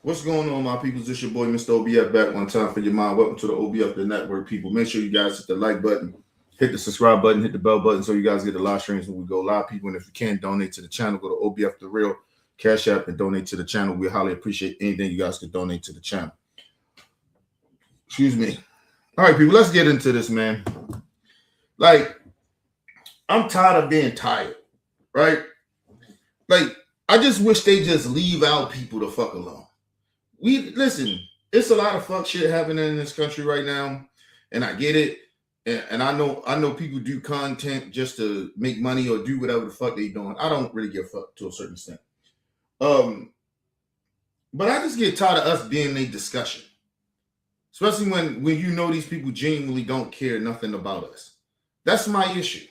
What's going on, my people? This your boy, Mr. OBF, back one time for your mind. Welcome to the OBF, the network, people. Make sure you guys hit the like button, hit the subscribe button, hit the bell button so you guys get the live streams when we go live, people. And if you can, donate to the channel. Go to OBF The Real Cash App and donate to the channel. We highly appreciate anything you guys can donate to the channel. Excuse me. All right, people, let's get into this, man. Like, I'm tired of being tired, right? Like, I just wish they just leave out people the fuck alone. Listen, it's a lot of fuck shit happening in this country right now, and I get it. And I know people do content just to make money or do whatever the fuck they doing. I don't really give a fuck to a certain extent. But I just get tired of us being in a discussion. Especially when you know these people genuinely don't care nothing about us. That's my issue.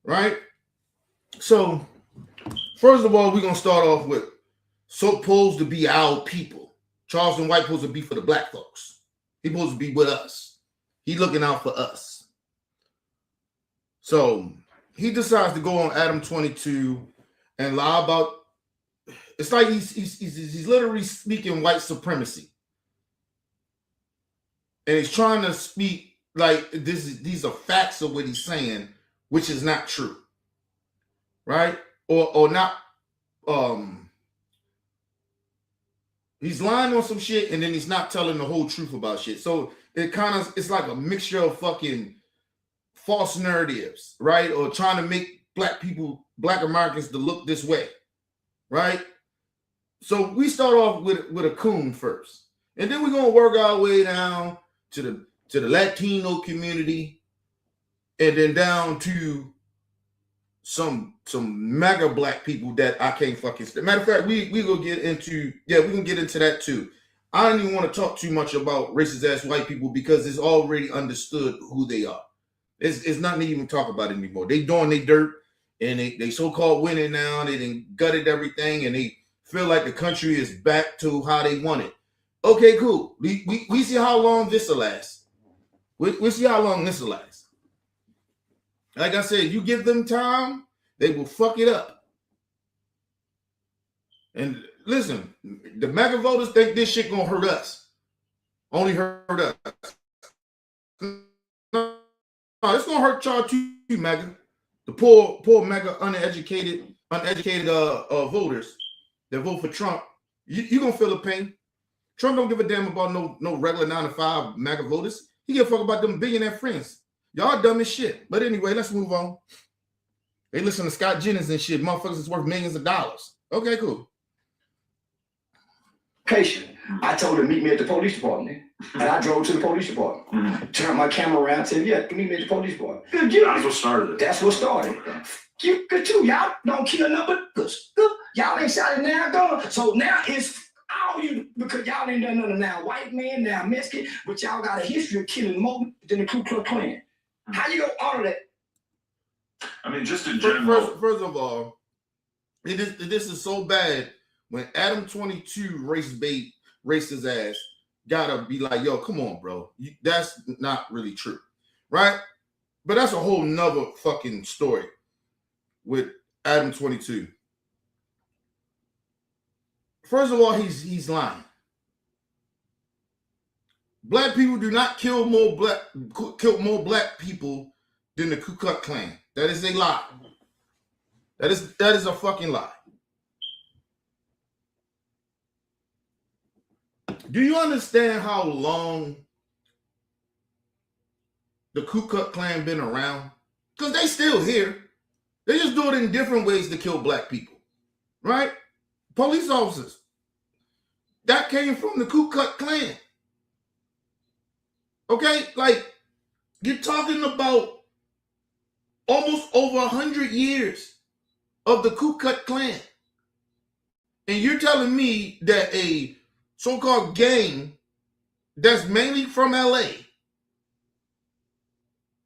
Right? So, first of all, we're gonna start off with supposed to be our people. Charleston White supposed to be for the black folks. He supposed to be with us. He looking out for us. So he decides to go on Adam 22 and lie about. It's like he's literally speaking white supremacy, and he's trying to speak like these are facts of what he's saying, which is not true, right? Or not. He's lying on some shit, and then he's not telling the whole truth about shit. So it's like a mixture of fucking false narratives, right? Or trying to make black Americans to look this way, right? So we start off with a coon first, and then we're gonna work our way down to the Latino community, and then down to some mega black people that I can't fucking stand. Matter of fact, we gonna get into that too. I don't even want to talk too much about racist ass white people because it's already understood who they are. It's nothing to even talk about anymore. They doing their dirt, and they so-called winning now. They done gutted everything, and they feel like the country is back to how they want it. Okay, cool. We see how long this will last. We see how long this will last. Like I said, you give them time, they will fuck it up. And listen, the MAGA voters think this shit gonna hurt us. Only hurt us. No, it's gonna hurt y'all too, MAGA. The poor MAGA uneducated voters that vote for Trump. You gonna feel the pain. Trump don't give a damn about no regular 9 to 5 MAGA voters. He give a fuck about them billionaire friends. Y'all dumb as shit. But anyway, let's move on. They listen to Scott Jennings and shit. Motherfuckers is worth millions of dollars. Okay, cool. I told her to meet me at the police department. And I drove to the police department. Turned my camera around and said, yeah, meet me at the police department. That's what started it. That's what started it. You good too. Y'all don't kill nothing but y'all ain't shot it now, done. So now it's all you, because y'all ain't done nothing now. White man, now Mexican, but y'all got a history of killing more than the Ku Klux Klan. How you gonna honor that? I mean, just in general. First of all, this is so bad when Adam 22 raced his ass. Gotta be like, yo, come on, bro. That's not really true, right? But that's a whole nother fucking story with Adam 22. First of all, he's lying. Black people do not kill more black people than the Ku Klux Klan. That is a lie. That is a fucking lie. Do you understand how long the Ku Klux Klan been around? Because they still here. They just do it in different ways to kill black people, right? Police officers. That came from the Ku Klux Klan. Okay, like you're talking about almost over 100 years of the Ku Klux Klan. And you're telling me that a so-called gang that's mainly from LA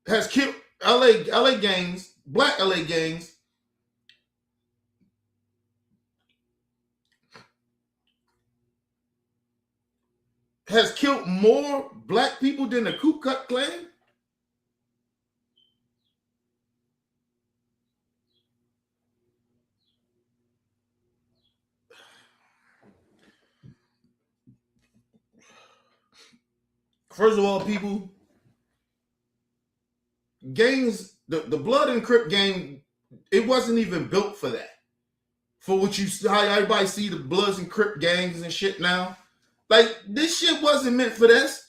has killed LA gangs, black LA gangs, has killed more black people than the Ku Klux Klan? First of all, people, gangs, the Blood and Crip gang, it wasn't even built for that. For what you how everybody see the Bloods and Crip gangs and shit now. Like, this shit wasn't meant for this.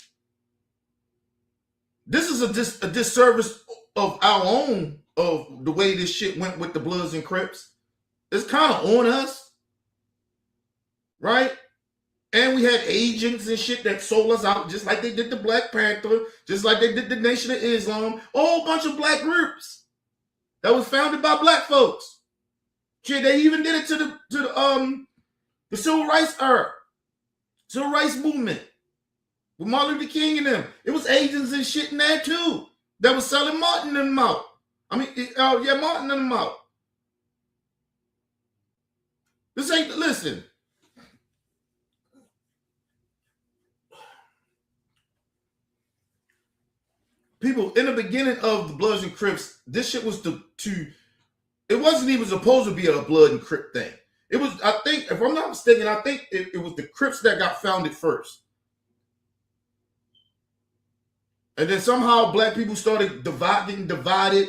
This is a disservice of our own, of the way this shit went with the Bloods and Crips. It's kind of on us, right? And we had agents and shit that sold us out, just like they did the Black Panther, just like they did the Nation of Islam, a whole bunch of black groups that was founded by black folks. Shit, they even did it to the civil rights era, civil rights movement with Martin Luther King and them. It was agents and shit in there too that was selling Martin and them out. I mean, Martin and them out. This ain't, listen. People, in the beginning of the Bloods and Crips, this shit was it wasn't even supposed to be a Blood and Crip thing. It was, I think, if I'm not mistaken, I think it was the Crips that got founded first. And then somehow black people started divided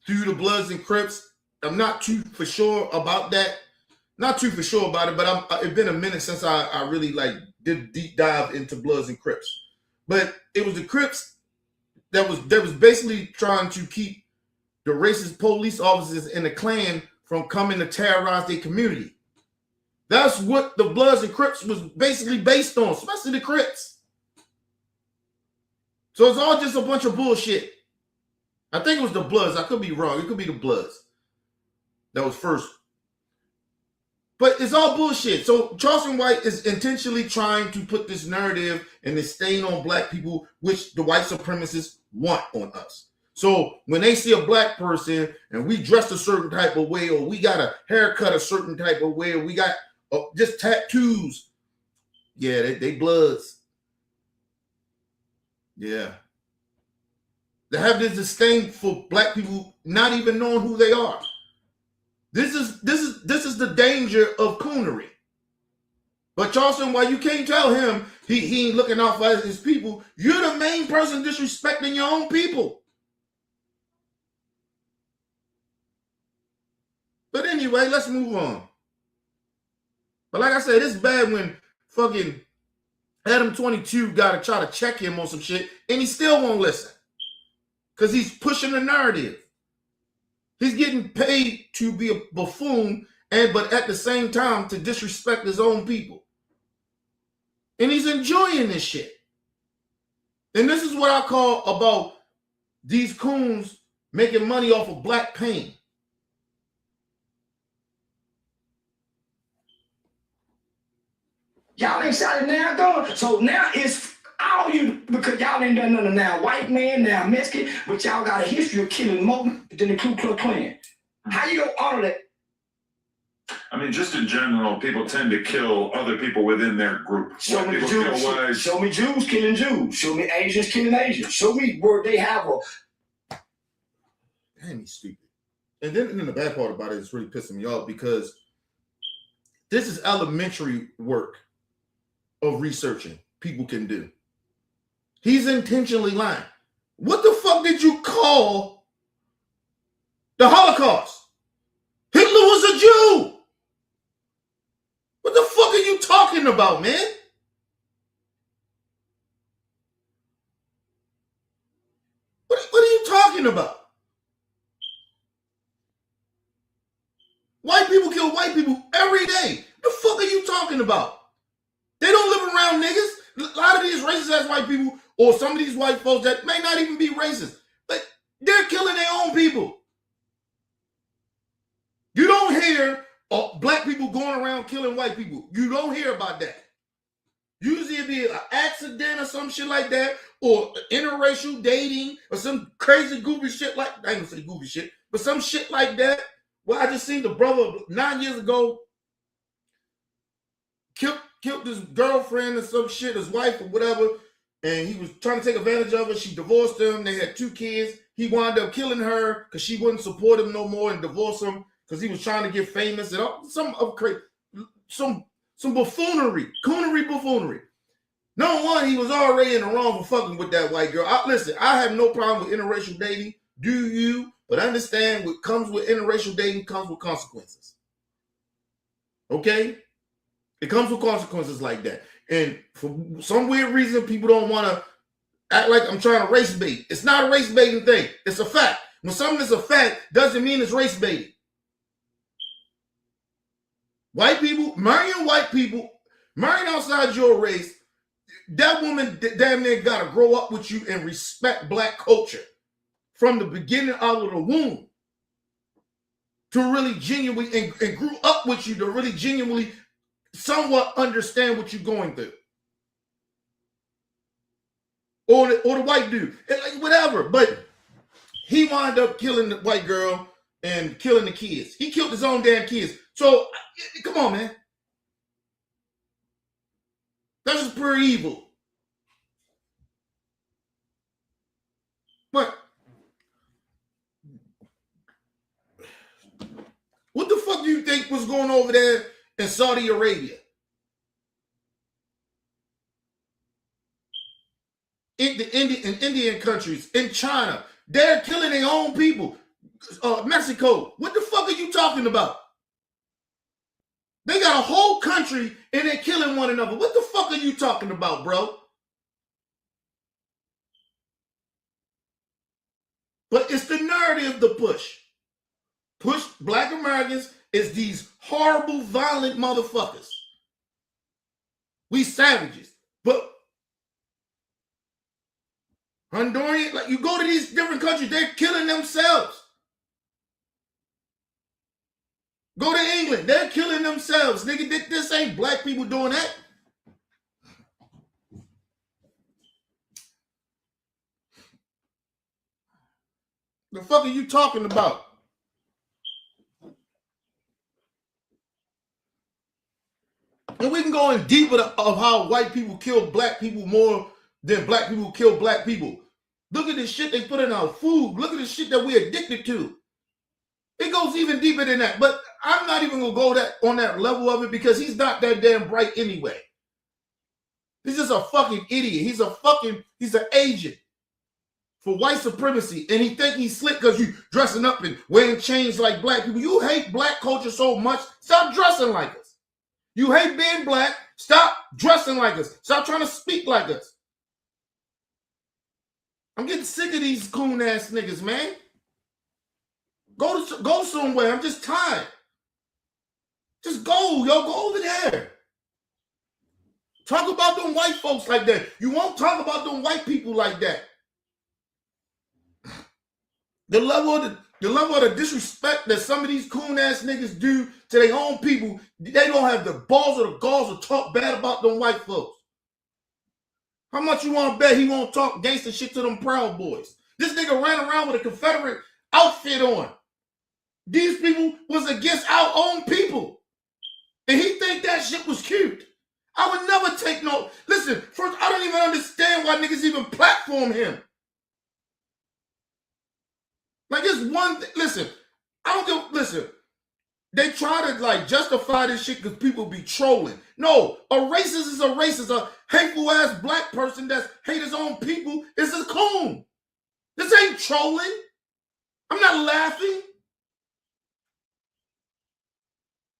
through the Bloods and Crips. I'm not too for sure about that. Not too for sure about it, but it's been a minute since I really like did deep dive into Bloods and Crips. But it was the Crips that was basically trying to keep the racist police officers in the Klan from coming to terrorize their community. That's what the Bloods and Crips was basically based on, especially the Crips. So it's all just a bunch of bullshit. I think it was the Bloods. I could be wrong. It could be the Bloods that was first. But it's all bullshit. So Charleston White is intentionally trying to put this narrative and this stain on black people, which the white supremacists want on us. So when they see a black person and we dressed a certain type of way, or we got a haircut a certain type of way, or we got just tattoos, yeah, they Bloods. Yeah. They have this disdain for black people not even knowing who they are. This is the danger of coonery. But Charleston, while you can't tell him he ain't looking out for his people, you're the main person disrespecting your own people. But anyway, let's move on. But like I said, it's bad when fucking Adam 22 got to try to check him on some shit, and he still won't listen. Because he's pushing the narrative. He's getting paid to be a buffoon, but at the same time to disrespect his own people. And he's enjoying this shit. And this is what I call about these coons making money off of black pain. Y'all ain't shot it now, though. So now it's all you, because y'all ain't done nothing now. White man, now Mexican, but y'all got a history of killing more than the Ku Klux Klan. How you gonna honor that? I mean, just in general, people tend to kill other people within their group. Show me People Jews. kill whites. Show me Jews killing Jews. Show me Asians killing Asians. Show me where they have a. Damn, he's stupid. And then the bad part about it is really pissing me off, because this is elementary work of researching people can do. He's intentionally lying. What the fuck did you call the Holocaust? Hitler was a Jew. What the fuck are you talking about, man? What are you talking about? White people kill white people every day. The fuck are you talking about? They don't live around niggas. A lot of these racist ass white people, or some of these white folks that may not even be racist, but they're killing their own people. You don't hear black people going around killing white people. You don't hear about that. Usually it'd be an accident or some shit like that, or interracial dating, or some crazy goofy shit like, I ain't gonna say goofy shit, but some shit like that. Well, I just seen the brother 9 years ago killed his girlfriend or some shit, his wife or whatever, and he was trying to take advantage of her. She divorced him. They had 2 kids. He wound up killing her because she wouldn't support him no more and divorce him because he was trying to get famous and all, some buffoonery, coonery buffoonery. Number one, he was already in the wrong for fucking with that white girl. Listen, I have no problem with interracial dating. Do you? But understand what comes with interracial dating comes with consequences. Okay? It comes with consequences like that. And for some weird reason, people don't want to act like I'm trying to race bait. It's not a race baiting thing. It's a fact. When something is a fact, doesn't mean it's race baiting. White people, marrying outside your race, that woman damn near got to grow up with you and respect black culture from the beginning out of the womb to really genuinely, and grew up with you to really genuinely somewhat understand what you're going through. Or the white dude, like whatever. But he wound up killing the white girl and killing the kids. He killed his own damn kids. So, come on, man. That's just pure evil. But what the fuck do you think was going over there in Saudi Arabia? In the Indian countries, in China, they're killing their own people. Mexico, what the fuck are you talking about? They got a whole country and they're killing one another. What the fuck are you talking about, bro? But it's the narrative to push. Push black Americans as these horrible, violent motherfuckers. We savages. But Honduran, like you go to these different countries, they're killing themselves. Go to England, they're killing themselves. Nigga, this ain't black people doing that. The fuck are you talking about? And we can go in deeper of how white people kill black people more than black people kill black people. Look at the shit they put in our food. Look at the shit that we're addicted to. It goes even deeper than that. But I'm not even going to go on that level of it because he's not that damn bright anyway. He's just a fucking idiot. He's an agent for white supremacy. And he think he's slick because you dressing up and wearing chains like black people. You hate black culture so much, stop dressing like us. You hate being black, stop dressing like us. Stop trying to speak like us. I'm getting sick of these coon ass niggas, man. Go somewhere. I'm just tired. Just go, yo. Go over there. Talk about them white folks like that. You won't talk about them white people like that. The level of the disrespect that some of these coon ass niggas do to their own people, they don't have the balls or the galls to talk bad about them white folks. How much you want to bet he won't talk gangster shit to them Proud Boys? This nigga ran around with a Confederate outfit on. These people was against our own people. And he think that shit was cute. I would never take no... Listen, first, I don't even understand why niggas even platform him. Like, it's one... Listen, I don't give... Listen, they try to, like, justify this shit because people be trolling. No, a racist is a racist. A hateful-ass black person that hate his own people is a coon. This ain't trolling. I'm not laughing.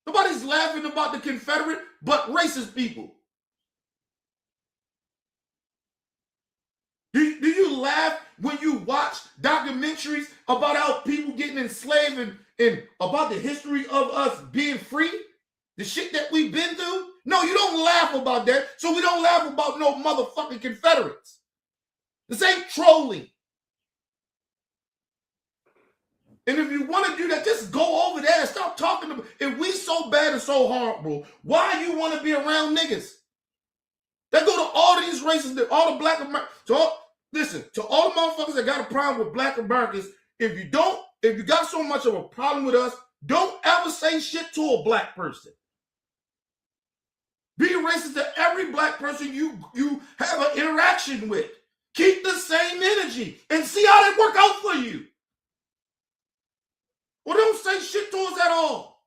Nobody's laughing about the Confederate, but racist people. Do you laugh when you watch documentaries about how people getting enslaved and about the history of us being free? The shit that we've been through? No, you don't laugh about that. So we don't laugh about no motherfucking Confederates. This ain't trolling. And if you want to do that, just go over there and stop talking about. If we so bad and so horrible, why you want to be around niggas? They go to all these races, all the black Americans. Listen, to all the motherfuckers that got a problem with black Americans, if you got so much of a problem with us, don't ever say shit to a black person. Be racist to every black person you have an interaction with. Keep the same energy and see how they work out for you. Or don't say shit to us at all.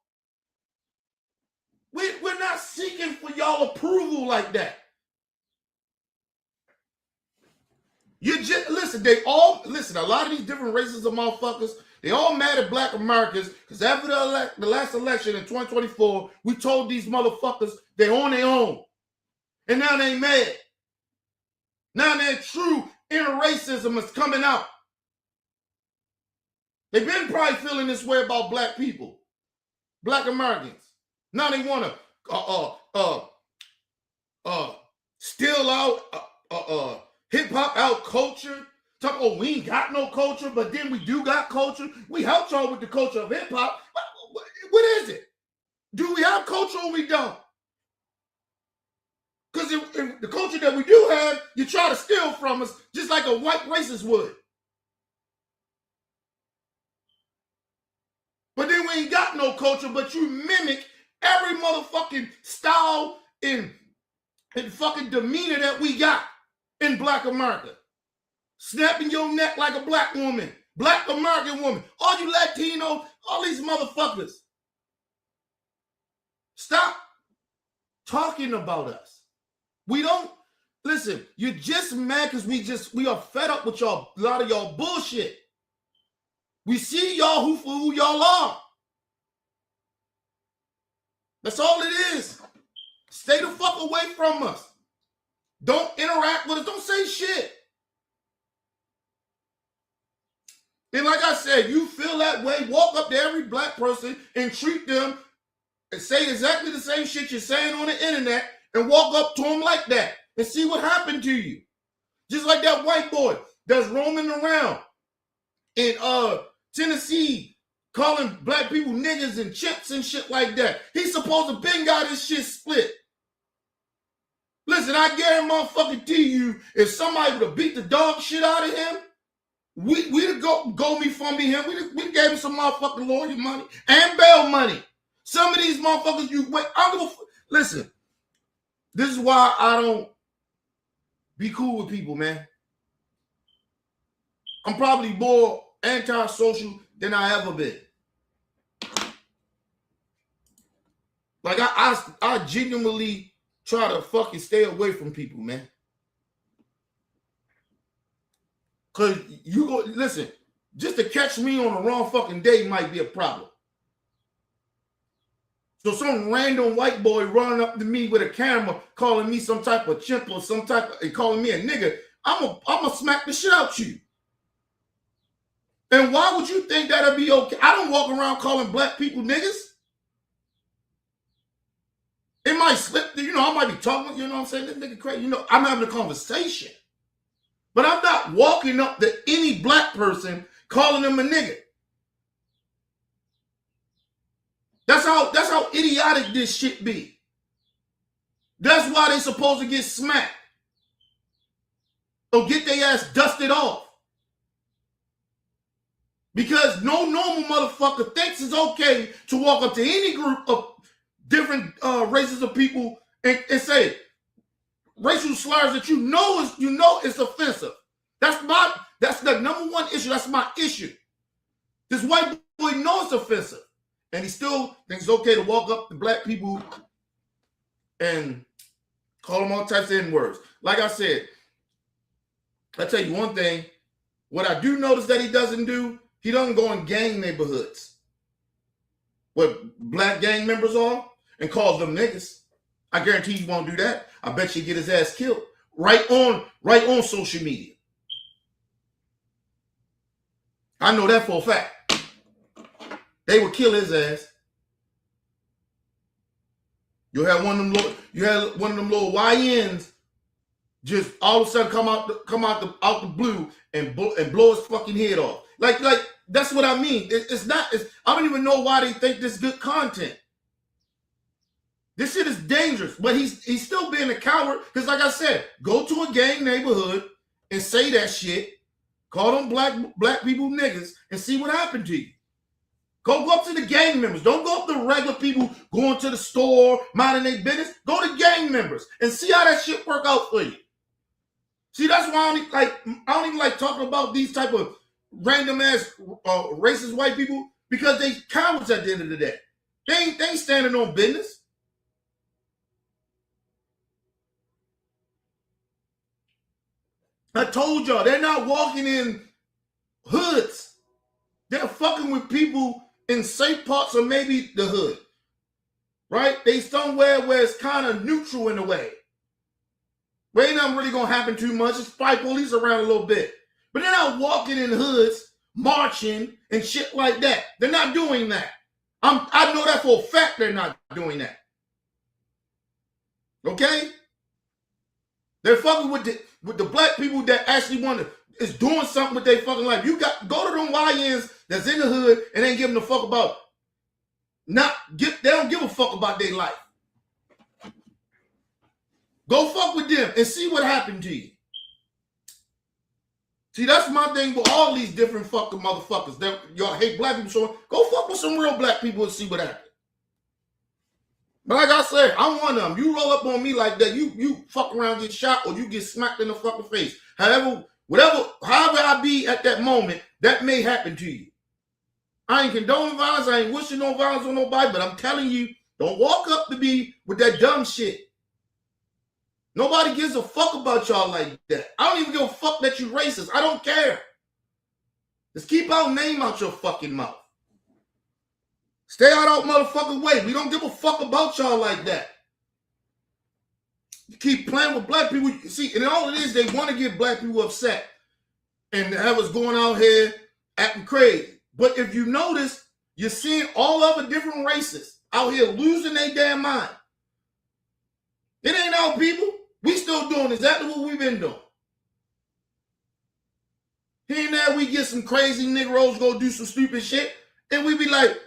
We're not seeking for y'all approval like that. You just listen. They all listen. A lot of these different races of motherfuckers. They all mad at Black Americans because after the last election in 2024, we told these motherfuckers they on their own, and now they mad. Now their true inner racism is coming out. They've been probably feeling this way about Black people, Black Americans. Now they want to steal out hip hop out culture. Talk, oh, we ain't got no culture, but then we do got culture. We helped y'all with the culture of hip hop. What is it? Do we have culture or we don't? Because if the culture that we do have, you try to steal from us just like a white racist would. But then we ain't got no culture, but you mimic every motherfucking style and fucking demeanor that we got in Black America. Snapping your neck like a Black woman, Black American woman, all you Latinos, all these motherfuckers. Stop talking about us. We don't, listen, you're just mad because we are fed up with y'all, a lot of y'all bullshit. We see y'all for who y'all are. That's all it is. Stay the fuck away from us. Don't interact with us. Don't say shit. And like I said, you feel that way, walk up to every Black person and treat them and say exactly the same shit you're saying on the internet and walk up to them like that and see what happened to you. Just like that white boy that's roaming around in Tennessee calling Black people niggas and chimps and shit like that. He's supposed to been got his shit split. Listen, I guarantee you, if somebody would have beat the dog shit out of him, we'd have go me from me him. We'd gave him some motherfucking lawyer money and bail money. Some of these motherfuckers, listen, this is why I don't be cool with people, man. I'm probably more anti-social than I ever been. Like I genuinely try to fucking stay away from people, man. Cause you go listen, just to catch me on the wrong fucking day might be a problem. So some random white boy running up to me with a camera, calling me some type of chimp or and calling me a nigga, I'm a smack the shit out you. And why would you think that'd be okay? I don't walk around calling Black people niggas. It might slip, I might be talking, you know what I'm saying? This nigga crazy. I'm having a conversation. But I'm not walking up to any Black person calling them a nigga. That's how idiotic this shit be. That's why they supposed to get smacked. Or get their ass dusted off. Because no normal motherfucker thinks it's okay to walk up to any group of different races of people and say racial slurs that you know it's offensive. That's the number one issue. That's my issue. This white boy knows it's offensive. And he still thinks it's okay to walk up to Black people and call them all types of N-words. Like I said, I tell you one thing, what I do notice that he doesn't do, he doesn't go in gang neighborhoods where Black gang members are and calls them niggas. I guarantee he won't do that. I bet you get his ass killed right on social media. I know that for a fact. They would kill his ass. You had one of them little YNs just all of a sudden come out the blue and blow his fucking head off. Like that's what I mean. I don't even know why they think this is good content. This shit is dangerous, but he's still being a coward because, like I said, go to a gang neighborhood and say that shit, call them black people niggas, and see what happened to you. Go up to the gang members. Don't go up to regular people going to the store, minding their business. Go to gang members and see how that shit work out for you. See, that's why I don't even like talking about these type of random ass racist white people because they cowards at the end of the day. They ain't standing on business. I told y'all, they're not walking in hoods. They're fucking with people in safe parts or maybe the hood. Right? They somewhere where it's kind of neutral in a way. Where ain't nothing really gonna happen too much. It's fight police around a little bit. But they're not walking in hoods, marching and shit like that. They're not doing that. I know that for a fact they're not doing that. Okay? They're fucking with the black people that actually is doing something with their fucking life. You got go to them YNs that's in the hood and ain't giving a fuck about they don't give a fuck about their life. Go fuck with them and see what happened to you. See, that's my thing with all these different fucking motherfuckers that y'all hate black people. So go fuck with some real black people and see what happens. But like I said, I'm one of them. You roll up on me like that, you fuck around, get shot, or you get smacked in the fucking face. However I be at that moment, that may happen to you. I ain't condoning violence. I ain't wishing no violence on nobody, but I'm telling you, don't walk up to me with that dumb shit. Nobody gives a fuck about y'all like that. I don't even give a fuck that you racist. I don't care. Just keep our name out your fucking mouth. Stay out our motherfucking way. We don't give a fuck about y'all like that. You keep playing with black people. See, and all it is, they want to get black people upset and have us going out here acting crazy. But if you notice, you're seeing all other different races out here losing their damn mind. It ain't our people. We still doing exactly what we've been doing. Here and there, we get some crazy Negroes go do some stupid shit, and we be like,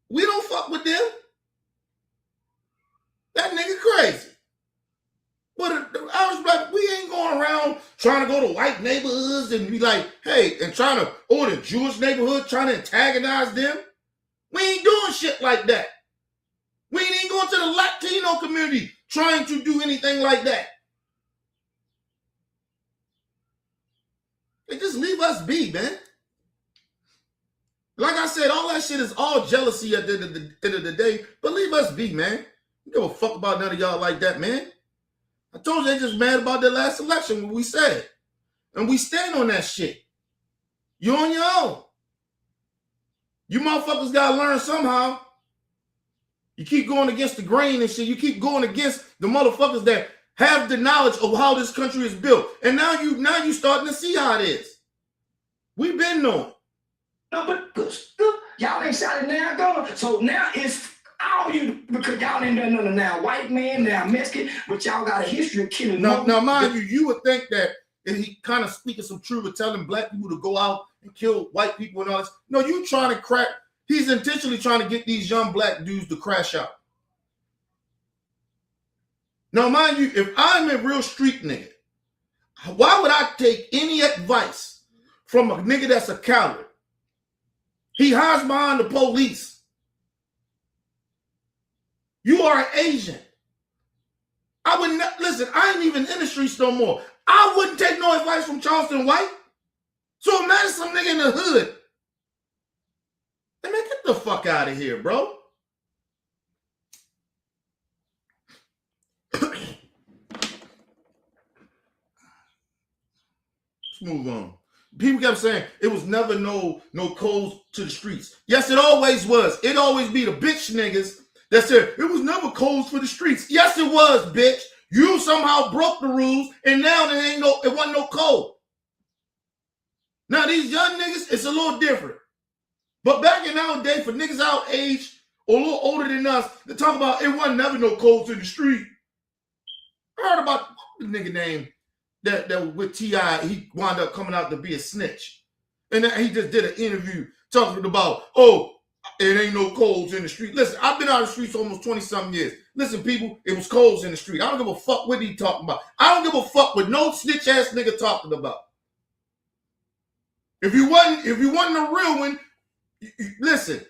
we don't fuck with them. That nigga crazy. But the average black, we ain't going around trying to go to white neighborhoods and be like, hey, and trying to, or the Jewish neighborhood, trying to antagonize them. We ain't doing shit like that. We ain't even going to the Latino community trying to do anything like that. They just leave us be, man. Like I said, all that shit is all jealousy at the end of the day, but leave us be, man. You don't give a fuck about none of y'all like that, man. I told you they just mad about the last election, what we said. And we stand on that shit. You on your own. You motherfuckers gotta learn somehow. You keep going against the grain and shit. You keep going against the motherfuckers that have the knowledge of how this country is built. And now you starting to see how it is. We've been knowing. No, but y'all ain't shot it now, gone. So now it's all you, because y'all ain't done nothing now. White man, now Mexican, but y'all got a history of killing. Now mind you, you would think that he kind of speaking some truth with telling black people to go out and kill white people and all this. No, you trying to crack. He's intentionally trying to get these young black dudes to crash out. Now, mind you, if I'm a real street nigga, why would I take any advice from a nigga that's a coward? He hides behind the police. You are an agent. I would not listen. I ain't even in the streets no more. I wouldn't take no advice from Charleston White. So imagine some nigga in the hood. Hey man, get the fuck out of here, bro. Let's move on. People kept saying it was never no codes to the streets. Yes, it always was. It always be the bitch niggas that said it was never codes for the streets. Yes, it was, bitch. You somehow broke the rules, and now it wasn't no code. Now these young niggas, it's a little different. But back in our day, for niggas our age or a little older than us, they talk about it wasn't never no codes to the street. I heard about the nigga name that with T.I., he wound up coming out to be a snitch. And he just did an interview talking about, oh, it ain't no codes in the street. Listen, I've been out of the streets almost 20-something years. Listen, people, it was codes in the street. I don't give a fuck what he talking about. I don't give a fuck what no snitch-ass nigga talking about. If you wasn't a real one, listen,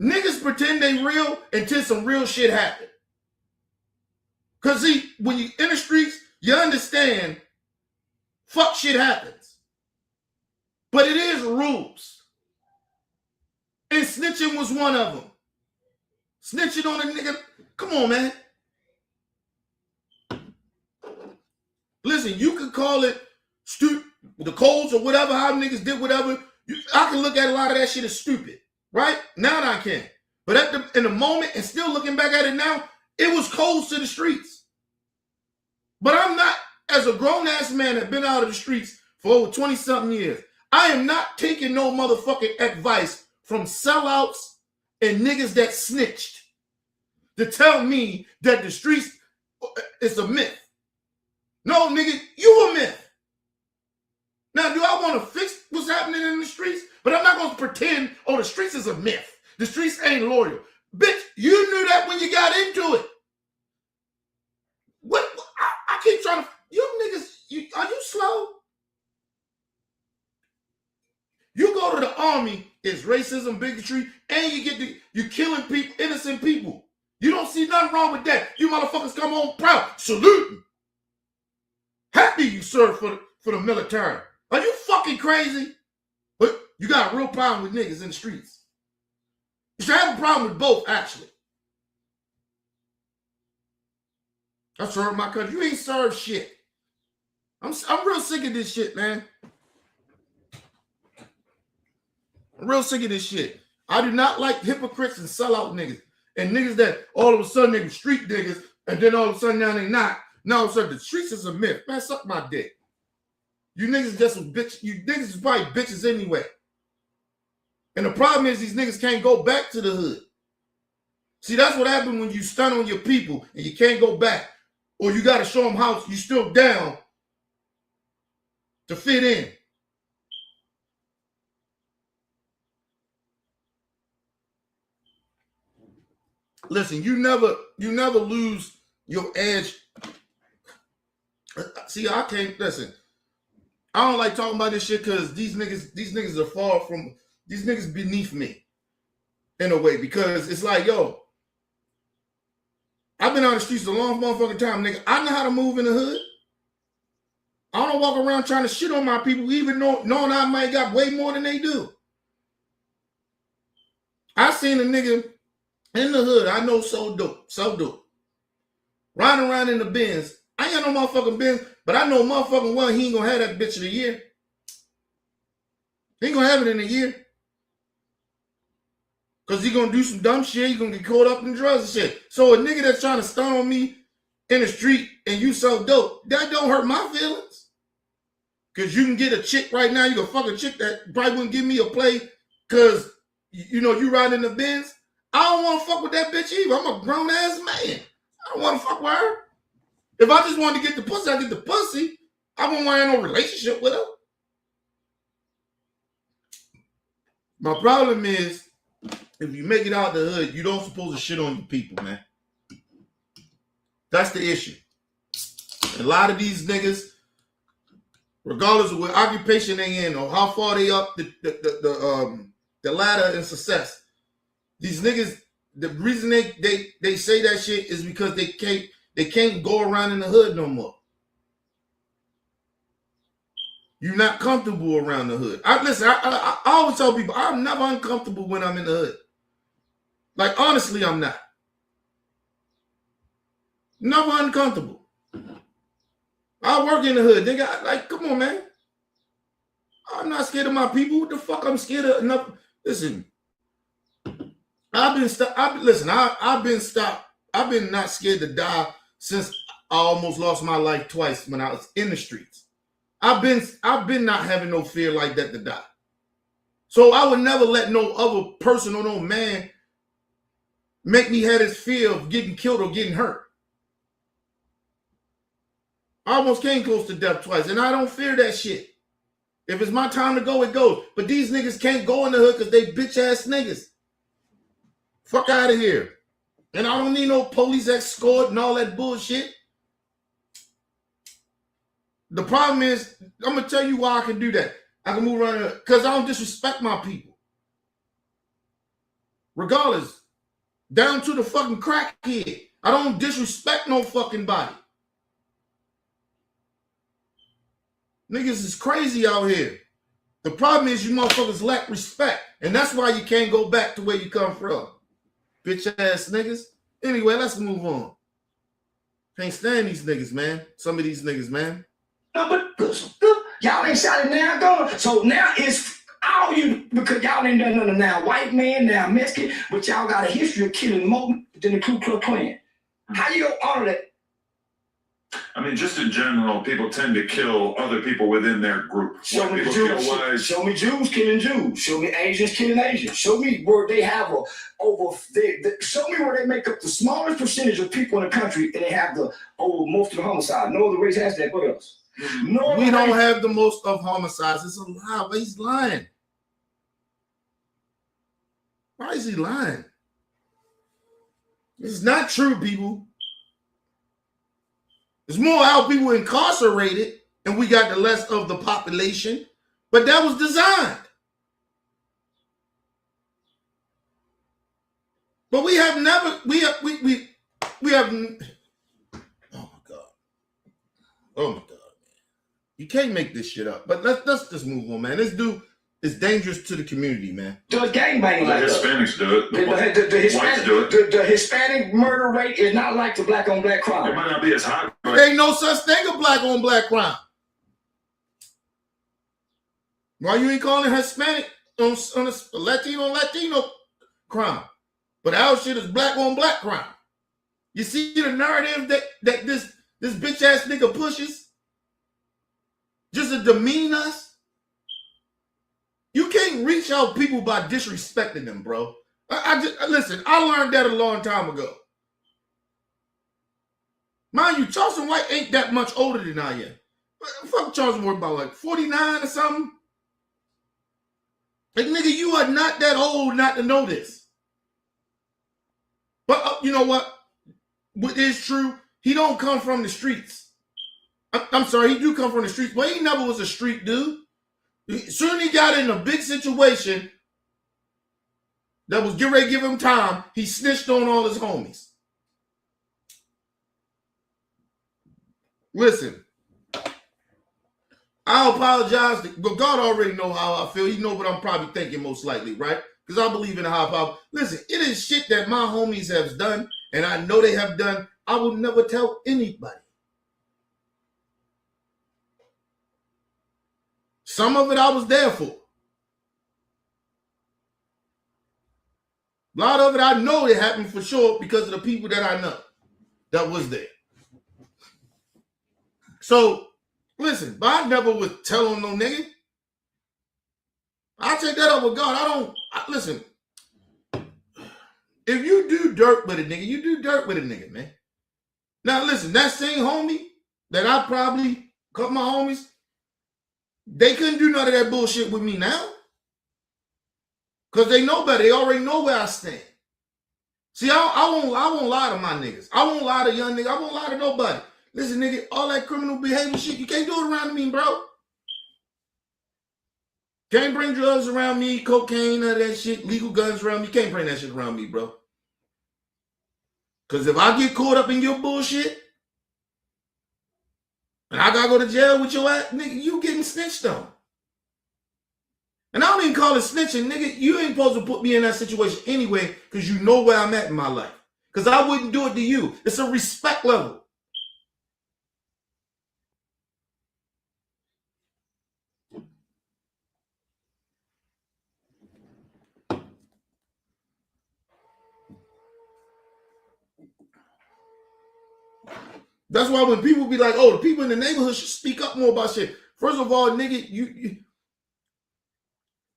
niggas pretend they real until some real shit happen. Because see, when you in the streets, you understand fuck shit happens. But it is rules. And snitching was one of them. Snitching on a nigga. Come on, man. Listen, you could call it the codes or whatever, how niggas did whatever. I can look at a lot of that shit as stupid, right? Now I can. But in the moment, and still looking back at it now, it was codes to the streets. But I'm not, as a grown-ass man that been out of the streets for over 20-something years, I am not taking no motherfucking advice from sellouts and niggas that snitched to tell me that the streets is a myth. No, nigga, you a myth. Now, do I want to fix what's happening in the streets? But I'm not going to pretend, oh, the streets is a myth. The streets ain't loyal. Bitch, you knew that when you got into it. What? I keep trying to, you niggas, are you slow? You go to the army, it's racism, bigotry, and you killing people, innocent people. You don't see nothing wrong with that. You motherfuckers come home proud, saluting. Happy you serve for the military. Are you fucking crazy? But you got a real problem with niggas in the streets. You should have a problem with both, actually. I served my country. You ain't served shit. I'm real sick of this shit, man. I'm real sick of this shit. I do not like hypocrites and sellout niggas. And niggas that all of a sudden they were street niggas, and then all of a sudden now they not. Now all of a sudden the streets is a myth. Man, suck my dick. You niggas just some bitch. You niggas is probably bitches anyway. And the problem is these niggas can't go back to the hood. See, that's what happened when you stun on your people and you can't go back. Or you got to show them how you still down to fit in. Listen, you never lose your edge. See, I can't listen. I don't like talking about this shit because these niggas are far from, these niggas beneath me in a way, because it's like, yo, I've been on the streets a long motherfucking time, nigga. I know how to move in the hood. I don't walk around trying to shit on my people, even knowing I might got way more than they do. I seen a nigga in the hood, I know so dope. Riding around in the Benz. I ain't got no motherfucking Benz, but I know motherfucking well he ain't gonna have that bitch in a year. He ain't gonna have it in a year. Because he gonna do some dumb shit, he gonna get caught up in drugs and shit. So a nigga that's trying to stun on me in the street and you so dope, that don't hurt my feelings. Because you can get a chick right now, you can fuck a chick that probably wouldn't give me a play because, you know, you riding in the Benz. I don't want to fuck with that bitch either. I'm a grown-ass man. I don't want to fuck with her. If I just wanted to get the pussy, I get the pussy. I wouldn't want to have no relationship with her. My problem is, if you make it out the hood, you don't supposed to shit on your people, man. That's the issue. A lot of these niggas, regardless of what occupation they in or how far they up the ladder in success, these niggas, the reason they say that shit is because they can't go around in the hood no more. You're not comfortable around the hood. I always tell people, I'm never uncomfortable when I'm in the hood. Like, honestly, I'm not. Never uncomfortable. I work in the hood. They got, like, come on, man. I'm not scared of my people. What the fuck I'm scared of? Enough. Listen, I've been not scared to die since I almost lost my life twice when I was in the streets. I've been not having no fear like that to die. So I would never let no other person or no man make me have this fear of getting killed or getting hurt. I almost came close to death twice, and I don't fear that shit. If it's my time to go, it goes. But these niggas can't go in the hood because they bitch ass niggas. Fuck out of here. And I don't need no police escort and all that bullshit. The problem is, I'm going to tell you why I can do that. I can move around because I don't disrespect my people. Regardless, down to the fucking crackhead. I don't disrespect no fucking body. Niggas is crazy out here. The problem is you motherfuckers lack respect. And that's why you can't go back to where you come from. Bitch ass niggas. Anyway, let's move on. Can't stand these niggas, man. Some of these niggas, man. Number, Y'all ain't shot it now gone. So now it's all you because y'all ain't done nothing now. White man, now Mexican, but y'all got a history of killing more than the Ku Klux Klan. How you gonna honor that? I mean, just in general, people tend to kill other people within their group. Show White me people Jews. kill whites. Show me Jews killing Jews. Show me Asians killing Asians. Show me where they have show me where they make up the smallest percentage of people in the country and they have most of the homicide. No other race has that. What else? No, we don't have the most of homicides. It's a lie. He's lying. Why is he lying? It's not true, people. There's more how people incarcerated, and we got the less of the population, but that was designed. But we have never, we have, oh my God. Oh my God, man. You can't make this shit up. But let's just move on, man. This dude is dangerous to the community, man. Does gangbanging The like that? Hispanics do it. The Whites do it. the Hispanic murder rate is not like the black on black It crime. might not be as high, but There ain't no such thing as black on black crime. Why you ain't calling Hispanic on a Latino crime? But our shit is black on black crime. You see the narrative that this bitch ass nigga pushes? Just to demean us? You can't reach out people by disrespecting them, bro. Listen, I learned that a long time ago. Mind you, Charleston White ain't that much older than I am. Fuck Charleston White, about like 49 or something. Like, nigga, you are not that old not to know this. But you know what? What is true, he don't come from the streets. I'm sorry, he do come from the streets, but he never was a street dude. Soon he got in a big situation that was getting ready to give him time, he snitched on all his homies. Listen, I apologize, but God already know how I feel. He know what I'm probably thinking most likely, right? Because I believe in a high power. Listen, it is shit that my homies have done, and I know they have done. I will never tell anybody. Some of it I was there for. A lot of it I know it happened for sure because of the people that I know that was there. So, listen, but I never would tell on no nigga. I take that up with God. Listen, if you do dirt with a nigga, you do dirt with a nigga, man. Now, listen, that same homie that I probably cut my homies, they couldn't do none of that bullshit with me now. Because they know better. They already know where I stand. See, I won't lie to my niggas. I won't lie to young niggas. I won't lie to nobody. Listen, nigga, all that criminal behavior shit, you can't do it around me, bro. Can't bring drugs around me, cocaine, none of that shit, legal guns around me. Can't bring that shit around me, bro. Because if I get caught up in your bullshit, and I gotta go to jail with your ass, nigga, you getting snitched on. And I don't even call it snitching, nigga. You ain't supposed to put me in that situation anyway because you know where I'm at in my life. Because I wouldn't do it to you. It's a respect level. That's why when people be like, oh, the people in the neighborhood should speak up more about shit. First of all, nigga, you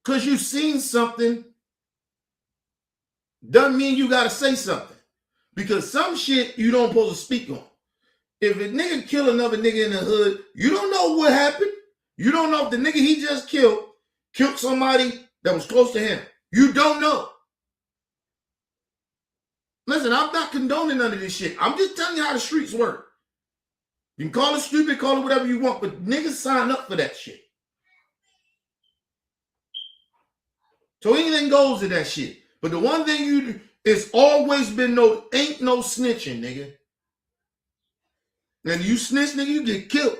because you seen something doesn't mean you got to say something. Because some shit you don't supposed to speak on. If a nigga kill another nigga in the hood, you don't know what happened. You don't know if the nigga he just killed somebody that was close to him. You don't know. Listen, I'm not condoning none of this shit. I'm just telling you how the streets work. You can call it stupid, call it whatever you want, but niggas sign up for that shit. So anything goes to that shit. But the one thing it's always been ain't no snitching, nigga. And you snitch, nigga, you get killed.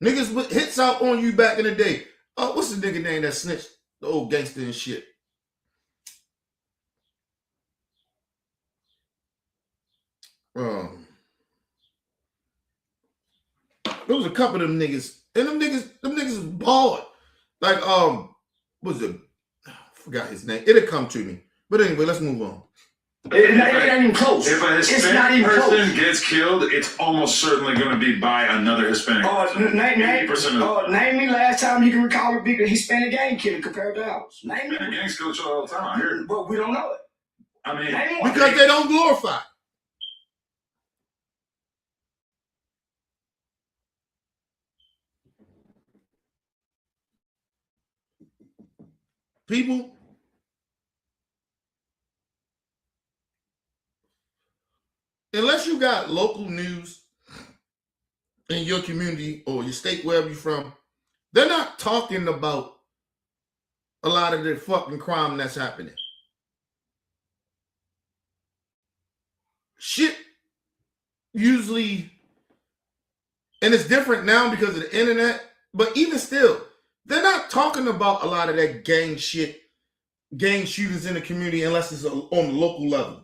Niggas put hits out on you back in the day. Oh, what's the nigga name that snitched? The old gangster and shit. There was a couple of them niggas And them niggas is bald. Like, what's it? I forgot his name. It'll come to me. But anyway, let's move on. It ain't even close. If a It's not Hispanic even person close. gets killed, it's almost certainly going to be by another Hispanic person. Name 80% of name me last time you can recall a big Hispanic gang killing compared to ours. Name me. the gangs kill each other all the time. I hear it. But we don't know it. I mean, Name one. Because they don't glorify. People, unless you got local news in your community or your state, wherever you're from, they're not talking about a lot of the fucking crime that's happening. Shit usually, and it's different now because of the internet, but even still, they're not talking about a lot of that gang shit, gang shootings in the community unless it's on the local level.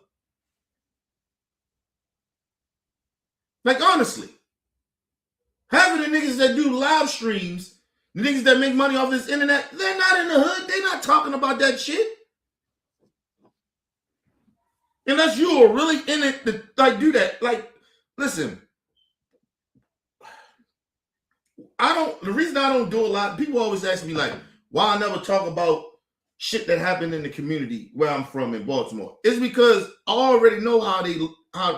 Like, honestly, half of the niggas that do live streams, the niggas that make money off this internet, they're not in the hood. They're not talking about that shit. Unless you are really in it to like do that. Like, listen, the reason I don't do a lot, people always ask me like, why I never talk about shit that happened in the community where I'm from in Baltimore. It's because I already know how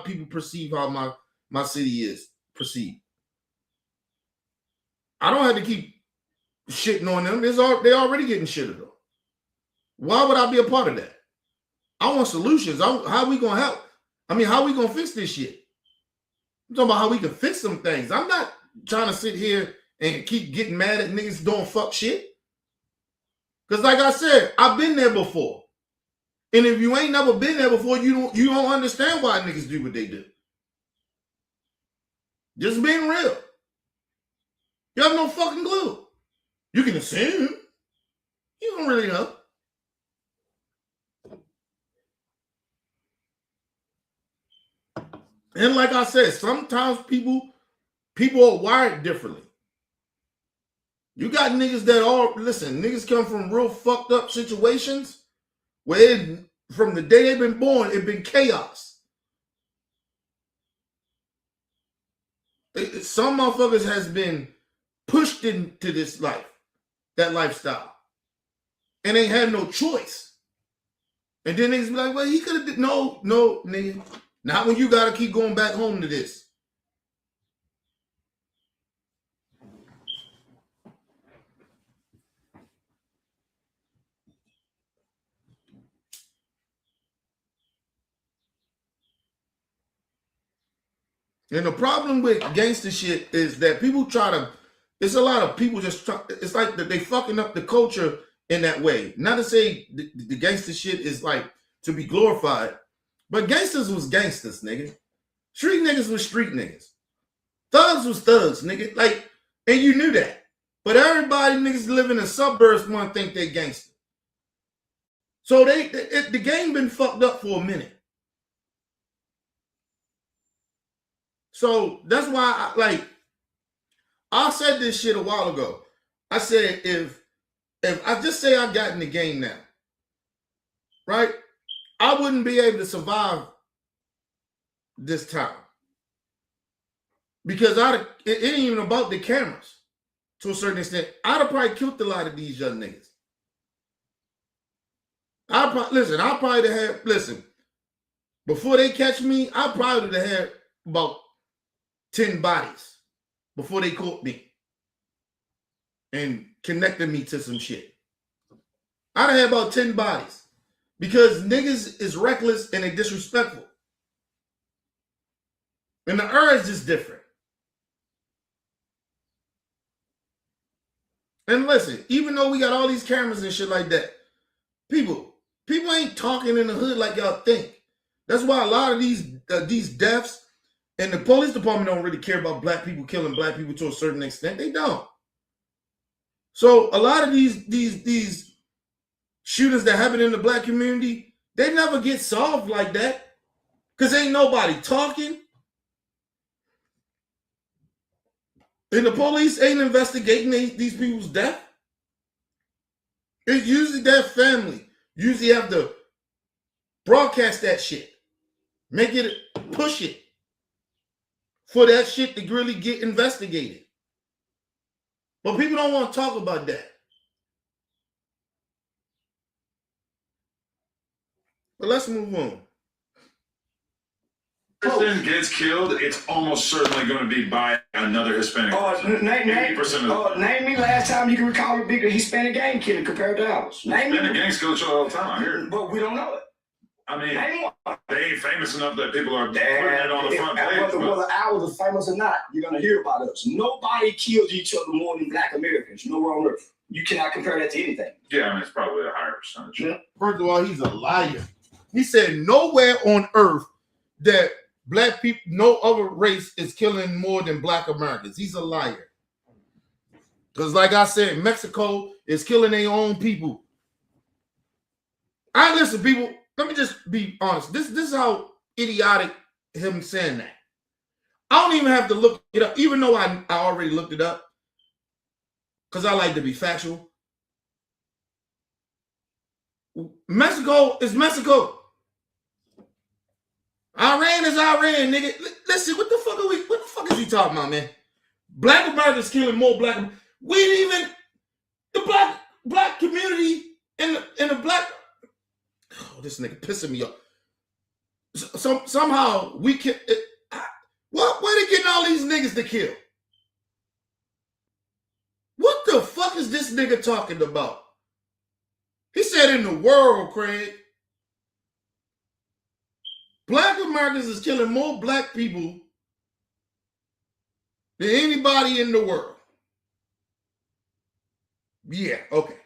people perceive how my city is perceived. I don't have to keep shitting on them. They already getting shitted on. Why would I be a part of that? I want solutions. How we gonna help? I mean, how we gonna fix this shit? I'm talking about how we can fix some things. I'm not trying to sit here and keep getting mad at niggas doing fuck shit. Because like I said, I've been there before. And if you ain't never been there before, you don't understand why niggas do what they do. Just being real. You have no fucking clue. You can assume. You don't really know. And like I said, sometimes people are wired differently. You got niggas niggas come from real fucked up situations where from the day they've been born, it's been chaos. Some motherfuckers has been pushed into this life, that lifestyle, and they had no choice. And then niggas be like, well, he could have did no, nigga. Not when you gotta keep going back home to this. And the problem with gangster shit is that people it's a lot of people it's like that they fucking up the culture in that way. Not to say the gangster shit is like to be glorified, but gangsters was gangsters, nigga. Street niggas was street niggas. Thugs was thugs, nigga. Like, and you knew that. But everybody niggas live in the suburbs want to think they gangster. So the game been fucked up for a minute. So that's why I said this shit a while ago. I said if I just say I got in the game now, right? I wouldn't be able to survive this time. Because it ain't even about the cameras to a certain extent. I'd have probably killed a lot of these young niggas. Before they catch me, I probably would have had about 10 bodies before they caught me and connected me to some shit. I'd have had about 10 bodies because niggas is reckless and they disrespectful. And the era is just different. And listen, even though we got all these cameras and shit like that, people ain't talking in the hood like y'all think. That's why a lot of these deaths, and the police department don't really care about black people killing black people to a certain extent. They don't. So a lot of these shootings that happen in the black community, they never get solved like that because ain't nobody talking. And the police ain't investigating these people's death. It's usually their family. Usually have to broadcast that shit. Make it, push it. For that shit to really get investigated. But people don't want to talk about that. But let's move on. Person gets killed, it's almost certainly going to be by another Hispanic person. Name 80% of name me last time you can recall a bigger Hispanic gang killing compared to ours. Name Hispanic me. gangs kill each other all the time. I hear it. But we don't know it. I mean, Name one. they ain't famous enough that people are putting it on the front page. Whether ours are famous or not, you're gonna hear about us. Nobody kills each other more than Black Americans. Nowhere on earth. You cannot compare that to anything. Yeah, I mean, it's probably a higher percentage. Yeah. First of all, he's a liar. He said nowhere on earth that black people, no other race is killing more than Black Americans. He's a liar. Because like I said, Mexico is killing their own people. Listen, people, let me just be honest. This is how idiotic him saying that. I don't even have to look it up, even though I already looked it up. Because I like to be factual. Mexico is Mexico. Iran is Iran, nigga. Listen, what the fuck is he talking about, man? Black Americans killing more black. We ain't even the black community and the black. Oh, this nigga pissing me off. Somehow we can. Where they getting all these niggas to kill? What the fuck is this nigga talking about? He said in the world, Craig. Black Americans is killing more black people than anybody in the world. Yeah, okay.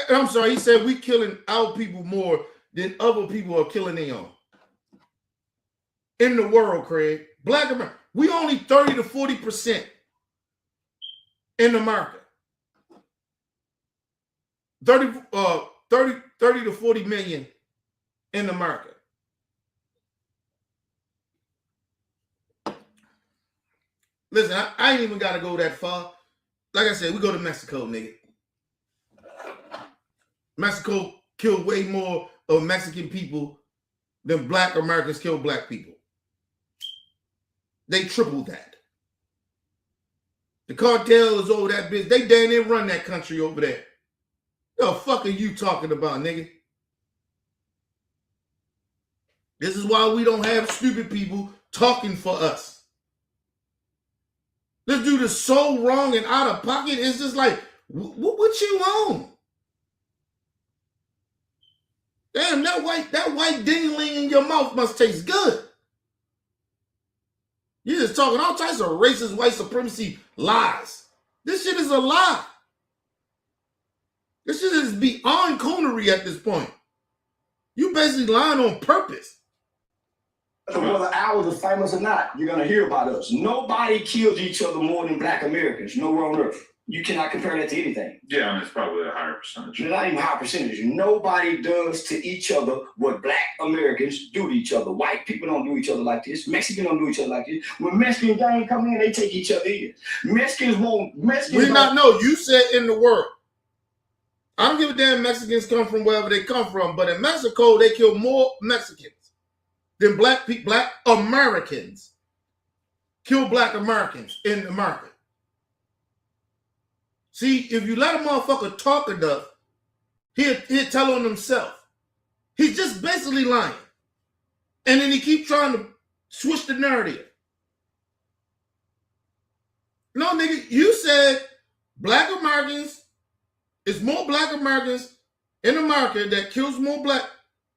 I'm sorry, he said we killing our people more than other people are killing their own. In the world, Craig. Black America, we only 30 to 40% in America. 30 to 40 million in America. Listen, I ain't even got to go that far. Like I said, we go to Mexico, nigga. Mexico killed way more of Mexican people than Black Americans kill black people. They tripled that. The cartel is over that bitch. They damn near run that country over there. The fuck are you talking about, nigga? This is why we don't have stupid people talking for us. This dude is so wrong and out of pocket. It's just like, what you on? Damn, that white ding-a-ling in your mouth must taste good. You're just talking all types of racist white supremacy lies. This shit is a lie. This shit is beyond coonery at this point. You basically lying on purpose. Whether ours are famous or not, you're gonna hear about us. Nobody kills each other more than Black Americans. Nowhere on earth. You cannot compare that to anything. Yeah, I mean, it's probably a higher percentage. It's not even high percentage. Nobody does to each other what Black Americans do to each other. White people don't do each other like this. Mexicans don't do each other like this. When Mexican gang come in, they take each other in. Mexicans won't. We not know. You said in the world. I don't give a damn Mexicans come from wherever they come from, but in Mexico, they kill more Mexicans than black Americans kill Black Americans in America. See, if you let a motherfucker talk enough, he'll tell on himself. He's just basically lying. And then he keeps trying to switch the narrative. No, nigga, you said Black Americans, it's more Black Americans in America that kills more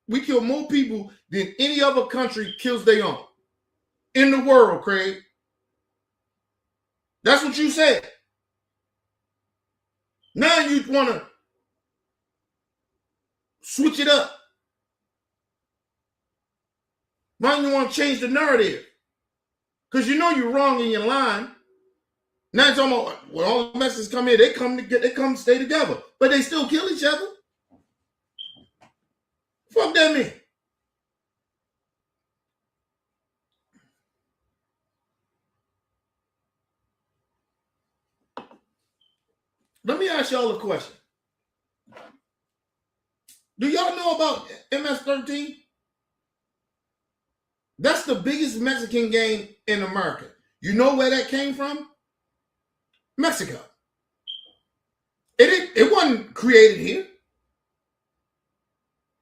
we kill more people than any other country kills their own. In the world, Craig. That's what you said. Now you want to switch it up. Why do you want to change the narrative? Because you know you're wrong and you're lying. Now you're talking about when all the Mexicans come here, they come stay together, but they still kill each other. Fuck that mean. Let me ask y'all a question. Do y'all know about MS-13? That's the biggest Mexican gang in America. You know where that came from? Mexico. It wasn't created here.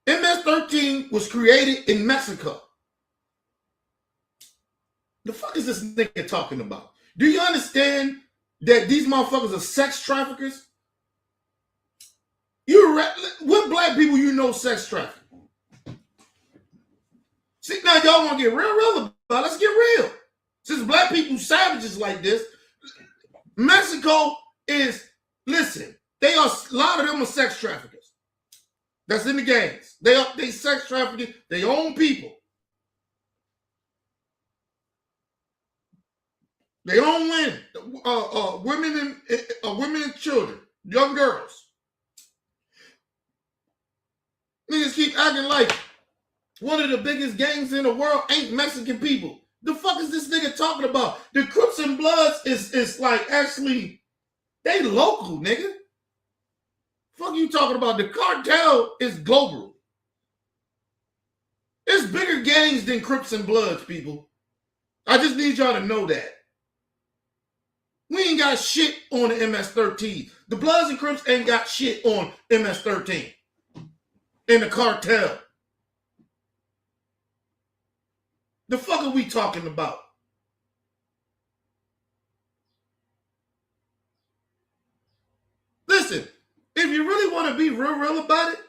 MS-13 was created in Mexico. The fuck is this nigga talking about? Do you understand that these motherfuckers are sex traffickers? What black people you know sex traffic? See, now y'all want to get real about it. Let's get real. Since black people savages like this, Mexico is, listen, a lot of them are sex traffickers. That's in the gangs. They sex trafficking their own people. They own women, women and children, young girls. Niggas keep acting like one of the biggest gangs in the world ain't Mexican people. The fuck is this nigga talking about? The Crips and Bloods is like actually, they local, nigga. Fuck you talking about? The cartel is global. There's bigger gangs than Crips and Bloods, people. I just need y'all to know that. We ain't got shit on the MS-13. The Bloods and Crips ain't got shit on MS-13. In the cartel. The fuck are we talking about? Listen, if you really want to be real about it,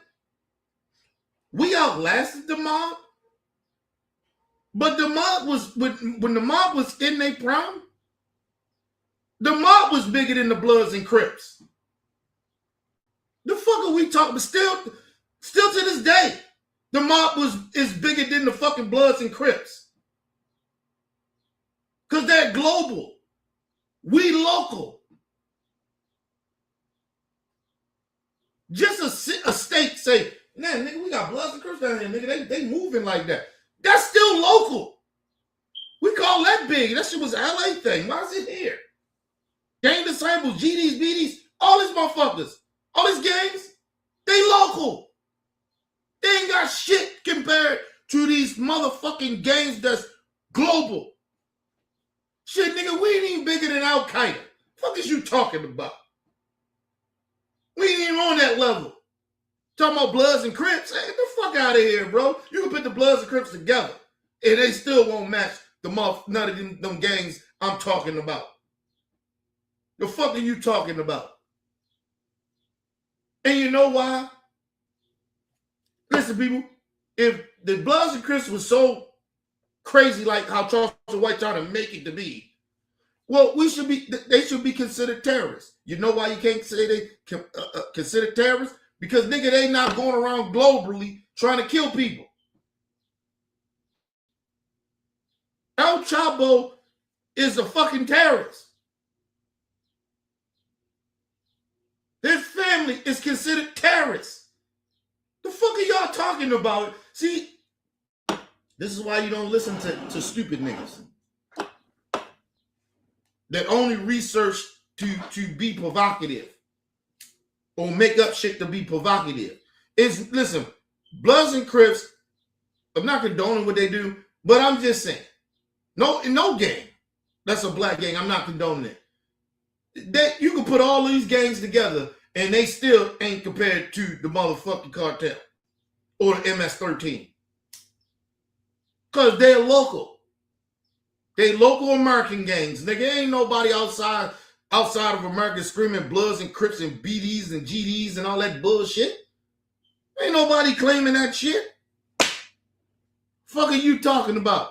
we outlasted the mob. But the mob was, when the mob was in their prime, the mob was bigger than the Bloods and Crips. The fuck are we talking about? Still to this day, the mob is bigger than the fucking Bloods and Crips. Because they're global. We local. Just a state say, man, nigga, we got Bloods and Crips down here, nigga. They moving like that. That's still local. We call that big. That shit was an LA thing. Why is it here? Gang Disciples, GDs, BDs, all these motherfuckers, all these gangs, they local. They ain't got shit compared to these motherfucking gangs that's global. Shit, nigga, we ain't even bigger than Al Qaeda. Fuck is you talking about? We ain't even on that level. Talking about Bloods and Crips. Hey, get the fuck out of here, bro. You can put the Bloods and Crips together, and they still won't match none of them gangs I'm talking about. The fuck are you talking about? And you know why? Listen, people, if the Bloods and Crips was so crazy like how Charleston White trying to make it to be, well, they should be considered terrorists. You know why you can't say they considered terrorists? Because, nigga, they not going around globally trying to kill people. El Chapo is a fucking terrorist. His family is considered terrorists. The fuck are y'all talking about? See, this is why you don't listen to stupid niggas that only research to be provocative or make up shit to be provocative. Listen, Bloods and Crips, I'm not condoning what they do, but I'm just saying, no gang that's a black gang, I'm not condoning it. That you can put all these gangs together and they still ain't compared to the motherfucking cartel or the MS-13. Because they're local. They local American gangs. Nigga, ain't nobody outside of America screaming Bloods and Crips and BDs and GDs and all that bullshit. Ain't nobody claiming that shit. Fuck are you talking about?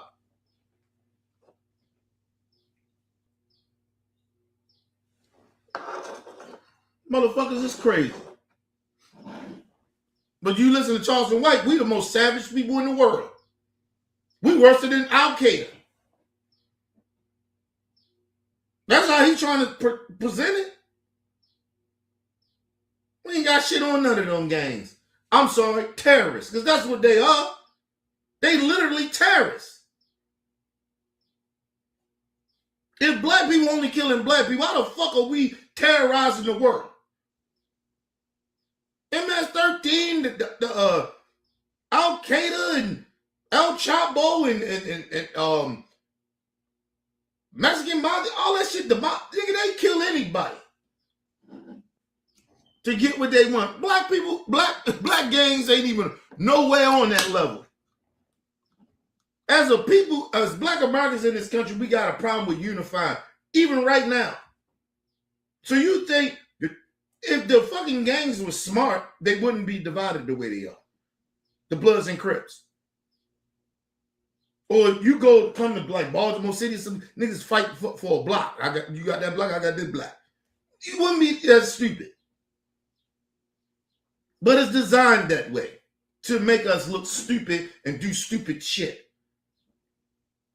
Motherfuckers is crazy. But you listen to Charleston White, we the most savage people in the world. We worse than Al Qaeda. That's how he's trying to present it. We ain't got shit on none of them gangs. I'm sorry, terrorists, because that's what they are. They literally terrorists. If black people only killing black people, how the fuck are we terrorizing the world? MS-13, the Al Qaeda and El Chapo and Mexican Mafia, all that shit. Nigga, they kill anybody to get what they want. Black people, black gangs ain't even nowhere on that level. As a people, as Black Americans in this country, we got a problem with unifying, even right now. So you think if the fucking gangs were smart, they wouldn't be divided the way they are. The Bloods and Crips. Or you come to like Baltimore City, some niggas fight for a block. You got that block, I got this block. You wouldn't be that stupid. But it's designed that way to make us look stupid and do stupid shit.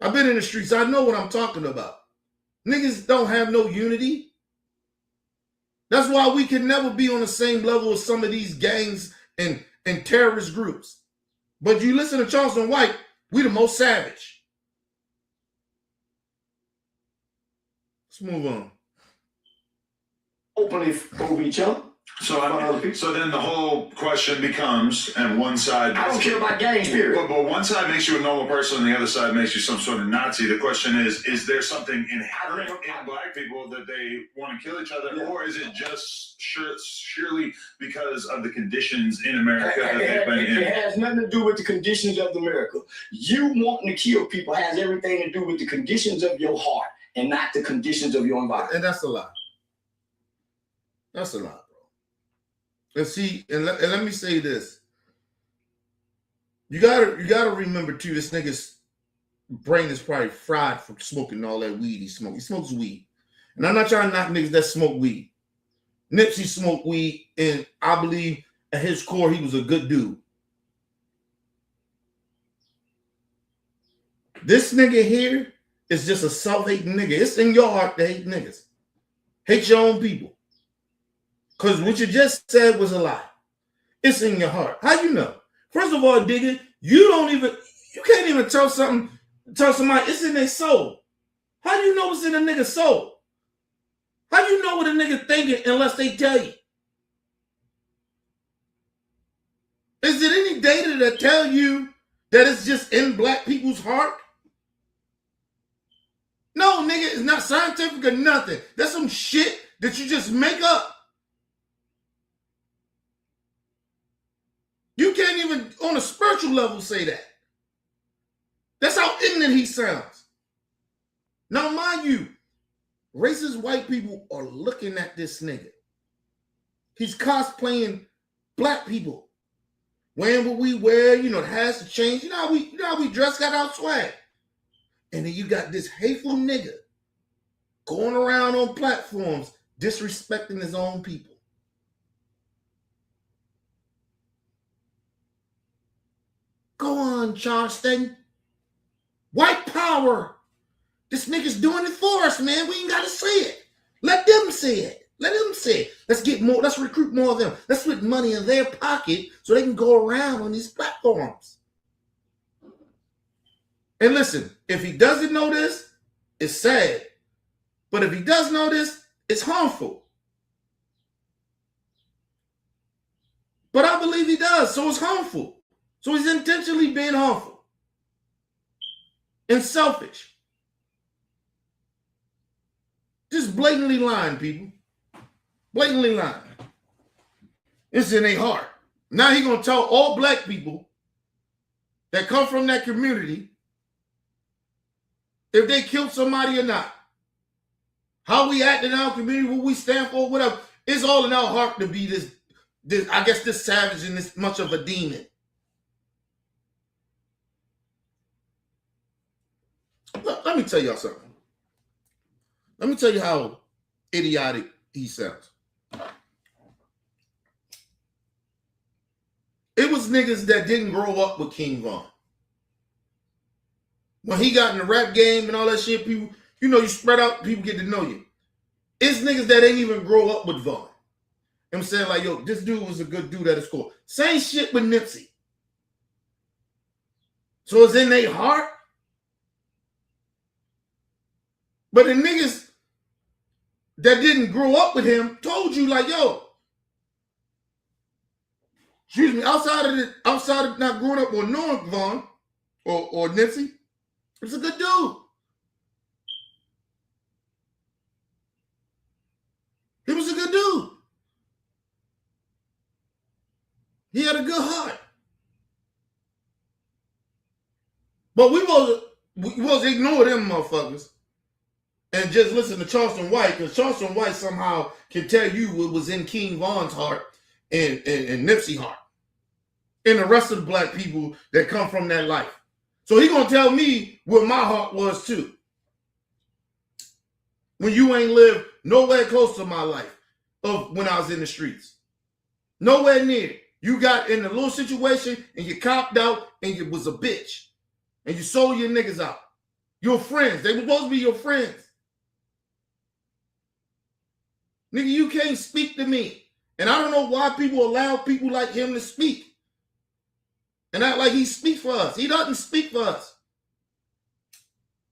I've been in the streets. I know what I'm talking about. Niggas don't have no unity. That's why we can never be on the same level as some of these gangs and terrorist groups. But you listen to Charleston White, we the most savage. Let's move on. Openly over each other. So then the whole question becomes, and one side... I don't care about gangs, period. But one side makes you a normal person and the other side makes you some sort of Nazi. The question is there something inherent in black people that they want to kill each other? Yeah. Or is it just surely because of the conditions in America that they've been in? It has nothing to do with the conditions of America. You wanting to kill people has everything to do with the conditions of your heart and not the conditions of your environment. And that's a lie. That's a lie, bro. And see, and let me say this. You gotta remember too, this nigga's brain is probably fried from smoking all that weed he smokes. He smokes weed. And I'm not trying to knock niggas that smoke weed. Nipsey smoked weed, and I believe at his core he was a good dude. This nigga here is just a self-hating nigga. It's in your heart to hate niggas. Hate your own people. Because what you just said was a lie. It's in your heart. How you know? First of all, Digga, you can't even tell somebody it's in their soul. How do you know it's in a nigga's soul? How do you know what a nigga thinking unless they tell you? Is it any data that tell you that it's just in black people's heart? No, nigga, it's not scientific or nothing. That's some shit that you just make up. You can't even on a spiritual level say that. That's how ignorant he sounds. Now, mind you, racist white people are looking at this nigga. He's cosplaying black people. Wearing what we wear, it has to change. You know how we dress, got our swag. And then you got this hateful nigga going around on platforms disrespecting his own people. Go on, Charleston. White power. This nigga's doing it for us, man. We ain't got to say it. Let them say it. Let them say it. Let's get more. Let's recruit more of them. Let's put money in their pocket so they can go around on these platforms. And listen, if he doesn't know this, it's sad. But if he does know this, it's harmful. But I believe he does, so it's harmful. So he's intentionally being harmful and selfish. Just blatantly lying, people. Blatantly lying. It's in their heart. Now he's going to tell all black people that come from that community if they killed somebody or not. How we act in our community, what we stand for, whatever. It's all in our heart to be this savage and this much of a demon. Let me tell y'all something. Let me tell you how idiotic he sounds. It was niggas that didn't grow up with King Von. When he got in the rap game and all that shit, people, you spread out, people get to know you. It's niggas that ain't even grow up with Von. I'm saying like, yo, this dude was a good dude at his core. Same shit with Nipsey. So it's in their heart. But the niggas that didn't grow up with him told you like, yo, excuse me, outside of not growing up or knowing Vaughn or Nipsey, he's a good dude. He was a good dude. He had a good heart. But we was ignore them motherfuckers and just listen to Charleston White, because Charleston White somehow can tell you what was in King Von's heart and Nipsey's heart and the rest of the black people that come from that life. So he gonna tell me what my heart was too. When you ain't lived nowhere close to my life of when I was in the streets. Nowhere near. You got in a little situation and you copped out and you was a bitch. And you sold your niggas out. Your friends. They were supposed to be your friends. Nigga, you can't speak to me. And I don't know why people allow people like him to speak. And act like he speaks for us. He doesn't speak for us.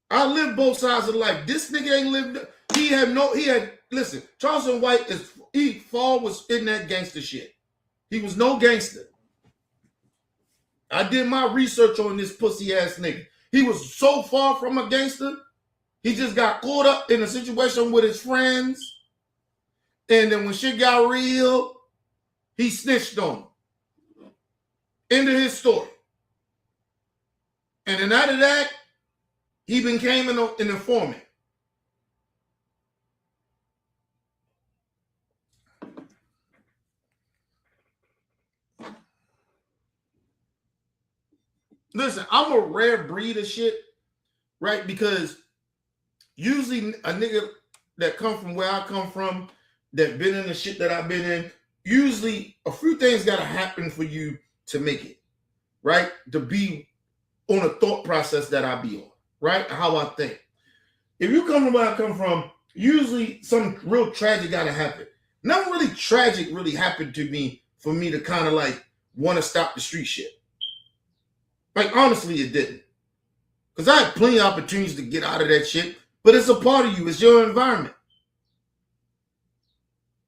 I live both sides of life. This nigga ain't lived. Listen, Charleston White was in that gangster shit. He was no gangster. I did my research on this pussy ass nigga. He was so far from a gangster. He just got caught up in a situation with his friends. And then when shit got real, he snitched on him. End of his story. And then out of that, he became an informant. Listen, I'm a rare breed of shit, right? Because usually a nigga that come from where I come from, that been in the shit that I've been in, usually a few things got to happen for you to make it, right? To be on a thought process that I be on, right? How I think. If you come from where I come from, usually some real tragic got to happen. Nothing really tragic really happened to me for me to kind of like want to stop the street shit. Like, honestly, it didn't. Because I had plenty of opportunities to get out of that shit, but it's a part of you. It's your environment.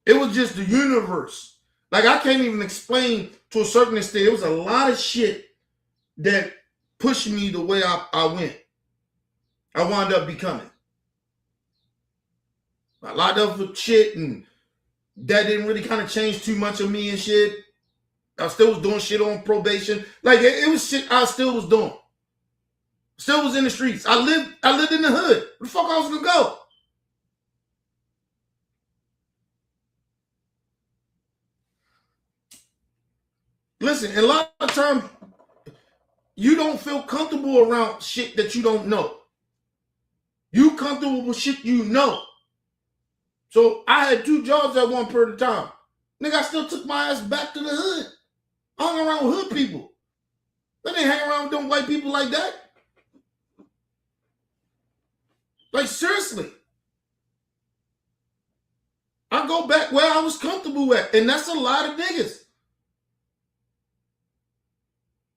It was just the universe. Like, I can't even explain to a certain extent. It was a lot of shit that pushed me the way I went. I wound up becoming. A lot of shit, and that didn't really kind of change too much of me and shit. I still was doing shit on probation. Like, it was shit I still was doing. Still was in the streets. I lived in the hood. Where the fuck I was gonna go? Listen, a lot of times you don't feel comfortable around shit that you don't know. You comfortable with shit you know. So I had 2 jobs at one period of time. Nigga, I still took my ass back to the hood. Hung around with hood people. They didn't hang around with them white people like that. Like, seriously. I go back where I was comfortable at, and that's a lot of niggas.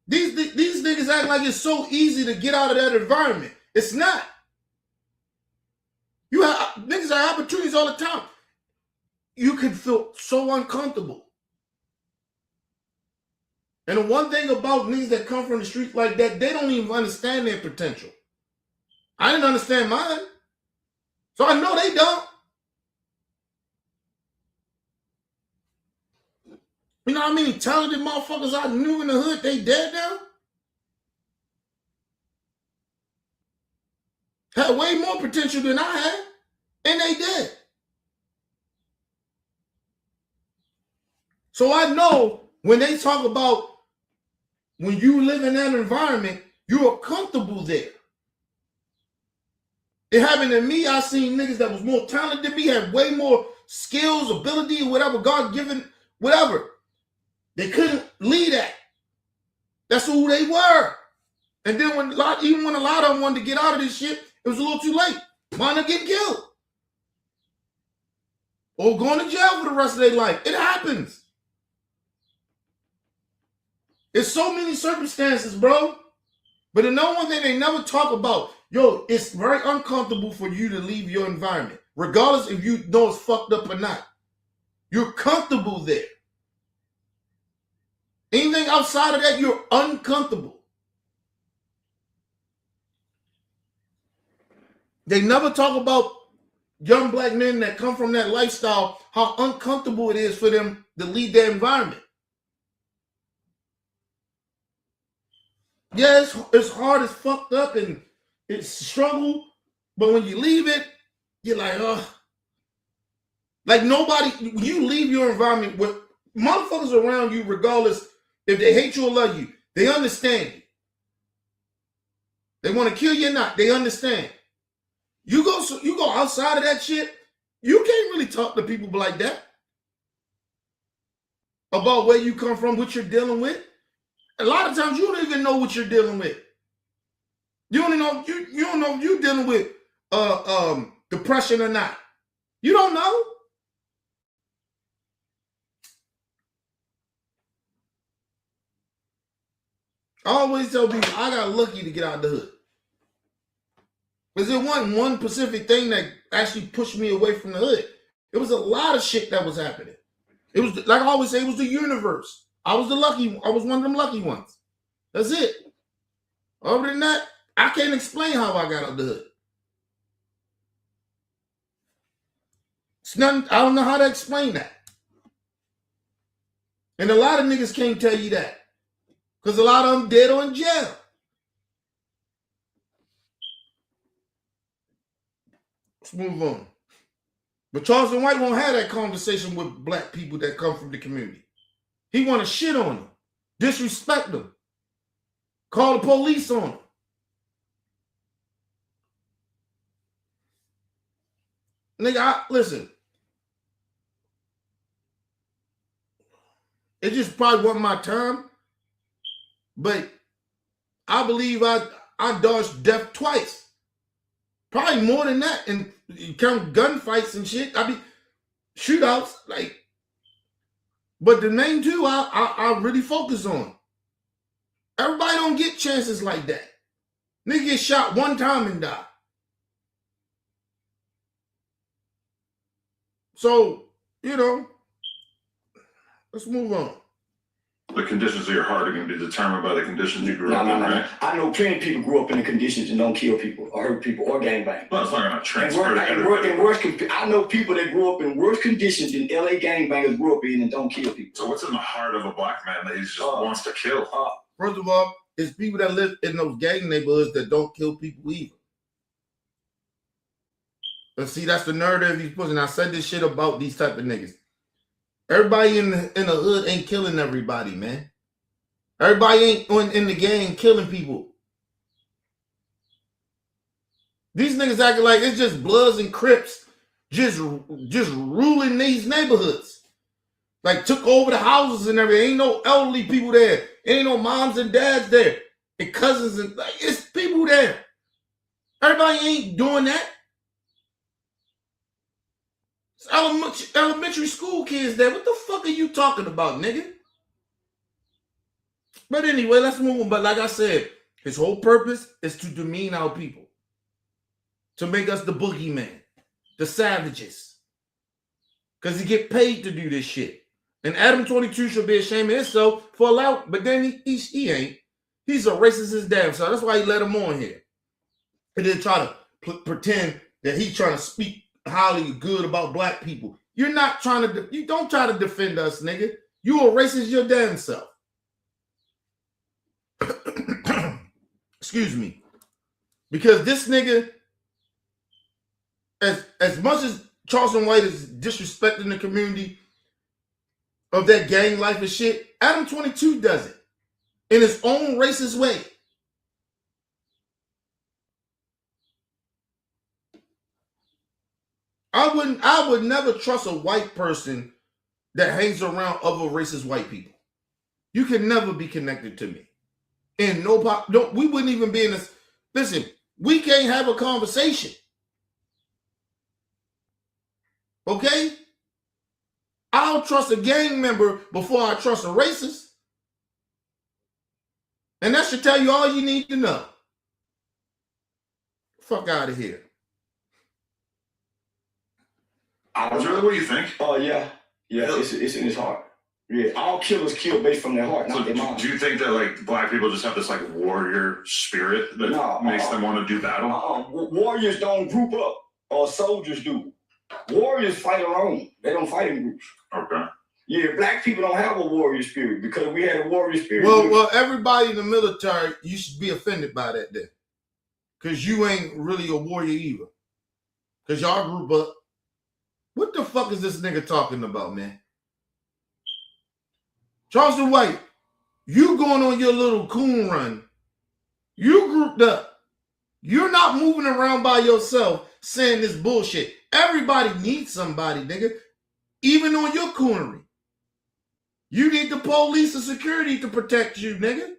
These niggas act like it's so easy to get out of that environment. It's not. Niggas have opportunities all the time. You can feel so uncomfortable. And the one thing about niggas that come from the streets like that, they don't even understand their potential. I didn't understand mine. So I know they don't. You know how many talented motherfuckers I knew in the hood, they dead now? Had way more potential than I had, and they dead. So I know when they talk about when you live in that environment, you are comfortable there. It happened to me. I seen niggas that was more talented than me, had way more skills, ability, or whatever, God-given, whatever. They couldn't lead that. That's who they were. And then even when a lot of them wanted to get out of this shit, it was a little too late. Mine are getting killed. Or going to jail for the rest of their life. It happens. There's so many circumstances, bro. But the number one thing they never talk about, yo, it's very uncomfortable for you to leave your environment, regardless if you know it's fucked up or not. You're comfortable there. Anything outside of that, you're uncomfortable. They never talk about young black men that come from that lifestyle, how uncomfortable it is for them to leave their environment. Yeah, it's hard, it's fucked up, and it's struggle, but when you leave it, you're like, oh. Like nobody, you leave your environment with motherfuckers around you, regardless if they hate you or love you, they understand you. They want to kill you or not, they understand. You go outside of that shit, you can't really talk to people like that about where you come from, what you're dealing with. A lot of times you don't even know what you're dealing with. You don't know you don't know if you're dealing with depression or not. You don't know. I always tell people I got lucky to get out of the hood. Because it wasn't one specific thing that actually pushed me away from the hood. It was a lot of shit that was happening. It was, like I always say, it was the universe. I was one of them lucky ones. That's it. Other than that, I can't explain how I got out of the hood. It's nothing, I don't know how to explain that. And a lot of niggas can't tell you that. Because a lot of them dead or in jail. Let's move on. But Charleston White won't have that conversation with black people that come from the community. He want to shit on them, disrespect them, call the police on them. Nigga, listen. It just probably wasn't my time, but I believe I dodged death twice. Probably more than that, and you count gunfights and shit. I mean, shootouts, like. But the main two, I really focus on. Everybody don't get chances like that. Nigga get shot one time and die. So, let's move on. The conditions of your heart are going to be determined by the conditions you grew up in, right? I know plenty of people grew up in the conditions and don't kill people or hurt people or gangbang. Well, it's not going to transfer to everybody. I know people that grew up in worse conditions than LA gangbangers grew up in and don't kill people. So what's in the heart of a black man that he just wants to kill? First of all, it's people that live in those gang neighborhoods that don't kill people either. But see, that's the narrative he's pushing. I said this shit about these type of niggas. Everybody in the hood ain't killing everybody, man. Everybody ain't in the gang killing people. These niggas acting like it's just Bloods and Crips just ruling these neighborhoods. Like took over the houses and everything. Ain't no elderly people there. Ain't no moms and dads there. And cousins and like it's people there. Everybody ain't doing that. It's elementary school kids there. What the fuck are you talking about, nigga? But anyway, let's move on. But like I said, his whole purpose is to demean our people. To make us the boogeyman. The savages. Because he get paid to do this shit. And Adam 22 should be ashamed of himself for allowing, but then he ain't. He's a racist as damn. So that's why he let him on here. And then try to pretend that he's trying to speak highly good about black people. You're not trying to, you don't try to defend us, nigga. You a racist your damn self. Excuse me. Because this nigga, as much as Charleston White is disrespecting the community of that gang life and shit, Adam 22 does it in his own racist way. I would never trust a white person that hangs around other racist white people. You can never be connected to me. And we wouldn't even be in this. Listen, we can't have a conversation. Okay? I'll trust a gang member before I trust a racist. And that should tell you all you need to know. Fuck out of here. That's really what you think? Oh, yeah. Yeah, it's in his heart. Yeah, all killers kill based from their heart, So not their mind. do you think that like black people just have this like warrior spirit that No, makes them want to do battle? Warriors don't group up, or soldiers do. Warriors fight alone. They don't fight in groups. Okay. Yeah, black people don't have a warrior spirit because we had a warrior spirit. Well, everybody in the military, you should be offended by that then. Because you ain't really a warrior either. Because y'all group up. What the fuck is this nigga talking about, man? Charleston White, you going on your little coon run. You grouped up. You're not moving around by yourself saying this bullshit. Everybody needs somebody, nigga. Even on your coonery. You need the police and security to protect you, nigga.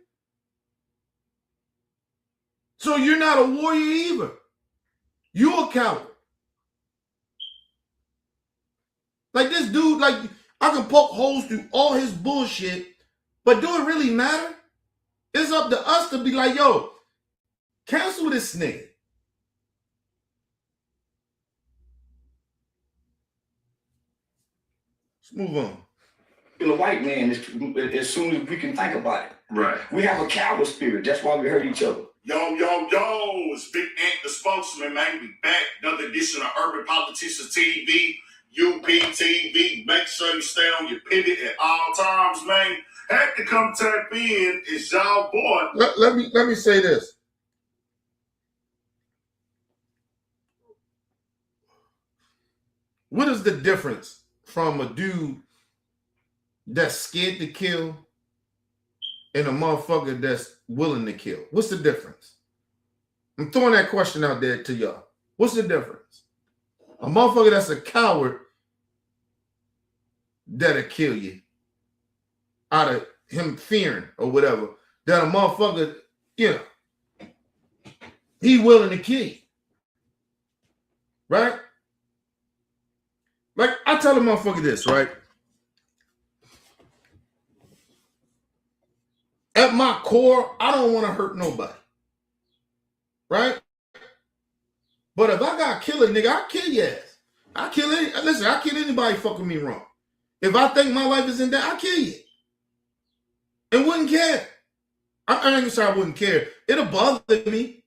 So you're not a warrior either. You're a coward. Like this dude, like I can poke holes through all his bullshit, but do it really matter? It's up to us to be like, yo, cancel this nigga. Let's move on. A white man as soon as we can think about it. Right. We have a coward spirit. That's why we hurt each other. Yo, it's Big Ant, the spokesman, man. We back. Another edition of Urban Politicians TV, UPTV. Make sure you stay on your pivot at all times, man. Had to come tap in. It's y'all boy. Let me say this. What is the difference from a dude that's scared to kill and a motherfucker that's willing to kill? What's the difference? I'm throwing that question out there to y'all. What's the difference? A motherfucker that's a coward that'll kill you out of him fearing or whatever. That a motherfucker, you know, he willing to kill you. Right? Like, I tell a motherfucker this, right? At my core, I don't want to hurt nobody. Right? But if I got to kill a nigga, I'll kill your ass. I'll kill anybody fucking me wrong. If I think my life is in doubt, I'll kill you. And wouldn't care. I ain't gonna say I wouldn't care. It'll bother me.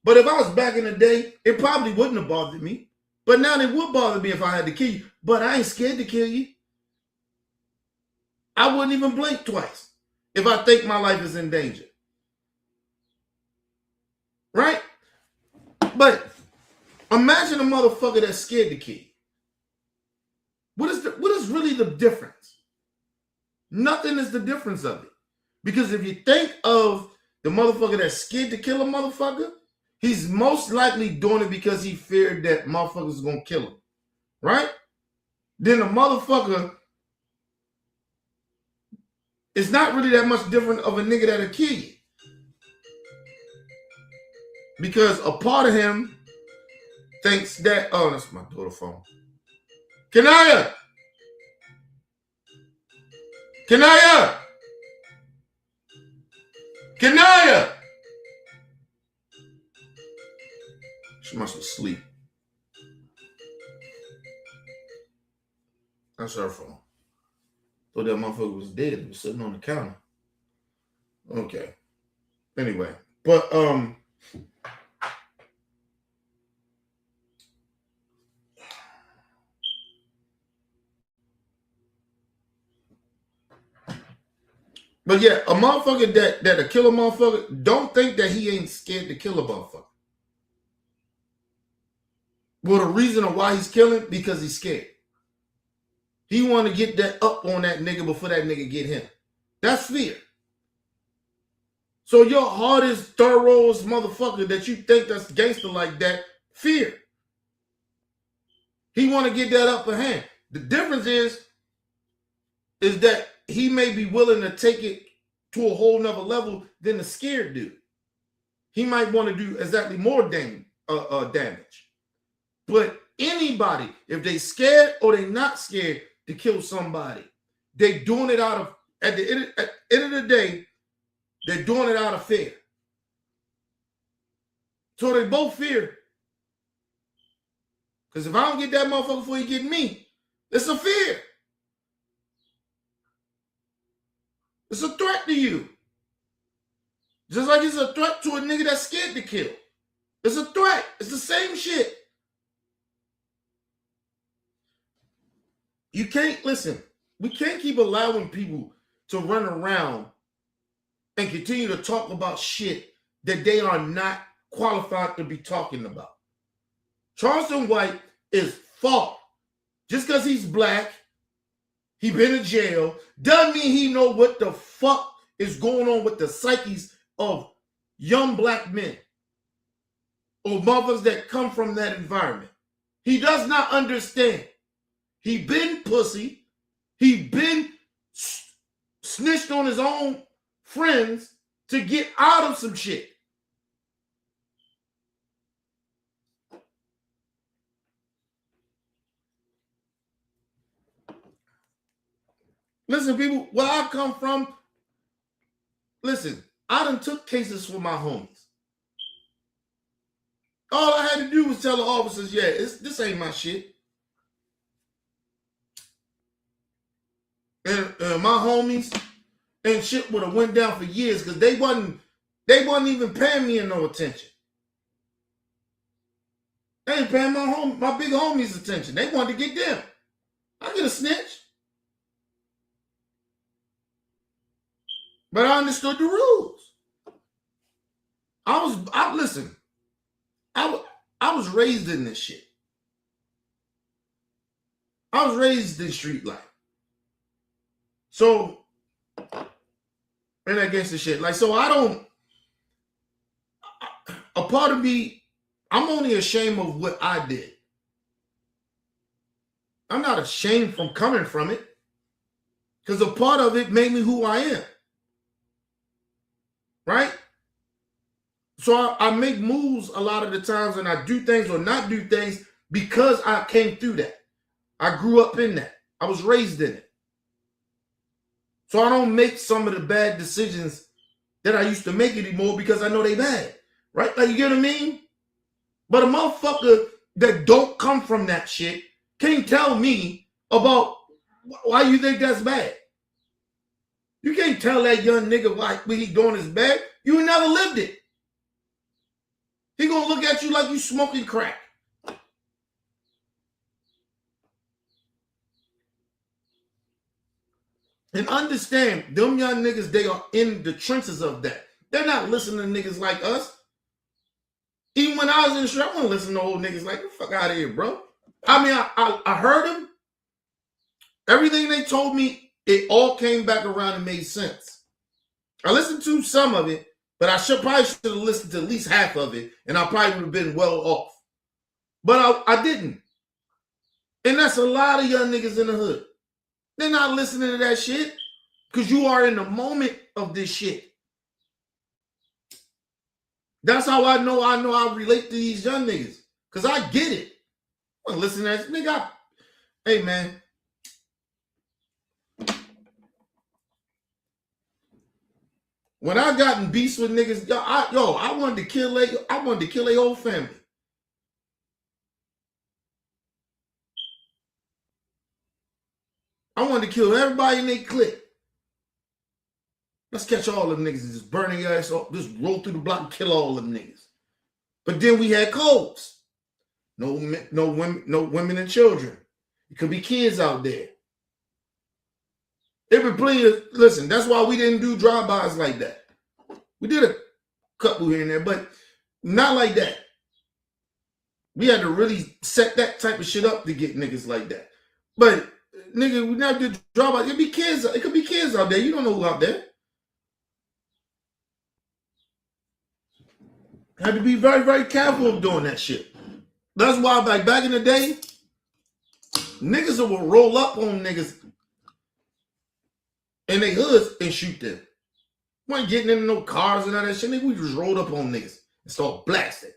But if I was back in the day, it probably wouldn't have bothered me. But now it would bother me if I had to kill you. But I ain't scared to kill you. I wouldn't even blink twice if I think my life is in danger. Right? But imagine a motherfucker that's scared to kill you. What is really the difference? Nothing is the difference of it. Because if you think of the motherfucker that's scared to kill a motherfucker, he's most likely doing it because he feared that motherfuckers gonna kill him. Right? Then the motherfucker is not really that much different of a nigga that'll kill you. Because a part of him thinks that, oh, that's my daughter's phone. Kanaya! Kanaya! Kanaya! She must be asleep. That's her phone. Thought that motherfucker was dead. It was sitting on the counter. Okay. Anyway, but yeah, a motherfucker that'll kill a motherfucker, don't think that he ain't scared to kill a motherfucker. Well, the reason of why he's killing, because he's scared. He want to get that up on that nigga before that nigga get him. That's fear. So your hardest, thoroughest motherfucker that you think that's gangster like that, fear. He want to get that upper hand. The difference is that he may be willing to take it to a whole nother level than the scared dude. He might want to do exactly more damage. But anybody, if they scared or they not scared to kill somebody, they doing it out of, at the end of the day, they're doing it out of fear. So they both fear. Because if I don't get that motherfucker before he get me, it's a fear. It's a threat to you. Just like it's a threat to a nigga that's scared to kill. It's a threat. It's the same shit. You can't, listen, we can't keep allowing people to run around and continue to talk about shit that they are not qualified to be talking about. Charleston White is fault. Just because he's black, he been in jail, doesn't mean he know what the fuck is going on with the psyches of young black men or mothers that come from that environment. He does not understand. He been pussy. He been snitched on his own friends to get out of some shit. Listen, people, where I come from, listen, I done took cases for my homies. All I had to do was tell the officers, yeah, this ain't my shit. And my homies and shit would have went down for years because they wasn't even paying me no attention. They ain't paying my big homies attention. They wanted to get them. I get a snitch. But I understood the rules. I was raised in this shit. I was raised in street life. So, and against the shit. Like, so a part of me, I'm only ashamed of what I did. I'm not ashamed from coming from it. Because a part of it made me who I am. Right? So I make moves a lot of the times and I do things or not do things because I came through that. I grew up in that. I was raised in it. So I don't make some of the bad decisions that I used to make anymore because I know they bad. Right? Like, you get what I mean? But a motherfucker that don't come from that shit can't tell me about why you think that's bad. You can't tell that young nigga why what he doing is bad. You never lived it. He gonna look at you like you smoking crack. And understand, them young niggas, they are in the trenches of that. They're not listening to niggas like us. Even when I was in the street, I wasn't listening to old niggas like, the fuck out of here, bro. I mean, I heard them. Everything they told me, it all came back around and made sense. I listened to some of it, but I probably should have listened to at least half of it, and I probably would have been well off. But I didn't. And that's a lot of young niggas in the hood. They're not listening to that shit because you are in the moment of this shit. That's how I know I relate to these young niggas. Because I get it. I listen to that nigga. Hey, man. When I got in beefs with niggas, I wanted to kill a whole family. I wanted to kill everybody in their clique. Let's catch all them niggas and just burn their ass off, just roll through the block and kill all them niggas. But then we had codes. No women and children. It could be kids out there. There were plenty of, listen, that's why we didn't do drive-bys like that. We did a couple here and there, but not like that. We had to really set that type of shit up to get niggas like that. But nigga, we never did drive-bys. It could be kids out there. You don't know who out there. Had to be very, very careful of doing that shit. That's why, like back in the day, niggas will roll up on niggas in their hoods and shoot them. We ain't getting into no cars and all that shit. Nigga, we just rolled up on niggas and started blasting.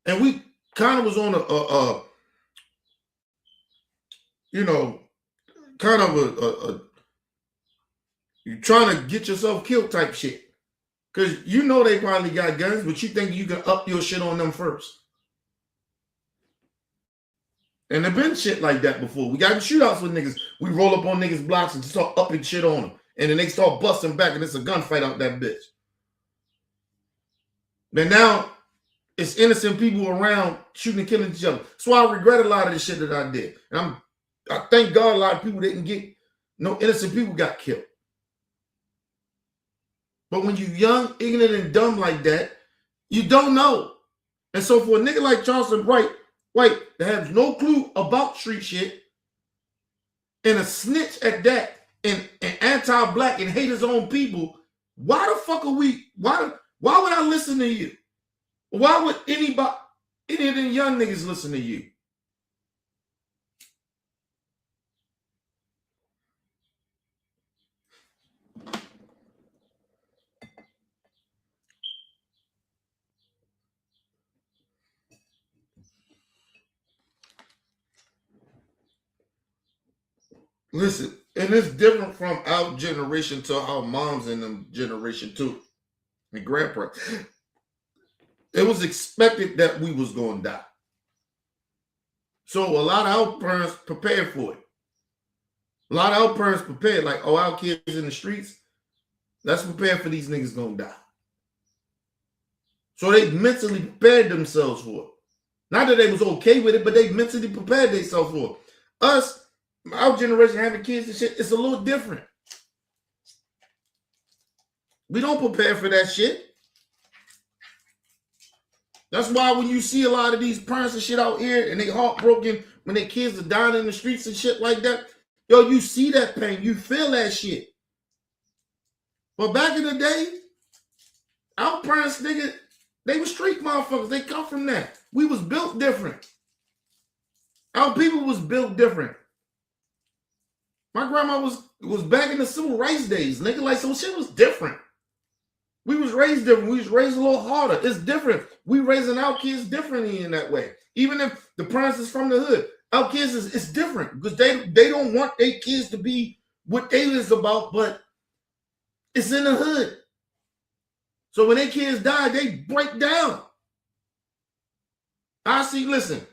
And we kind of was on a you're trying to get yourself killed type shit. Because you know they probably got guns, but you think you can up your shit on them first. And there been shit like that before. We got in shootouts with niggas. We roll up on niggas' blocks and start upping shit on them And then they start busting back and it's a gunfight out that bitch. But now it's innocent people around shooting and killing each other. That's why I regret a lot of the shit that I did. And I thank God a lot of people didn't get, no innocent people got killed. But when you young, ignorant, and dumb like that, you don't know. And so for a nigga like Charleston White that has no clue about street shit and a snitch at that and anti-black and hate his own people, why the fuck are we, why would I listen to you? Why would any of them young niggas listen to you? Listen, and it's different from our generation to our moms and them generation too, and grandparents. It was expected that we was going to die. So a lot of our parents prepared for it. A lot of our parents prepared, like, oh, our kids in the streets, let's prepare for these niggas going to die. So they mentally prepared themselves for it. Not that they was okay with it, but they mentally prepared themselves for it. Us, our generation having kids and shit, it's a little different. We don't prepare for that shit. That's why when you see a lot of these parents and shit out here and they heartbroken when their kids are dying in the streets and shit like that, yo, you see that pain, you feel that shit. But back in the day, our parents, nigga, they were street motherfuckers. They come from that. We was built different. Our people was built different. My grandma was back in the civil rights days, nigga. Like, some shit was different. We was raised different. We was raised a little harder. It's different. We raising our kids differently in that way. Even if the parents is from the hood, our kids it's different because they don't want their kids to be what they was about, but it's in the hood. So when their kids die, they break down. Listen,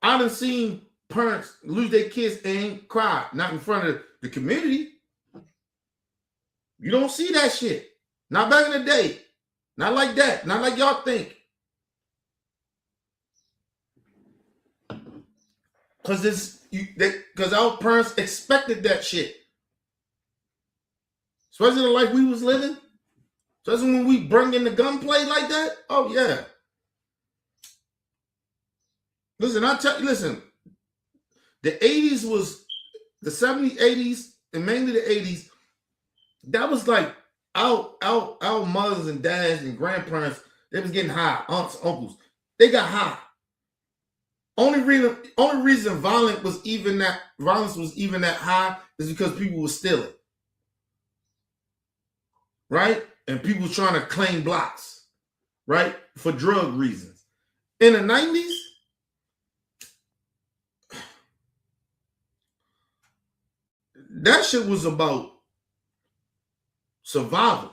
I done seen parents lose their kids and ain't cry, not in front of the community. You don't see that shit. Not back in the day. Not like that. Not like y'all think. Because our parents expected that shit. Especially the life we was living. Especially when we bring in the gunplay like that. Oh, yeah. Listen, the 80s was, the 70s, 80s, and mainly the 80s, that was like our mothers and dads and grandparents, they was getting high, aunts, uncles. They got high. Only reason violence was even that high is because people were stealing. Right? And people trying to claim blocks, right? For drug reasons. In the 90s, that shit was about survival.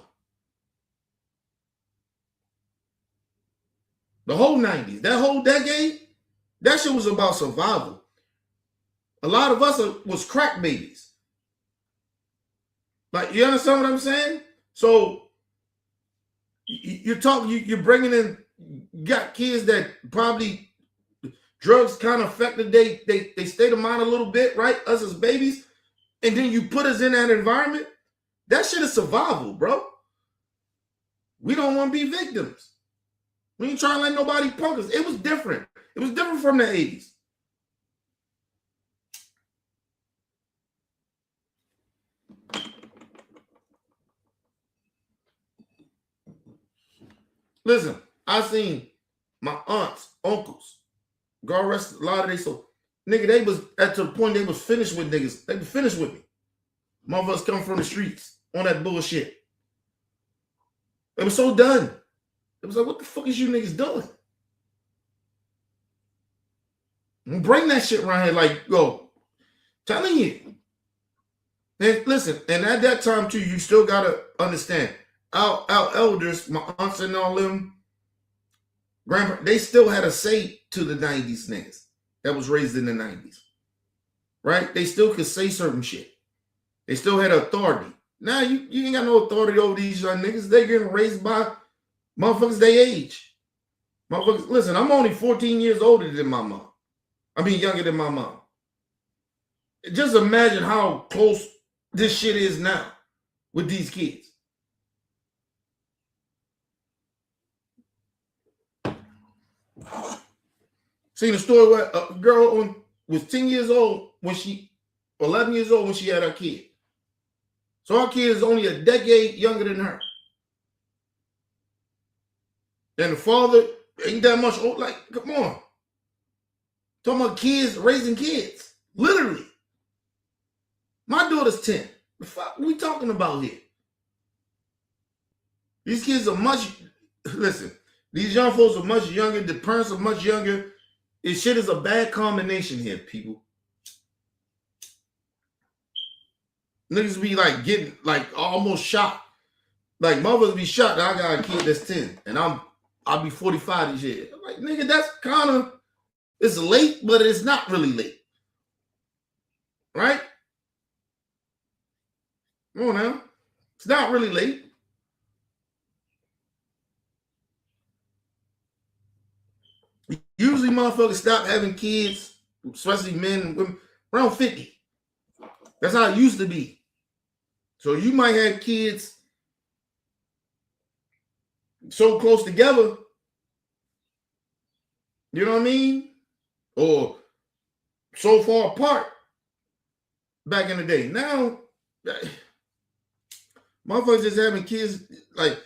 The whole 90s, that whole decade, that shit was about survival. A lot of us was crack babies. Like, you understand what I'm saying? So you're bringing in, got kids that probably drugs kind of affected they state of mind a little bit, right? Us as babies. And then you put us in that environment. That shit is survival, bro. We don't want to be victims. We ain't trying to let nobody punk us. It was different. It was different from the 80s. Listen, I seen my aunts, uncles, God rest a lot of they so nigga, they was at the point they was finished with niggas. They was finished with me. Motherfuckers come from the streets on that bullshit. They were so done. It was like, what the fuck is you niggas doing? Bring that shit around here, like, yo, telling you. And listen, and at that time too, you still gotta understand, our elders, my aunts and all them, grandpa, they still had a say to the 90s niggas that was raised in the 90s. Right? They still could say certain shit. They still had authority. Now you ain't got no authority over these young niggas. They getting raised by motherfuckers they age. Motherfuckers, listen, I'm only 14 years older than my mom. I mean, younger than my mom. Just imagine how close this shit is now with these kids. Seen a story where a girl was 10 years old when 11 years old when she had her kid. So her kid is only a decade younger than her. And the father ain't that much old. Like, come on. Talking about kids raising kids. Literally. My daughter's 10. The fuck we talking about here? These kids are listen, these young folks are much younger. The parents are much younger. This shit is a bad combination here, people. Niggas be like getting like almost shot. Like mothers be shot. I got a kid that's 10 and I'll be 45 this year. I'm like, nigga, that's kind of, it's late, but it's not really late. Right? Come on now. It's not really late. Usually motherfuckers stop having kids, especially men and women, around 50. That's how it used to be. So you might have kids so close together, you know what I mean? Or so far apart back in the day. Now, motherfuckers just having kids, like,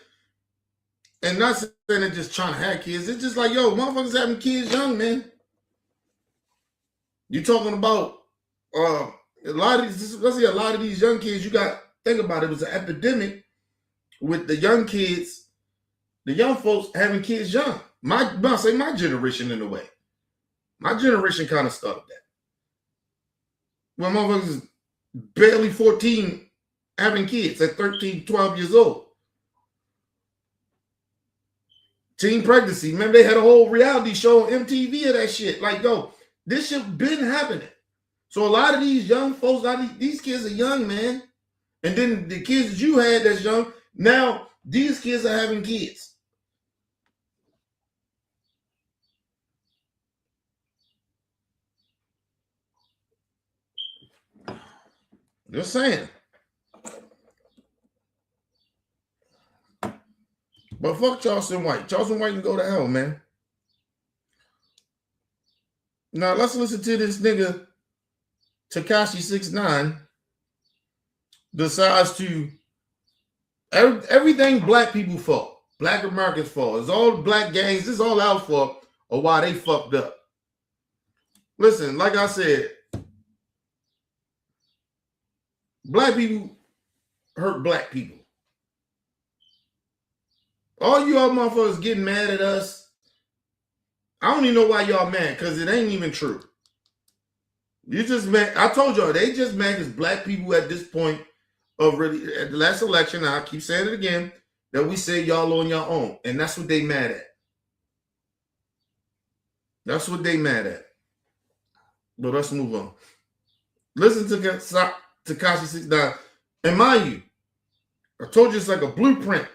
and not saying they're just trying to have kids. It's just like, yo, motherfuckers having kids young, man. You talking about a lot of these, especially a lot of these young kids, you got, think about it, was an epidemic with the young kids, the young folks having kids young. My generation in a way. My generation kind of started that. When motherfuckers is barely 14 having kids at 13, 12 years old. Teen pregnancy. Remember they had a whole reality show on MTV of that shit. Like, yo, this shit been happening. So a lot of these young folks, these kids are young, man. And then the kids that you had that's young, now these kids are having kids. Just saying. But fuck Charleston White. Charleston White can go to hell, man. Now let's listen to this nigga Tekashi 6ix9ine decides to everything black people fault, black Americans fault. It's all black gangs. It's all our fault of why they fucked up. Listen, like I said, black people hurt black people. All y'all motherfuckers getting mad at us. I don't even know why y'all mad, because it ain't even true. You just mad. I told y'all, they just mad because black people at this point of really, at the last election, I keep saying it again, that we say y'all on your own. And that's what they mad at. That's what they mad at. But let's move on. Listen to Tekashi 6ix9ine. And mind you, I told you it's like a blueprint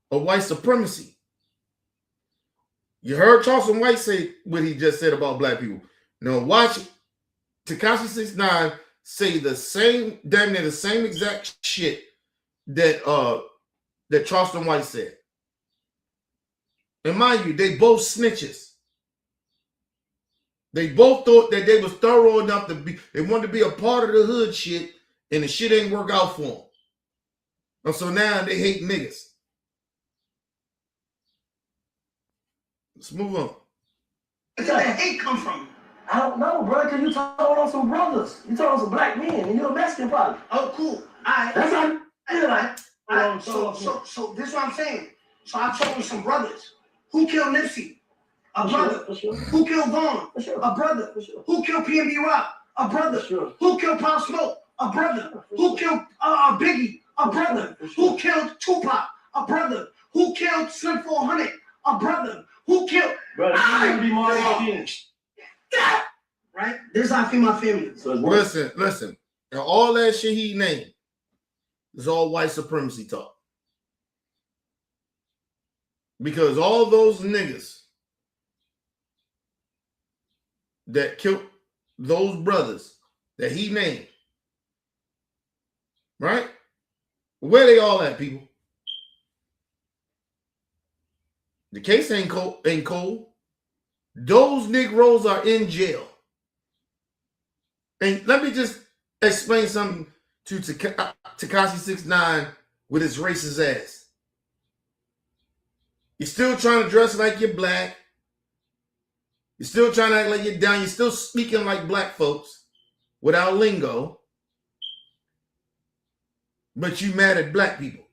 of white supremacy. You heard Charleston White say what he just said about black people. Now watch Tekashi 6ix9ine say the same, damn near the same exact shit that that Charleston White said. And mind you, they both snitches. They both thought that they was thorough enough to be, they wanted to be a part of the hood shit, and the shit ain't work out for them. And so now they hate niggas. Let's move on. Where did that hate come from? I don't know, bro, because you told on some brothers. You told on some black men, and you're a Mexican probably. Oh, cool. All right. That's how you feel like. So this is what I'm saying. So I told him some brothers. Who killed Nipsey? A brother. For sure. Who killed Vaughn? For sure. A brother. For sure. Who killed PNB Rock? A brother. For sure. Who killed Pop Smoke? A brother. Who killed Biggie? A brother. Who killed Tupac? A brother. Who killed Slim 400? A brother. Who killed? Brother, you gotta be more than Right? This is how I feel my family. So Listen. And all that shit he named, It's all white supremacy talk. Because all those niggas that killed those brothers that he named, right? Where they all at, people? The case ain't cold. Those Negroes are in jail. And let me just explain something to Tekashi 6ix9ine with his racist ass. You're still trying to dress like you're black. You're still trying to act like you're down. You're still speaking like black folks without lingo. But you mad at black people.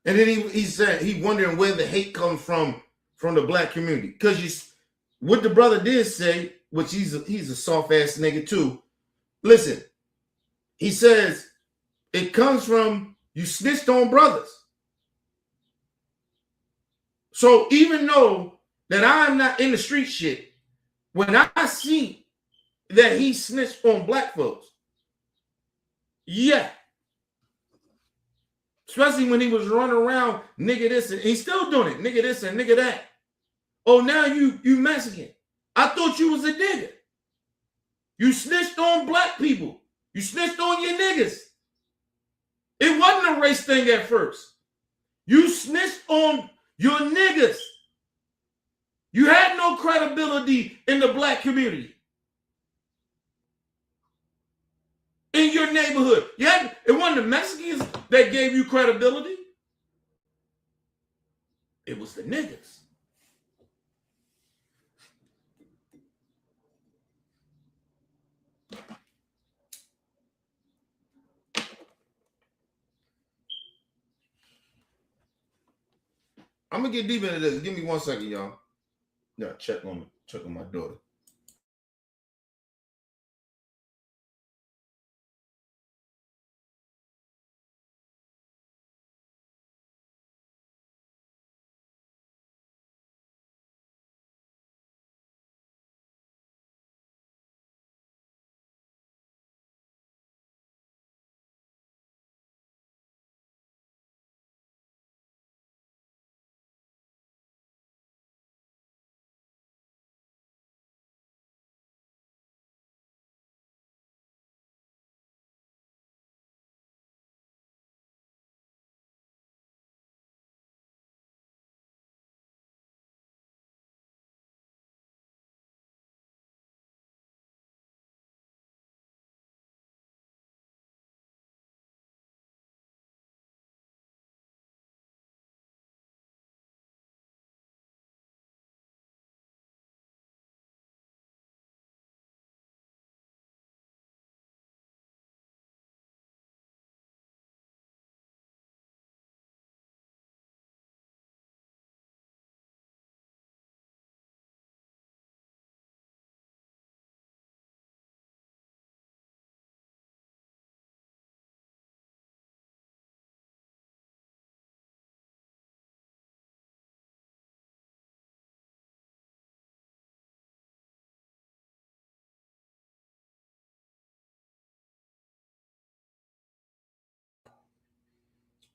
And then he said he wondering where the hate comes from the black community. Because what the brother did say, which he's a soft ass nigga too. Listen, he says it comes from you snitched on brothers. So even though that I'm not in the street shit, when I see that he snitched on black folks, yeah. Especially when he was running around, nigga this, and he's still doing it, nigga this and nigga that. Oh, now you Mexican. I thought you was a nigga. You snitched on black people. You snitched on your niggas. It wasn't a race thing at first. You snitched on your niggas. You had no credibility in the black community. In your neighborhood. It wasn't the Mexicans that gave you credibility. It was the niggas. I'm gonna get deep into this. Give me 1 second, y'all. Yeah, check on my daughter.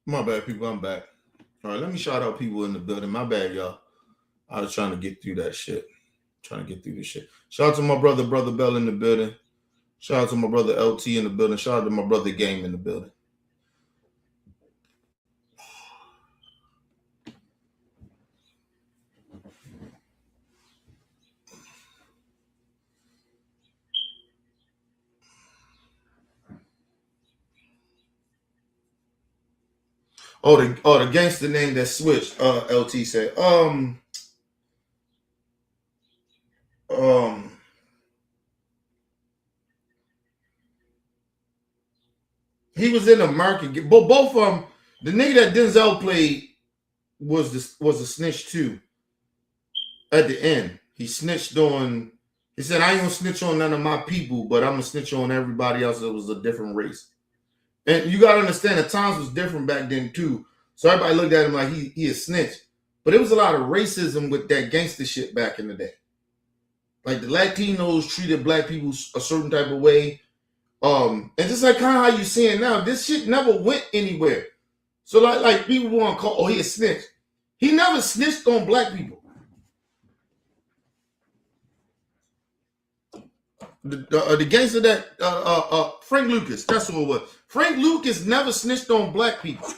My bad, people. I'm back. All right, let me shout out people in the building. My bad, y'all. I was trying to get through that shit. Trying to get through this shit. Shout out to my brother Bell in the building. Shout out to my brother LT in the building. Shout out to my brother Game in the building. The gangster name that switched. LT said. He was in the market. Both of them. The nigga that Denzel played was a snitch too. At the end, he snitched on. He said, "I ain't gonna snitch on none of my people, but I'm gonna snitch on everybody else that was a different race." And you gotta understand, the times was different back then too. So everybody looked at him like he a snitch. But it was a lot of racism with that gangster shit back in the day. Like the Latinos treated black people a certain type of way. And just like kind of how you seeing now, this shit never went anywhere. So like people want to call, oh, he a snitch. He never snitched on black people. The gangster that Frank Lucas, that's who it was. Frank Lucas never snitched on black people.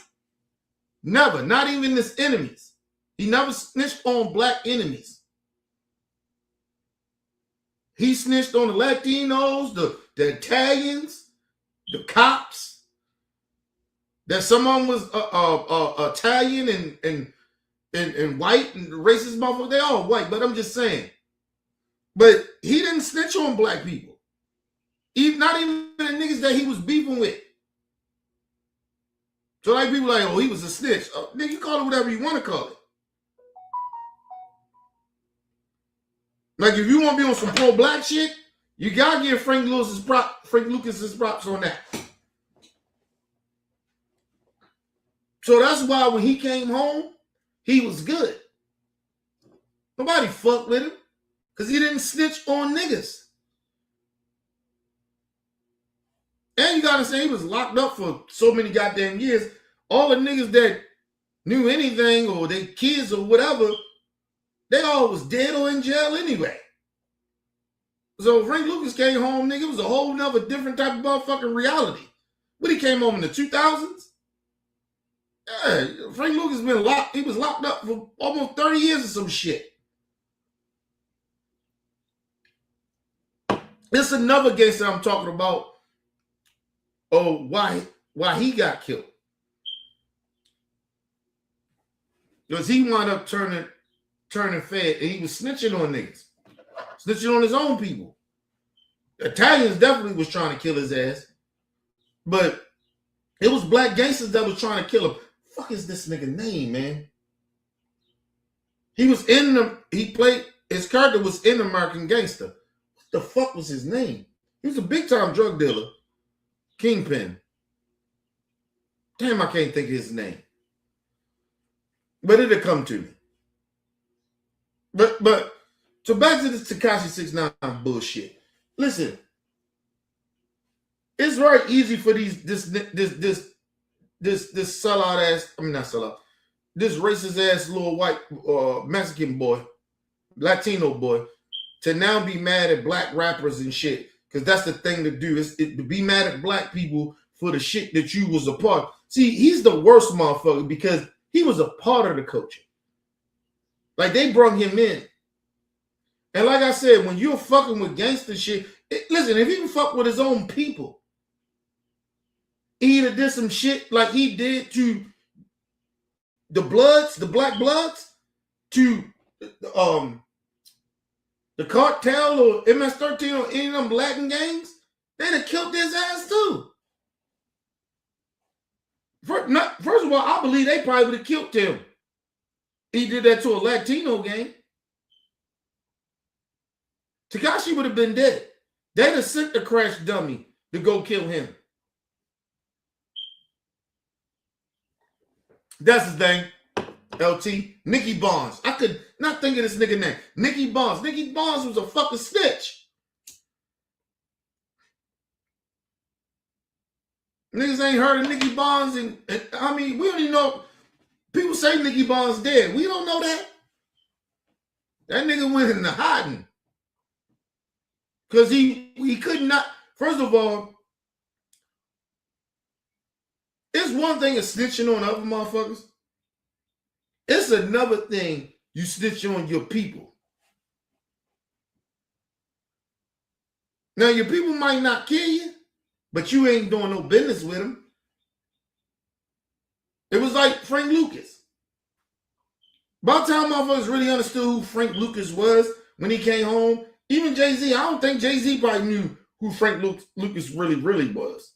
Never, not even his enemies. He never snitched on black enemies. He snitched on the Latinos, the Italians, the cops. That someone was Italian and white and racist motherfuckers. They all white, but I'm just saying. But he didn't snitch on black people. Not even the niggas that he was beefing with. So like people like, oh, he was a snitch. Nigga, you call it whatever you want to call it. Like if you want to be on some pro-black shit, you gotta give Frank Lucas's props on that. So that's why when he came home, he was good. Nobody fucked with him because he didn't snitch on niggas. And you gotta say he was locked up for so many goddamn years. All the niggas that knew anything or they kids or whatever, they all was dead or in jail anyway. So Frank Lucas came home, nigga, it was a whole nother different type of motherfucking reality. When he came home in the 2000s, yeah, Frank Lucas been locked. He was locked up for almost 30 years or some shit. It's another gangster I'm talking about. Oh, why he got killed? Because he wound up turning fed, and he was snitching on niggas, snitching on his own people. The Italians definitely was trying to kill his ass, but it was black gangsters that was trying to kill him. Fuck is this nigga name, man? His character was in American Gangster. What the fuck was his name? He was a big time drug dealer, kingpin. Damn, I can't think of his name. But it'll come to me. But so back to this Tekashi 6ix9ine bullshit. Listen, it's very easy for this sellout ass. I mean not sellout. This racist ass little white Mexican boy, Latino boy, to now be mad at black rappers and shit. Because that's the thing to do, is to be mad at black people for the shit that you was a part. See, he's the worst motherfucker because he was a part of the culture. Like they brought him in. And like I said, when you're fucking with gangster shit, listen, if he can fuck with his own people, he either did some shit like he did to the Bloods, the Black Bloods, to the cartel or MS-13 or any of them Latin gangs, they'd have killed his ass too. First of all, I believe they probably would have killed him. He did that to a Latino gang. Tekashi would have been dead. They'd have sent the crash dummy to go kill him. That's his name. LT. Nicky Barnes. I could not think of this nigga name. Nicky Barnes. Nicky Barnes was a fucking snitch. Niggas ain't heard of Nicky Barnes, and I mean, we don't even know. People say Nicky Barnes dead. We don't know that. That nigga went into hiding. Because he could not. First of all, it's one thing of snitching on other motherfuckers. It's another thing you snitch on your people. Now, your people might not kill you, but you ain't doing no business with them. It was like Frank Lucas. By the time motherfuckers really understood who Frank Lucas was when he came home, even Jay-Z, I don't think Jay-Z probably knew who Frank Lucas really was.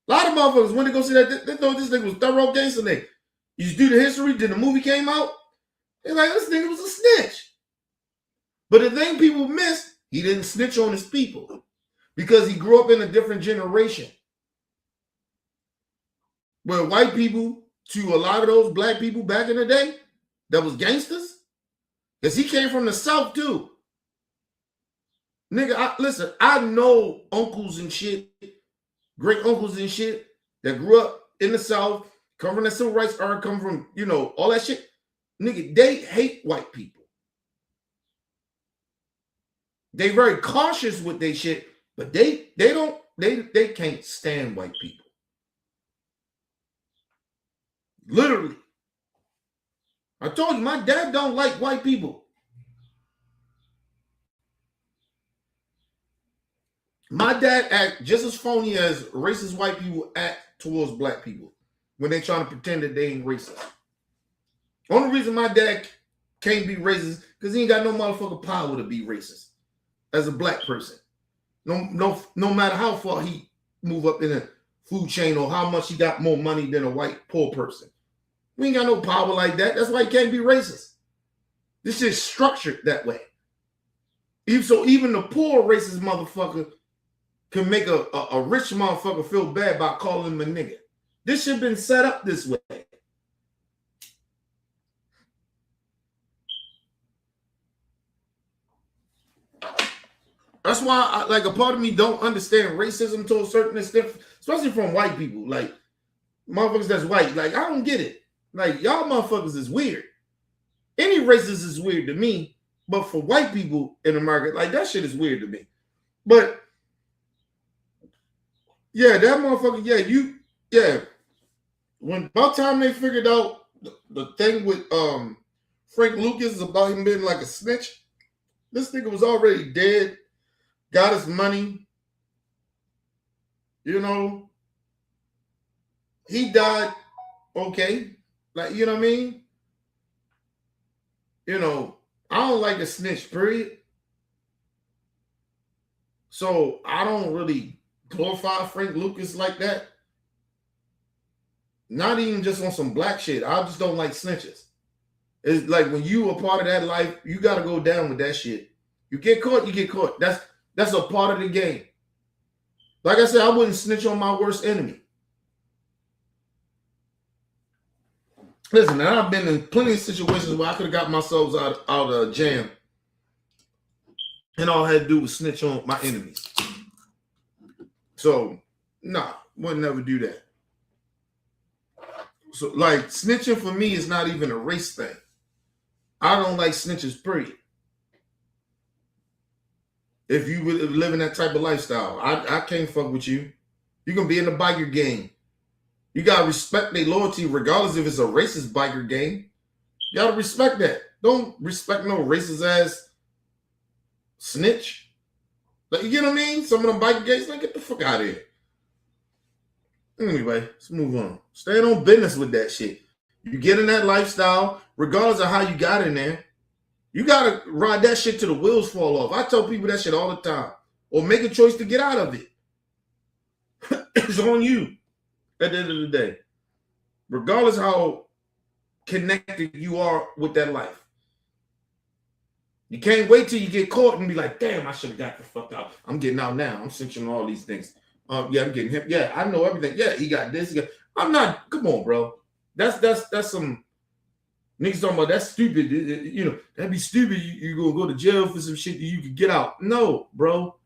A lot of motherfuckers, when they go see that, they thought this nigga was thorough gangster nigga. You do the history, then the movie came out, they're like, this nigga was a snitch. But the thing people missed, he didn't snitch on his people because he grew up in a different generation. Where white people, to a lot of those black people back in the day, that was gangsters, because he came from the South too. Nigga, listen, I know uncles and shit great uncles and shit that grew up in the South, come from the civil rights era, come from, you know, all that shit. Nigga, they hate white people. They very cautious with their shit, but they can't stand white people. Literally. I told you, my dad don't like white people. My dad act just as phony as racist white people act towards black people when they trying to pretend that they ain't racist. Only reason my dad can't be racist because he ain't got no motherfucking power to be racist as a black person. No matter how far he move up in the food chain or how much he got more money than a white poor person. We ain't got no power like that. That's why he can't be racist. This shit's structured that way. Even the poor racist motherfucker can make a rich motherfucker feel bad by calling him a nigga. This shit been set up this way. That's why, a part of me don't understand racism to a certain extent, especially from white people. Like, motherfuckers that's white. Like, I don't get it. Like, y'all motherfuckers is weird. Any racist is weird to me, but for white people in America, like, that shit is weird to me. But, yeah, that motherfucker, when about time they figured out the thing with Frank Lucas about him being like a snitch, this nigga was already dead. Got his money, you know. He died, okay. Like, you know what I mean? You know, I don't like a snitch, period. So I don't really glorify Frank Lucas like that. Not even just on some black shit. I just don't like snitches. It's like when you a part of that life, you got to go down with that shit. You get caught, you get caught. That's a part of the game. Like I said, I wouldn't snitch on my worst enemy. Listen, man, I've been in plenty of situations where I could have got myself out of jam. And all I had to do was snitch on my enemies. So, nah, would never do that. So, like, snitching for me is not even a race thing. I don't like snitches, period. If you would live in that type of lifestyle, I can't fuck with you. You can be in the biker gang. You gotta respect their loyalty, regardless if it's a racist biker gang. You gotta respect that. Don't respect no racist ass snitch. Like, you know what I mean? Some of them biker gangs, like, get the fuck out of here. Anyway, let's move on. Staying on business with that shit. You get in that lifestyle, regardless of how you got in there. You gotta ride that shit till the wheels fall off. I tell people that shit all the time. Or make a choice to get out of it. It's on you at the end of the day. Regardless how connected you are with that life. You can't wait till you get caught and be like, damn, I should have got the fuck out. I'm getting out now. I'm cinching all these things. Yeah, I'm getting him. Yeah, I know everything. Yeah, he got this. I'm not. Come on, bro. That's some niggas talking about that's stupid. You know, that'd be stupid. You're gonna go to jail for some shit that you could get out. No, bro.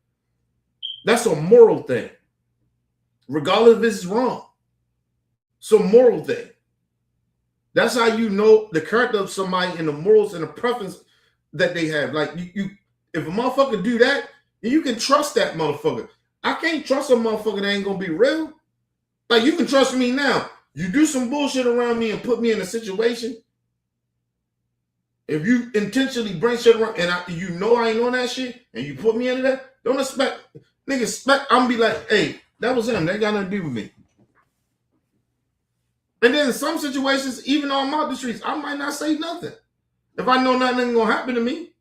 That's a moral thing. Regardless if it's wrong. It's a moral thing. That's how you know the character of somebody and the morals and the preference that they have. Like, you if a motherfucker do that, then you can trust that motherfucker. I can't trust a motherfucker that ain't gonna be real. Like, you can trust me now. You do some bullshit around me and put me in a situation. If you intentionally bring shit around and you know I ain't on that shit and you put me into that, don't expect, nigga, I'm gonna be like, hey, that was him. That got nothing to do with me. And then in some situations, even though I'm out the streets, I might not say nothing. If I know nothing ain't gonna happen to me,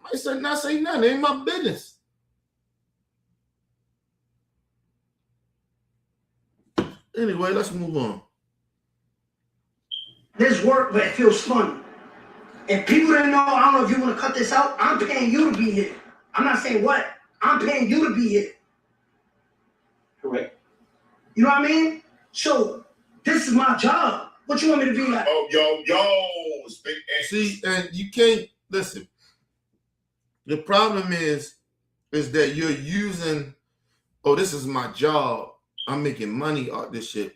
I might not say nothing. It ain't my business. Anyway, let's move on. This work, but it feels funny. If people didn't know, I don't know if you want to cut this out, I'm paying you to be here. I'm not saying what. I'm paying you to be here. Correct. You know what I mean? So, this is my job. What you want me to be like? Oh, yo, it's Big X. See, and you can't, listen. The problem is that you're using, oh, this is my job I'm making money off this shit.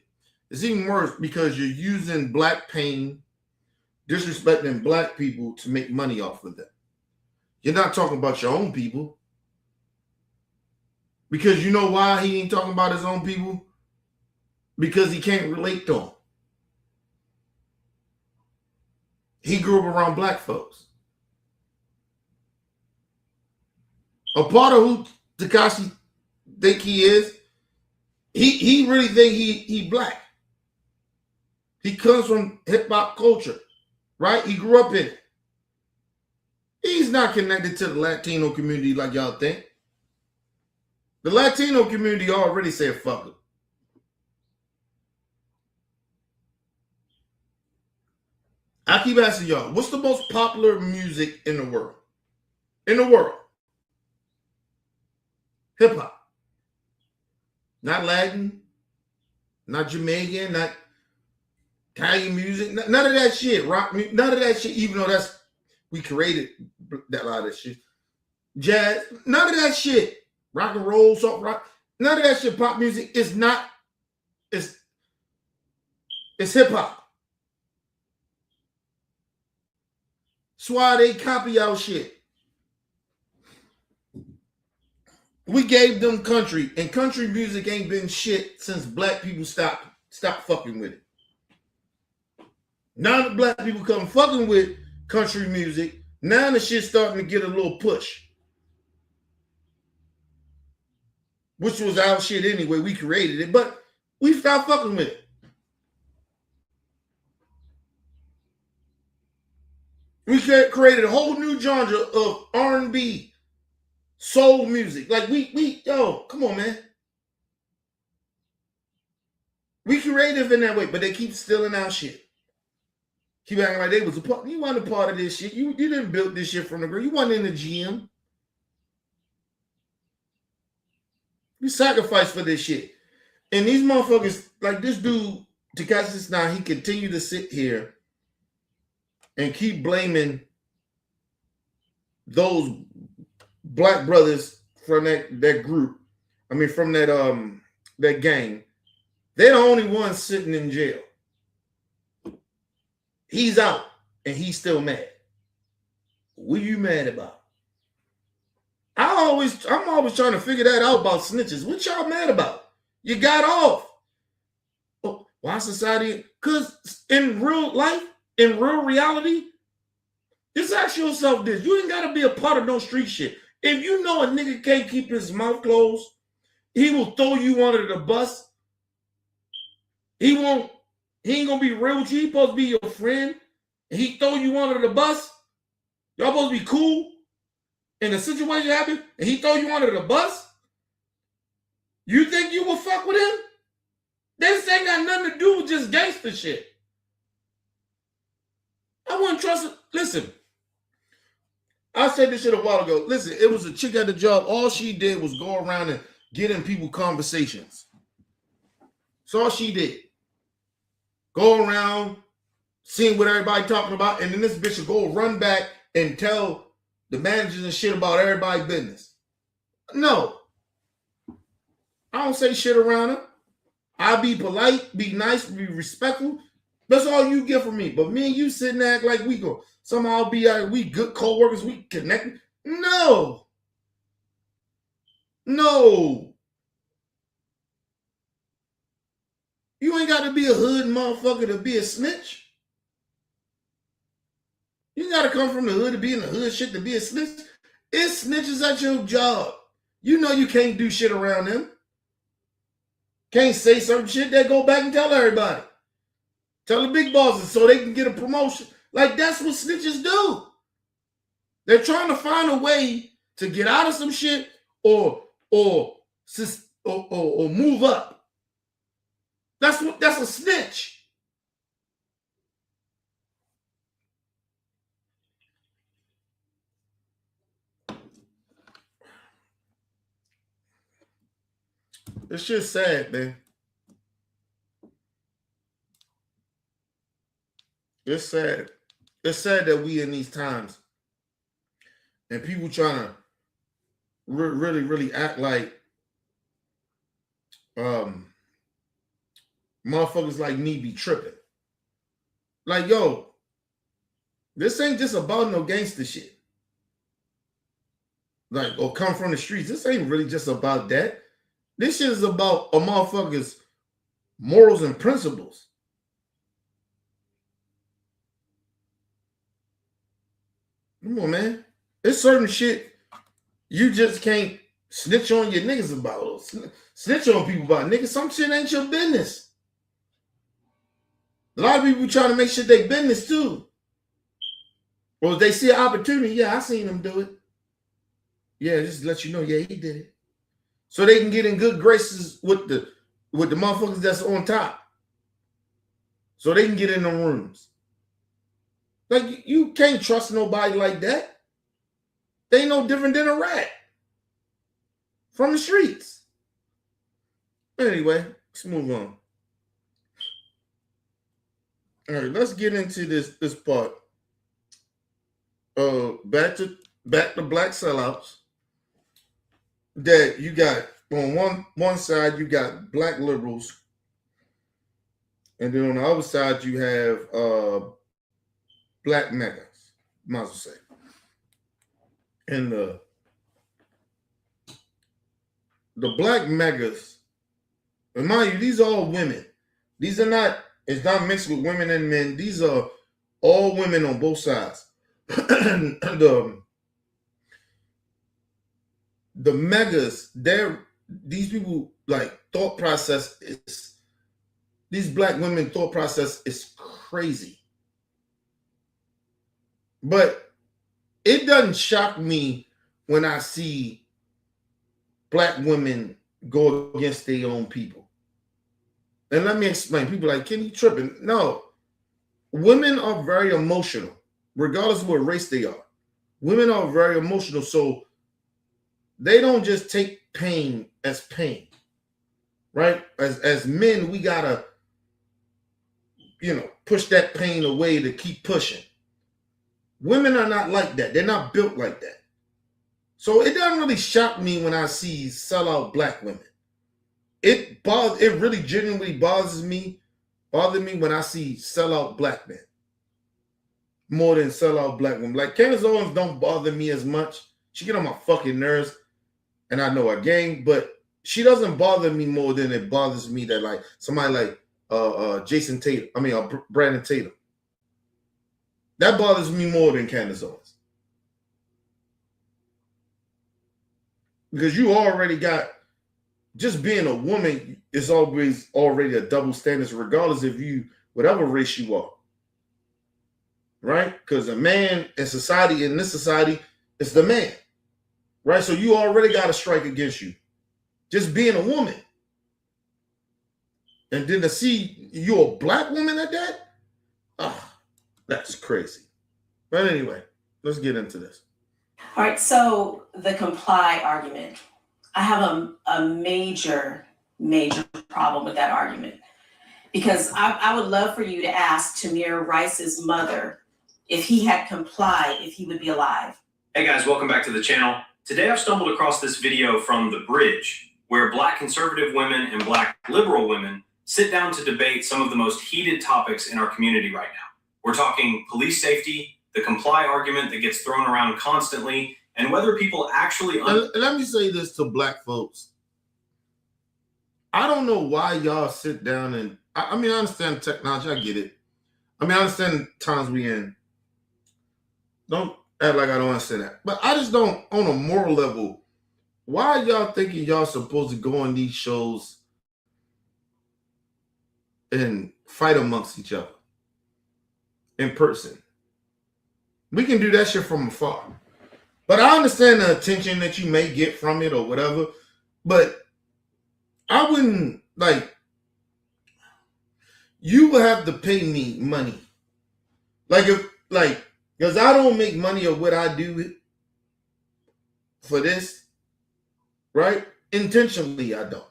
It's even worse because you're using black pain, disrespecting black people to make money off of them. You're not talking about your own people. Because you know why he ain't talking about his own people? Because he can't relate to them. He grew up around black folks. A part of who Tekashi think he is, he really think he black. He comes from hip-hop culture, right? He grew up in it. He's not connected to the Latino community like y'all think. The Latino community already said fuck it. I keep asking y'all, what's the most popular music in the world? In the world. Hip-hop. Not Latin, not Jamaican, not Italian music, none of that shit. Rock, none of that shit, even though we created that lot of shit. Jazz, none of that shit. Rock and roll, soft rock, none of that shit. Pop music is not, it's hip-hop. That's why they copy our shit. We gave them country, and country music ain't been shit since black people stopped fucking with it. Now the black people come fucking with country music. Now the shit's starting to get a little push. Which was our shit anyway. We created it, but we stopped fucking with it. We created a whole new genre of R&B, soul music. Like yo, come on, man. We creative in that way, but they keep stealing our shit. Keep acting like they was a part. You weren't a part of this shit. You didn't build this shit from the ground. You wasn't in the GM. You sacrificed for this shit. And these motherfuckers, like this dude, Tekashi now, he continued to sit here and keep blaming those black brothers from that group. I mean, from that gang. They're the only ones sitting in jail. He's out and he's still mad. What are you mad about? I'm always trying to figure that out about snitches. What y'all mad about? You got off. Oh, why society? Because in real life, in real reality, just ask yourself this. You ain't got to be a part of no street shit. If you know a nigga can't keep his mouth closed, he will throw you under the bus. He ain't gonna be real with you. He supposed to be your friend. And he throw you under the bus. Y'all supposed to be cool. And the situation happened, and he throw you under the bus. You think you will fuck with him? This ain't got nothing to do with just gangster shit. I wouldn't trust it. Listen, I said this shit a while ago. Listen, it was a chick at the job. All she did was go around and get in people conversations. That's all she did. Go around, seeing what everybody talking about, and then this bitch will go run back and tell the managers and shit about everybody's business. No. I don't say shit around her. I be polite, be nice, be respectful. That's all you get from me. But me and you sit and act like we go somehow be we good co-workers, we connect. No. No. You ain't got to be a hood motherfucker to be a snitch. You got to come from the hood to be in the hood shit to be a snitch. It's snitches at your job. You know you can't do shit around them. Can't say certain shit. They go back and tell everybody. Tell the big bosses so they can get a promotion. Like that's what snitches do. They're trying to find a way to get out of some shit or move up. That's a snitch. It's just sad, man. It's sad. It's sad that we in these times and people trying to really act like motherfuckers like me be tripping. Like, yo, this ain't just about no gangster shit. Like, or come from the streets. This ain't really just about that. This shit is about a motherfucker's morals and principles. Come on, man. There's certain shit you just can't snitch on your niggas about. Or snitch on people about. Niggas, some shit ain't your business. A lot of people trying to make shit their business too. Or if they see an opportunity, yeah, I seen them do it. Yeah, just to let you know, yeah, he did it. So they can get in good graces with the motherfuckers that's on top. So they can get in them rooms. Like, you can't trust nobody like that. They ain't no different than a rat from the streets. Anyway, let's move on. All right, let's get into this part. Back to black sellouts. That you got on one side, you got black liberals, and then on the other side you have black megas, might as well say. And the black megas, and mind you, these are all women. These are not, it's not mixed with women and men. These are all women on both sides. The megas, these people like thought process is, these black women thought process is crazy. But it doesn't shock me when I see black women go against their own people. And let me explain. People are like, Kenny tripping. No. Women are very emotional, regardless of what race they are. Women are very emotional, so they don't just take pain as pain, right? As men, we gotta, push that pain away to keep pushing. Women are not like that. They're not built like that. So it doesn't really shock me when I see sellout black women. It really genuinely bothers me when I see sellout black men more than sellout black women. Like, Candace Owens don't bother me as much. She get on my fucking nerves, and I know her game, but she doesn't bother me more than it bothers me that like somebody like Jason Tatum. Brandon Tatum. That bothers me more than Candace Owens. Because you already got, just being a woman is always already a double standard, regardless of you, whatever race you are. Right? Because a man in this society, is the man. Right? So you already got a strike against you. Just being a woman. And then to see you a black woman at that? That's crazy. But anyway, let's get into this. All right, so the comply argument. I have a major problem with that argument. Because I would love for you to ask Tamir Rice's mother if he had complied, if he would be alive. Hey guys, welcome back to the channel. Today I've stumbled across this video from The Bridge, where black conservative women and black liberal women sit down to debate some of the most heated topics in our community right now. We're talking police safety, the comply argument that gets thrown around constantly, and whether people actually... Let me say this to black folks. I don't know why y'all sit down and... I understand technology. I get it. I understand times we in. Don't act like I don't understand that. But I just don't, on a moral level, why y'all thinking y'all supposed to go on these shows and fight amongst each other in person? We can do that shit from afar. But I understand the attention that you may get from it or whatever. But I wouldn't, you would have to pay me money. Because I don't make money of what I do for this, right? Intentionally, I don't,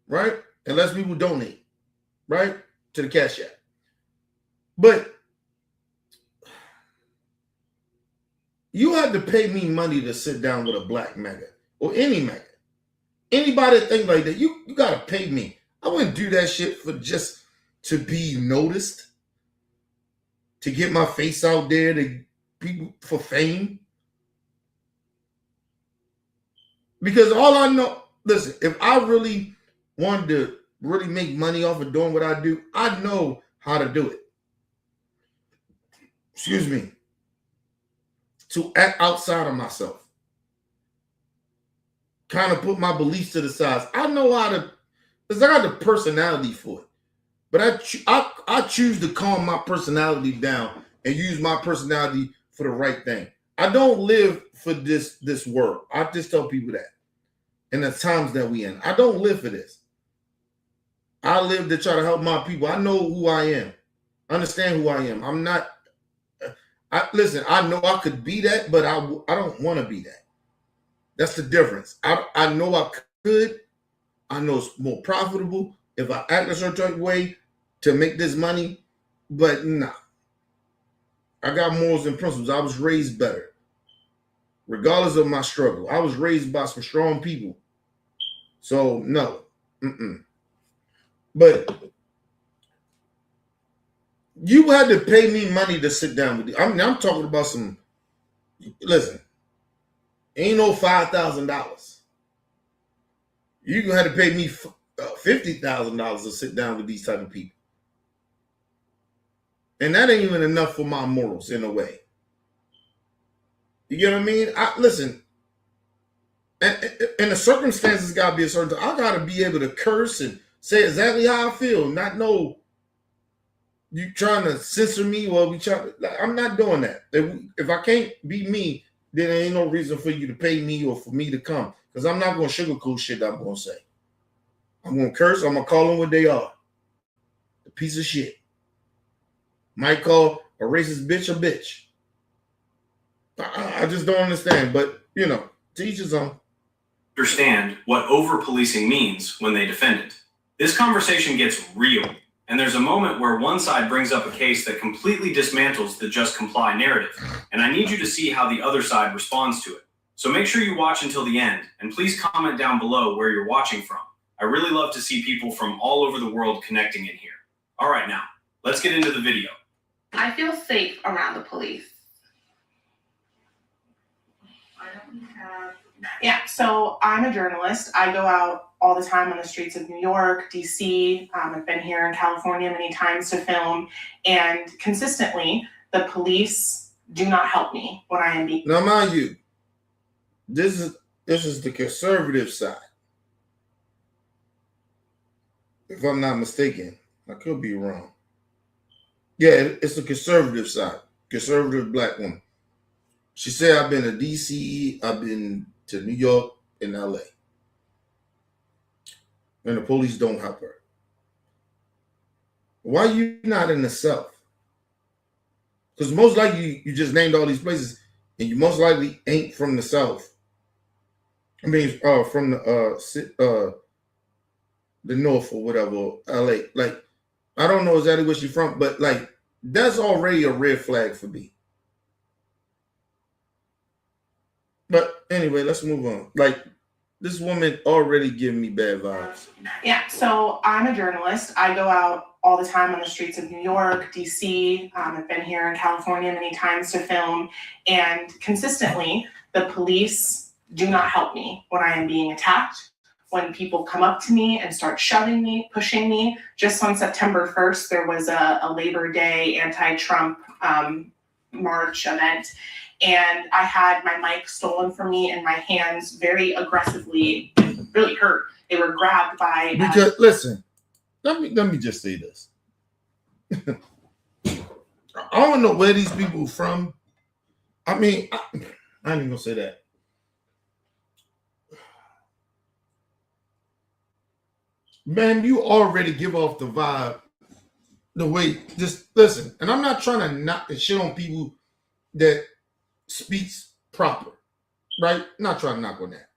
right? Unless people donate, right? To the Cash App. But you have to pay me money to sit down with a black mega or any mega. Anybody that think like that, you got to pay me. I wouldn't do that shit for just to be noticed, to get my face out there, to people for fame. Because all I know, listen, if I really wanted to really make money off of doing what I do, I know how to do it. Excuse me. To act outside of myself. Kind of put my beliefs to the side. I know how to, because I got the personality for it. But I choose to calm my personality down and use my personality for the right thing. I don't live for this world. I just tell people that. In the times that we in. I don't live for this. I live to try to help my people. I know who I am. I understand who I am. I'm not, listen, I know I could be that, but I don't want to be that. That's the difference. I know I could. I know it's more profitable if I act a certain way to make this money, but nah. I got morals and principles. I was raised better. Regardless of my struggle. I was raised by some strong people. So, no. But you had to pay me money to sit down with you. I mean, I'm talking about some, listen, ain't no $5,000. You gonna have to pay me $50,000 to sit down with these type of people. And that ain't even enough for my morals in a way. You get what I mean? Listen, and the circumstances got to be a certain time. I got to be able to curse and say exactly how I feel, not know you trying to censor me or I'm not doing that. If I can't be me, then there ain't no reason for you to pay me or for me to come. Because I'm not going to sugarcoat shit I'm going to say. I'm going to curse. I'm going to call them what they are. A piece of shit. Might call a racist bitch a bitch. I just don't understand. But, to each his own. Understand what over-policing means when they defend it. This conversation gets real, and there's a moment where one side brings up a case that completely dismantles the just comply narrative, and I need you to see how the other side responds to it. So make sure you watch until the end, and please comment down below where you're watching from. I really love to see people from all over the world connecting in here. All right, now, let's get into the video. I feel safe around the police. Yeah, so I'm a journalist. I go out all the time on the streets of New York, DC. I've been here in California many times to film, and consistently, the police do not help me when I am being. Now, mind you, this is the conservative side. If I'm not mistaken, I could be wrong. Yeah, it's the conservative side, conservative black woman. She said, I've been to DC, I've been to New York and LA. And the police don't help her. Why are you not in the South? Because most likely you just named all these places and you most likely ain't from the South. I mean, from the North or whatever, LA. Like, I don't know exactly where she's from, but like, that's already a red flag for me. But anyway, let's move on. Like, this woman already giving me bad vibes. Yeah, so I'm a journalist. I go out all the time on the streets of New York, DC. I've been here in California many times to film, and consistently, the police do not help me when I am being attacked. When people come up to me and start shoving me, pushing me. Just on September 1st, there was a Labor Day anti-Trump march event. And I had my mic stolen from me and my hands very aggressively, really hurt. They were grabbed by. Because listen, let me just say this. I don't know where these people are from. I mean, I ain't even gonna say that. Man, you already give off the vibe the way. Just listen, and I'm not trying to knock the shit on people that speaks proper, right? Not trying to knock on that.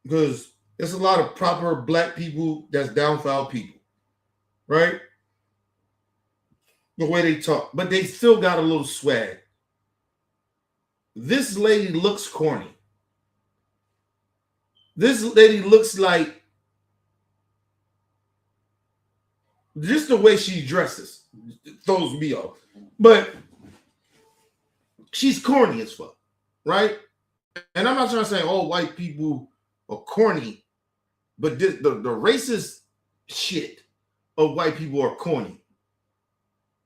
Because there's a lot of proper black people that's down for our people, right? The way they talk, but they still got a little swag. This lady looks corny. This lady looks like Just the way she dresses throws me off. But she's corny as fuck, right? And I'm not trying to say all white people are corny, but the racist shit of white people are corny,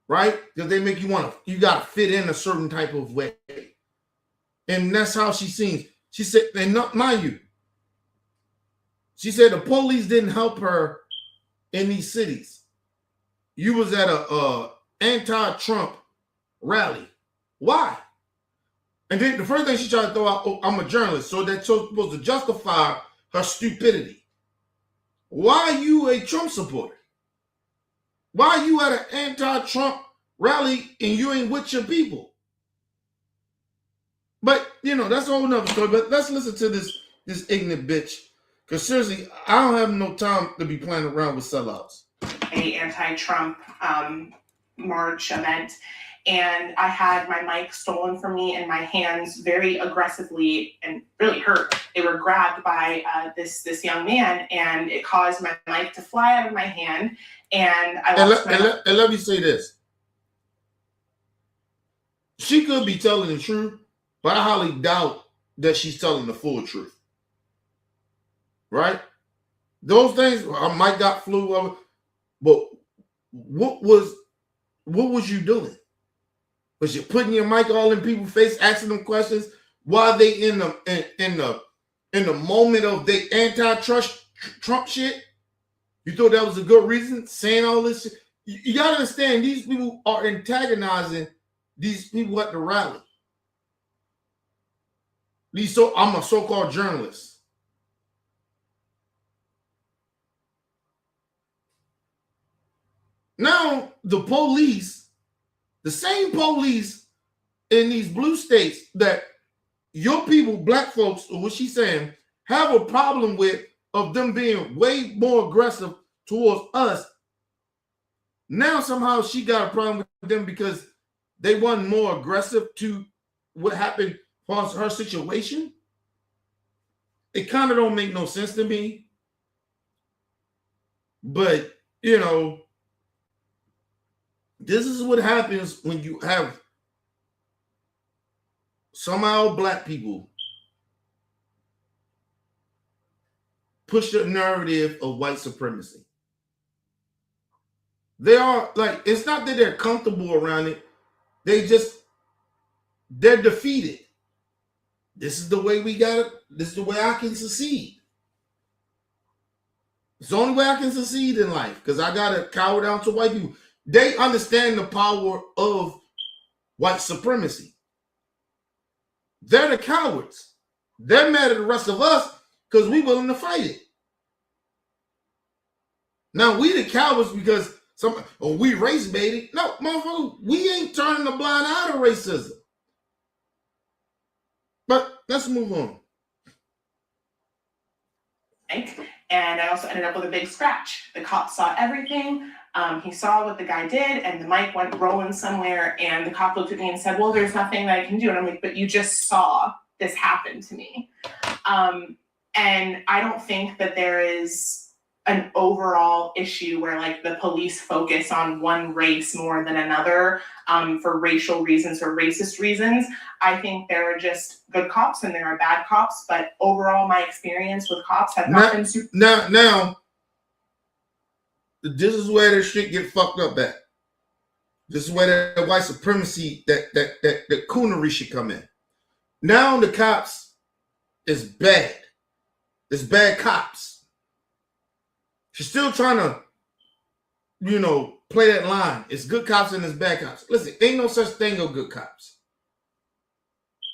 right? Because they make you gotta fit in a certain type of way. And that's how she seems. She said, and not mind you, she said the police didn't help her in these cities. You was at a anti-Trump rally. Why? And then the first thing she tried to throw out, oh, I'm a journalist, so that's supposed to justify her stupidity. Why are you a Trump supporter? Why are you at an anti-Trump rally and you ain't with your people? But, you know, that's a whole nother story. But let's listen to this ignorant bitch. Because seriously, I don't have no time to be playing around with sellouts. A anti-Trump march event, and I had my mic stolen from me and my hands very aggressively and really hurt. They were grabbed by this young man, and it caused my mic to fly out of my hand. And let me say this. She could be telling the truth, but I highly doubt that she's telling the full truth. Right? Those things, her mic got flew over, but what was you doing? Was you putting your mic all in people's face, asking them questions while they in the moment of the anti-Trump shit? You thought that was a good reason, saying all this shit? You gotta understand, these people are antagonizing these people at the rally. I'm a so-called journalist. Now, the police, the same police in these blue states that your people, black folks, or what she's saying, have a problem with, of them being way more aggressive towards us. Now, somehow she got a problem with them because they weren't more aggressive to what happened as her situation. It kind of don't make no sense to me. But, you know, this is what happens when you have somehow black people push the narrative of white supremacy. They are like, it's not that they're comfortable around it. They're defeated. This is the way we got it. This is the way I can succeed. It's the only way I can succeed in life because I got to cower down to white people. They understand the power of white supremacy. They're the cowards. They're mad at the rest of us because we're willing to fight it. Now, we the cowards because we race baited. No, motherfucker, we ain't turning the blind eye to racism. But let's move on. And I also ended up with a big scratch. The cop saw everything. He saw what the guy did, and the mic went rolling somewhere, and the cop looked at me and said, well, there's nothing that I can do. And I'm like, but you just saw this happen to me. And I don't think that there is an overall issue where like the police focus on one race more than another for racial reasons or racist reasons. I think there are just good cops and there are bad cops, but overall my experience with cops have not been super. Now, this is where this shit get fucked up at. This is where the white supremacy, that coonery should come in. Now the cops is bad. It's bad cops. She's still trying to, play that line. It's good cops and it's bad cops. Listen, ain't no such thing as good cops.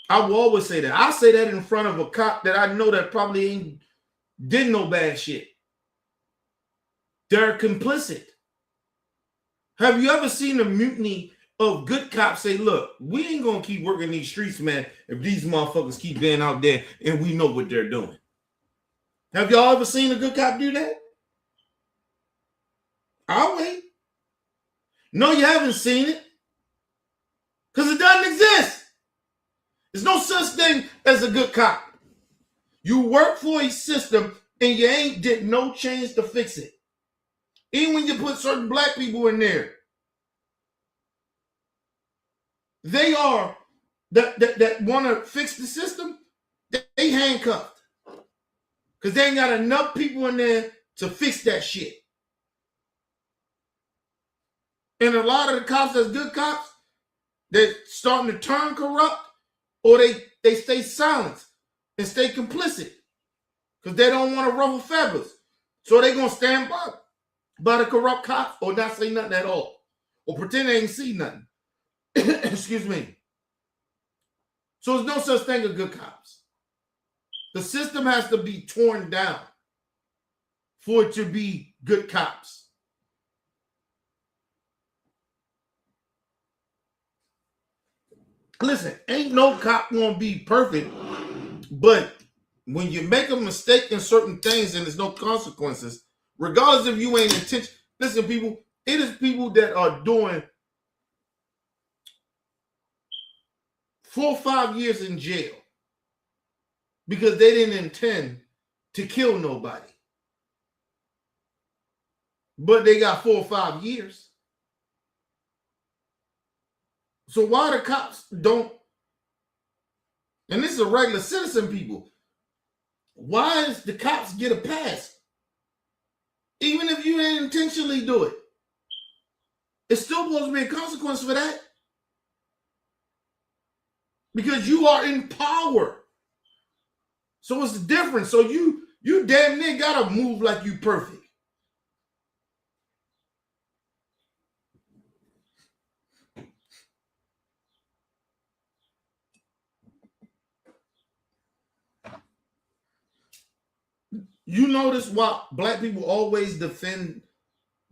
I will always say that. I say that in front of a cop that I know that probably did no bad shit. They're complicit. Have you ever seen a mutiny of good cops say, look, we ain't going to keep working these streets, man, if these motherfuckers keep being out there and we know what they're doing? Have y'all ever seen a good cop do that? I'll wait. No, you haven't seen it. Because it doesn't exist. There's no such thing as a good cop. You work for a system and you ain't did no change to fix it. Even when you put certain black people in there, they are that want to fix the system. They handcuffed because they ain't got enough people in there to fix that shit. And a lot of the cops that's good cops, they're starting to turn corrupt, or they stay silent and stay complicit because they don't want to ruffle feathers. So they're going to stand by the corrupt cops or not say nothing at all or pretend they ain't see nothing. Excuse me. So there's no such thing as good cops. The system has to be torn down for it to be good cops. Listen, ain't no cop gonna be perfect, but when you make a mistake in certain things and there's no consequences, regardless if you ain't intention. Listen, people, it is people that are doing 4 or 5 years in jail because they didn't intend to kill nobody. But they got 4 or 5 years. So why the cops don't, and this is a regular citizen people, why does the cops get a pass? Even if you didn't intentionally do it. It's still supposed to be a consequence for that. Because you are in power. So it's different. So you damn near gotta move like you perfect. You notice why black people always defend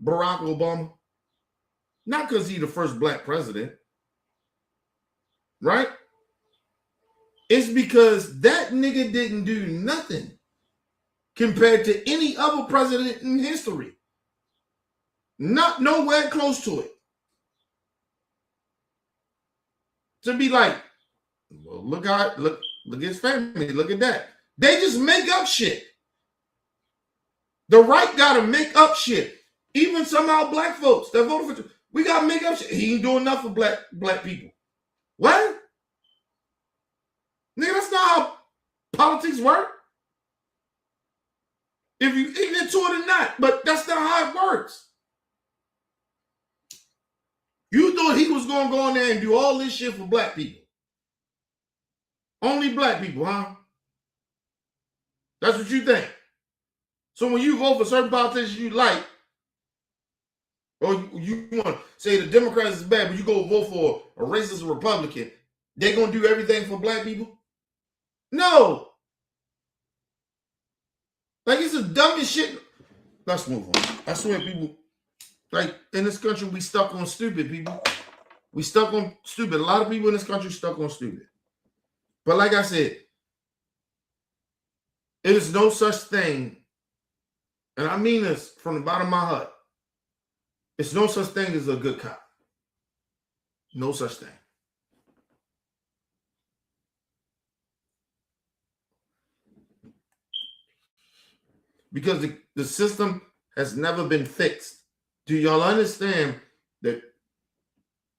Barack Obama? Not because he's the first black president, right? It's because that nigga didn't do nothing compared to any other president in history. Not nowhere close to it. To be like, well, look at his family, look at that. They just make up shit. The right gotta make up shit. Even somehow black folks that voted for, we gotta make up shit. He ain't doing enough for black people. What? Nigga, that's not how politics work. If you ignorant to it or not, but that's not how it works. You thought he was gonna go in there and do all this shit for black people. Only black people, huh? That's what you think. So when you vote for certain politicians you like, or you want to say the Democrats is bad, but you go vote for a racist Republican, they gonna do everything for black people? No. Like, it's the dumbest shit. Let's move on. I swear, people, like, in this country, we stuck on stupid, people. We stuck on stupid. A lot of people in this country stuck on stupid. But like I said, it is no such thing, and I mean this from the bottom of my heart, it's no such thing as a good cop. No such thing. Because the system has never been fixed. Do y'all understand that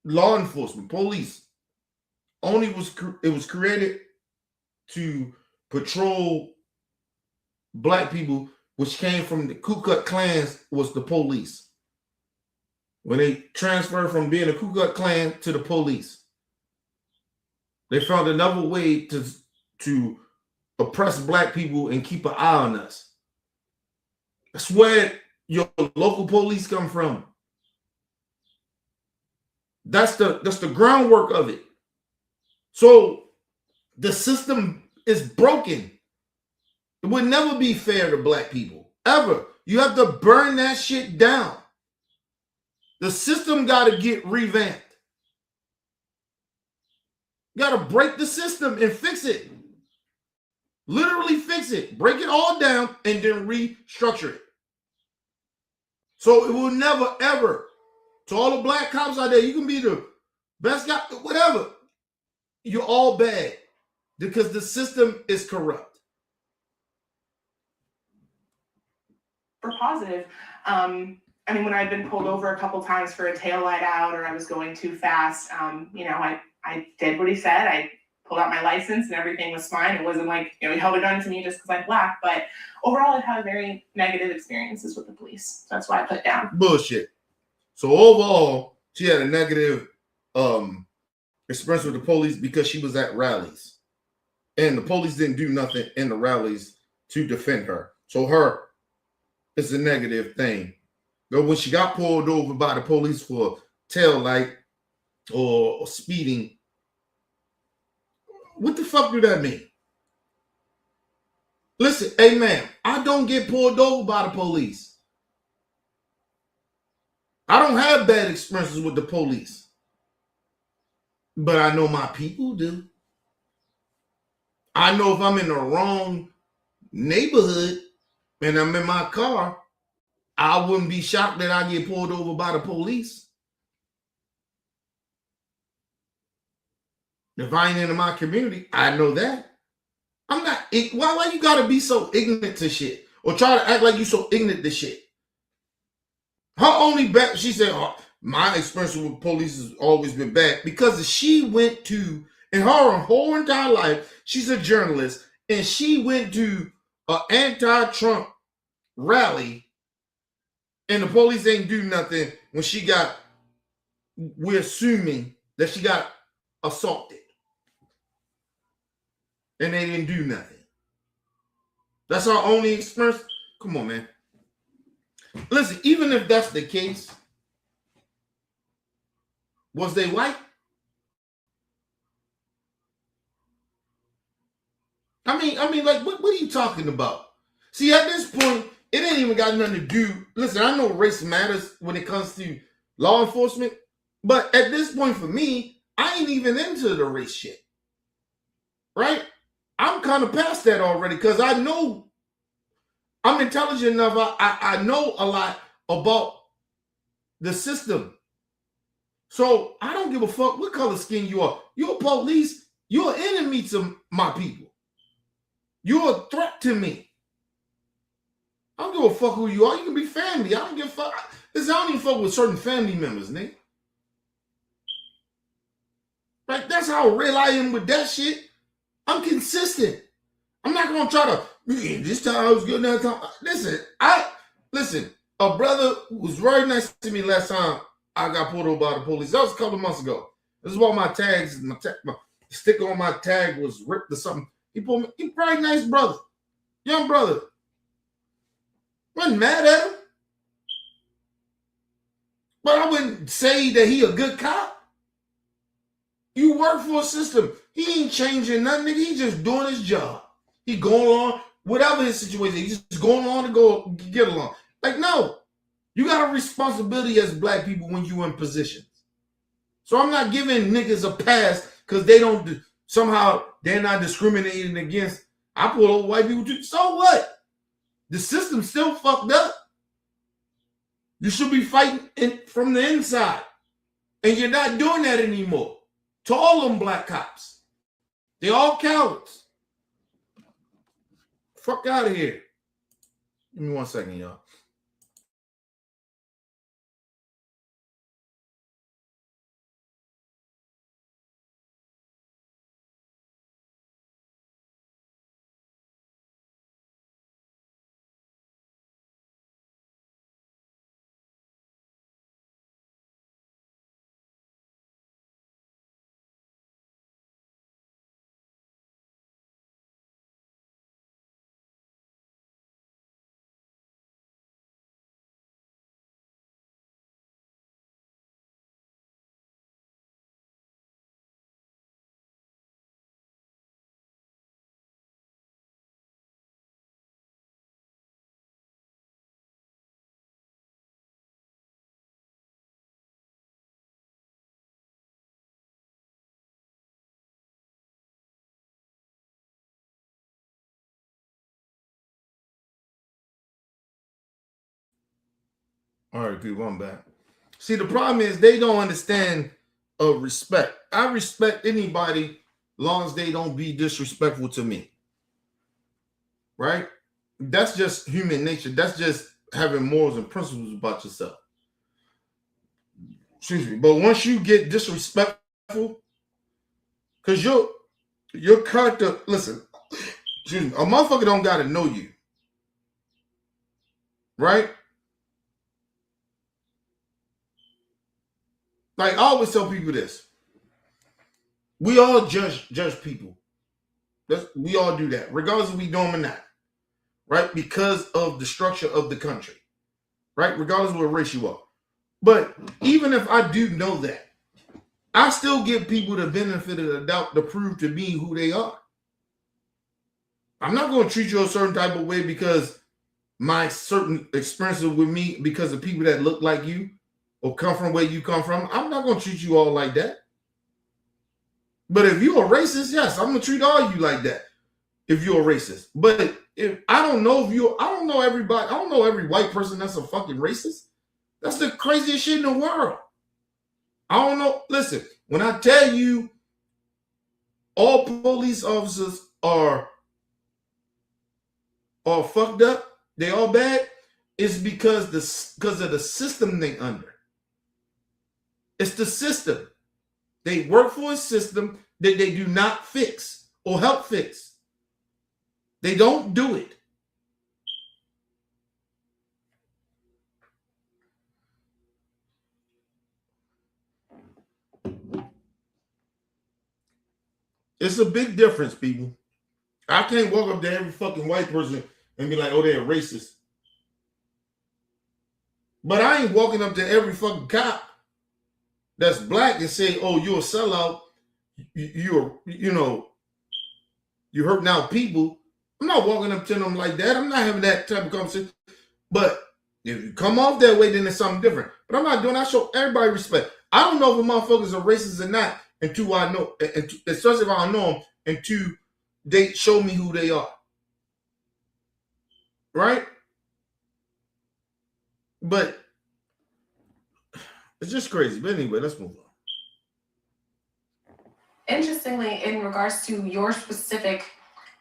law enforcement, police, it was created to patrol black people, which came from the Ku Klux Klan, was the police. When they transferred from being a Ku Klux Klan to the police, they found another way to oppress black people and keep an eye on us. That's where your local police come from. That's the groundwork of it. So the system is broken. It would never be fair to black people, ever. You have to burn that shit down. The system got to get revamped. You got to break the system and fix it. Literally fix it. Break it all down and then restructure it. So it will never, ever, to all the black cops out there, you can be the best guy, whatever. You're all bad because the system is corrupt. For positive, I mean, when I'd been pulled over a couple times for a taillight out or I was going too fast, you know, I did what he said. I pulled out my license and everything was fine. It wasn't like, you know, he held a gun to me just because I'm black. But overall, I've had very negative experiences with the police. That's why I put down. Bullshit. So overall, she had a negative experience with the police because she was at rallies. And the police didn't do nothing in the rallies to defend her. So her, it's a negative thing. But when she got pulled over by the police for tail light or speeding, what the fuck do that mean? Listen, hey man, I don't get pulled over by the police. I don't have bad experiences with the police. But I know my people do. I know if I'm in the wrong neighborhood and I'm in my car, I wouldn't be shocked that I get pulled over by the police. If I ain't in my community, I know that. I'm not. Why you gotta be so ignorant to shit or try to act like you so ignorant to shit? Her only bad, she said, oh, my experience with police has always been bad because she went to, in her whole entire life, she's a journalist, and she went to an anti-Trump rally, and the police ain't do nothing when she got, we're assuming that she got assaulted. And they didn't do nothing. That's our only experience. Come on, man. Listen, even if that's the case, was they white? I mean, like, what are you talking about? See, at this point, it ain't even got nothing to do. Listen, I know race matters when it comes to law enforcement, but at this point for me, I ain't even into the race shit. Right? I'm kind of past that already because I know I'm intelligent enough. I know a lot about the system. So I don't give a fuck what color skin you are. You're police. You're an enemy to my people. You're a threat to me. I don't give a fuck who you are. You can be family. I don't give a fuck. Listen, I don't even fuck with certain family members, nigga. Like, that's how real I am with that shit. I'm consistent. I'm not gonna try to, this time I was good, that time. Listen, a brother was very nice to me last time I got pulled over by the police. That was a couple of months ago. This is why my tags, my sticker on my tag was ripped or something. He pulled me, he's a very nice brother. Young brother. Wasn't mad at him. But I wouldn't say that he a good cop. You work for a system. He ain't changing nothing, nigga. He just doing his job. He going along, whatever his situation, he's just going on to go get along. Like, no. You got a responsibility as black people when you in positions. So I'm not giving niggas a pass because they don't, somehow they're not discriminating against. I pull over white people too. So what? The system's still fucked up. You should be fighting from the inside. And you're not doing that anymore. To all them black cops. They all cowards. Fuck out of here. Give me 1 second, y'all. All right, people, I'm back. See, the problem is they don't understand respect. I respect anybody long as they don't be disrespectful to me. Right? That's just human nature. That's just having morals and principles about yourself. Excuse me. But once you get disrespectful, because your character, listen, excuse me, a motherfucker don't gotta know you. Right? Like I always tell people this. We all judge people. We all do that, regardless if we do them or not. Right? Because of the structure of the country. Right? Regardless of what race you are. But even if I do know that, I still give people the benefit of the doubt to prove to me who they are. I'm not going to treat you a certain type of way because my certain experiences with me, because of people that look like you or come from where you come from. I'm not going to treat you all like that. But if you're a racist, yes, I'm going to treat all you like that if you're a racist. But if I don't know everybody, I don't know every white person that's a fucking racist. That's the craziest shit in the world. I don't know. Listen, when I tell you all police officers are fucked up, they all bad, it's because of the system they under. It's the system. They work for a system that they do not fix or help fix. They don't do it. It's a big difference, people. I can't walk up to every fucking white person and be like, oh, they're racist. But I ain't walking up to every fucking cop that's black and say, oh, you're a sellout. You're hurting out people. I'm not walking up to them like that. I'm not having that type of conversation. But if you come off that way, then it's something different. But I'm not doing that. I show everybody respect. I don't know if a motherfuckers are racist or not until I know, especially if I don't know them, until they show me who they are. Right? But it's just crazy. But anyway, let's move on. Interestingly, in regards to your specific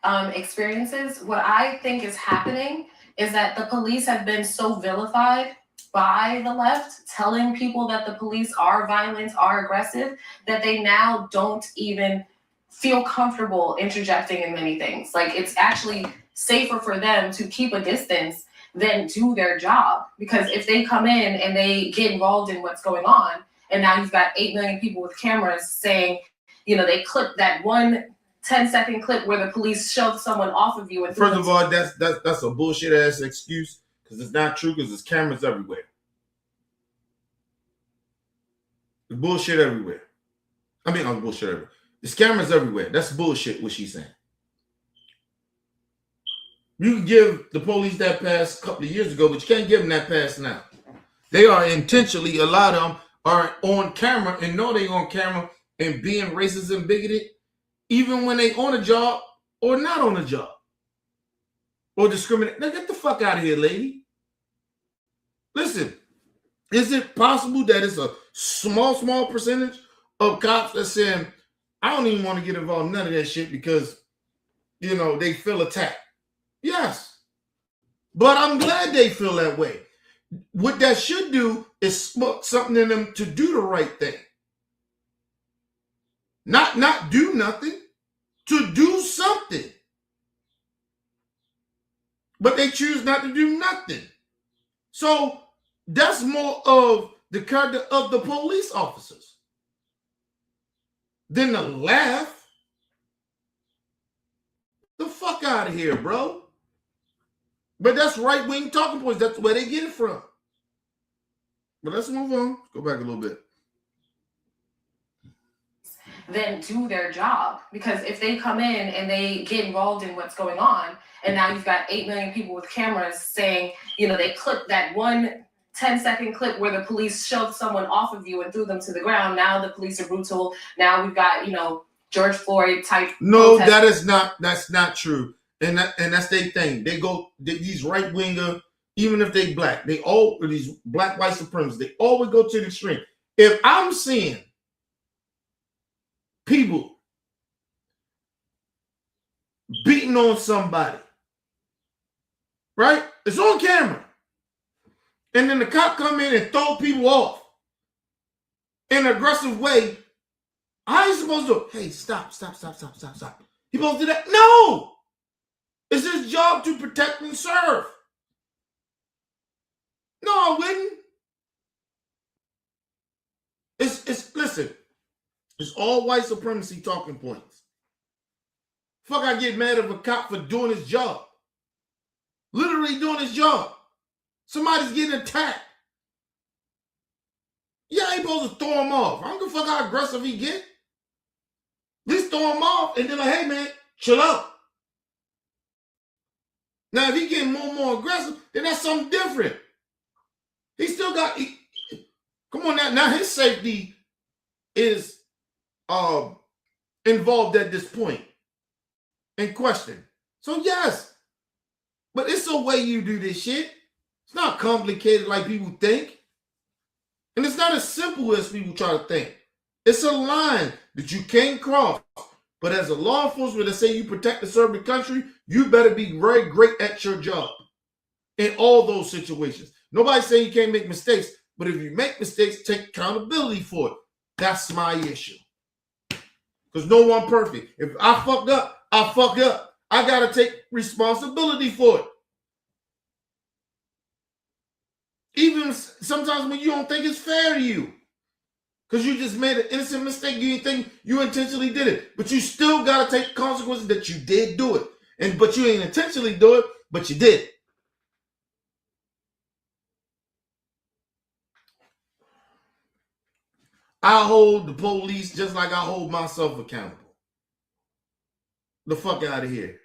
experiences, what I think is happening is that the police have been so vilified by the left, telling people that the police are violent, are aggressive, that they now don't even feel comfortable interjecting in many things. Like, it's actually safer for them to keep a distance than do their job. Because if they come in and they get involved in what's going on, and now you've got 8 million people with cameras saying, they clip that 1 10-second clip where the police shoved someone off of you. And first of all, that's a bullshit ass excuse, because it's not true, because there's cameras everywhere. There's bullshit everywhere. Bullshit everywhere. There's cameras everywhere. That's bullshit what she's saying. You can give the police that pass a couple of years ago, but you can't give them that pass now. They are intentionally, a lot of them are on camera and know they on camera and being racist and bigoted, even when they on a job or not on a job. Or discriminate. Now get the fuck out of here, lady. Listen, is it possible that it's a small percentage of cops that saying, I don't even want to get involved in none of that shit because, they feel attacked? Yes. But I'm glad they feel that way. What that should do is spark something in them to do the right thing. Not do nothing, to do something. But they choose not to do nothing. So that's more of the character of the police officers than to laugh. The fuck out of here, bro. But that's right-wing talking points. That's where they get it from. But let's move on. Go back a little bit. Then do their job. Because if they come in and they get involved in what's going on, and now you've got 8 million people with cameras saying, they clip that 1 10-second clip where the police shoved someone off of you and threw them to the ground. Now the police are brutal. Now we've got, George Floyd type. No, that's not true. And that's their thing. These right winger, even if they black, these black white supremacists, they always go to the extreme. If I'm seeing people beating on somebody, right? It's on camera. and then the cop come in and throw people off in an aggressive way, how are you supposed to, hey, stop. He supposed to do that? No! It's his job to protect and serve. No, I wouldn't. Listen, it's all white supremacy talking points. Fuck, I get mad at a cop for doing his job. Literally doing his job. Somebody's getting attacked. Yeah, I ain't supposed to throw him off. I don't give a fuck how aggressive he get. Just throw him off and then like, hey man, chill out. Now, if he getting more and more aggressive, then that's something different. He still got, come on now his safety is involved at this point in question. So yes, but it's the way you do this shit. It's not complicated like people think. And it's not as simple as people try to think. It's a line that you can't cross. But as a law enforcement that say you protect and serve the country, you better be very great at your job in all those situations. Nobody's saying you can't make mistakes, but if you make mistakes, take accountability for it. That's my issue. Because no one perfect. If I fucked up, I fucked up. I got to take responsibility for it. Even sometimes when you don't think it's fair to you. Because you just made an innocent mistake. You didn't think you intentionally did it. But you still got to take consequences that you did do it. But you ain't intentionally do it, but you did. I hold the police just like I hold myself accountable. The fuck out of here.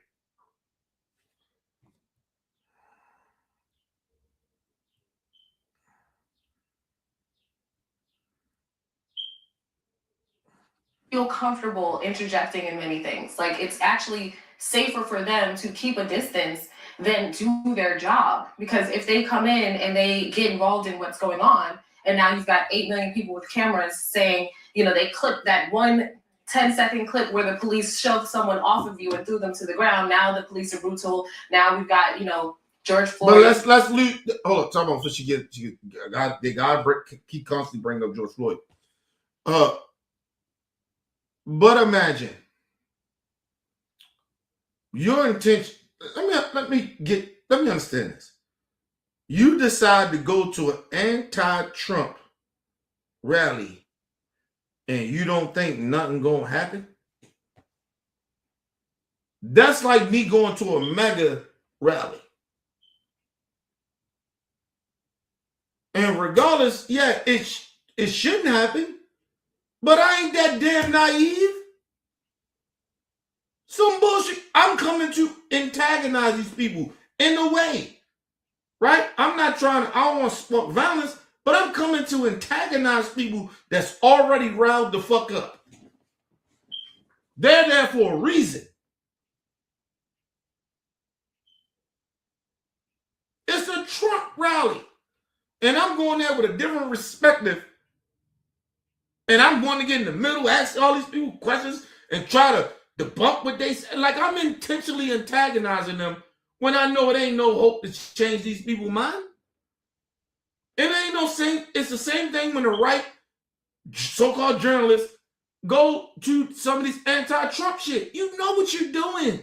Feel comfortable interjecting in many things. Like, it's actually safer for them to keep a distance than do their job. Because if they come in and they get involved in what's going on, and now you've got 8 million people with cameras saying, you know, they clipped that 1 10-second clip where the police shoved someone off of you and threw them to the ground. Now the police are brutal. Now we've got, you know, George Floyd. But let's leave. Hold on, talk about before she keep constantly bringing up George Floyd. But imagine your intention. Let me understand this. You decide to go to an anti-Trump rally and you don't think nothing gonna happen? That's like me going to a mega rally. And regardless, yeah, it shouldn't happen. But I ain't that damn naive. Some bullshit. I'm coming to antagonize these people in a way. Right? I don't want to spark violence, but I'm coming to antagonize people that's already riled the fuck up. They're there for a reason. It's a Trump rally. And I'm going there with a different perspective. And I'm going to get in the middle, ask all these people questions, and try to debunk what they say. Like, I'm intentionally antagonizing them when I know it ain't no hope to change these people's mind. It ain't no same. It's the same thing when the right so-called journalists go to some of these anti-Trump shit. You know what you're doing.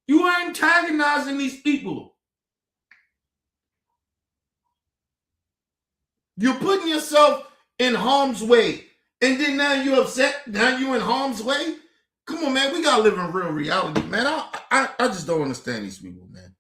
You are antagonizing these people. You're putting yourself in harm's way. And then now you're upset. Now you're in harm's way. Come on, man. We got to live in real reality, man. I just don't understand these people, man.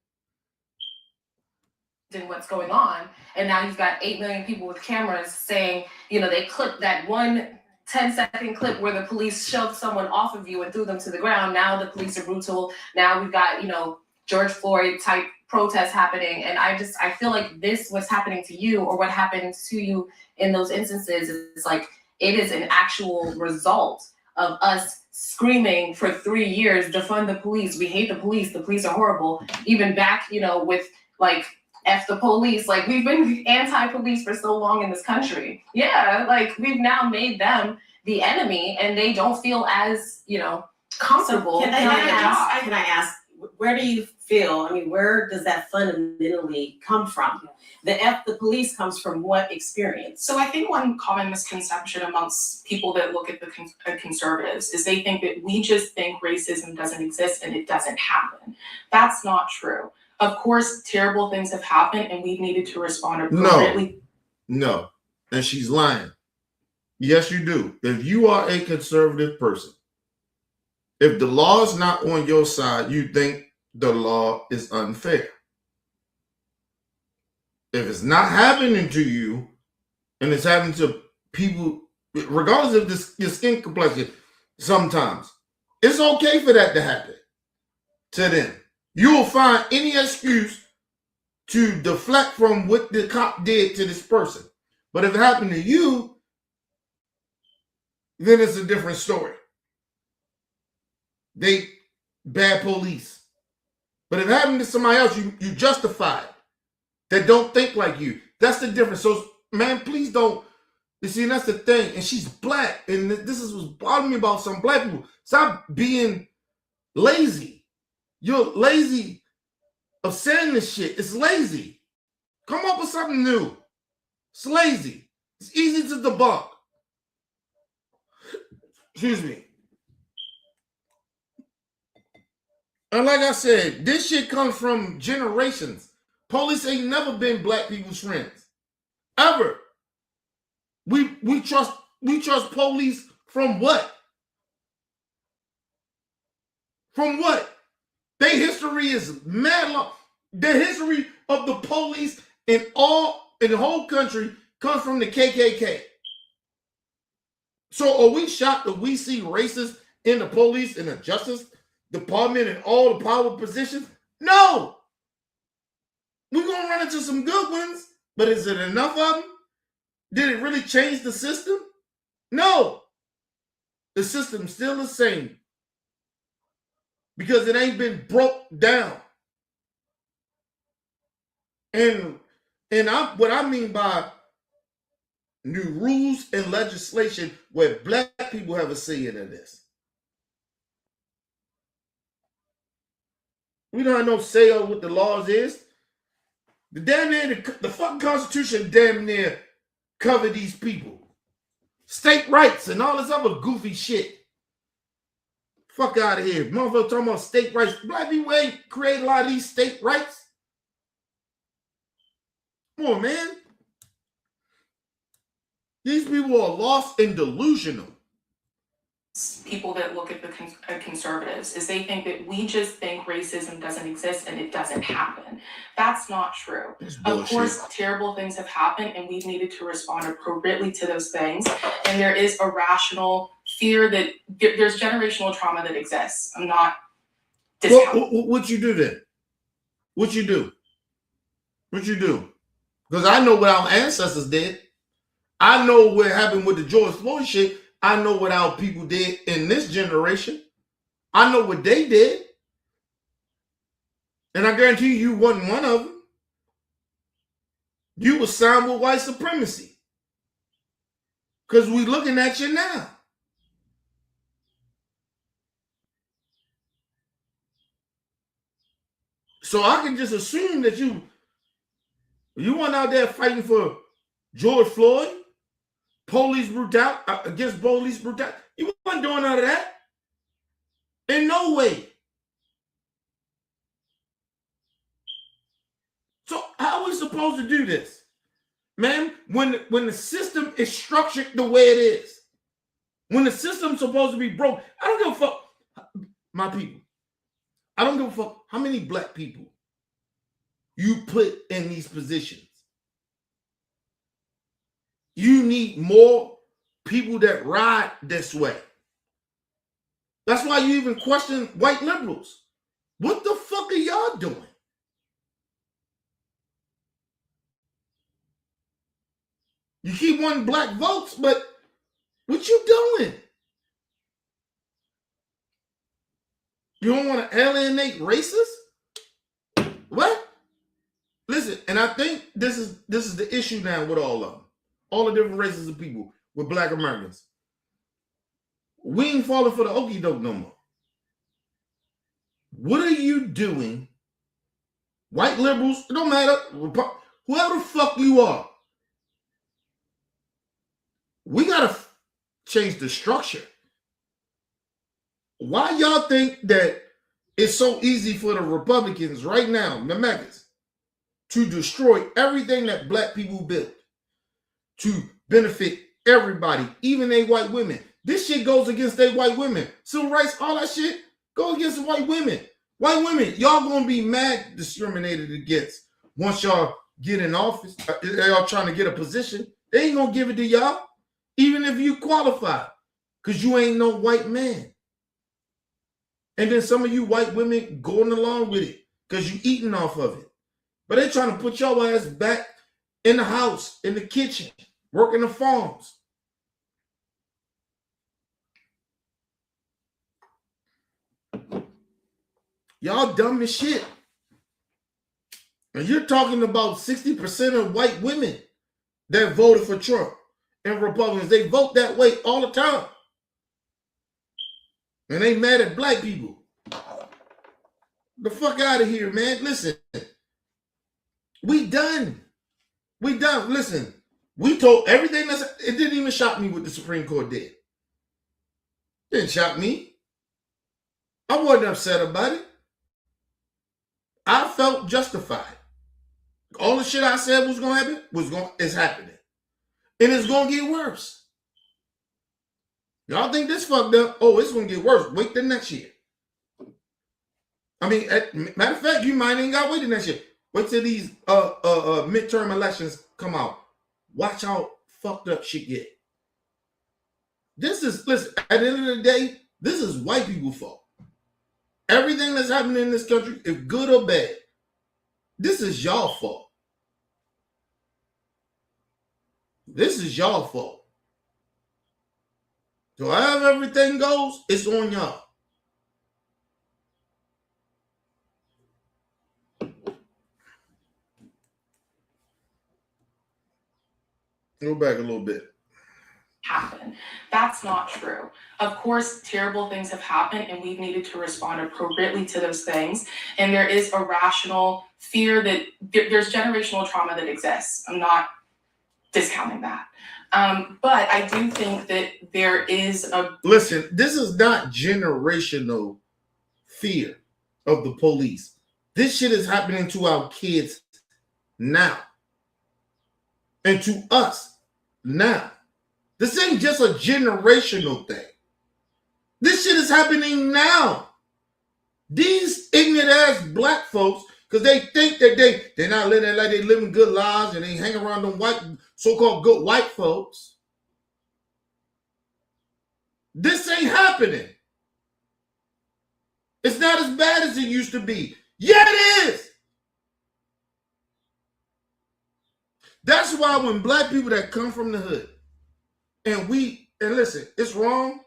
And what's going on. And now you've got 8 million people with cameras saying, you know, they clipped that 1 10-second clip where the police shoved someone off of you and threw them to the ground. Now the police are brutal. Now we've got, you know, George Floyd type protests happening. And I feel like this, what's happening to you or what happened to you in those instances is like, it is an actual result of us screaming for 3 years, defund the police. We hate the police are horrible. Even back, you know, with like, F the police. Like, we've been anti-police for so long in this country. Yeah, like, we've now made them the enemy and they don't feel as, you know, comfortable. Can I ask, where do you feel? I mean, where does that fundamentally come from? The F the police comes from what experience? So I think one common misconception amongst people that look at the conservatives is they think that we just think racism doesn't exist and it doesn't happen. That's not true. Of course, terrible things have happened and we've needed to respond appropriately. No, and she's lying. Yes, you do. If you are a conservative person, if the law is not on your side, you think the law is unfair. If it's not happening to you and it's happening to people, regardless of your skin complexion, sometimes it's okay for that to happen to them. You will find any excuse to deflect from what the cop did to this person. But if it happened to you, then it's a different story. They bad police. But if it happened to somebody else, you justify it. That don't think like you. That's the difference. So, man, please don't. You see, that's the thing. And she's black. And this is what's bothering me about some black people. Stop being lazy. You're lazy of saying this shit. It's lazy. Come up with something new. It's lazy. It's easy to debunk. Excuse me. And like I said, this shit comes from generations. Police ain't never been black people's friends. Ever. We trust police from what? From what? Their history is mad long. The history of the police in the whole country comes from the KKK. So are we shocked that we see racists in the police and the justice department and all the power positions? No. We're going to run into some good ones, but is it enough of them? Did it really change the system? No. The system's still the same because it ain't been broke down. And what I mean by new rules and legislation where black people have a say in this. We don't have no say on what the laws is. The damn near the fucking Constitution damn near cover these people. State rights and all this other goofy shit. Fuck out of here. Motherfucker talking about state rights. Black people ain't created a lot of these state rights. Come on, man. These people are lost and delusional. People that look at the conservatives is they think that we just think racism doesn't exist and it doesn't happen. That's not true. Of course, terrible things have happened and we've needed to respond appropriately to those things. And there is a rational fear that there's generational trauma that exists. I'm not discounting. What you do then? What you do? What you do? Because I know what our ancestors did. I know what happened with the George Floyd shit. I know what our people did in this generation. I know what they did. And I guarantee you wasn't one of them. You were signed with white supremacy. Because we looking at you now. So I can just assume that you weren't out there fighting for George Floyd, police brutality, against police brutality. You wasn't doing none of that. In no way. So how are we supposed to do this? Man, when the system is structured the way it is, when the system's supposed to be broke, I don't give a fuck, my people. I don't give a fuck how many black people you put in these positions. You need more people that ride this way. That's why you even question white liberals. What the fuck are y'all doing? You keep wanting black votes, but what you doing? You don't want to alienate racists? What? Listen, and I think this is the issue now with all of them. All the different races of people with black Americans. We ain't falling for the okie doke no more. What are you doing? White liberals, it don't matter. Whoever the fuck you are, we gotta change the structure. Why y'all think that it's so easy for the Republicans right now, the MAGAs, to destroy everything that black people built to benefit everybody, even they white women? This shit goes against they white women. Civil rights, all that shit goes against the white women. White women, y'all gonna be mad discriminated against once y'all get in office. Y'all trying to get a position. They ain't gonna give it to y'all, even if you qualify, because you ain't no white man. And then some of you white women going along with it because you eating off of it. But they trying to put your ass back in the house, in the kitchen, working the farms. Y'all dumb as shit. And you're talking about 60% of white women that voted for Trump and Republicans. They vote that way all the time. And they mad at black people. The fuck out of here, man. Listen. We done. We done. Listen. We told everything that's... It didn't even shock me what the Supreme Court did. It didn't shock me. I wasn't upset about it. I felt justified. All the shit I said was going to happen is happening. And it's going to get worse. Y'all think this fucked up? Oh, it's going to get worse. Wait till next year. I mean, matter of fact, you might ain't got to wait till next year. Wait till these midterm elections come out. Watch how fucked up shit get. Listen, at the end of the day, this is white people's fault. Everything that's happening in this country, if good or bad, this is y'all fault. This is y'all fault. So however everything goes, it's on y'all. Go back a little bit. Happen. That's not true. Of course, terrible things have happened and we've needed to respond appropriately to those things. And there is a rational fear that there's generational trauma that exists. I'm not discounting that. But I do think that there is a... Listen, this is not generational fear of the police. This shit is happening to our kids now. And to us now. This ain't just a generational thing. This shit is happening now. These ignorant ass black folks, because they think that they're not living like they living good lives and they hang around them white, so-called good white folks. This ain't happening. It's not as bad as it used to be. Yeah, it is. That's why when black people that come from the hood, and listen, it's wrong,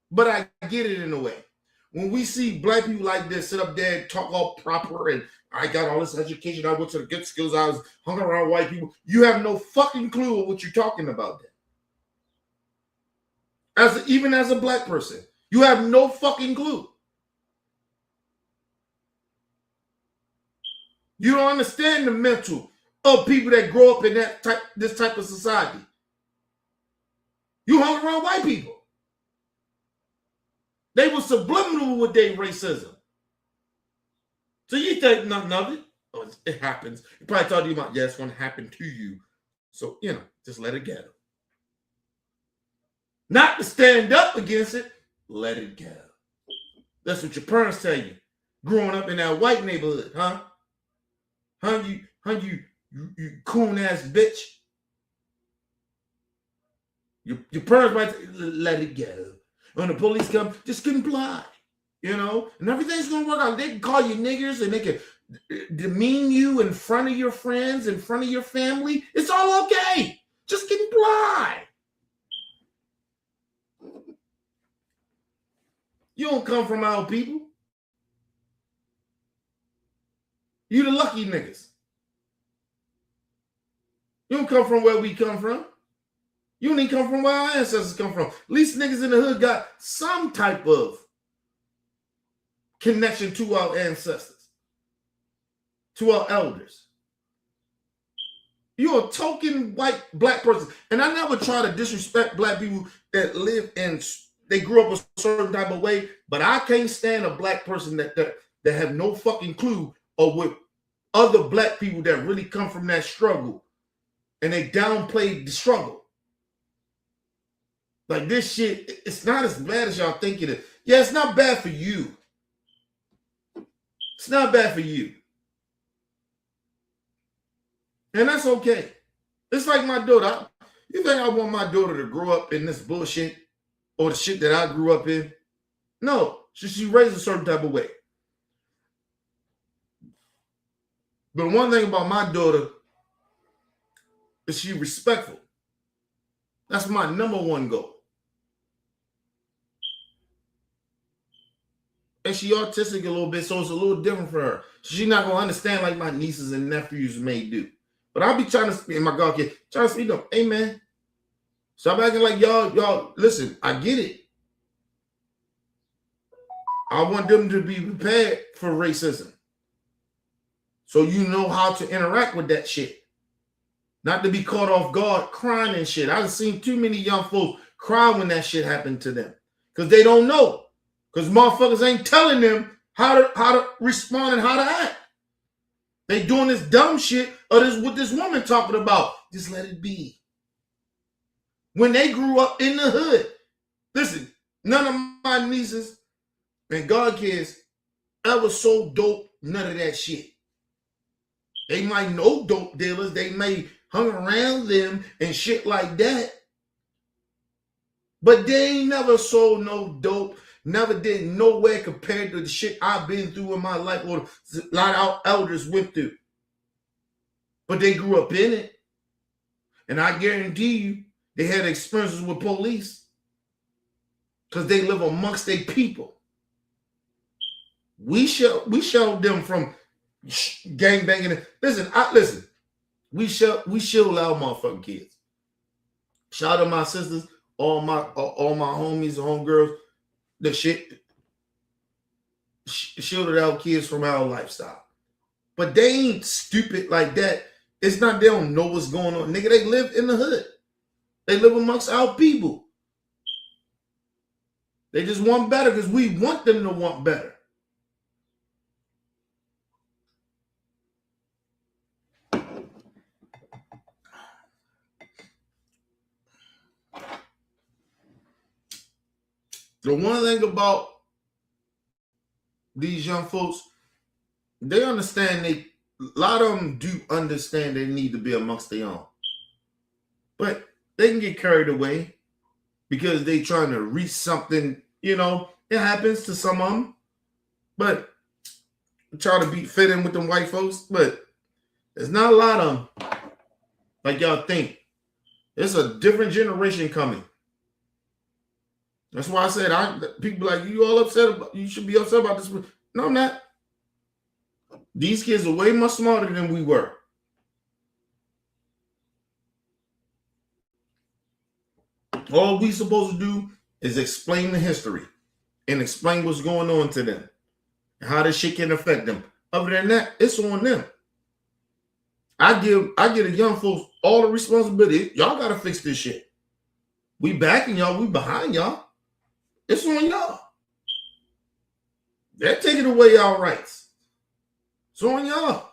but I get it in a way. When we see black people like this sit up there and talk all proper and I got all this education, I went to the good skills, I was hung around white people, you have no fucking clue of what you're talking about then. Even as a black person, you have no fucking clue. You don't understand the mental of people that grow up in this type of society. You hung around white people. They were subliminal with their racism. So you think nothing of it? Oh, it happens. You probably thought you about, yeah, it's going to happen to you. So, just let it go. Not to stand up against it, let it go. That's what your parents tell you. Growing up in that white neighborhood, huh? You coon ass bitch. Your parents might say, let it go. When the police come, just comply, and everything's gonna work out. They can call you niggers and they can demean you in front of your friends, in front of your family. It's all okay. Just comply. You don't come from our people. You the lucky niggas. You don't come from where we come from. You don't even come from where our ancestors come from. At least niggas in the hood got some type of connection to our ancestors, to our elders. You're a token white black person. And I never try to disrespect black people that live in, they grew up a certain type of way, but I can't stand a black person that have no fucking clue of what other black people that really come from that struggle, and they downplay the struggle. Like this shit, it's not as bad as y'all think it is. Yeah, it's not bad for you. It's not bad for you. And that's okay. It's like my daughter. You think I want my daughter to grow up in this bullshit or the shit that I grew up in? No. She raised a certain type of way. But one thing about my daughter is she's respectful. That's my number one goal. And she autistic a little bit, so it's a little different for her. She's not going to understand like my nieces and nephews may do. But I'll be trying to speak, and my godkid, trying to speak to them. Hey, man, stop acting like y'all, listen, I get it. I want them to be prepared for racism. So you know how to interact with that shit. Not to be caught off guard crying and shit. I've seen too many young folks cry when that shit happened to them. Because they don't know. Because motherfuckers ain't telling them how to respond and how to act. They doing this dumb shit or this what this woman talking about. Just let it be. When they grew up in the hood. Listen, none of my nieces and godkids ever sold dope, none of that shit. They might know dope dealers. They may hung around them and shit like that. But they ain't never sold no dope. Never did nowhere compared to the shit I've been through in my life or a lot of our elders went through. But they grew up in it. And I guarantee you, they had experiences with police because they live amongst their people. We showed them from gangbanging. Listen. We shield our motherfucking kids. Shout out to my sisters, all my homies and homegirls. The shit shielded our kids from our lifestyle. But they ain't stupid like that. It's not they don't know what's going on. Nigga, they live in the hood. They live amongst our people. They just want better because we want them to want better. The one thing about these young folks, they understand a lot of them do understand they need to be amongst their own. But they can get carried away because they trying to reach something, it happens to some of them. But try to fit in with them white folks. But there's not a lot of them like y'all think. There's a different generation coming. That's why I said people like you all upset about. You should be upset about this. No, I'm not. These kids are way much smarter than we were. All we supposed to do is explain the history and explain what's going on to them and how this shit can affect them. Other than that, it's on them. I get a young folks all the responsibility. Y'all gotta fix this shit. We backing y'all. We behind y'all. It's on y'all. They're taking away our rights. It's on y'all.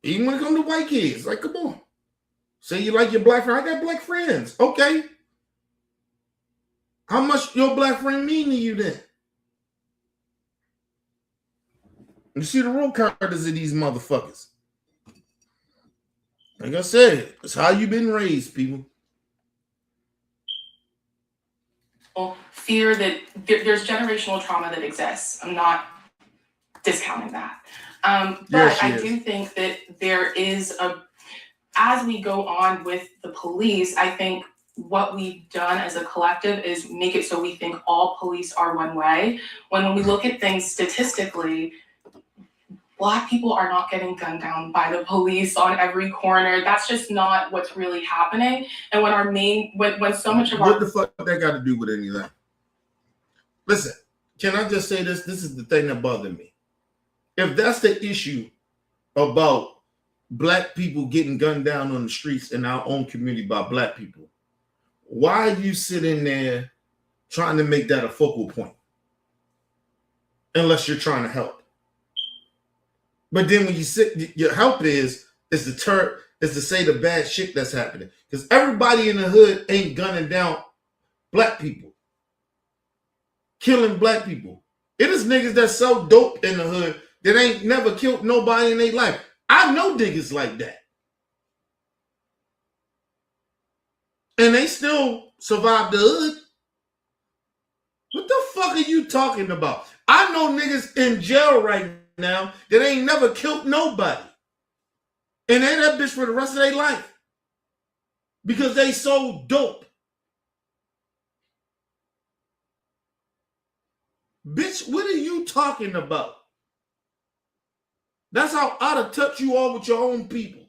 Even when it comes to white kids, like, come on. Say you like your black friend. I got black friends. Okay. How much your black friend mean to you then? You see the real characters of these motherfuckers. Like I said, it's how you been raised, people. Fear that there's generational trauma that exists. I'm not discounting that. But Yes, I do think that there is as we go on with the police, I think what we've done as a collective is make it so we think all police are one way. When we look at things statistically, Black people are not getting gunned down by the police on every corner. That's just not what's really happening. And when so much of what the fuck that got to do with anything? Listen, can I just say this? This is the thing that bothered me. If that's the issue about black people getting gunned down on the streets in our own community by black people, why are you sitting there trying to make that a focal point? Unless you're trying to help. But then when you sit, your help is to say the bad shit that's happening. Because everybody in the hood ain't gunning down black people, killing black people. It is niggas that sell dope in the hood that ain't never killed nobody in their life. I know niggas like that. And they still survive the hood. What the fuck are you talking about? I know niggas in jail right now that ain't never killed nobody. And they that bitch for the rest of their life. Because they sold dope. Bitch, what are you talking about? That's how out of touch you are with your own people.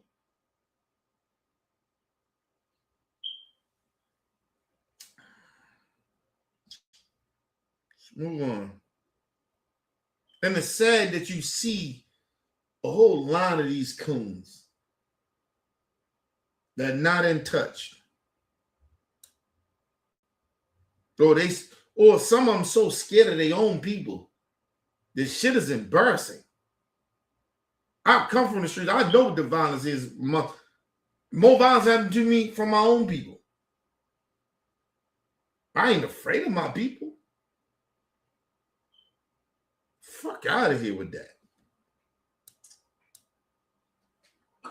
Let's move on. And it's sad that you see a whole line of these coons that are not in touch. Or some of them so scared of their own people. This shit is embarrassing. I come from the street. I know what the violence is. More violence happened to me from my own people. I ain't afraid of my people. Fuck out of here with that.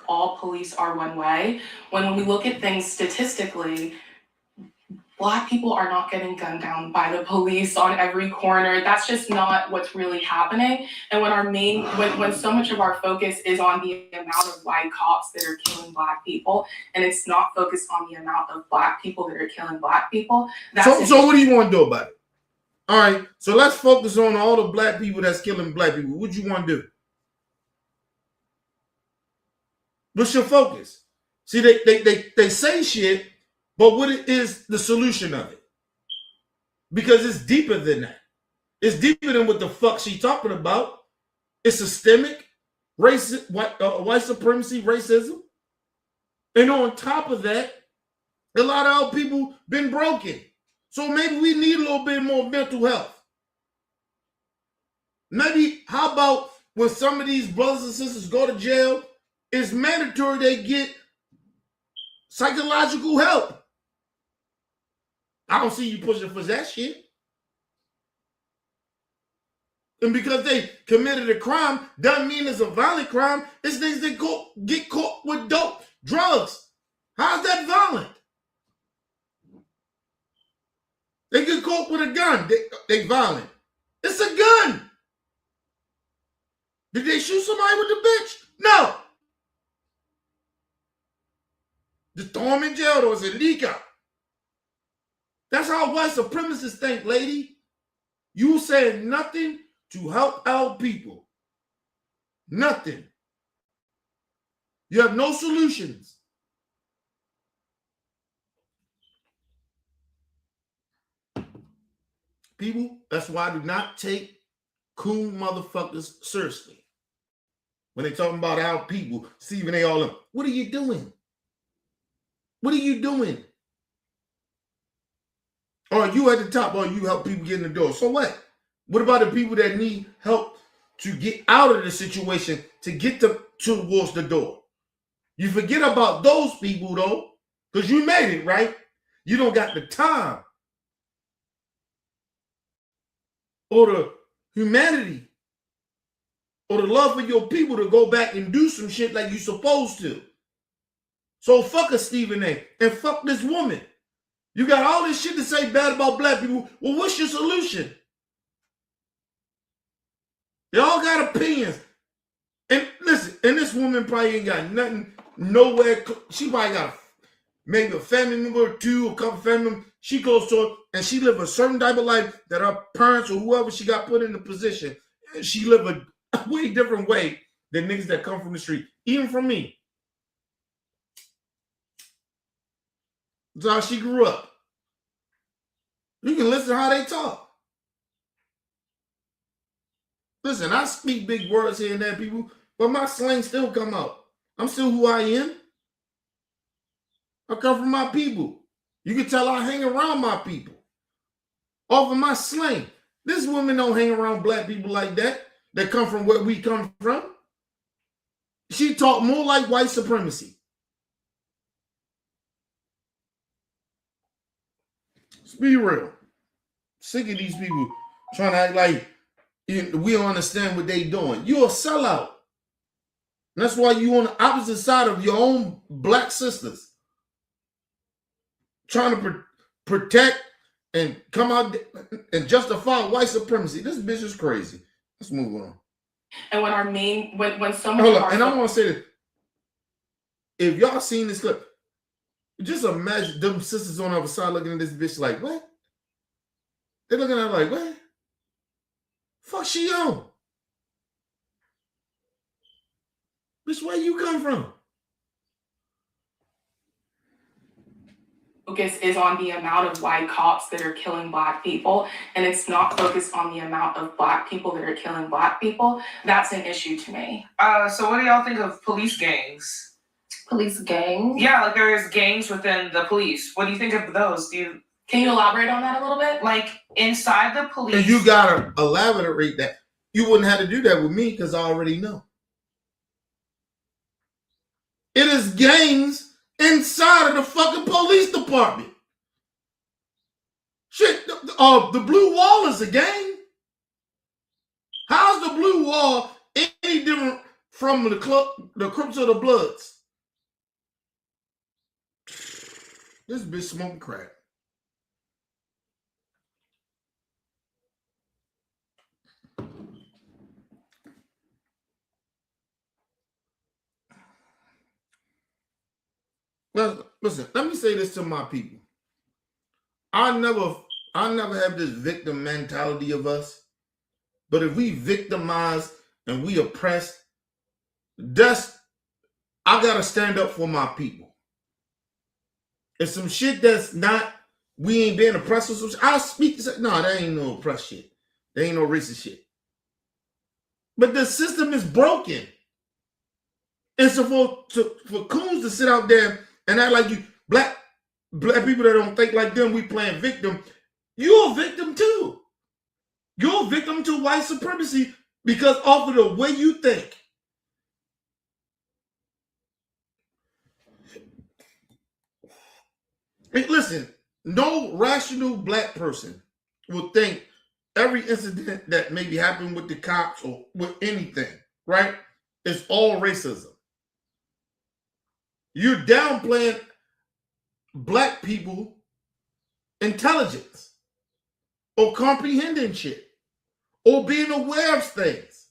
All police are one way. When we look at things statistically, Black people are not getting gunned down by the police on every corner. That's just not what's really happening. And when so much of our focus is on the amount of white cops that are killing Black people, and it's not focused on the amount of Black people that are killing Black people. So what do you want to do about it? All right, so let's focus on all the Black people that's killing Black people. What you want to do? What's your focus? See, they say shit, but what is the solution of it? Because it's deeper than that. It's deeper than what the fuck she talking about. It's systemic, white supremacy, racism. And on top of that, a lot of our people been broken. So maybe we need a little bit more mental health. Maybe, how about when some of these brothers and sisters go to jail, it's mandatory they get psychological help. I don't see you pushing for that shit. And because they committed a crime, doesn't mean it's a violent crime. It's things that get caught with dope, drugs. How's that violent? They get caught with a gun. They violent. It's a gun. Did they shoot somebody with the bitch? No. Just throw them in jail, or is it legal? That's how white supremacists think, lady. You said nothing to help our people. Nothing. You have no solutions. People, that's why I do not take cool motherfuckers seriously. When they talking about our people, see when they all in, what are you doing? What are you doing? Or you at the top, or you help people get in the door. So what? What about the people that need help to get out of the situation, to get towards the door? You forget about those people, though, because you made it, right? You don't got the time or the humanity or the love for your people to go back and do some shit like you're supposed to. So fuck a Stephen A. and fuck this woman. You got all this shit to say bad about Black people. Well, what's your solution? They all got opinions. And listen, and this woman probably ain't got nothing, nowhere. She probably got maybe a family member or two, a couple family members. She goes to her and she live a certain type of life that her parents or whoever she got put in the position, and she live a way different way than niggas that come from the street, even from me. That's how she grew up. You can listen to how they talk. Listen, I speak big words here and there, people, but my slang still come out. I'm still who I am. I come from my people. You can tell I hang around my people. Off of my slang. This woman don't hang around black people like that come from where we come from. She talk more like white supremacy. Let's be real. Sick of these people trying to act like we don't understand what they doing. You're a sellout. And that's why you on the opposite side of your own black sisters. Trying to protect and come out and justify white supremacy. This bitch is crazy. Let's move on. And when our main, when someone, hold up, and I want to say this. If y'all seen this clip, just imagine them sisters on the other side looking at this bitch like, what? They're looking at her like, what? Fuck she on? Bitch, where you come from? focus is on the amount of white cops that are killing black people, and it's not focused on the amount of black people that are killing black people. That's an issue to me. So what do y'all think of police gangs? Police gangs? Yeah, like there's gangs within the police. What do you think of those? Can you elaborate on that a little bit? Like inside the police? And you gotta elaborate that. You wouldn't have to do that with me because I already know. It is gangs inside of the fucking police department. Shit, the blue wall is a gang. How's the blue wall any different from the Crips or the Bloods? This bitch smoking crack. Listen, let me say this to my people. I never have this victim mentality of us. But if we victimize and we oppress, I gotta stand up for my people. If some shit that's not, we ain't being oppressed or some shit, I'll speak to say, no, that ain't no oppressed shit. There ain't no racist shit. But the system is broken. And so for coons to sit out there and act like you black people that don't think like them, we playing victim. You're a victim too. You're a victim to white supremacy because off of the way you think. Hey, listen, no rational black person will think every incident that maybe happened with the cops or with anything, right, is all racism. You're downplaying black people intelligence or comprehending shit or being aware of things.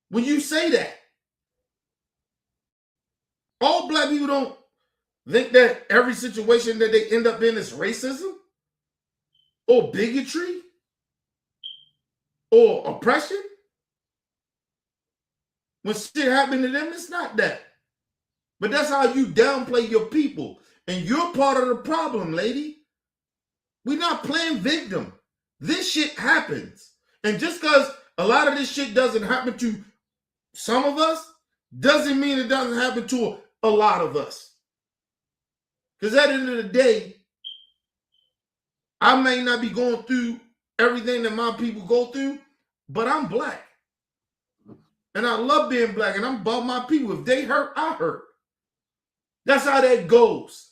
When you say that, all black people don't think that every situation that they end up in is racism or bigotry or oppression. When shit happened to them, it's not that. But that's how you downplay your people. And you're part of the problem, lady. We're not playing victim. This shit happens. And just because a lot of this shit doesn't happen to some of us, doesn't mean it doesn't happen to a lot of us. Because at the end of the day, I may not be going through everything that my people go through, but I'm black. And I love being black, and I'm about my people. If they hurt, I hurt. That's how that goes.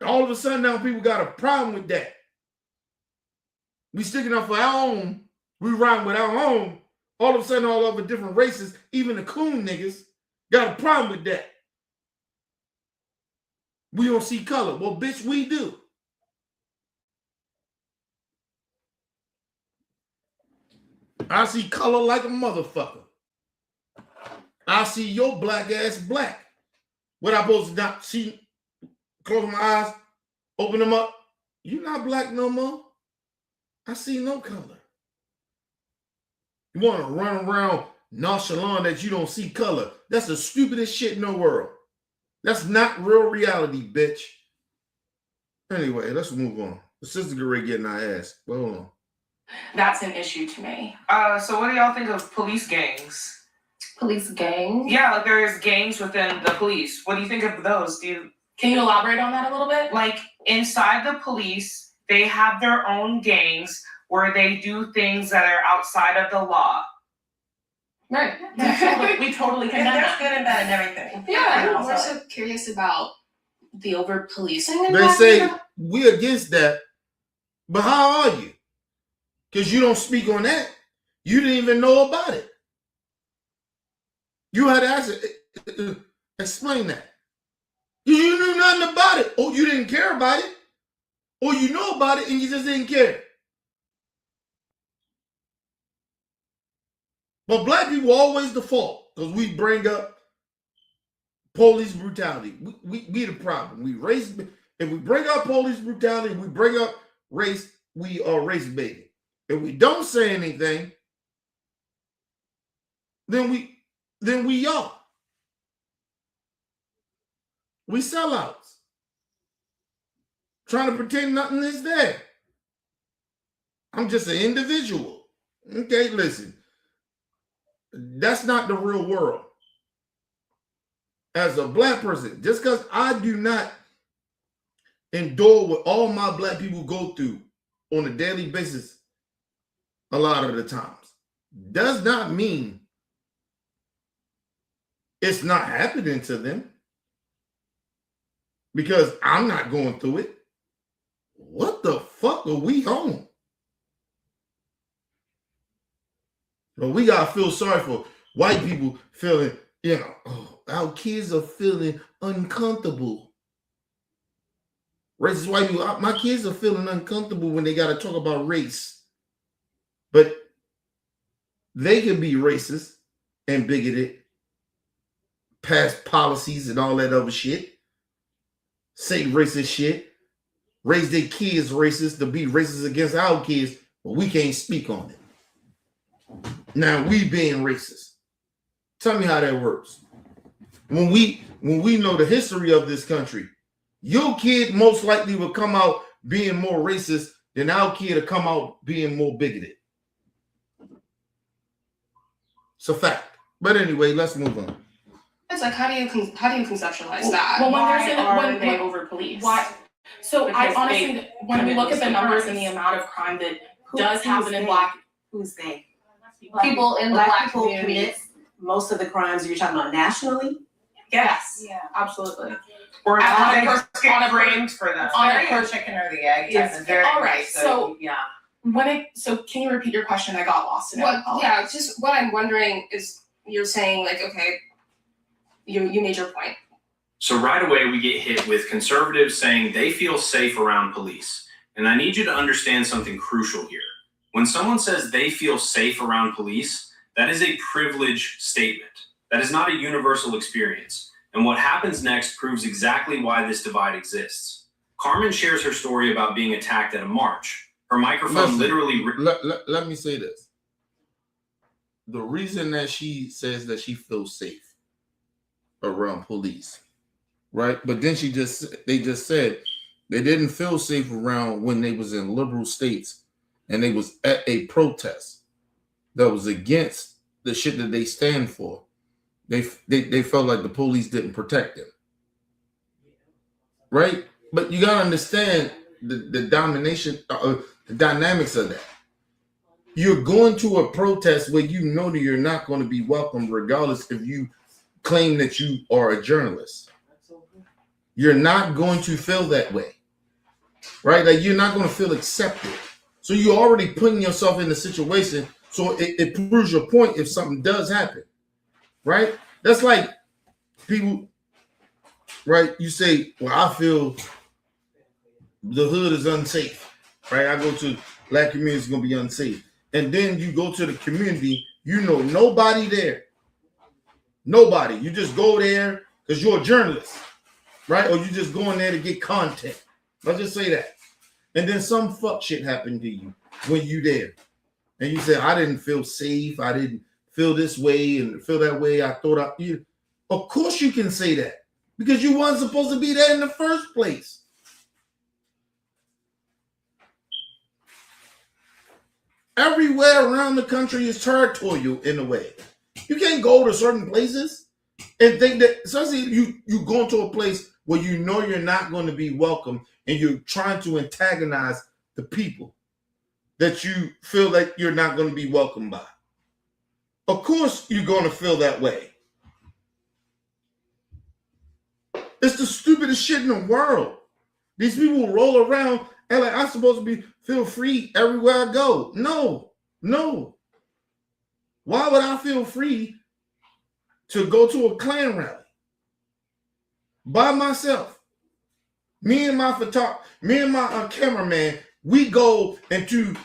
All of a sudden now people got a problem with that. We sticking up for our own. We riding with our own. All of a sudden all over different races, even the coon niggas, got a problem with that. We don't see color. Well, bitch, we do. I see color like a motherfucker. I see your black ass black. What I supposed to not see? Close my eyes, open them up. You're not black no more. I see no color. You want to run around nonchalant that you don't see color. That's the stupidest shit in the world. That's not real reality, bitch. Anyway, let's move on. The sister get ready getting our ass. But hold on. That's an issue to me. So what do y'all think of police gangs? Police gang. Yeah, like there's gangs within the police. What do you think of those? Can you elaborate on that a little bit? Like inside the police, they have their own gangs where they do things that are outside of the law. Right. We totally And condemn there's that. good and bad and everything. Yeah. I'm more so curious about the over policing. They say we against that, but how are you? Because you don't speak on that. You didn't even know about it. You had to ask it. Explain that. You knew nothing about it, or you didn't care about it, or you know about it and you just didn't care. But black people always default because we bring up police brutality. We the problem. If we bring up police brutality, we bring up race, we are race baiting. If we don't say anything, then we are. We sellouts. Trying to pretend nothing is there. I'm just an individual. Okay, listen. That's not the real world. As a black person, just because I do not endure what all my black people go through on a daily basis a lot of the times, does not mean it's not happening to them. Because I'm not going through it. What the fuck are we on? Well, we gotta feel sorry for white people feeling, oh, our kids are feeling uncomfortable. Racist white people, my kids are feeling uncomfortable when they gotta talk about race. But they can be racist and bigoted, pass policies and all that other shit. Say racist shit, raise their kids racist to be racist against our kids, but we can't speak on it. Now we being racist. Tell me how that works. When we know the history of this country, your kid most likely will come out being more racist than our kid will come out being more bigoted. It's a fact. But anyway, let's move on. It's like, how do you conceptualize that? Well, Why are they over police? Why? So Because I honestly, when we look at the numbers and the amount of crime that does happen in Black, Who's they? People in the Black Black people community. commit most of the crimes you're talking about nationally. yes, absolutely. Or On do a they per- just get on a per- framed for that? On a Very per chicken or the egg type It's of very thing. all right. So yeah. so can you repeat your question? I got lost in it. Yeah, just what I'm wondering is you're saying like, okay, you made your point. So right away, we get hit with conservatives saying they feel safe around police. And I need you to understand something crucial here. When someone says they feel safe around police, that is a privilege statement. That is not a universal experience. And what happens next proves exactly why this divide exists. Carmen shares her story about being attacked at a march. Her microphone literally... Let me say this. The reason that she says that she feels safe around police, right? But then they just said they didn't feel safe around when they was in liberal states and they was at a protest that was against the shit that they stand for. They felt like the police didn't protect them, right? But you gotta understand the domination, the dynamics of that. You're going to a protest where you know that you're not going to be welcome, regardless if you claim that you are a journalist. You're not going to feel that way, right? Like you're not going to feel accepted. So you're already putting yourself in a situation. So it proves your point if something does happen, right? That's like people, right? You say, well, I feel the hood is unsafe, right? I go to black community, it's going to be unsafe. And then you go to the community, you know nobody there. Nobody. You just go there because you're a journalist, right? Or you just going there to get content. Let's just say that. And then some fuck shit happened to you when you there. And you say, I didn't feel safe. I didn't feel this way and feel that way. I thought of course you can say that because you weren't supposed to be there in the first place. Everywhere around the country is territorial in a way. You can't go to certain places and think that, especially you go into a place where you know you're not going to be welcome and you're trying to antagonize the people that you feel like you're not going to be welcomed by. Of course you're going to feel that way. It's the stupidest shit in the world. These people roll around and like I'm supposed to feel free everywhere I go. No. Why would I feel free to go to a Klan rally by myself? Me and my cameraman, we go into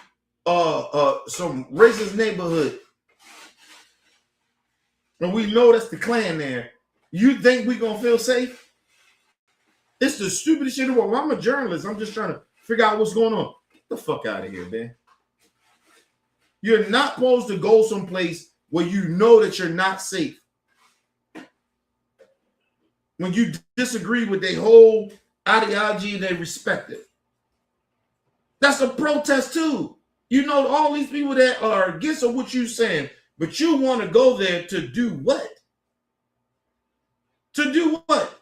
some racist neighborhood, and we know that's the Klan there. You think we gonna feel safe? It's the stupidest shit in the world. I'm a journalist. I'm just trying to figure out what's going on. Get the fuck out of here, man. You're not supposed to go someplace where you know that you're not safe. When you disagree with their whole ideology and they respect it. That's a protest too. You know, all these people that are against what you're saying, but you want to go there to do what? To do what?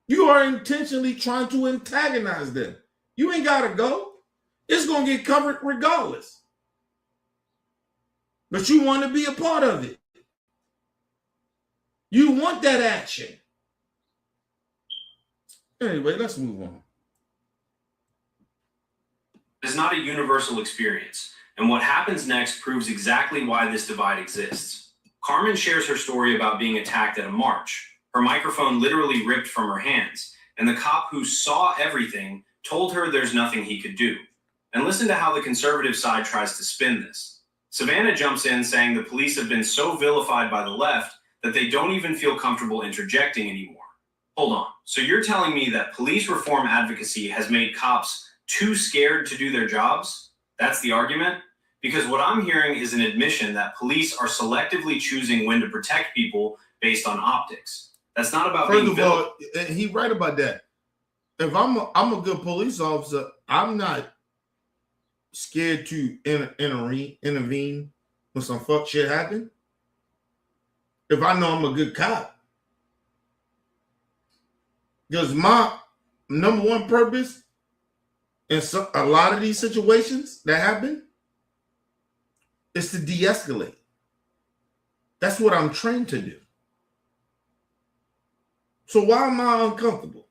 You are intentionally trying to antagonize them. You ain't got to go. It's going to get covered regardless. But you want to be a part of it. You want that action. Anyway, let's move on. It's not a universal experience, and what happens next proves exactly why this divide exists. Carmen shares her story about being attacked at a march. Her microphone literally ripped from her hands, and the cop who saw everything told her there's nothing he could do. And listen to how the conservative side tries to spin this. Savannah jumps in saying the police have been so vilified by the left that they don't even feel comfortable interjecting anymore. Hold on. So you're telling me that police reform advocacy has made cops too scared to do their jobs? That's the argument? Because what I'm hearing is an admission that police are selectively choosing when to protect people based on optics. That's not about being First of all, he right about that. If I'm a good police officer, I'm not scared to intervene when some fuck shit happen. If I know I'm a good cop. Because my number one purpose in a lot of these situations that happen is to de-escalate. That's what I'm trained to do. So why am I uncomfortable?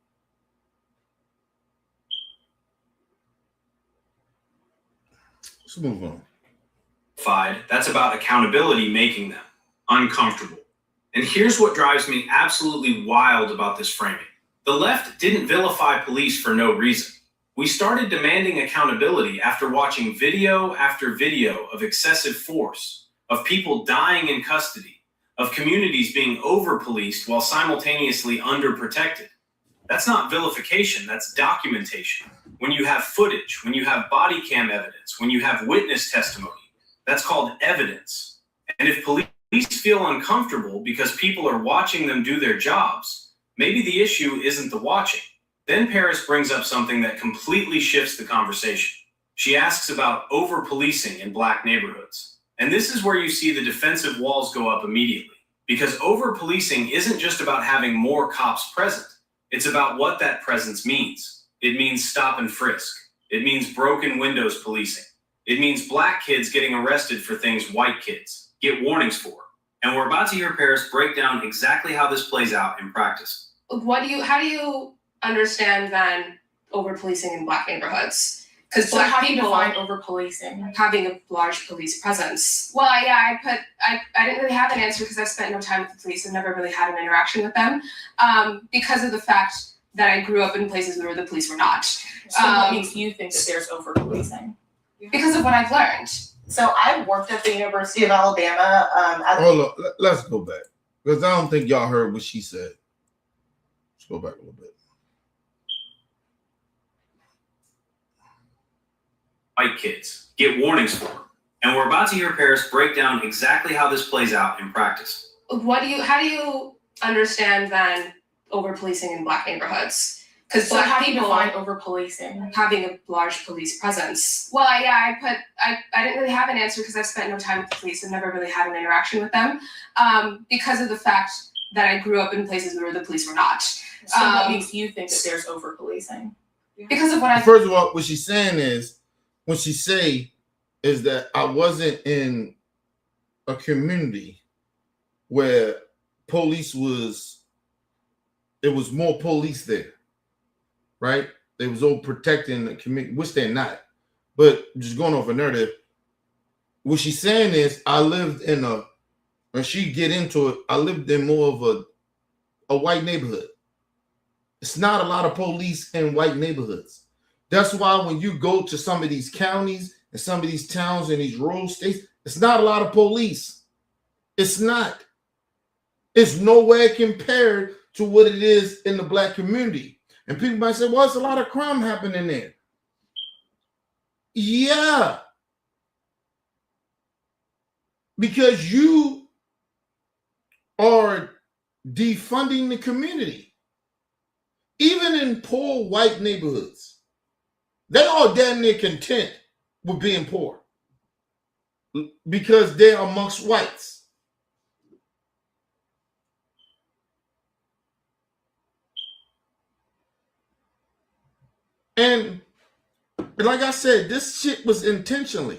Let's move on. That's about accountability making them uncomfortable. And here's what drives me absolutely wild about this framing. The left didn't vilify police for no reason. We started demanding accountability after watching video after video of excessive force, of people dying in custody, of communities being over-policed while simultaneously underprotected. That's not vilification, that's documentation. When you have footage, when you have body cam evidence, when you have witness testimony, that's called evidence. And if police feel uncomfortable because people are watching them do their jobs, maybe the issue isn't the watching. Then Paris brings up something that completely shifts the conversation. She asks about over-policing in Black neighborhoods. And this is where you see the defensive walls go up immediately. Because over-policing isn't just about having more cops present. It's about what that presence means. It means stop and frisk. It means broken windows policing. It means Black kids getting arrested for things white kids get warnings for. And we're about to hear Paris break down exactly how this plays out in practice. How do you understand then over policing in Black neighborhoods? Because So Black how do you people define over policing? having a large police presence. Well, yeah, I didn't really have an answer because I spent no time with the police and never really had an interaction with them, because of the fact that I grew up in places where the police were not. So what makes you think that there's over policing? Because of what I've learned. So I worked at the University of Alabama. Hold on, let's go back. Because I don't think y'all heard what she said. Let's go back a little bit. White kids get warnings for. And we're about to hear Paris break down exactly how this plays out in practice. How do you understand then over policing in Black neighborhoods? Because So black how do you people define over policing? having a large police presence. Well, I didn't really have an answer because I've spent no time with the police and never really had an interaction with them, because of the fact that I grew up in places where the police were not. So what makes you think that there's over policing? Because of what I First of all, what she's saying is, when she say is that I wasn't in a community where police was, it was more police there, right? They was all protecting the community, which they're not. But just going off a narrative, what she's saying is I lived in a, when she get into it, I lived in more of a white neighborhood. It's not a lot of police in white neighborhoods. That's why when you go to some of these counties and some of these towns in these rural states, it's not a lot of police. It's not. It's nowhere compared to what it is in the black community. And people might say, well, it's a lot of crime happening there. Yeah. Because you are defunding the community. Even in poor white neighborhoods, they are damn near content with being poor because they're amongst whites. And like I said, this shit was intentionally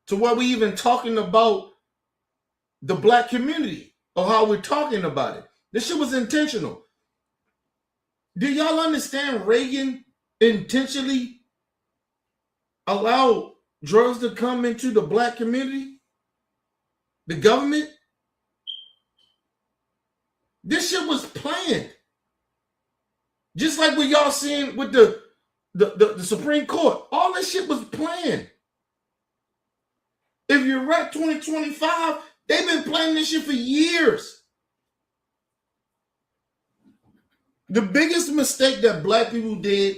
to where we even talking about the black community or how we're talking about it. This shit was intentional. Do y'all understand Reagan intentionally allowed drugs to come into the black community? The government? This shit was planned. Just like what y'all seeing with the Supreme Court. All this shit was planned. If you're at 2025, they've been planning this shit for years. The biggest mistake that black people did,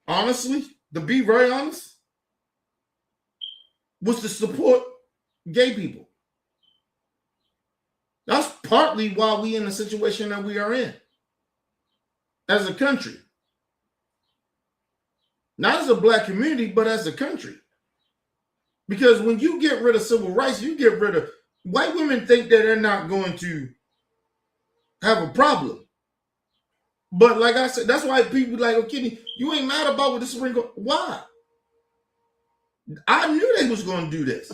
honestly, to be very honest, was to support gay people. That's partly why we in the situation that we are in as a country. Not as a black community, but as a country. Because when you get rid of civil rights, you get rid of, white women think that they're not going to have a problem. But like I said, that's why people like, oh, Kenny, you ain't mad about what the Supreme Court. Why? I knew they was going to do this.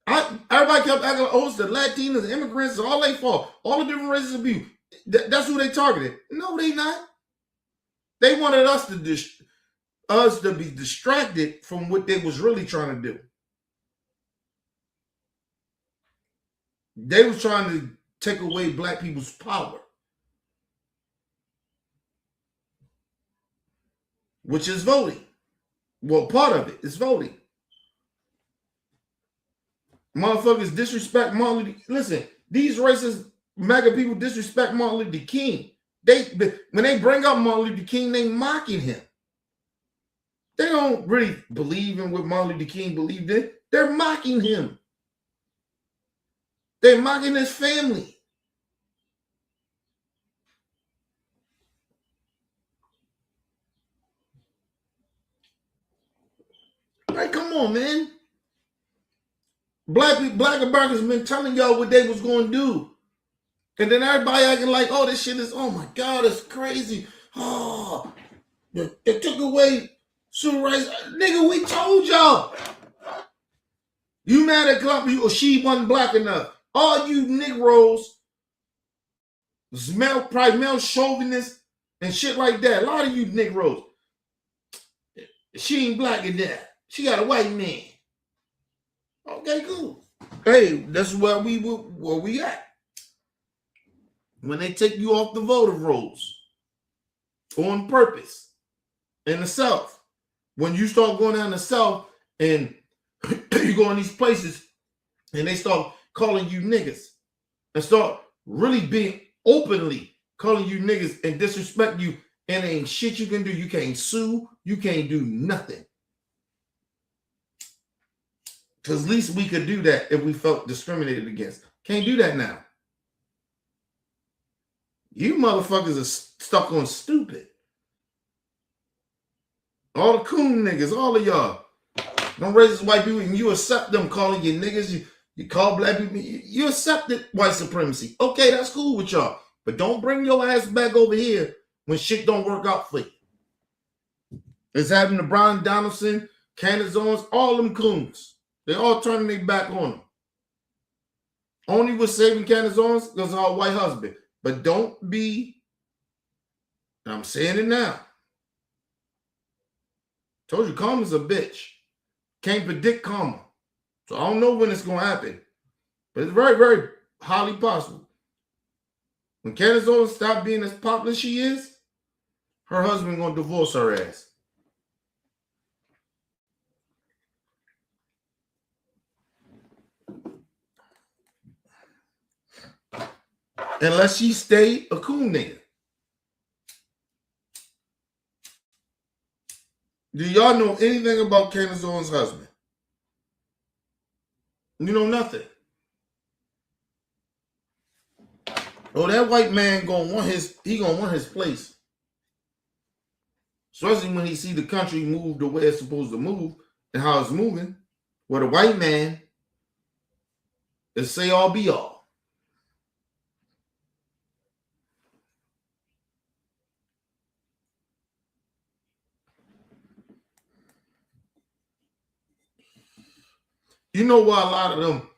Everybody kept acting like, oh, it's the Latinos, the immigrants, it's all they fault. All the different races of people. That's who they targeted. No, they not. They wanted us to be distracted from what they was really trying to do. They was trying to take away black people's power, which is voting. Well, part of it is voting. Motherfuckers disrespect Martin Luther. Listen, these racist MAGA people disrespect Martin Luther King. When they bring up Martin Luther King, they mocking him. They don't really believe in what Martin Luther King believed in. They're mocking him. They're mocking his family. Like, come on, man. Black Americans been telling y'all what they was going to do. And then everybody acting like, oh, this shit is, oh my God, it's crazy. Oh, they took away civil rights. Nigga, we told y'all. You mad at Columbia or she wasn't black enough. All you Negroes, probably male chauvinists and shit like that. A lot of you Negroes. She ain't black enough. She got a white man. Okay, cool. Hey, that's where we at. When they take you off the voter rolls on purpose in the South, when you start going down the South and you go in these places and they start calling you niggas and start really being openly calling you niggas and disrespect you, and ain't shit you can do. You can't sue. You can't do nothing. Because at least we could do that if we felt discriminated against. Can't do that now. You motherfuckers are stuck on stupid. All the coon niggas, all of y'all. Don't racist white people, and you accept them calling you niggas. You call black people, you accepted white supremacy. Okay, that's cool with y'all. But don't bring your ass back over here when shit don't work out for you. It's happening to Brian Donaldson, Candace Owens, all them coons. They all turning their back on them. Only was saving Candace Owens because of her white husband. But don't be, I'm saying it now. Told you karma's a bitch. Can't predict karma. So I don't know when it's going to happen. But it's very, very highly possible. When Candace Owens stops being as popular as she is, her husband going to divorce her ass. Unless she stay a cool nigga. Do y'all know anything about Candace Owens' husband? You know nothing. Oh, that white man gonna want his place. Especially when he see the country move the way it's supposed to move and how it's moving. Where the white man is say all be all. You know why a lot of them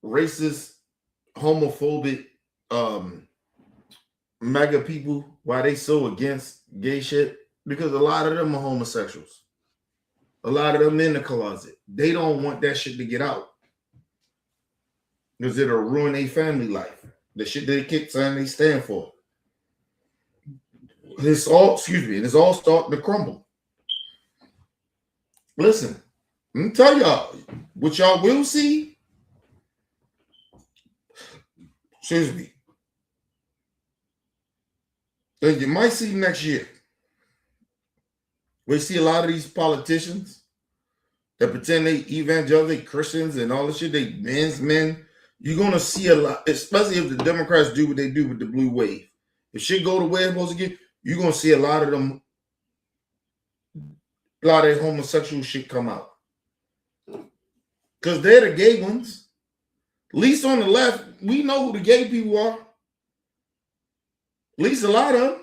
racist, homophobic, MAGA people, why they so against gay shit? Because a lot of them are homosexuals. A lot of them in the closet. They don't want that shit to get out. Because it'll ruin their family life. The shit they kick saying they stand for. It's all starting to crumble. Listen. Let me tell y'all, what y'all will see, excuse me, and you might see next year, we see a lot of these politicians that pretend they evangelical Christians and all this shit, they men's men. You're going to see a lot, especially if the Democrats do what they do with the blue wave. If shit go the way it's supposed to get, you're going to see a lot of them, a lot of homosexual shit come out. Because they're the gay ones. At least on the left, we know who the gay people are. At least a lot of them.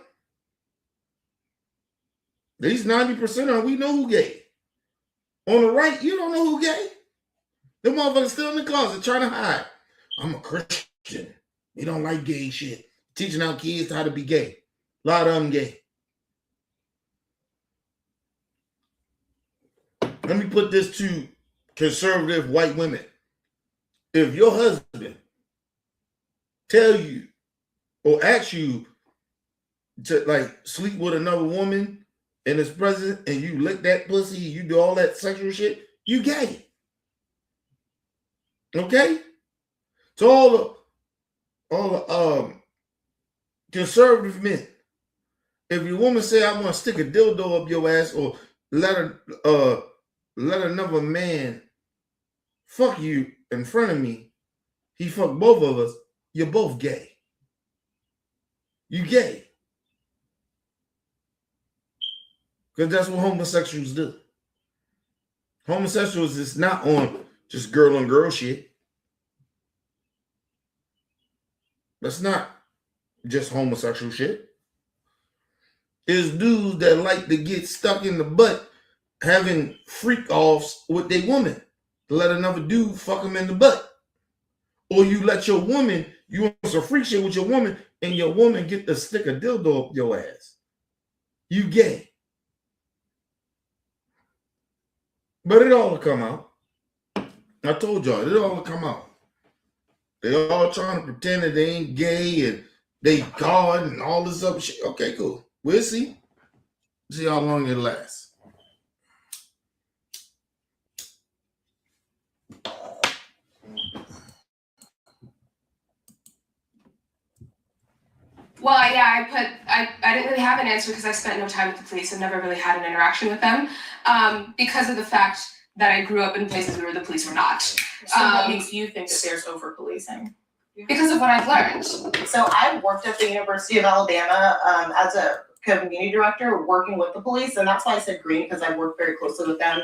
At least 90% of them, we know who gay. On the right, you don't know who gay. Them motherfuckers still in the closet trying to hide. I'm a Christian. We don't like gay shit. Teaching our kids how to be gay. A lot of them gay. Let me put this to conservative white women. If your husband tell you or ask you to like sleep with another woman in his presence and you lick that pussy, you do all that sexual shit, you gay. Okay? So all the conservative men, if your woman say I want to stick a dildo up your ass or let another man fuck you in front of me, he fucked both of us, you're both gay. You gay. Because that's what homosexuals do. Homosexuals is not on just girl on girl shit. That's not just homosexual shit. It's dudes that like to get stuck in the butt having freak offs with their woman. To let another dude fuck them in the butt. Or you let your woman, you want some freak shit with your woman, and your woman get to stick a dildo up your ass. You gay. But it all will come out. I told y'all, it all will come out. They all trying to pretend that they ain't gay and they God and all this other shit. Okay, cool. We'll see. See how long it lasts. Well, yeah, I didn't really have an answer because I spent no time with the police. I've never really had an interaction with them because of the fact that I grew up in places where the police were not. So what makes you think that there's over policing? because of what I've learned. So I worked at the University of Alabama as a community director working with the police, and that's why I said green, because I work very closely with them.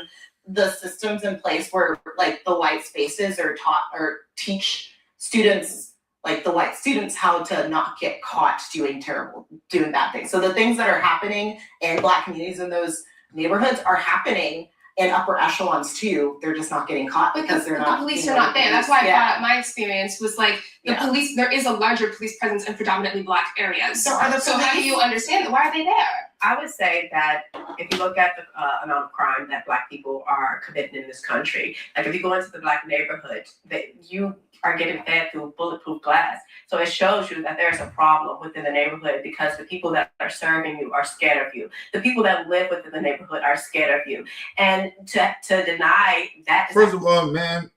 The systems in place where like the white spaces are taught or teach students, like the white students, how to not get caught doing bad things. So the things that are happening in Black communities in those neighborhoods are happening in upper echelons too. They're just not getting caught because they're not. The police are not there. That's why I brought up my experience was like the Yeah. police. There is a larger police presence in predominantly Black areas. So are the So how do police- you understand that? Why are they there? I would say that if you look at the amount of crime that Black people are committing in this country, like if you go into the Black neighborhood, that you are getting fed through bulletproof glass. So it shows you that there's a problem within the neighborhood because the people that are serving you are scared of you. The people that live within the neighborhood are scared of you. And to deny that is First of all, man,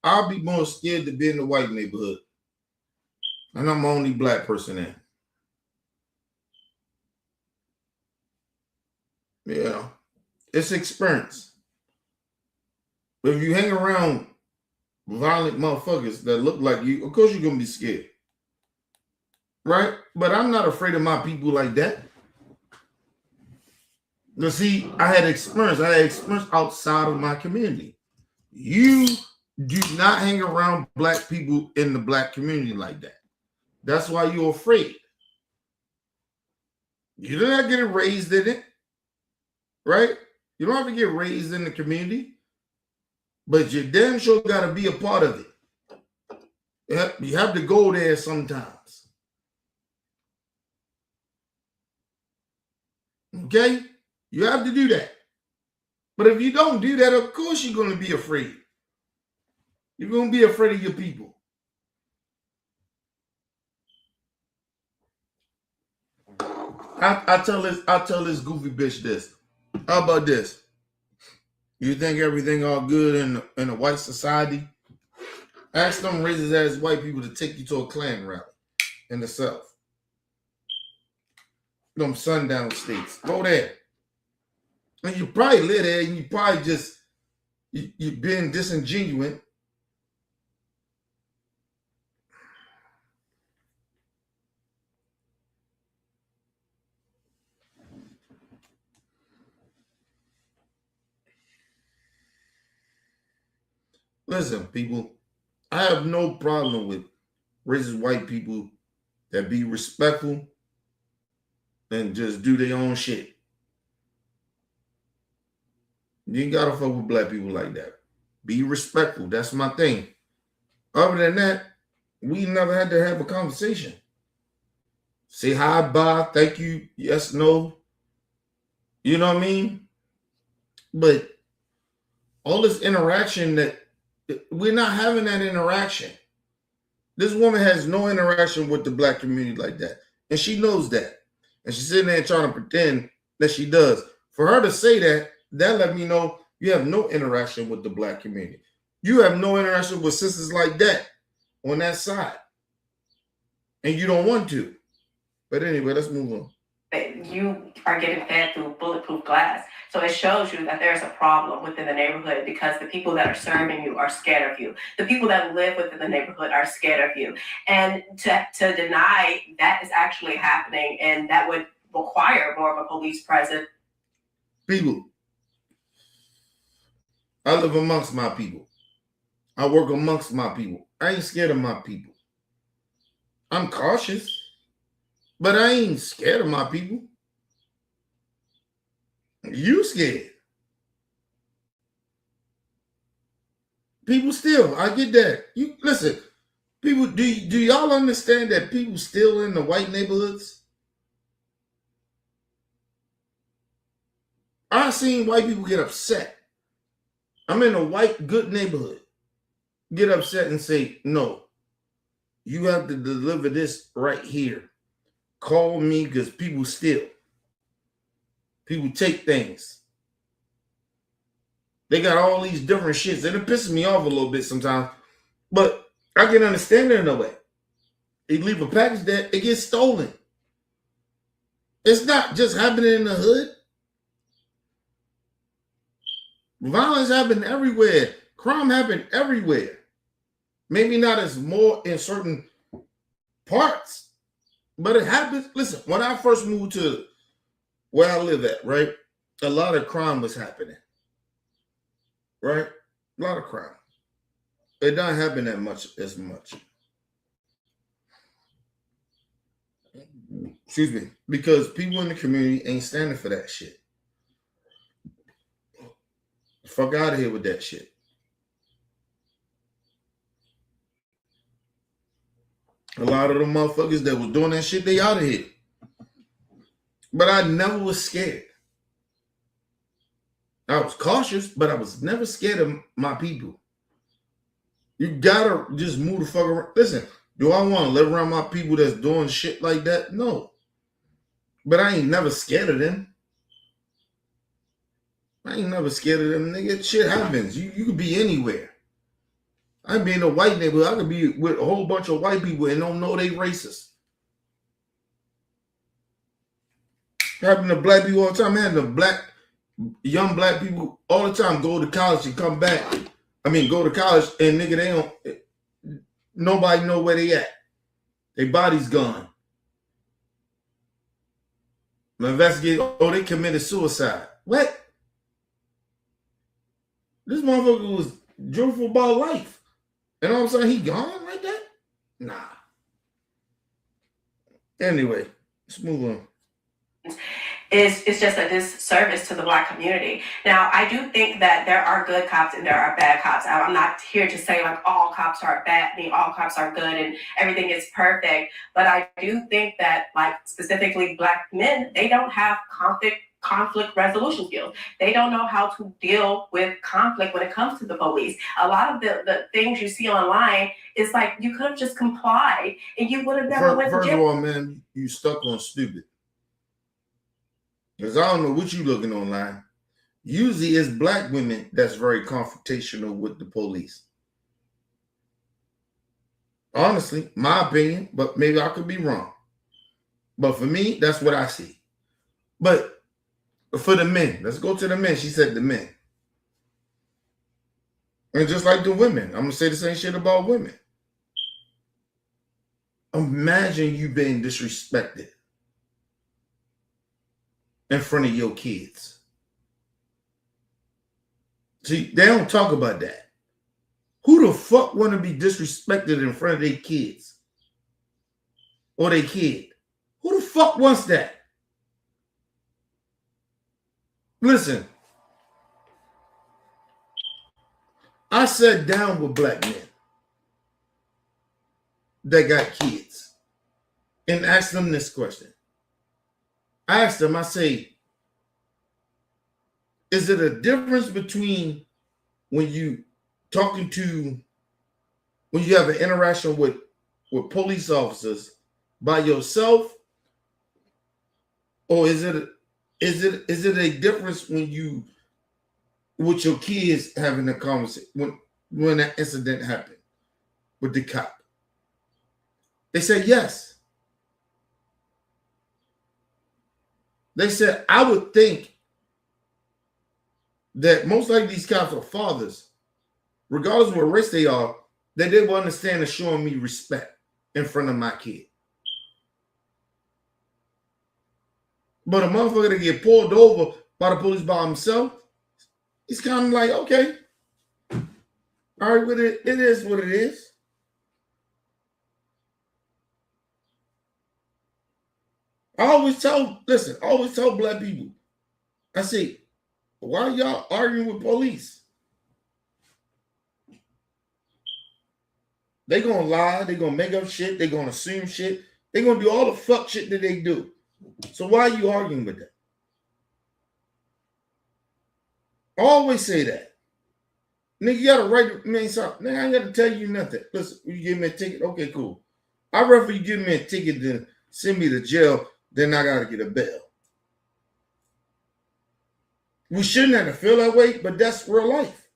I'll be more scared to be in the white neighborhood. And I'm the only Black person there. Yeah, it's experience. But if you hang around violent motherfuckers that look like you, of course you're gonna be scared. Right? But I'm not afraid of my people like that. You see, I had experience outside of my community. You do not hang around Black people in the Black community like that. That's why you're afraid. You did not get raised in it. Right? You don't have to get raised in the community, but you damn sure got to be a part of it. You have to go there sometimes. Okay? You have to do that. But if you don't do that, of course you're going to be afraid. You're going to be afraid of your people. I tell this goofy bitch this. How about this? You think everything all good in a white society? Ask them racist ass white people to take you to a Klan rally in the South. Them sundown states. Go there. And you probably live there and you probably just you've been disingenuous. Listen, people, I have no problem with racist white people that be respectful and just do their own shit. You ain't gotta fuck with Black people like that. Be respectful. That's my thing. Other than that, we never had to have a conversation. Say hi, bye, thank you, yes, no. You know what I mean? But all this interaction that we're not having that interaction. This woman has no interaction with the Black community like that. And she knows that. And she's sitting there trying to pretend that she does. For her to say that let me know you have no interaction with the Black community. You have no interaction with sisters like that on that side. And you don't want to. But anyway, let's move on. that you are getting fed through bulletproof glass. So it shows you that there's a problem within the neighborhood because the people that are serving you are scared of you. The people that live within the neighborhood are scared of you. And to deny that is actually happening, and that would require more of a police presence. People, I live amongst my people. I work amongst my people. I ain't scared of my people. I'm cautious, but I ain't scared of my people. You scared. People still, I get that. You listen, people, do y'all understand that people still in the white neighborhoods? I've seen white people get upset. I'm in a white good neighborhood. Get upset and say, no, you have to deliver this right here. Call me, because people steal. People take things. They got all these different shits, and it pisses me off a little bit sometimes. But I can understand it in a way. You leave a package there, it gets stolen. It's not just happening in the hood. Violence happened everywhere. Crime happened everywhere. Maybe not as more in certain parts, but it happens. Listen, when I first moved to where I live at, right, a lot of crime was happening, right? A lot of crime. It doesn't happen as much. Excuse me, because people in the community ain't standing for that shit. Fuck out of here with that shit. A lot of the motherfuckers that was doing that shit, they out of here. But I never was scared. I was cautious, but I was never scared of my people. You gotta just move the fuck around. Listen, do I want to live around my people that's doing shit like that? No. But I ain't never scared of them. I ain't never scared of them, nigga. Shit happens. You could be anywhere. I be in a white neighborhood. I could be with a whole bunch of white people and don't know they racist. Happen to black people all the time. Man, young black people all the time go to college and come back. I mean, go to college and nigga, they don't. Nobody know where they at. Their body's gone. The investigator, they committed suicide. What? This motherfucker was joyful about life. And all of a sudden he gone like that? Nah. Anyway, let's move on. It's just a disservice to the Black community. Now, I do think that there are good cops and there are bad cops. I'm not here to say like all cops are bad, all cops are good and everything is perfect. But I do think that like specifically Black men, they don't have conflict resolution skills. They don't know how to deal with conflict when it comes to the police. A lot of the things you see online is like you could have just complied and you would have never went to jail. First of all, man, you stuck on stupid. Because I don't know what you looking online. Usually it's Black women that's very confrontational with the police. Honestly, my opinion, but maybe I could be wrong. But for me, that's what I see. But for the men, let's go to the men. She said the men. And just like the women, I'm going to say the same shit about women. Imagine you being disrespected in front of your kids. See, they don't talk about that. Who the fuck want to be disrespected in front of their kids? Or their kid? Who the fuck wants that? Listen, I sat down with Black men that got kids and asked them this question. I asked them, I say, is it a difference between when you have an interaction with police officers by yourself, or is it a difference when you with your kids having a conversation when that incident happened with the cop? They said yes. They said, I would think that most likely these cops are fathers, regardless of what race they are, that they will understand and showing me respect in front of my kid. But a motherfucker that get pulled over by the police by himself, it's kind of like, okay, all right, but it is what it is. I always tell Black people, I say, why are y'all arguing with police? They gonna lie, they gonna make up shit, they gonna assume shit, they gonna do all the fuck shit that they do. So why are you arguing with them? I always say that. Nigga, you got a right to man something. Nigga, I ain't gotta tell you nothing. Listen, you give me a ticket, okay, cool. I'd rather you give me a ticket than send me to jail. Then I gotta get a bail. We shouldn't have to feel that way, but that's real life.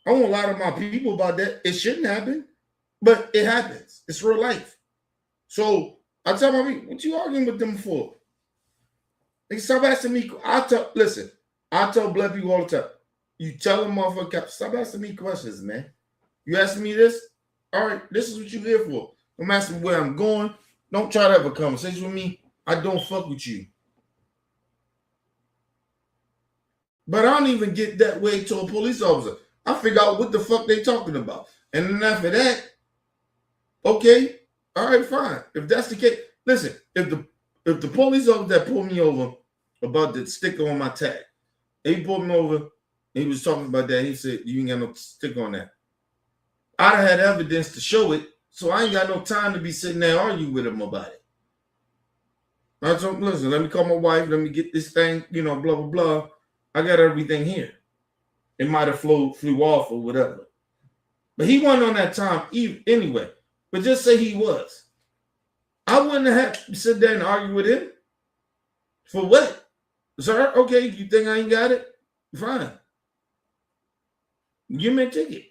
I won't lie to my people about that. It shouldn't happen, but it happens. It's real life. So I tell my people, what you arguing with them for? They stop asking me. I tell Black people all the time. You tell them, motherfucker, stop asking me questions, man. You asking me this? All right, this is what you here for. Don't ask me where I'm going. Don't try to have a conversation with me. I don't fuck with you. But I don't even get that way to a police officer. I figure out what the fuck they talking about. And then after that, okay, all right, fine. If that's the case, listen, if the police officer that pulled me over about the sticker on my tag, he pulled me over, he was talking about that. He said, you ain't got no sticker on that. I'd have had evidence to show it, so I ain't got no time to be sitting there arguing with him about it. I told him, listen, let me call my wife, let me get this thing, blah, blah, blah. I got everything here. It might have flew off or whatever. But he wasn't on that time anyway. But just say he was. I wouldn't have to sit there and argue with him. For what? Sir, okay, you think I ain't got it? Fine. Give me a ticket.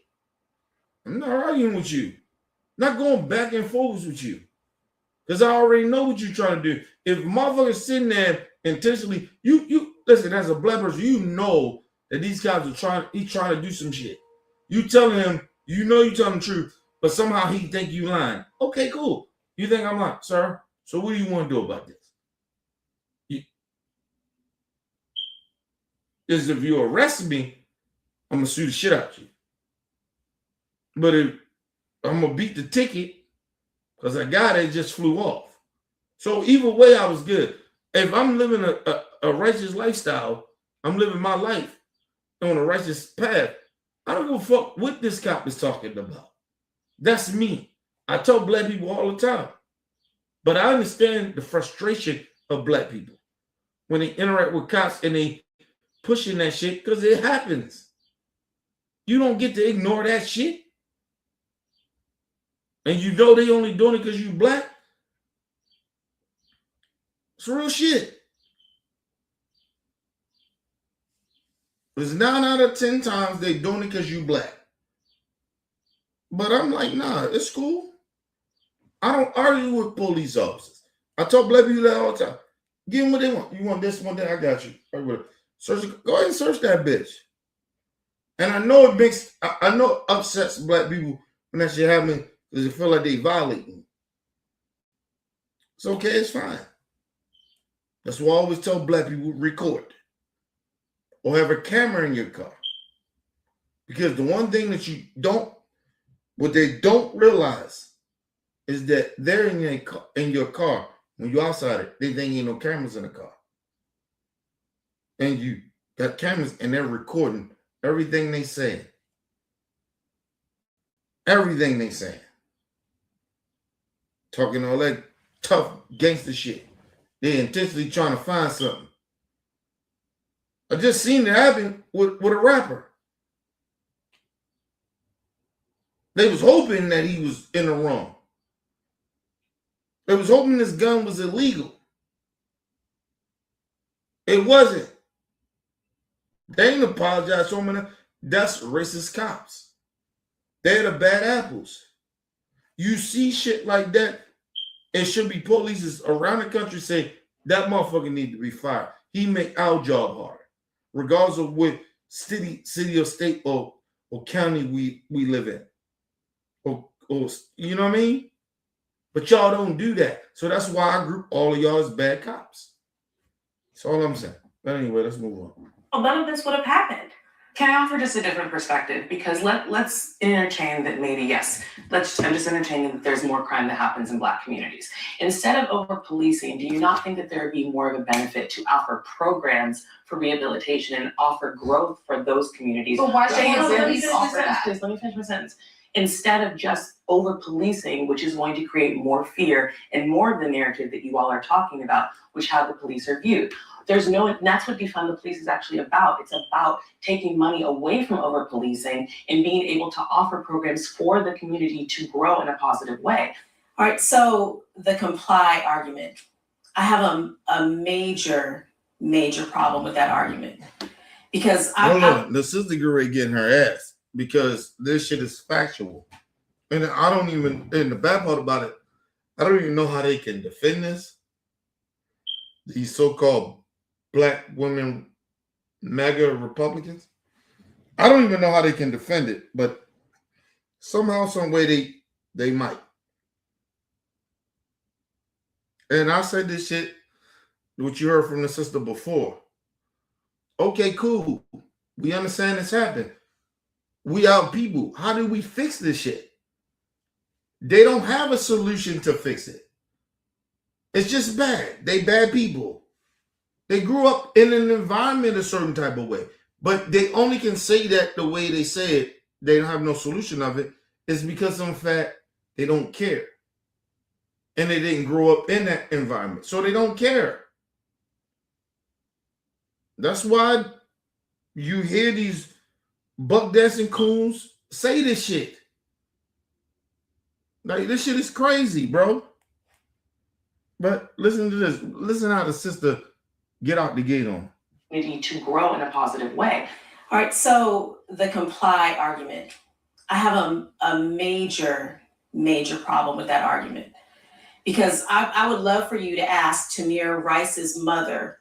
I'm not arguing with you. Not going back and forth with you. Because I already know what you're trying to do. If motherfuckers sitting there intentionally, you listen, as a black person, you know that these guys are he's trying to do some shit. You telling him, you telling the truth, but somehow he think you lying. Okay, cool. You think I'm lying, sir? So what do you want to do about this? Is if you arrest me, I'm gonna sue the shit out of you. But if I'm gonna beat the ticket because I got it just flew off. So either way, I was good. If I'm living a righteous lifestyle, I'm living my life on a righteous path. I don't give a fuck what this cop is talking about. That's me. I tell black people all the time. But I understand the frustration of black people when they interact with cops and they pushing that shit because it happens. You don't get to ignore that shit. And they only doing it because you black. It's real shit. It's 9 out of 10 times they doing it because you black. But I'm like, nah, it's cool. I don't argue with police officers. I tell black people that all the time. Give them what they want. You want this one, I got you. Search, go ahead and search that bitch. And I know it upsets black people when that shit happens because they feel like they violating. It's okay, it's fine. That's why I always tell black people record or have a camera in your car. Because the one thing that what they don't realize is that they're in your car when you're outside it. They think ain't no cameras in the car. And you got cameras and they're recording everything they say. Everything they say. Talking all that tough gangster shit. They intentionally trying to find something. I just seen it happen with a rapper. They was hoping that he was in the wrong. They was hoping this gun was illegal. It wasn't. They ain't apologized to him. That's racist cops. They're the bad apples. You see shit like that, it should be police around the country say that motherfucker need to be fired. He make our job hard, regardless of what city or state or county we live in. Or you know what I mean? But y'all don't do that. So that's why I group all of y'all as bad cops. That's all I'm saying. But anyway, let's move on. Well, none of this would have happened. Can I offer just a different perspective? Because let's entertain that maybe, yes, I'm just entertaining that there's more crime that happens in Black communities. Instead of over-policing, do you not think that there would be more of a benefit to offer programs for rehabilitation and offer growth for those communities? But why should Let me police finish offer my sentence, that? please. Let me finish my sentence. Instead of just over-policing, which is going to create more fear and more of the narrative that you all are talking about, which how the police are viewed. And that's what defund the police is actually about. It's about taking money away from over-policing and being able to offer programs for the community to grow in a positive way. All right, so the comply argument. I have a major problem with that argument. Because the sister girl getting her ass because this shit is factual. And and the bad part about it, I don't even know how they can defend this. These so-called Black women MAGA Republicans. I don't even know how they can defend it, but Somehow, some way they might. And I said this shit, what you heard from the sister before. Okay, cool. We understand this happened. We are people. How do we fix this shit? They don't have a solution to fix it. It's just bad. They bad people. They grew up in an environment a certain type of way. But they only can say that the way they say it, they don't have no solution of it, is because in fact, they don't care. And they didn't grow up in that environment. So they don't care. That's why you hear these buck dancing coons say this shit. Like, this shit is crazy, bro. But listen to this. Listen how the sister get out the gate on. To grow in a positive way. All right, so the comply argument. I have a major problem with that argument. Because I would love for you to ask Tamir Rice's mother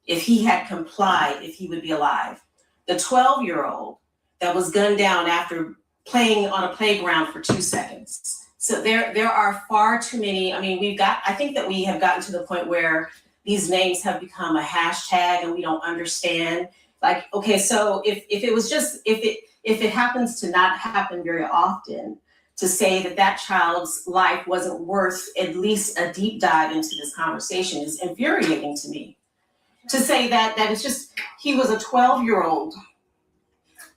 if he had complied, if he would be alive. The 12-year-old that was gunned down after playing on a playground for 2 seconds. So there are far too many. I mean, I think that we have gotten to the point where these names have become a hashtag and we don't understand. Like, okay, so if it was just, if it happens to not happen very often, to say that child's life wasn't worth at least a deep dive into this conversation is infuriating to me. To say that it's just, he was a 12-year-old.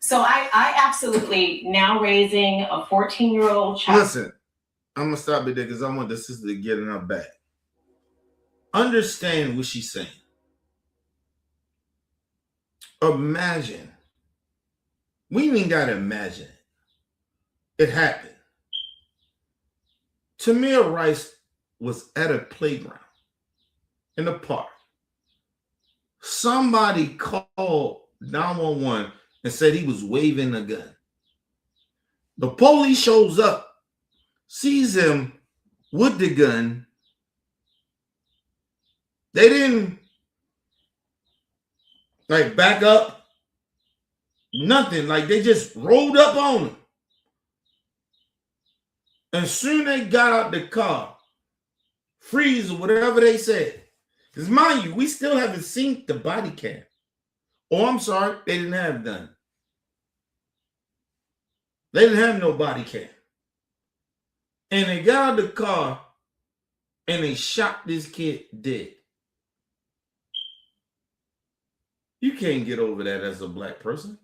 So I absolutely, now raising a 14-year-old child. Listen, I'm going to stop it there because I want the sister to get in her back. Understand what she's saying. Imagine. We ain't even got to imagine it. It happened. Tamir Rice was at a playground in the park. Somebody called 911 and said he was waving a gun. The police shows up, sees him with the gun. They didn't like back up, nothing. Like they just rolled up on him. And soon they got out the car, freeze or whatever they said. Because mind you, we still haven't seen the body cam. Oh, I'm sorry, they didn't have none. They didn't have no body cam. And they got out of the car and they shot this kid dead. You can't get over that as a black person.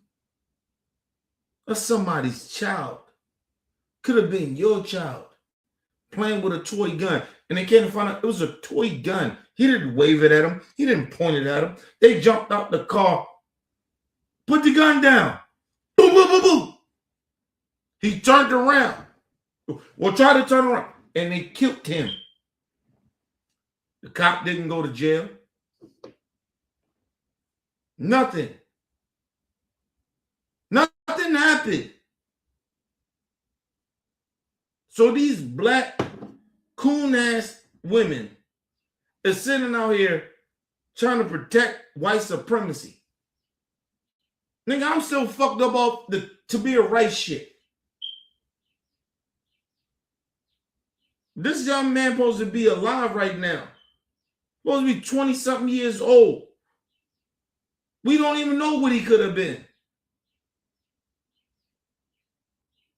That's somebody's child. Could have been your child playing with a toy gun. And they can't find out it was a toy gun. He didn't wave it at him. He didn't point it at him. They jumped out the car, put the gun down. Boom, boom, boom, boom. He turned around. Well, tried to turn around. And they killed him. The cop didn't go to jail. Nothing. Nothing happened. So these black coon-ass women are sitting out here trying to protect white supremacy. Nigga, I'm still fucked up off the Tamir Rice shit. This young man supposed to be alive right now. Supposed to be 20-something years old. We don't even know what he could have been.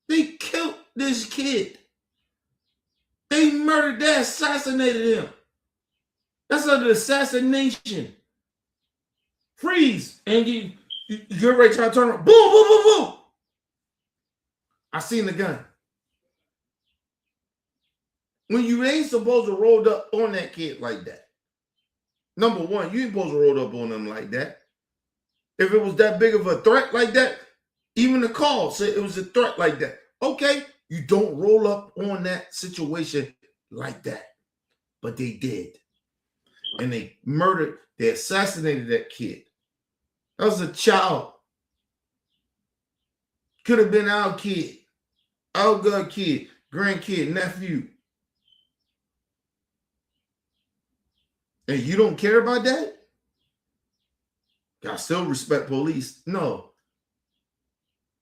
They killed this kid. They murdered, they assassinated him. That's under assassination. Freeze. And you're ready to try to turn around. Boom, boom, boom, boom. I seen the gun. When you ain't supposed to roll up on that kid like that. Number one, you ain't supposed to roll up on them like that. If it was that big of a threat like that, even the call said it was a threat like that. Okay, you don't roll up on that situation like that. But they did. And they murdered, they assassinated that kid. That was a child. Could have been our kid, our god kid, grandkid, nephew. And you don't care about that? I still respect police. No.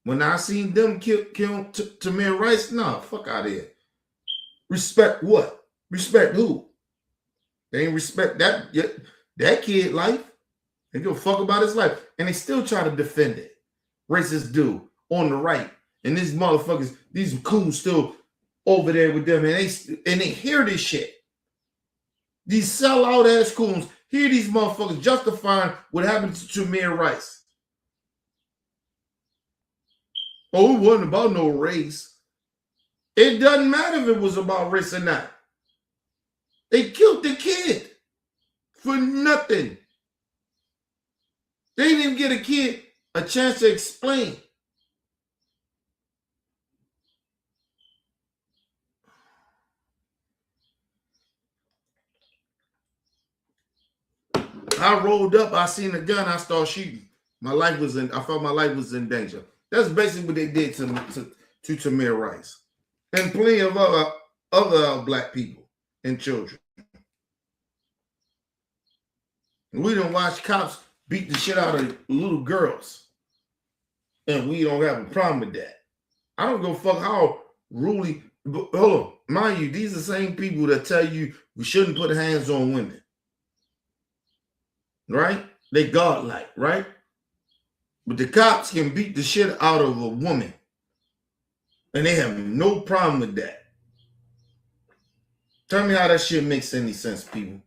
When I seen them kill Tamir Rice, nah, fuck out of here. Respect what? Respect who? They ain't respect that kid life. They give a fuck about his life. And they still try to defend it. Racist dude on the right. And these motherfuckers, these coons still over there with them. And they hear this shit. These sellout ass coons hear these motherfuckers justifying what happened to Tamir Rice. Oh, it wasn't about no race. It doesn't matter if it was about race or not. They killed the kid for nothing. They didn't even get a kid a chance to explain. I rolled up, I seen a gun, I started shooting. I felt my life was in danger. That's basically what they did to Tamir Rice. And plenty of other black people and children. We don't watch cops beat the shit out of little girls. And we don't have a problem with that. I don't go fuck how Ruley, hold on, mind you, these are the same people that tell you we shouldn't put hands on women. Right? They godlike, right? But the cops can beat the shit out of a woman. And they have no problem with that. Tell me how that shit makes any sense, people.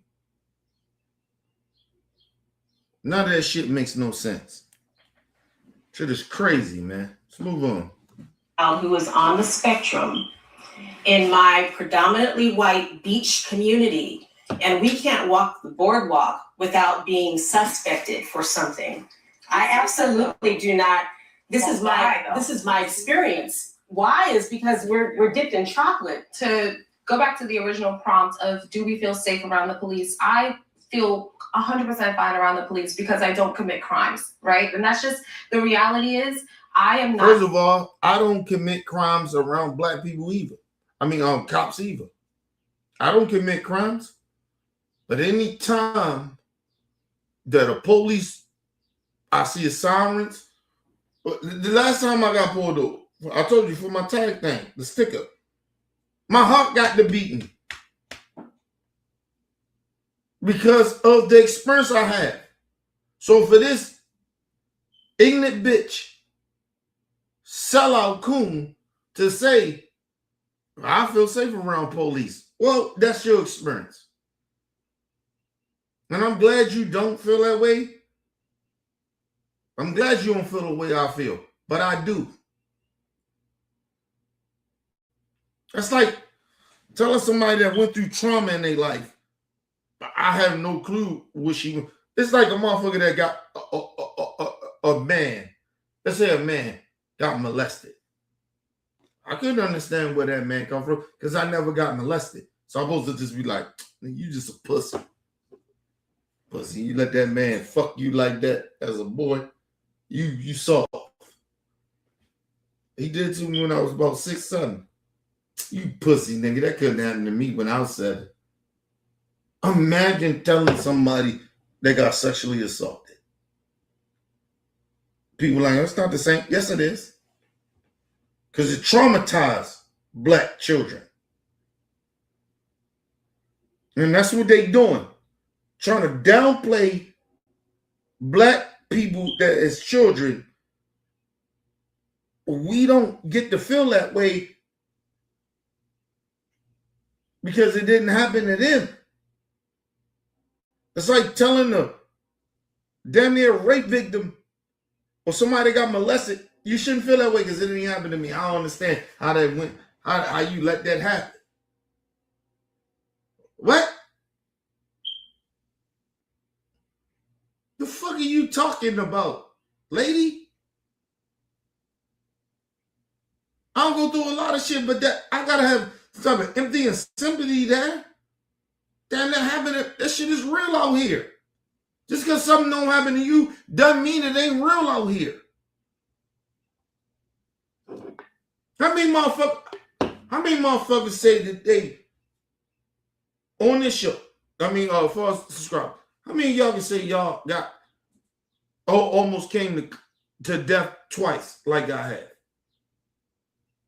None of that shit makes no sense. Shit is crazy, man. Let's move on. Who is on the spectrum in my predominantly white beach community, and we can't walk the boardwalk without being suspected for something. I absolutely do not. This is my experience. Why is because we're dipped in chocolate. To go back to the original prompt of do we feel safe around the police? I feel 100% fine around the police because I don't commit crimes, right? And that's just the reality is I am not. First of all, I don't commit crimes around black people either. I mean, cops either. I don't commit crimes. But any time that a police, I see a sirens. The last time I got pulled over, I told you for my tag thing, the sticker. My heart got the beating. Because of the experience I had. So for this ignorant bitch, sellout coon to say, I feel safe around police. Well, that's your experience. And I'm glad you don't feel that way. I'm glad you don't feel the way I feel. But I do. That's like telling somebody that went through trauma in their life. I have no clue what she went. It's like a motherfucker that got a man. Let's say a man got molested. I couldn't understand where that man come from because I never got molested. So I'm supposed to just be like, you just a pussy. Pussy, you let that man fuck you like that as a boy. You soft. He did to me when I was about 6, 7. You pussy nigga. That couldn't happen to me when I was 7. Imagine telling somebody they got sexually assaulted. People like, it's not the same. Yes, it is. Because it traumatized black children. And that's what they doing. Trying to downplay black people that as children. We don't get to feel that way because it didn't happen to them. It's like telling a damn near rape victim or somebody got molested, you shouldn't feel that way because it didn't happen to me. I don't understand how that went, how you let that happen. What? The fuck are you talking about, lady? I don't go through a lot of shit, but that I gotta have some empathy and sympathy there. Damn, that happened. That shit is real out here. Just because something don't happen to you doesn't mean it ain't real out here. How many motherfuckers say that they on this show? I mean, for us to subscribe. How many of y'all can say y'all got almost came to to death twice like I have.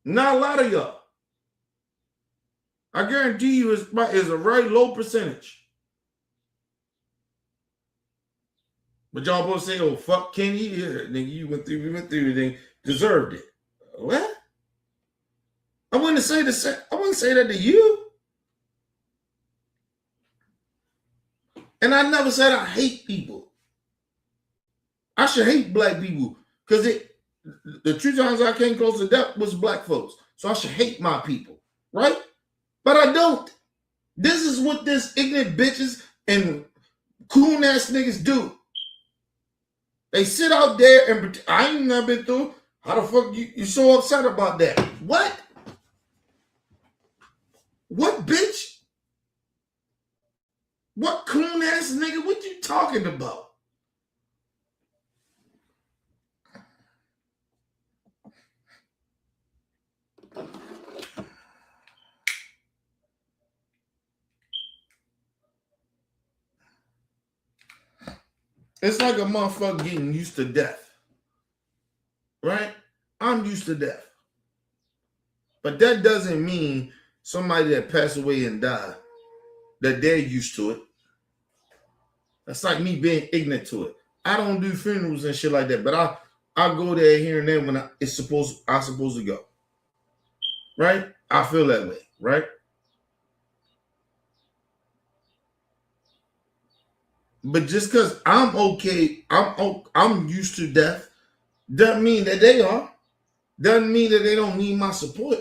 Not a lot of y'all. I guarantee you it's a very low percentage. But y'all both say, oh, fuck Kenny. Yeah, nigga, we went through, they deserved it. What? I wouldn't say that to you. And I never said I hate people. I should hate black people because the 2 times I came close to death was black folks. So I should hate my people, right? But I don't. This is what this ignorant bitches and coon ass niggas do. They sit out there and pretend, I ain't never been through. How the fuck you so upset about that? What? What, bitch? What coon ass nigga? What you talking about? It's like a motherfucker getting used to death. Right? I'm used to death. But that doesn't mean somebody that passed away and died, that they're used to it. That's like me being ignorant to it. I don't do funerals and shit like that, but I'll go there here and there when I'm supposed to go. Right? I feel that way, right? But just because I'm okay, I'm used to death, doesn't mean that they are. Doesn't mean that they don't need my support.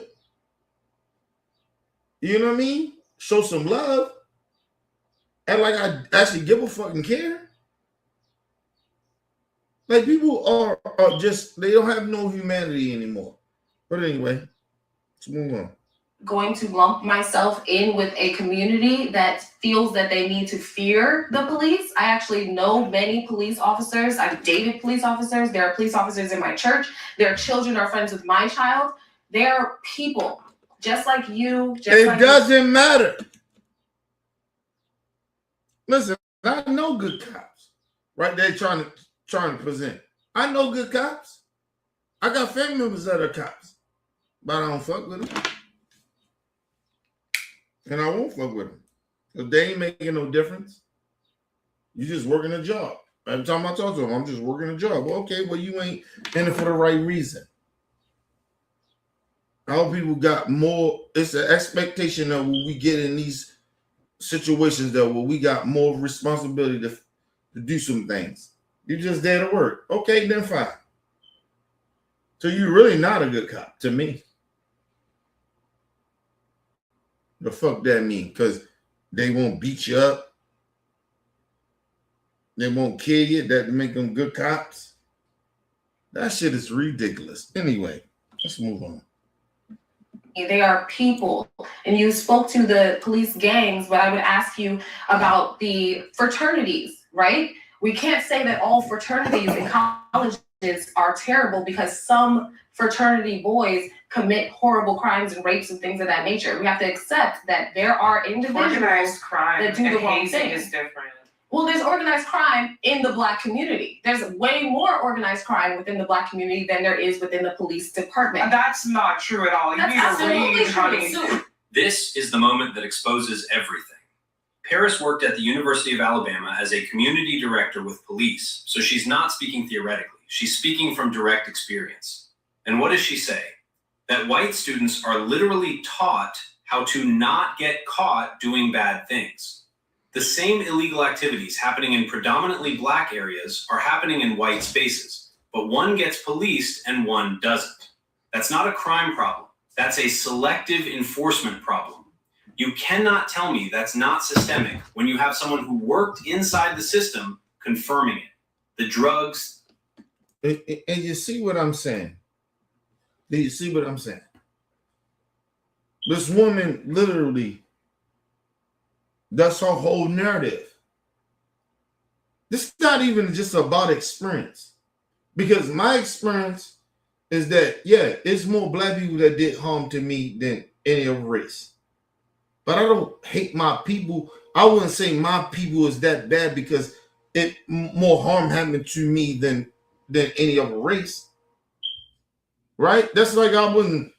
You know what I mean? Show some love. And like I actually give a fucking care. Like people are just, they don't have no humanity anymore. But anyway, let's move on. Going to lump myself in with a community that feels that they need to fear the police. I actually know many police officers. I've dated police officers. There are police officers in my church. Their children are friends with my child. They're people just like you. It doesn't matter. Listen, I know good cops. Right there trying to present. I know good cops. I got family members that are cops. But I don't fuck with them. And I won't fuck with them. Because they ain't making no difference. You just working a job. Every time I talk to them, I'm just working a job. Well, okay, well, you ain't in it for the right reason. Our people got more, it's an expectation that when we get in these situations that where we got more responsibility to do some things. You just there to work. Okay, then fine. So you're really not a good cop to me. The fuck that mean? Because they won't beat you up. They won't kill you. That make them good cops. That shit is ridiculous. Anyway, let's move on. They are people. And you spoke to the police gangs, but I would ask you about the fraternities, right? We can't say that all fraternities and colleges are terrible because some fraternity boys commit horrible crimes and rapes and things of that nature. We have to accept that there are individuals Organized crime that do the and wrong hazing thing. is different. Well, there's organized crime in the Black community. There's way more organized crime within the Black community than there is within the police department. That's not true at all. That's You need to absolutely read, honey. true. This is the moment that exposes everything. Paris worked at the University of Alabama as a community director with police, so she's not speaking theoretically. She's speaking from direct experience. And what does she say? That white students are literally taught how to not get caught doing bad things. The same illegal activities happening in predominantly Black areas are happening in white spaces, but one gets policed and one doesn't. That's not a crime problem. That's a selective enforcement problem. You cannot tell me that's not systemic when you have someone who worked inside the system confirming it. The drugs. And you see what I'm saying? Do you see what I'm saying? This woman literally, that's her whole narrative. This is not even just about experience. Because my experience is that, yeah, it's more Black people that did harm to me than any other race. But I don't hate my people. I wouldn't say my people is that bad because more harm happened to me than than any other race. Right? That's like I wouldn't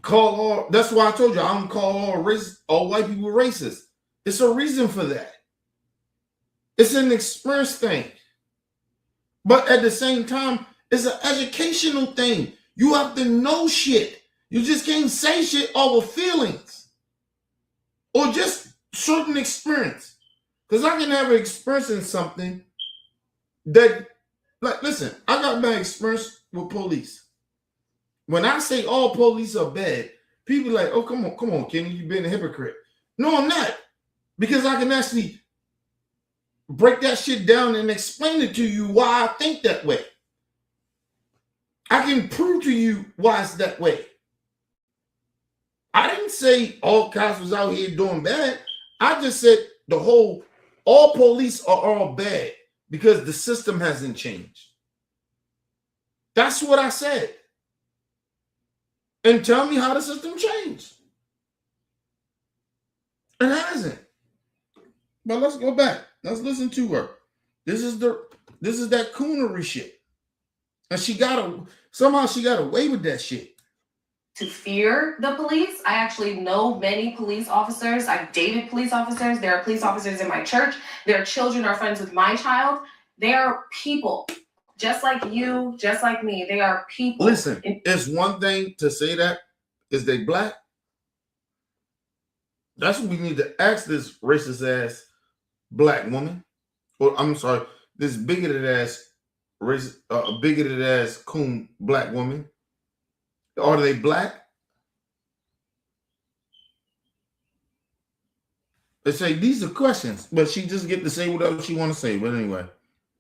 call all, that's why I told you I don't call all white people racist. It's a reason for that. It's an experience thing. But at the same time, it's an educational thing. You have to know shit. You just can't say shit over feelings or just certain experience. Because I can have an experience in something that, like, listen, I got my experience with police. When I say all police are bad, people are like, oh, come on, Kenny, you've been a hypocrite. No, I'm not. Because I can actually break that shit down and explain it to you why I think that way. I can prove to you why it's that way. I didn't say all cops was out here doing bad. I just said all police are all bad because the system hasn't changed. That's what I said. And tell me how the system changed. It hasn't. But let's go back. Let's listen to her. This is that coonery shit. And somehow she got away with that shit. To fear the police. I actually know many police officers. I've dated police officers. There are police officers in my church. Their children are friends with my child. They are people. Just like you, just like me. They are people. Listen, it's one thing to say that. Is they black? That's what we need to ask this racist ass black woman. Or I'm sorry, this bigoted ass coon black woman. Are they black? They say these are questions, but she just get to say whatever she want to say. But anyway,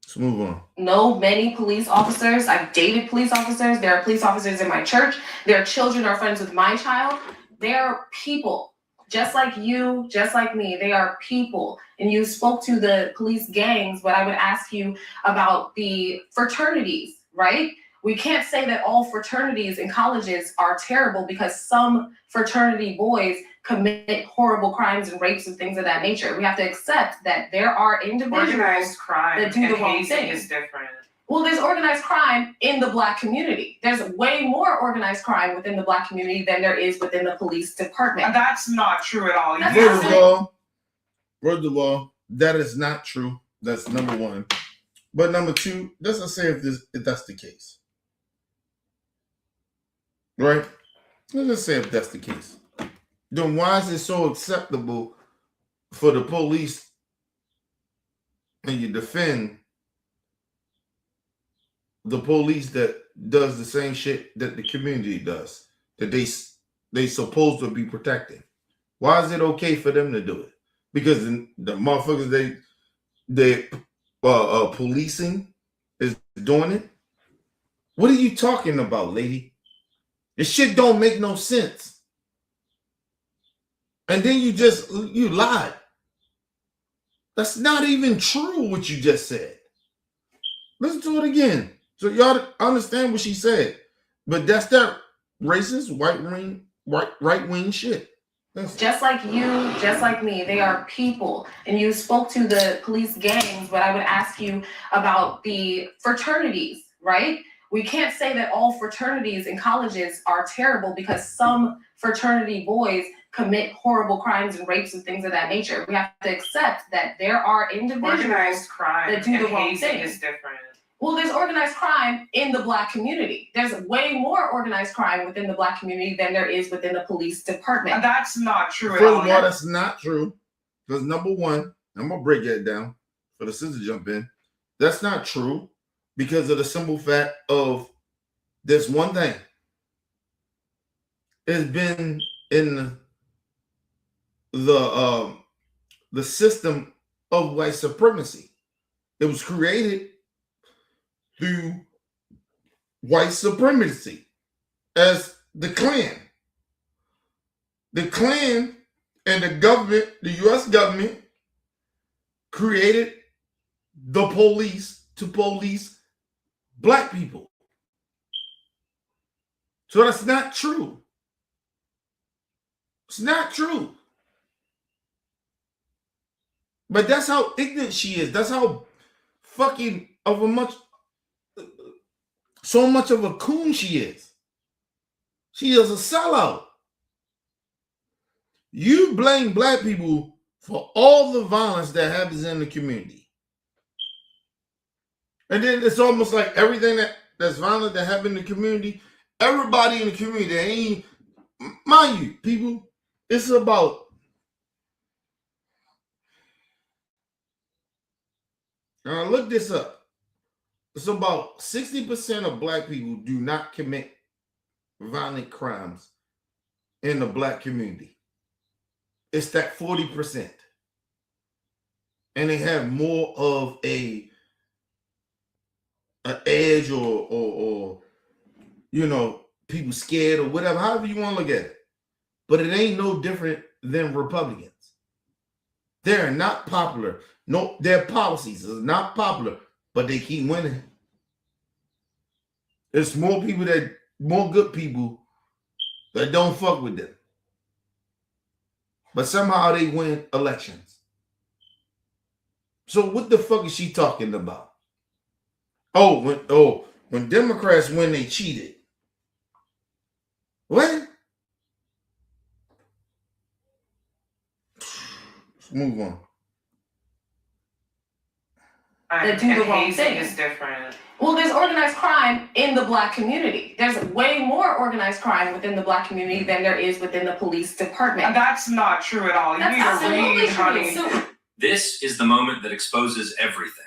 let's move on. Know many police officers. I've dated police officers. There are police officers in my church. Their children are friends with my child. They are people. Just like you, just like me. They are people. And you spoke to the police gangs, but I would ask you about the fraternities, right? We can't say that all fraternities in colleges are terrible because some fraternity boys commit horrible crimes and rapes and things of that nature. We have to accept that there are individuals Organized crime that do the and wrong hazing thing. is different. Well, there's organized crime in the Black community. There's way more organized crime within the Black community than there is within the police department. That's not true at all. First of all, that is not true. That's number one. But number two, let's just say if that's the case. Right? Let's just say if that's the case. Then why is it so acceptable for the police and you defend the police that does the same shit that the community does, that they supposed to be protecting? Why is it okay for them to do it? Because the motherfuckers they policing is doing it? What are you talking about, lady? This shit don't make no sense. And then you lied. That's not even true what you just said. Listen to it again. So y'all understand what she said. But that's that racist right wing shit. Just like you, just like me, they are people. And you spoke to the police gangs, but I would ask you about the fraternities, right? We can't say that all fraternities in colleges are terrible because some fraternity boys commit horrible crimes and rapes and things of that nature. We have to accept that there are individuals Organized crime that do the and wrong hazing thing. is different. Well, there's organized crime in the Black community. There's way more organized crime within the Black community than there is within the police department. That's not true at First all. of all, that's not true. Because number one, I'm going to break that down for the sister to jump in. That's not true because of the simple fact of this one thing. It's been in the system of white supremacy. It was created through white supremacy as the Klan. The Klan and the government, the U.S. government, created the police to police Black people. So that's not true. It's not true. But that's how ignorant she is. That's how fucking of a much so much of a coon she is. She is a sellout. You blame black people for all the violence that happens in the community. And then it's almost like everything that's violent that happened in the community, everybody in the community, ain't, mind you, people, it's about now look this up. It's about 60% of black people do not commit violent crimes in the black community. It's that 40%. And they have more of an edge or you know, people scared or whatever, however you want to look at it. But it ain't no different than Republicans. They're not popular. No, their policies are not popular, but they keep winning. There's more good people that don't fuck with them. But somehow they win elections. So what the fuck is she talking about? When Democrats win, they cheated. What? Let's move on. That do the wrong hazing thing. is different. Well, there's organized crime in the black community. There's way more organized crime within the black community than there is within the police department. That's not true at all. You That's need to absolutely read, true. honey. So, This is the moment that exposes everything.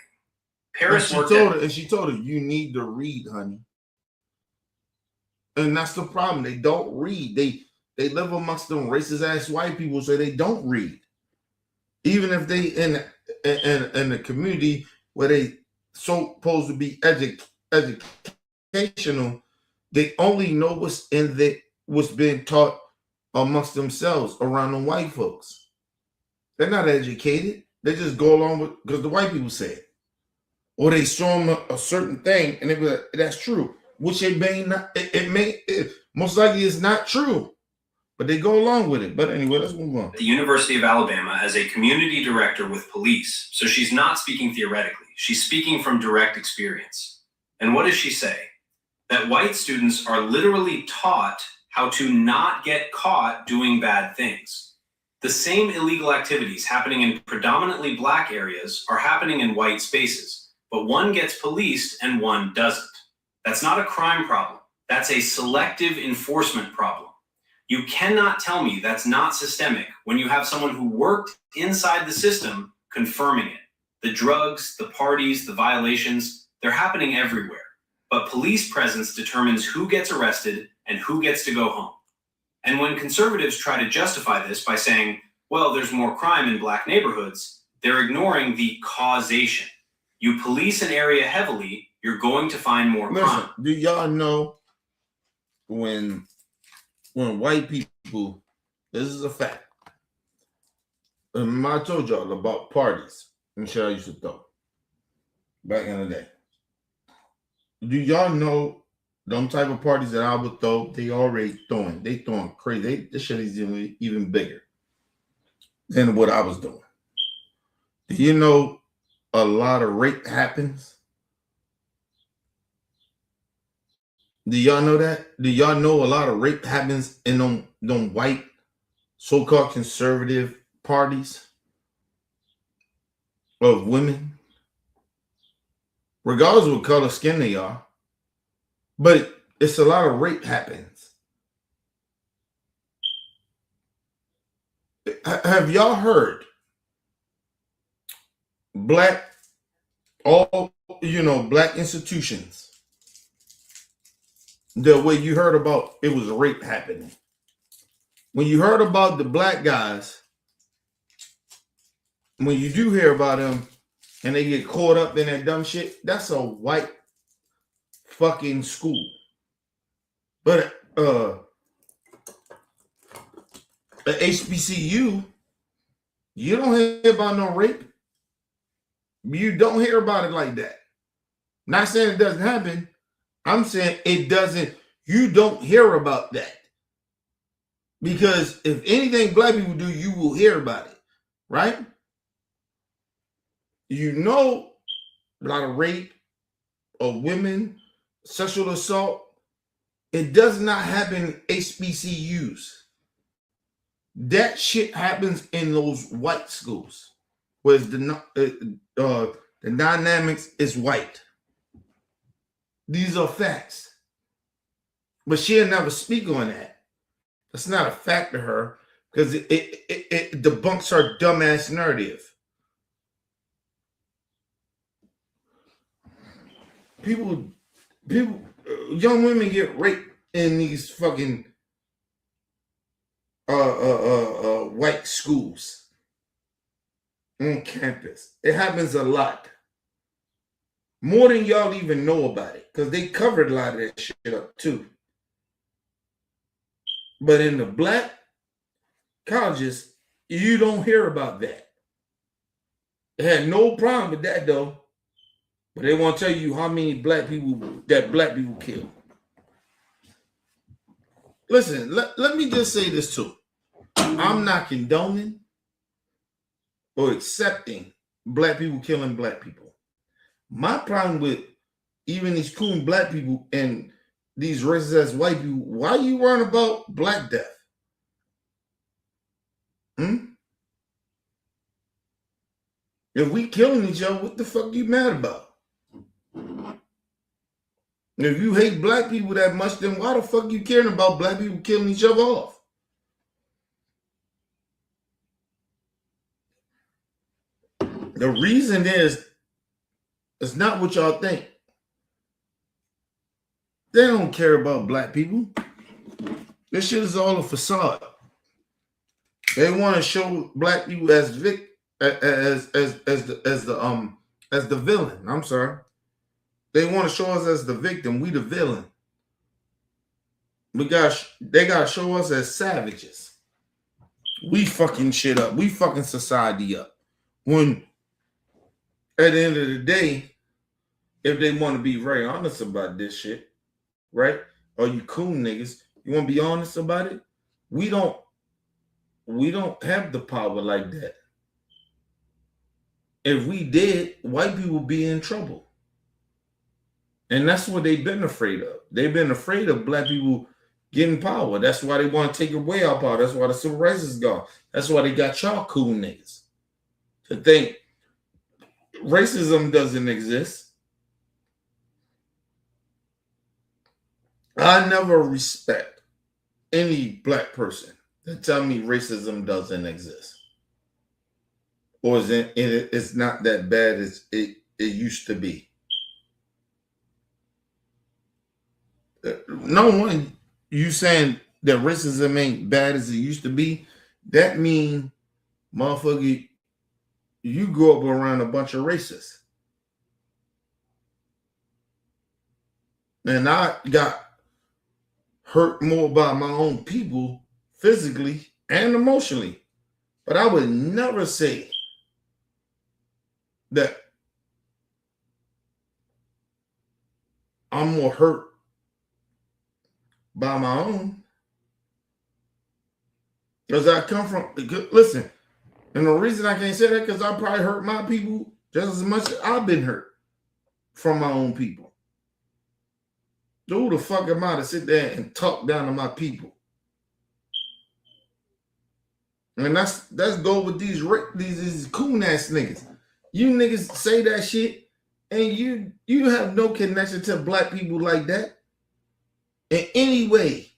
Paris And worked she told her, you need to read, honey. And that's the problem. They don't read. They live amongst them racist ass white people, so they don't read. Even if they in the community where they supposed to be educational, they only know what's being taught amongst themselves around the white folks. They're not educated. They just go along with because the white people say it. Or they show them a certain thing and they be like, that's true. Which it may not, most likely it's not true. But they go along with it. But anyway, let's move on. at the University of Alabama as a community director with police. So she's not speaking theoretically. She's speaking from direct experience. And what does she say? That white students are literally taught how to not get caught doing bad things. The same illegal activities happening in predominantly black areas are happening in white spaces, but one gets policed and one doesn't. That's not a crime problem. That's a selective enforcement problem. You cannot tell me that's not systemic when you have someone who worked inside the system confirming it. The drugs, the parties, the violations, they're happening everywhere. But police presence determines who gets arrested and who gets to go home. And when conservatives try to justify this by saying, well, there's more crime in black neighborhoods, they're ignoring the causation. You police an area heavily, you're going to find more crime. Listen, do y'all know when white people, this is a fact. I told y'all about parties and shit I used to throw back in the day. Do y'all know them type of parties that I would throw? They already throwing. They throwing crazy. This shit is even bigger than what I was doing. Do you know a lot of rape happens? Do y'all know that? Do y'all know a lot of rape happens in them white so-called conservative parties of women? Regardless of what color skin they are. But it's a lot of rape happens. Have y'all heard black institutions? The way you heard about it was rape happening. When you heard about the black guys, when you do hear about them and they get caught up in that dumb shit, that's a white fucking school. But at HBCU, you don't hear about no rape. You don't hear about it like that. Not saying it doesn't happen. I'm saying it doesn't. You don't hear about that. Because if anything black people do, you will hear about it. Right? You know a lot of rape of women, sexual assault, it does not happen in HBCUs. That shit happens in those white schools, whereas the dynamics is white. These are facts. But she'll never speak on that. That's not a fact to her because it debunks her dumbass narrative. People, young women get raped in these fucking white schools on campus. It happens a lot. More than y'all even know about it, because they covered a lot of that shit up too. But in the black colleges, you don't hear about that. They had no problem with that though. But they won't tell you how many black people killed. Listen, let me just say this too. I'm not condoning or accepting black people killing black people. My problem with even these cool black people and these racist ass white people, why you worrying about black death? If we killing each other, what the fuck you mad about? If you hate black people that much, then why the fuck you caring about black people killing each other off? The reason is, it's not what y'all think. They don't care about black people. This shit is all a facade. They want to show black people as the villain. I'm sorry. They want to show us as the victim. We the villain. They gotta show us as savages. We fucking shit up. We fucking society up. When at the end of the day, if they want to be very honest about this shit, right? Or you cool niggas, you want to be honest about it? We don't have the power like that. If we did, white people would be in trouble. And that's what they've been afraid of. They've been afraid of black people getting power. That's why they want to take away our power. That's why the civil rights is gone. That's why they got y'all cool niggas to think racism doesn't exist. I never respect any black person that tell me racism doesn't exist. Or it's not that bad as it used to be. No one, you saying that racism ain't bad as it used to be, that mean, motherfucker, you grew up around a bunch of racists. And I got hurt more by my own people physically and emotionally. But I would never say that I'm more hurt by my own. Because I come from, listen, and the reason I can't say that because I probably hurt my people just as much as I've been hurt from my own people. Who the fuck am I to sit there and talk down to my people? And that's go with these coon ass niggas. You niggas say that shit and you have no connection to black people like that in any way.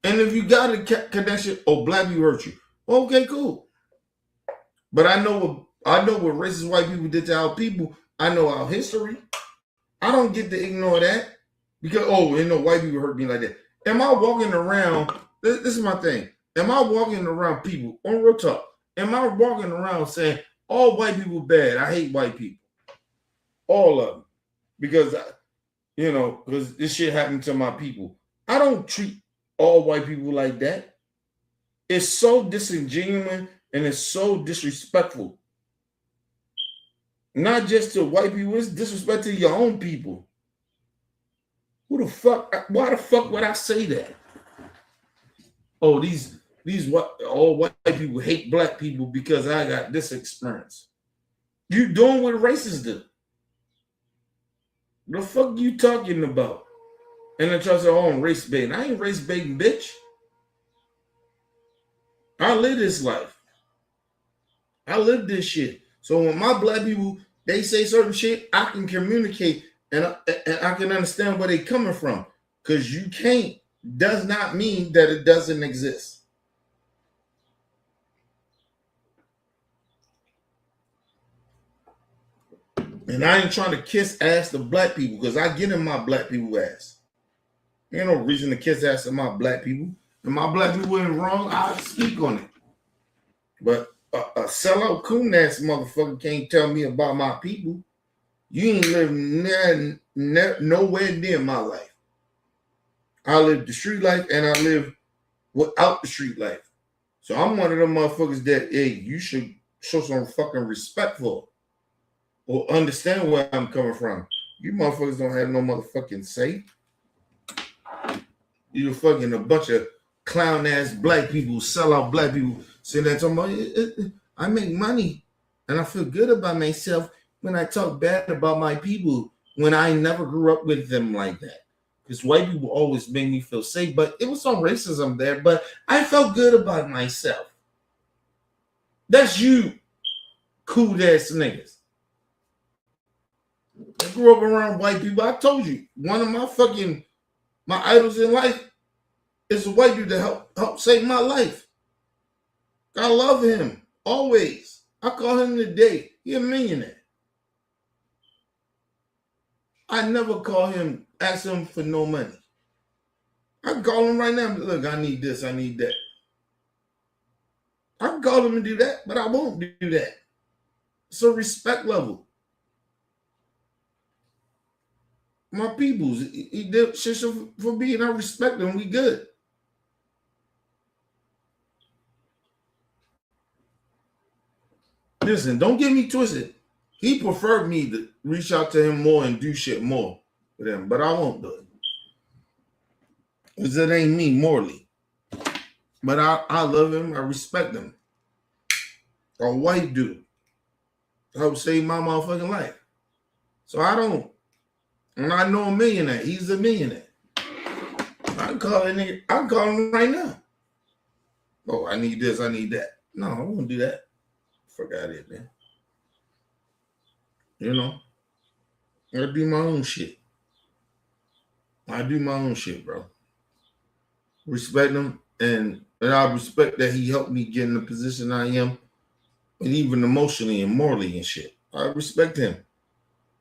And if you got a connection, black people hurt you. Okay, cool. But I know what racist white people did to our people. I know our history. I don't get to ignore that because white people hurt me like that. Am I walking around? This is my thing. Am I walking around people on real talk? Am I walking around saying all white people bad? I hate white people, all of them, because because this shit happened to my people. I don't treat all white people like that. It's so disingenuous and it's so disrespectful. Not just to white people, it's disrespect to your own people. Who the fuck? Why the fuck would I say that? Oh, these all white people hate black people because I got this experience. You doing what racists do. The fuck you talking about? And then try to say, oh, I'm race baiting. I ain't race baiting, bitch. I live this life. I live this shit. So when my black people, they say certain shit, I can communicate and I can understand where they coming from. Because you can't does not mean that it doesn't exist. And I ain't trying to kiss ass to black people because I get in my black people ass. Ain't no reason to kiss ass to my black people. If my black people ain't wrong, I'll speak on it. But a sellout coon ass motherfucker can't tell me about my people. You ain't living nowhere near my life. I live the street life and I live without the street life. So I'm one of them motherfuckers that, hey, you should show some fucking respect for or understand where I'm coming from. You motherfuckers don't have no motherfucking say. You fucking a bunch of clown ass black people, sell out black people, sitting there talking about, I make money and I feel good about myself when I talk bad about my people when I never grew up with them like that. Because white people always made me feel safe, but it was some racism there, but I felt good about myself. That's you, cool ass niggas. I grew up around white people. I told you, one of my idols in life is a white dude that helped save my life. I love him, always. I call him today. He a millionaire. I never call him, ask him for no money. I can call him right now, look, I need this, I need that. I can call him and do that, but I won't do that. It's a respect level. My peoples, he did shit for me and I respect him, we good. Listen, don't get me twisted. He preferred me to reach out to him more and do shit more with him, but I won't do it. Because it ain't me morally. But I love him, I respect him. A white dude helped save my motherfucking life. So I don't, and I know a millionaire, he's a millionaire. I can call that nigga, I can call him right now. Oh, I need this, I need that. No, I won't do that. Fuck out of here, man. You know, I do my own shit. I do my own shit, bro. Respect him, and I respect that he helped me get in the position I am, and even emotionally and morally and shit. I respect him.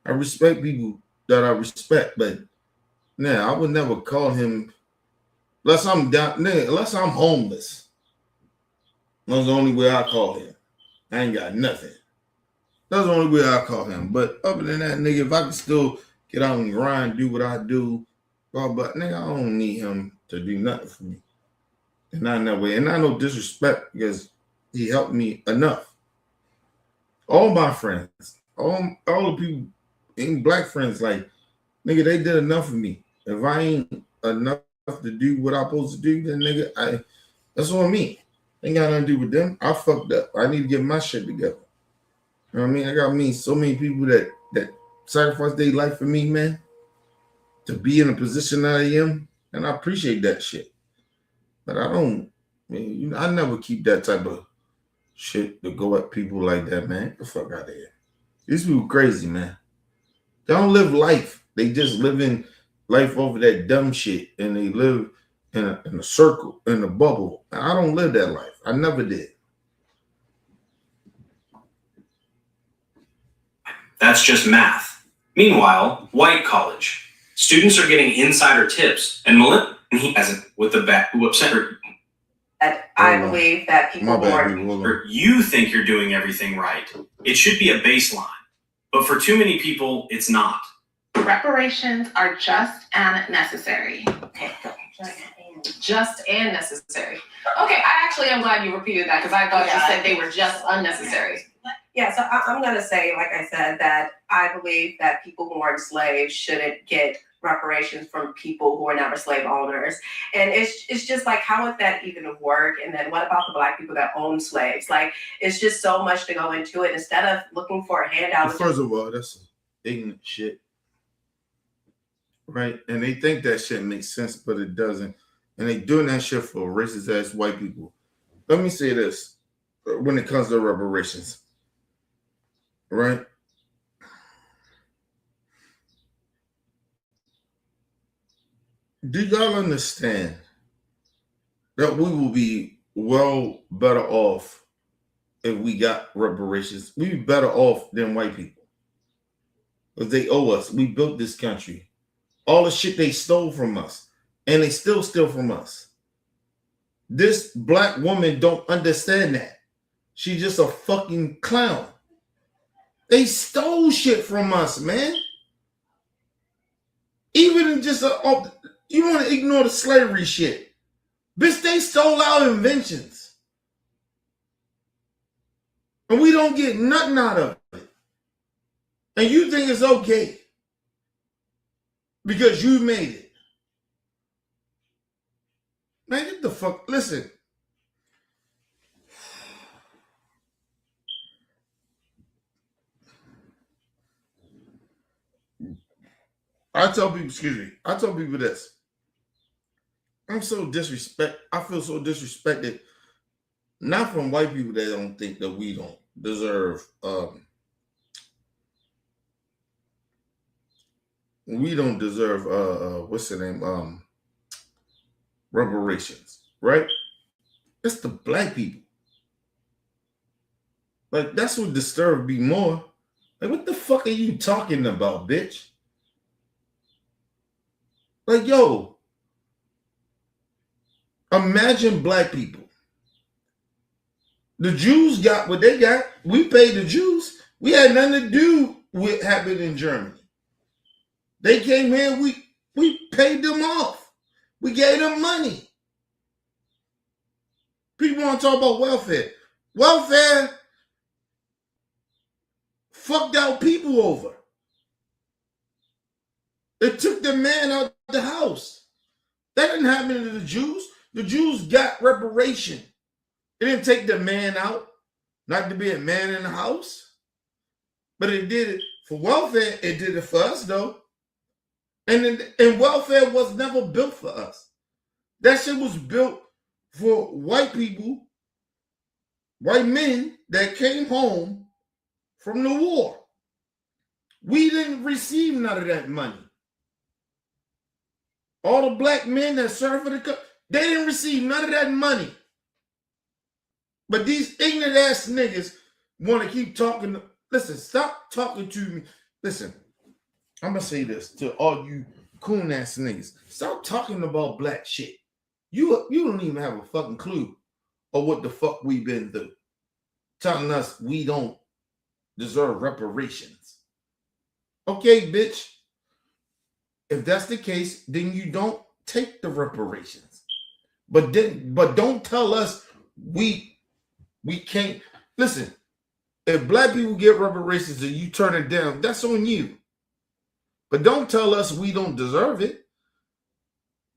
I respect people that I respect, but now I would never call him unless I'm down, unless I'm homeless. That's the only way I call him. I ain't got nothing. That's the only way I call him. But other than that, nigga, if I can still get out and grind, do what I do, but nigga, I don't need him to do nothing for me. And not in that way. And not no disrespect because he helped me enough. All my friends, all the people, ain't black friends, like, nigga, they did enough for me. If I ain't enough to do what I'm supposed to do, then nigga, that's on me. Ain't got nothing to do with them. I fucked up. I need to get my shit together. You know what I mean? I got so many people that sacrifice their life for me, man, to be in a position that I am, and I appreciate that shit. But I never keep that type of shit to go at people like that, man. Get the fuck out of here. These people crazy, man. They don't live life. They just live in life over that dumb shit, and they live in a circle, in a bubble. I don't live that life. I never did. That's just math. Meanwhile, white college. Students are getting insider tips, and Melissa, he hasn't with the back who upset her. I believe that people who are, you think you're doing everything right. It should be a baseline. But for too many people, it's not. Reparations are just and necessary. Okay, go. Just and necessary. Okay, I actually am glad you repeated that because I thought you said they were just unnecessary. Yeah, so I'm going to say, like I said, that I believe that people who are enslaved shouldn't get reparations from people who are never slave owners. And it's just like, how would that even work? And then what about the black people that own slaves? Like, it's just so much to go into it. Instead of looking for a handout. First of all, that's ignorant shit. right? And they think that shit makes sense, but it doesn't. And they doing that shit for racist ass white people. Let me say this when it comes to reparations, right? Do y'all understand that we will be well better off if we got reparations? We'd be better off than white people. Because they owe us. We built this country. All the shit they stole from us. And they still steal from us. This black woman don't understand that. She's just a fucking clown. They stole shit from us, man. Even just you want to ignore the slavery shit. Bitch, they stole our inventions. And we don't get nothing out of it. And you think it's okay. Because you made it. Man, get the fuck, listen. I tell people this. I feel so disrespected, not from white people that don't think that we don't deserve what's the name? Reparations, right? It's the black people. Like, that's what disturbed me more. Like, what the fuck are you talking about, bitch? Like, yo, imagine black people. The Jews got what they got. We paid the Jews. We had nothing to do with what happened in Germany. They came here, we paid them off. We gave them money. People want to talk about welfare. Welfare fucked out people over. It took the man out the house. That didn't happen to the Jews. The Jews got reparation. It didn't take the man out, not to be a man in the house. But it did it for welfare. It did it for us, though. And welfare was never built for us. That shit was built for white people, white men that came home from the war. We didn't receive none of that money. All the black men that served for the country, they didn't receive none of that money. But these ignorant ass niggas want to keep talking. Listen, stop talking to me. Listen, I'm going to say this to all you coon ass niggas. Stop talking about black shit. You don't even have a fucking clue of what the fuck we've been through. Telling us we don't deserve reparations. Okay, bitch. If that's the case, then you don't take the reparations. But don't tell us we can't. Listen, if black people get reparations and you turn it down, that's on you. But don't tell us we don't deserve it.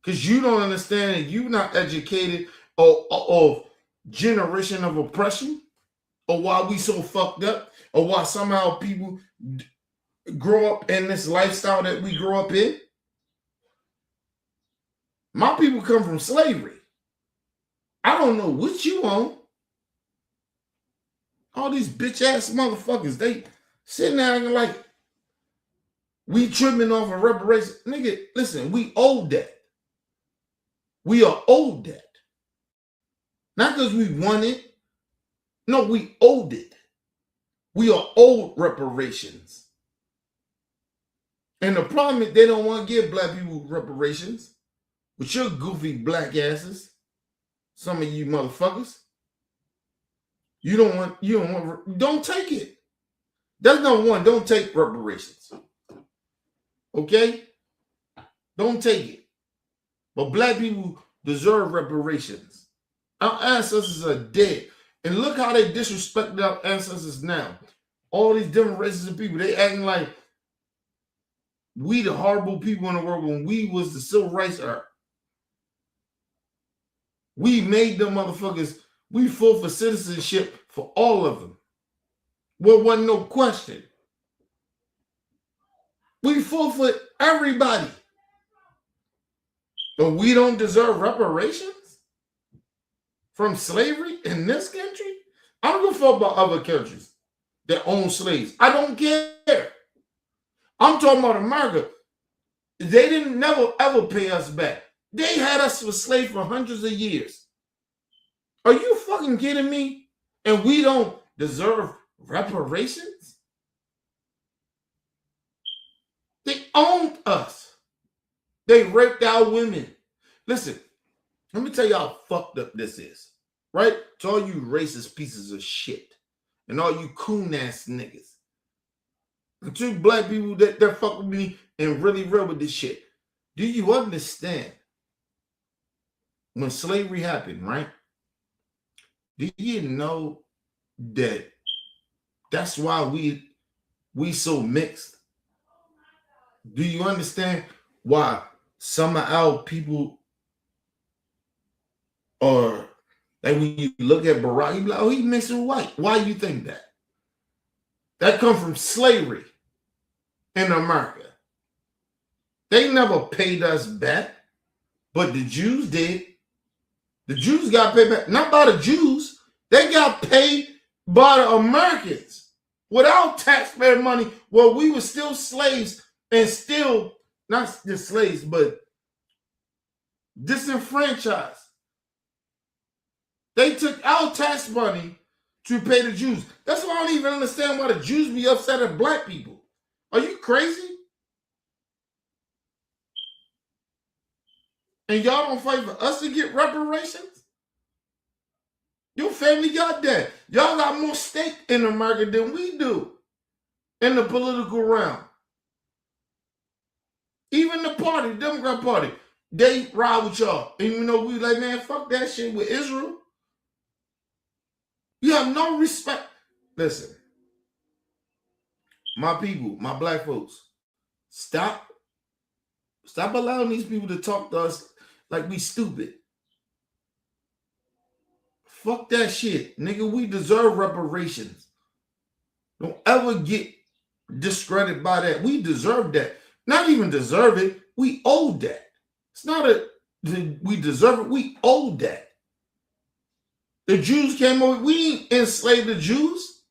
Because you don't understand and you're not educated of generation of oppression, or why we so fucked up, or why somehow people grow up in this lifestyle that we grow up in. My people come from slavery. I don't know what you on. All these bitch ass motherfuckers, they sitting there acting like we tripping off a reparation. Nigga, listen, we owe that. We are owed that. Not because we won it. No, we owed it. We are owed reparations. And the problem is they don't want to give black people reparations. With your goofy black asses. Some of you motherfuckers. Don't take it. That's number one. Don't take reparations. Okay? Don't take it. But black people deserve reparations. Our ancestors are dead. And look how they disrespect our ancestors now. All these different races of people, they acting like we the horrible people in the world when we was the civil rights era. We made them motherfuckers, we fought for citizenship for all of them. Well, wasn't no question. We fought for everybody. But we don't deserve reparations from slavery in this country? I don't give a fuck about other countries that own slaves. I don't care. I'm talking about America. They didn't never ever pay us back. They had us for slaves for hundreds of years. Are you fucking kidding me? And we don't deserve reparations? They owned us. They raped our women. Listen, let me tell you how fucked up this is, right? To all you racist pieces of shit and all you coon ass niggas. The two black people that fuck with me and really real with this shit. Do you understand when slavery happened, right? Do you know that that's why we so mixed? Do you understand why some of our people are, like when you look at Barack, you be like, oh, he mixing white. Why you think that? That come from slavery in America. They never paid us back, but the Jews did. The Jews got paid back, not by the Jews. They got paid by the Americans. Without taxpayer money, well, we were still slaves and still, not just slaves, but disenfranchised. They took our tax money to pay the Jews. That's why I don't even understand why the Jews be upset at black people. Are you crazy? And y'all don't fight for us to get reparations? Your family got that. Y'all got more stake in America than we do in the political realm. Even the party, the Democrat Party, they ride with y'all. Even though we like, man, fuck that shit with Israel. You have no respect. Listen, my people, my black folks, stop allowing these people to talk to us like we stupid. Fuck that shit. Nigga, we deserve reparations. Don't ever get discredited by that. We deserve that. Not even deserve it. We owe that. It's not we deserve it. We owe that. The Jews came over. We ain't enslaved the Jews.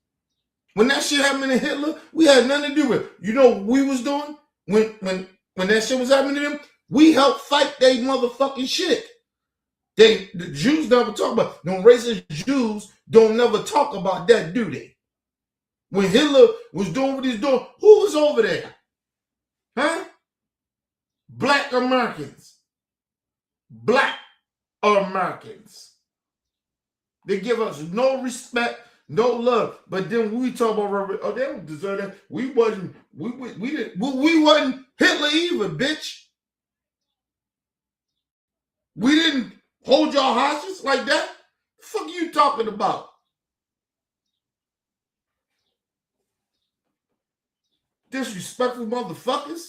When that shit happened to Hitler, we had nothing to do with it. You know what we was doing? When that shit was happening to them, we helped fight they motherfucking shit. The Jews never talk about, them racist Jews don't never talk about that, do they? When Hitler was doing what he's doing, who was over there? Huh? Black Americans. Black Americans. They give us no respect, no love. But then when we talk about, oh, they don't deserve that. We wasn't Hitler either, bitch. We didn't hold y'all hostage like that. The fuck are you talking about? Disrespectful motherfuckers.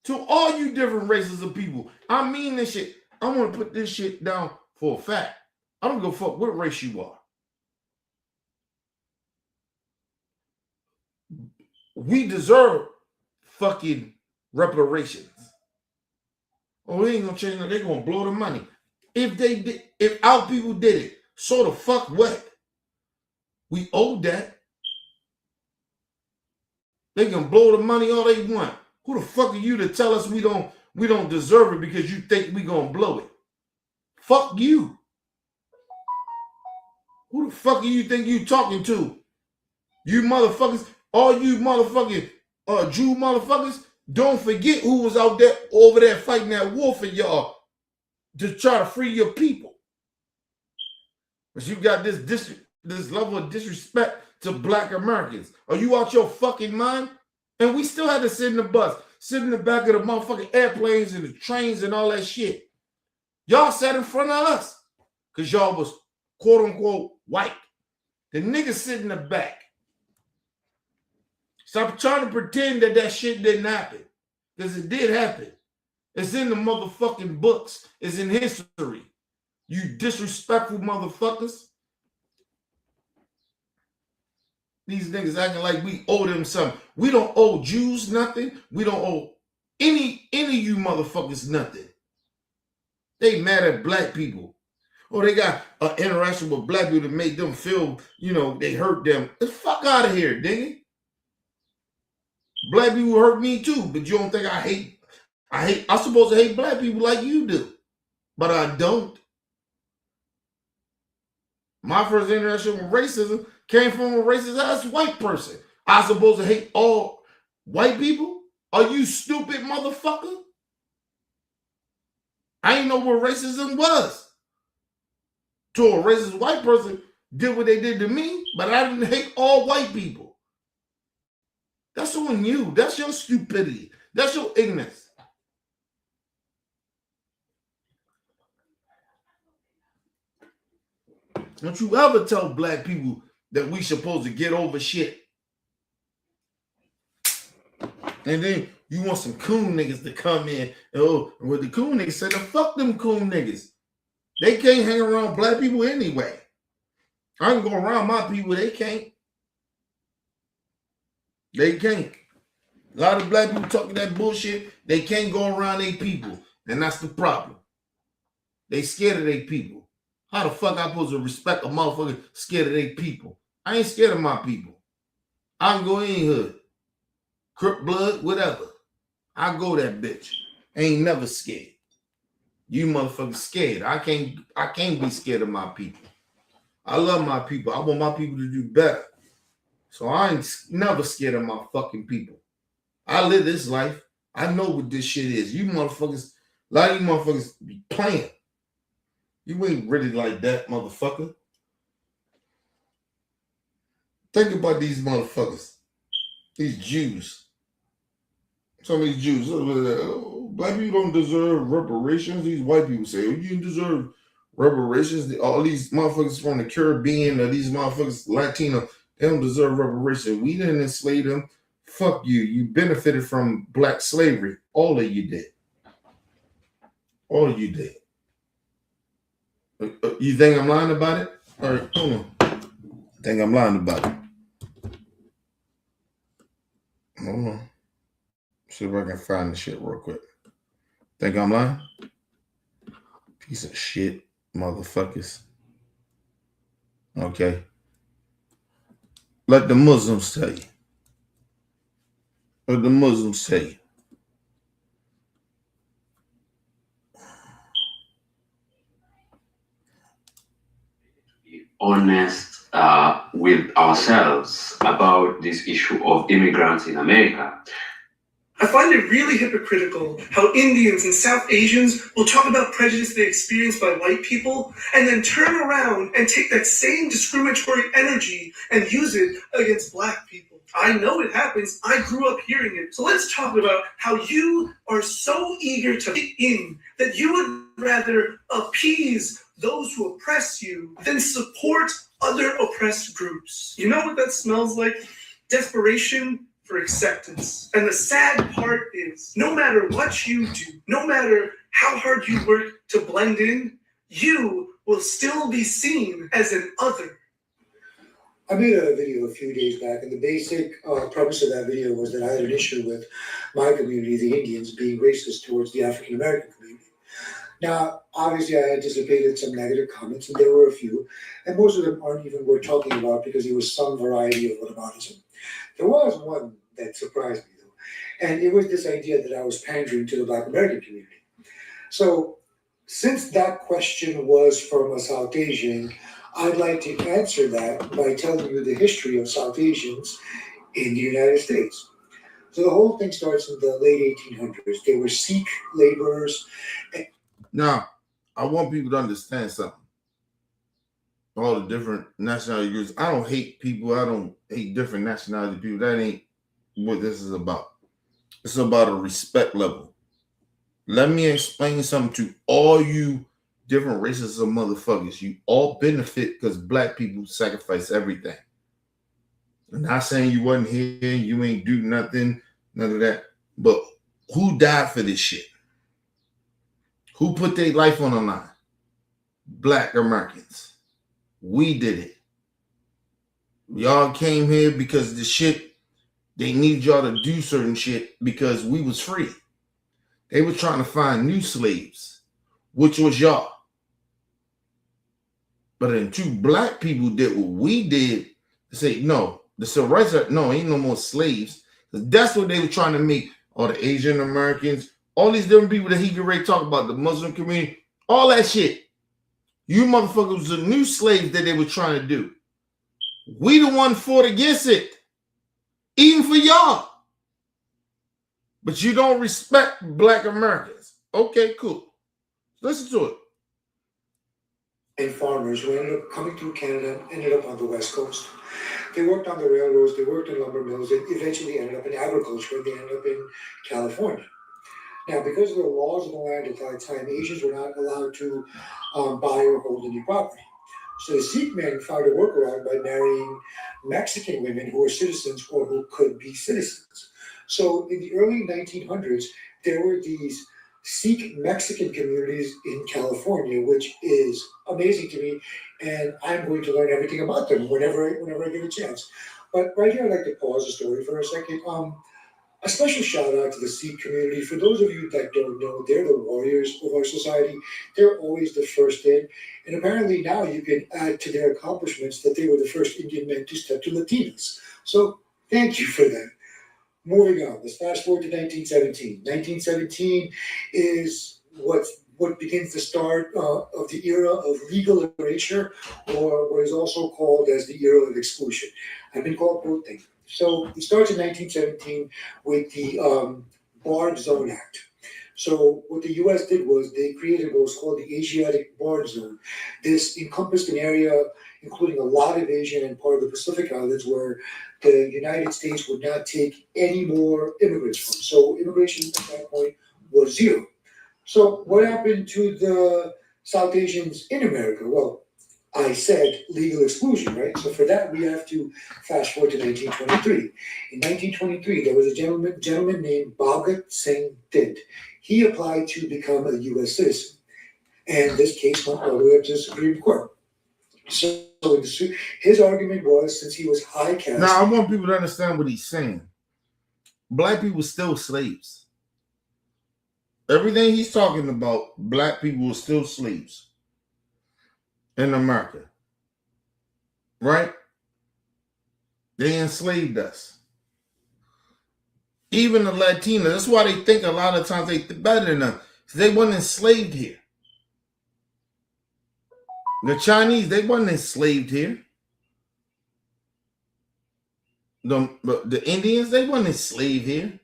To all you different races of people. I mean this shit. I want to put this shit down for a fact. I don't give a fuck what race you are. We deserve fucking reparations. Oh, they ain't gonna change. They're gonna blow the money. If they did, if our people did it, so the fuck what? We owe that. They can blow the money all they want. Who the fuck are you to tell us we don't deserve it because you think we gonna blow it? Fuck you. Who the fuck do you think you talking to? You motherfuckers, all you motherfucking Jew motherfuckers, don't forget who was out there over there fighting that war for y'all to try to free your people. But you got this level of disrespect to black Americans. Are you out your fucking mind? And we still had to sit in the bus, sit in the back of the motherfucking airplanes and the trains and all that shit. Y'all sat in front of us because y'all was quote unquote white. The niggas sit in the back. Stop trying to pretend that shit didn't happen. Because it did happen. It's in the motherfucking books. It's in history. You disrespectful motherfuckers. These niggas acting like we owe them something. We don't owe Jews nothing. We don't owe any of you motherfuckers nothing. They mad at black people. Or they got an interaction with black people to make them feel, they hurt them. Get the fuck out of here, dang. Black people hurt me too, but you don't think I'm supposed to hate black people like you do. But I don't. My first interaction with racism came from a racist ass white person. I'm supposed to hate all white people? Are you stupid motherfucker? I didn't know what racism was. To a racist white person did what they did to me, but I didn't hate all white people. That's on you. That's your stupidity. That's your ignorance. Don't you ever tell black people that we supposed to get over shit. And then you want some coon niggas to come in. What the coon niggas said, fuck them coon niggas. They can't hang around black people anyway. I can go around my people. They can't. They can't. A lot of black people talking that bullshit. They can't go around their people. And that's the problem. They scared of their people. How the fuck I supposed to respect a motherfucker scared of their people? I ain't scared of my people. I can go any hood. Crip blood, whatever. I go that bitch. Ain't never scared. You motherfuckers scared. I can't be scared of my people. I love my people. I want my people to do better. So I ain't never scared of my fucking people. I live this life. I know what this shit is. You motherfuckers, a lot of you motherfuckers be playing. You ain't really like that, motherfucker. Think about these motherfuckers. These Jews. Some of these Jews, black people don't deserve reparations. These white people say, you deserve reparations. All these motherfuckers from the Caribbean or these motherfuckers Latino, they don't deserve reparations. We didn't enslave them. Fuck you. You benefited from black slavery. All of you did. All of you did. You think I'm lying about it? All right, hold on. I think I'm lying about it. Hold on. See if I can find the shit real quick. Think I'm lying? Piece of shit, motherfuckers. Okay. Let the Muslims tell you. Let the Muslims tell you. Honest with ourselves about this issue of immigrants in America. I find it really hypocritical how Indians and South Asians will talk about prejudice they experience by white people and then turn around and take that same discriminatory energy and use it against black people. I know it happens. I grew up hearing it. So let's talk about how you are so eager to fit in that you would rather appease those who oppress you than support other oppressed groups. You know what that smells like? Desperation for acceptance. And the sad part is, no matter what you do, no matter how hard you work to blend in, you will still be seen as an other. I made a video a few days back, and the basic premise of that video was that I had an issue with my community, the Indians, being racist towards the African American community. Now, obviously, I anticipated some negative comments, and there were a few, and most of them aren't even worth talking about because there was some variety of whataboutism. There was one that surprised me, though, and it was this idea that I was pandering to the Black American community. So, since that question was from a South Asian, I'd like to answer that by telling you the history of South Asians in the United States. So the whole thing starts in the late 1800s. They were Sikh laborers. Now, I want people to understand something. All the different nationality groups. I don't hate people. I don't hate different nationality people. That ain't what this is about. It's about a respect level. Let me explain something to all you different races of motherfuckers. You all benefit because black people sacrifice everything. I'm not saying you wasn't here, you ain't do nothing, none of that. But who died for this shit? Who put their life on the line? Black Americans. We did it. Y'all came here because the shit, they needed y'all to do certain shit because we was free. They were trying to find new slaves. which was y'all. But then two black people did what we did, say, no, the civil rights are, no, ain't no more slaves. That's what they were trying to make all the Asian Americans, all these different people that he could already talk about, the Muslim community, all that shit. You motherfuckers was the new slaves that they were trying to do. We the one fought against it, even for y'all. But you don't respect black Americans. Okay, cool. Listen to it. And farmers who ended up coming through Canada ended up on the West Coast. They worked on the railroads, they worked in lumber mills, and eventually ended up in agriculture, and they ended up in California. Now, because of the laws of the land at that time, Asians were not allowed to buy or hold any property. So the Sikh men found a workaround by marrying Mexican women who were citizens or who could be citizens. So in the early 1900s, there were these Sikh Mexican communities in California, which is amazing to me, and I'm going to learn everything about them whenever I get a chance. But right here, I'd like to pause the story for a second. A special shout out to the Sikh community. For those of you that don't know, they're the warriors of our society. They're always the first in. And apparently now you can add to their accomplishments that they were the first Indian men to step to Latinas. So thank you for that. Moving on, let's fast forward to 1917. 1917 is what begins the start of the era of legal erasure, or what is also called as the era of exclusion. I've been called both things. So it starts in 1917 with the Barred Zone Act. So what the U.S. did was they created what was called the Asiatic Barred Zone. This encompassed an area including a lot of Asian and part of the Pacific Islands where the United States would not take any more immigrants from. So immigration at that point was zero. So what happened to the South Asians in America? Well, I said legal exclusion, right? So for that, we have to fast forward to 1923. In 1923, there was a gentleman named Bhagat Singh Thind. He applied to become a U.S. citizen. And this case went all the way up to the Supreme Court. So his argument was, since he was high caste. Now, I want people to understand what he's saying. Black people were still slaves. Everything he's talking about, black people were still slaves in America. Right? They enslaved us. Even the Latinos. That's why they think a lot of times they're better than us. They weren't enslaved here. The Chinese, they weren't enslaved here. The Indians, they weren't enslaved here.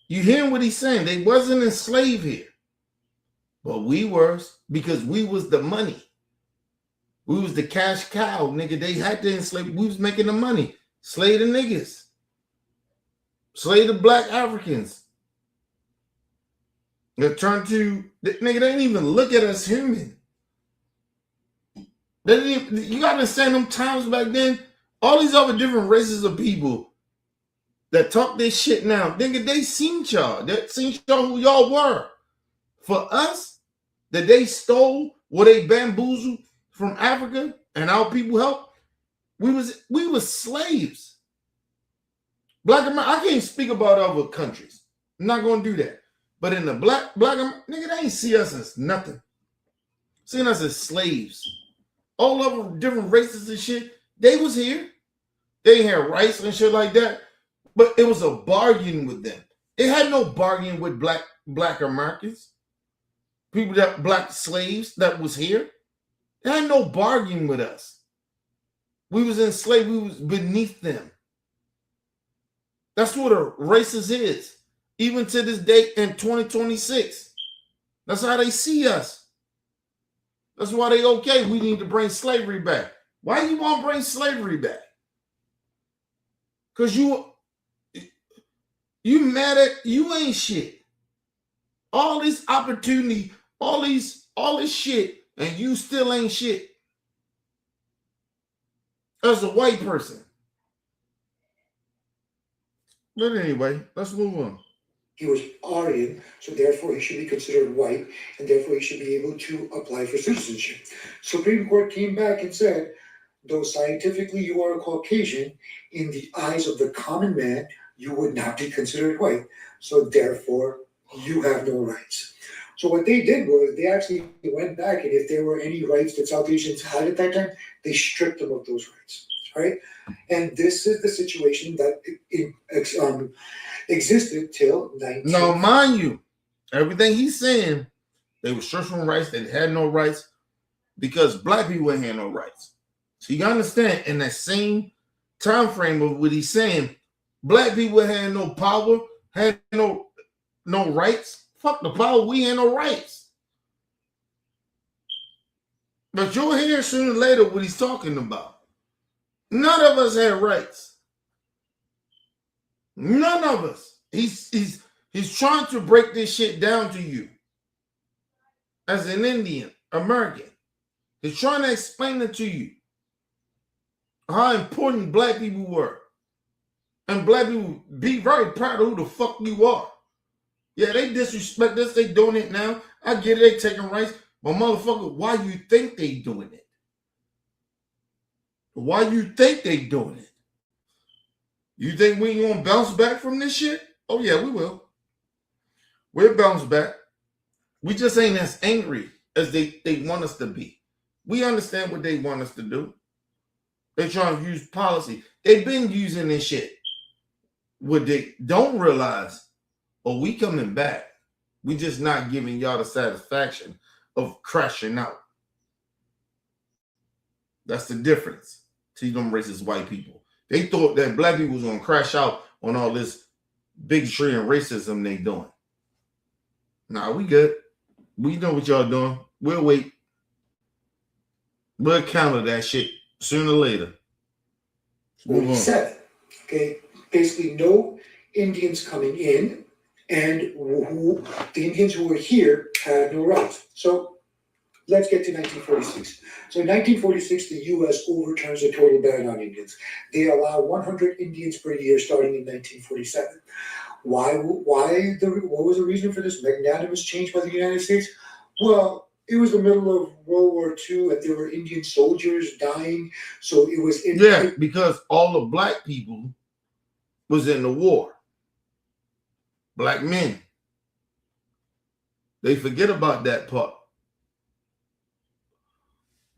You hear what he's saying? They wasn't enslaved here. But we were, because we was the money. We was the cash cow, nigga. They had to enslave. We was making the money. Slave the niggas. Slave the black Africans. They turned to, nigga, they didn't even look at us human. They didn't even, you gotta understand them times back then, all these other different races of people that talk this shit now, nigga, they seen y'all. They seen y'all who y'all were. For us, that they stole, what they bamboozled from Africa and our people helped, we was slaves. Black America, I can't speak about other countries. I'm not gonna do that. But in the black nigga, they ain't see us as nothing. Seeing us as slaves. All of them different races and shit, they was here. They had rights and shit like that. But it was a bargain with them. It had no bargain with black Americans. People that black slaves that was here. It had no bargain with us. We was enslaved, we was beneath them. That's what a racist is. Even to this day in 2026. That's how they see us. That's why they okay. We need to bring slavery back. Why you want to bring slavery back? Because you mad at, you ain't shit. All this opportunity, all this shit, and you still ain't shit. As a white person. But anyway, let's move on. He was Aryan, so therefore he should be considered white, and therefore he should be able to apply for citizenship. Supreme Court came back and said, though scientifically you are a Caucasian, in the eyes of the common man, you would not be considered white. So therefore, you have no rights. So what they did was they actually went back, and if there were any rights that South Asians had at that time, they stripped them of those rights. All right, and this is the situation that existed till 19. Now, mind you, everything he's saying, they were stripped from rights. They had no rights because black people had no rights. So you gotta understand, in that same time frame of what he's saying, black people had no power, had no rights. Fuck the power, we had no rights. But you'll hear sooner or later what he's talking about. None of us had rights. None of us. He's trying to break this shit down to you as an Indian American. He's trying to explain it to you how important black people were. And black people be very proud of who the fuck you are. Yeah, they disrespect us. They doing it now. I get it. They taking rights. But motherfucker, why you think they doing it? Why you think they doing it? You think we ain't gonna bounce back from this shit? Oh yeah, we will. We'll bounce back. We just ain't as angry as they want us to be. We understand what they want us to do. They trying to use policy. They've been using this shit. What they don't realize, oh, we coming back. We just not giving y'all the satisfaction of crashing out. That's the difference. See them racist white people. They thought that black people was gonna crash out on all this bigotry and racism they doing. Nah, we good. We know what y'all doing. We'll wait. We'll counter that shit sooner or later. Move on. 47. Okay, basically no Indians coming in, and the Indians who were here had no rights. So let's get to 1946. So in 1946, the U.S. overturns the total ban on Indians. They allow 100 Indians per year starting in 1947. What was the reason for this magnanimous change by the United States? Well, it was the middle of World War II, and there were Indian soldiers dying. So it was because all the black people was in the war. Black men. They forget about that part.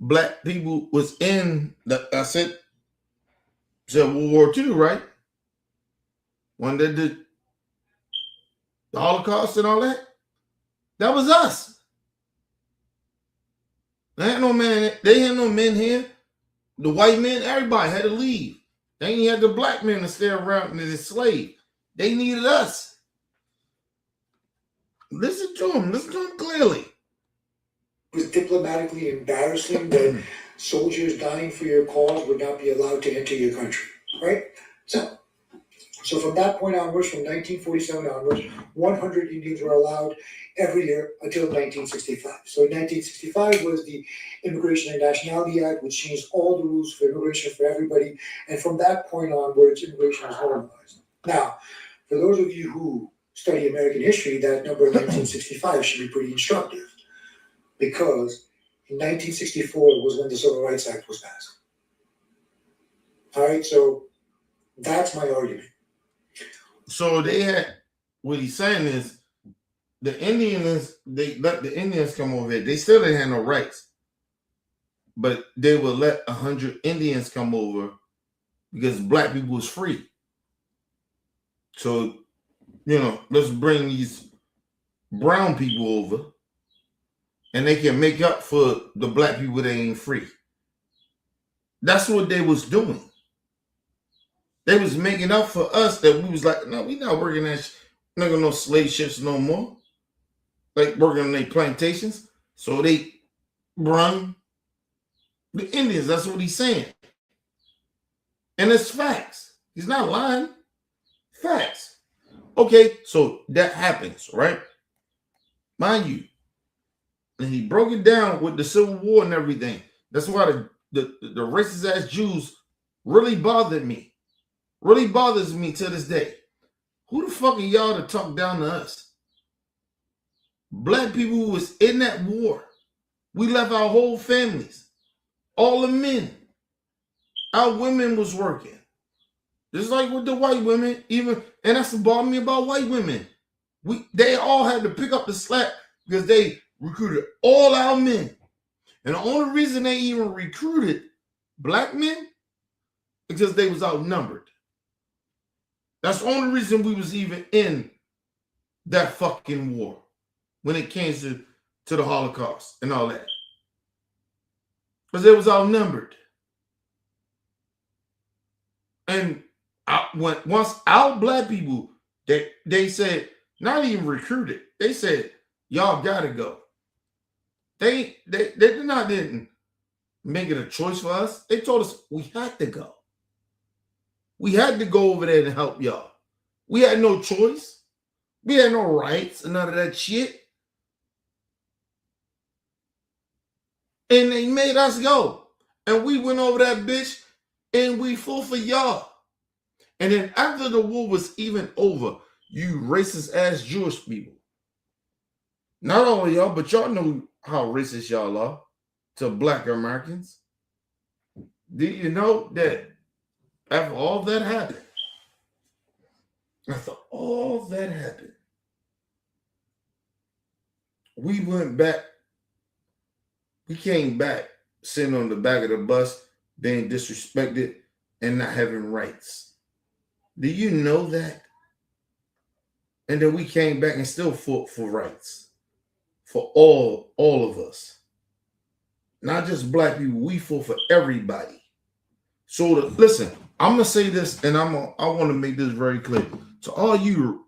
Black people was in I said World War II, right? When they did the Holocaust and all that. That was us. They had no men here. The white men, everybody had to leave. They ain't had the black men to stay around and enslave. They needed us. Listen to them clearly. It was diplomatically embarrassing that soldiers dying for your cause would not be allowed to enter your country, right? So from that point onwards, from 1947 onwards, 100 Indians were allowed every year until 1965. So 1965 was the Immigration and Nationality Act, which changed all the rules for immigration for everybody. And from that point onwards, immigration was normalized. Now, for those of you who study American history, that number 1965 should be pretty instructive, because in 1964 was when the Civil Rights Act was passed. All right, so that's my argument. So they had, what he's saying is, they let the Indians come over here. They still didn't have no rights, but they would let 100 Indians come over because black people was free. So, let's bring these brown people over, and they can make up for the black people that ain't free. That's what they was doing. They was making up for us that we was like, no, we not working no slave ships no more. Like working on their plantations. So they brung the Indians. That's what he's saying. And it's facts. He's not lying. Facts. Okay, so that happens, right? Mind you. And he broke it down with the Civil War and everything. That's why the racist ass Jews really bothered me. Really bothers me to this day. Who the fuck are y'all to talk down to us? Black people who was in that war. We left our whole families. All the men. Our women was working. Just like with the white women, and that's what bothered me about white women. They all had to pick up the slack because they recruited all our men. And the only reason they even recruited black men is because they was outnumbered. That's the only reason we was even in that fucking war when it came to the Holocaust and all that. Because they was outnumbered. And once our black people, they said, not even recruited, they said, y'all gotta go. They didn't make it a choice for us. They told us we had to go. We had to go over there to help y'all. We had no choice. We had no rights and none of that shit. And they made us go. And we went over that bitch and we fought for y'all. And then after the war was even over, you racist ass Jewish people, not only y'all, but y'all know how racist y'all are to black Americans. Do you know that after all that happened, we went back, we came back sitting on the back of the bus, being disrespected and not having rights. Do you know that? And then we came back and still fought for rights for all of us. Not just black people, we fought for everybody. So listen, I'm gonna say this, and I want to make this very clear to all you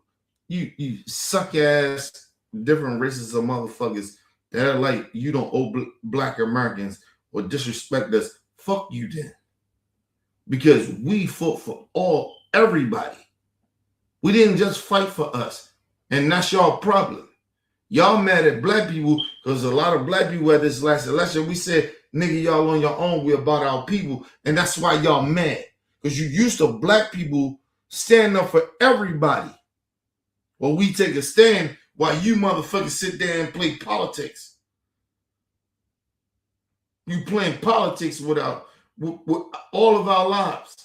suck ass different races of motherfuckers that are like you don't owe black Americans or disrespect us. Fuck you then, because we fought for everybody. We didn't just fight for us, and that's y'all problem. Y'all mad at black people because a lot of black people at this last election, we said, nigga, y'all on your own, we about our people. And that's why y'all mad. Because you used to black people stand up for everybody. Well, we take a stand while you motherfuckers sit there and play politics. You playing politics with all of our lives.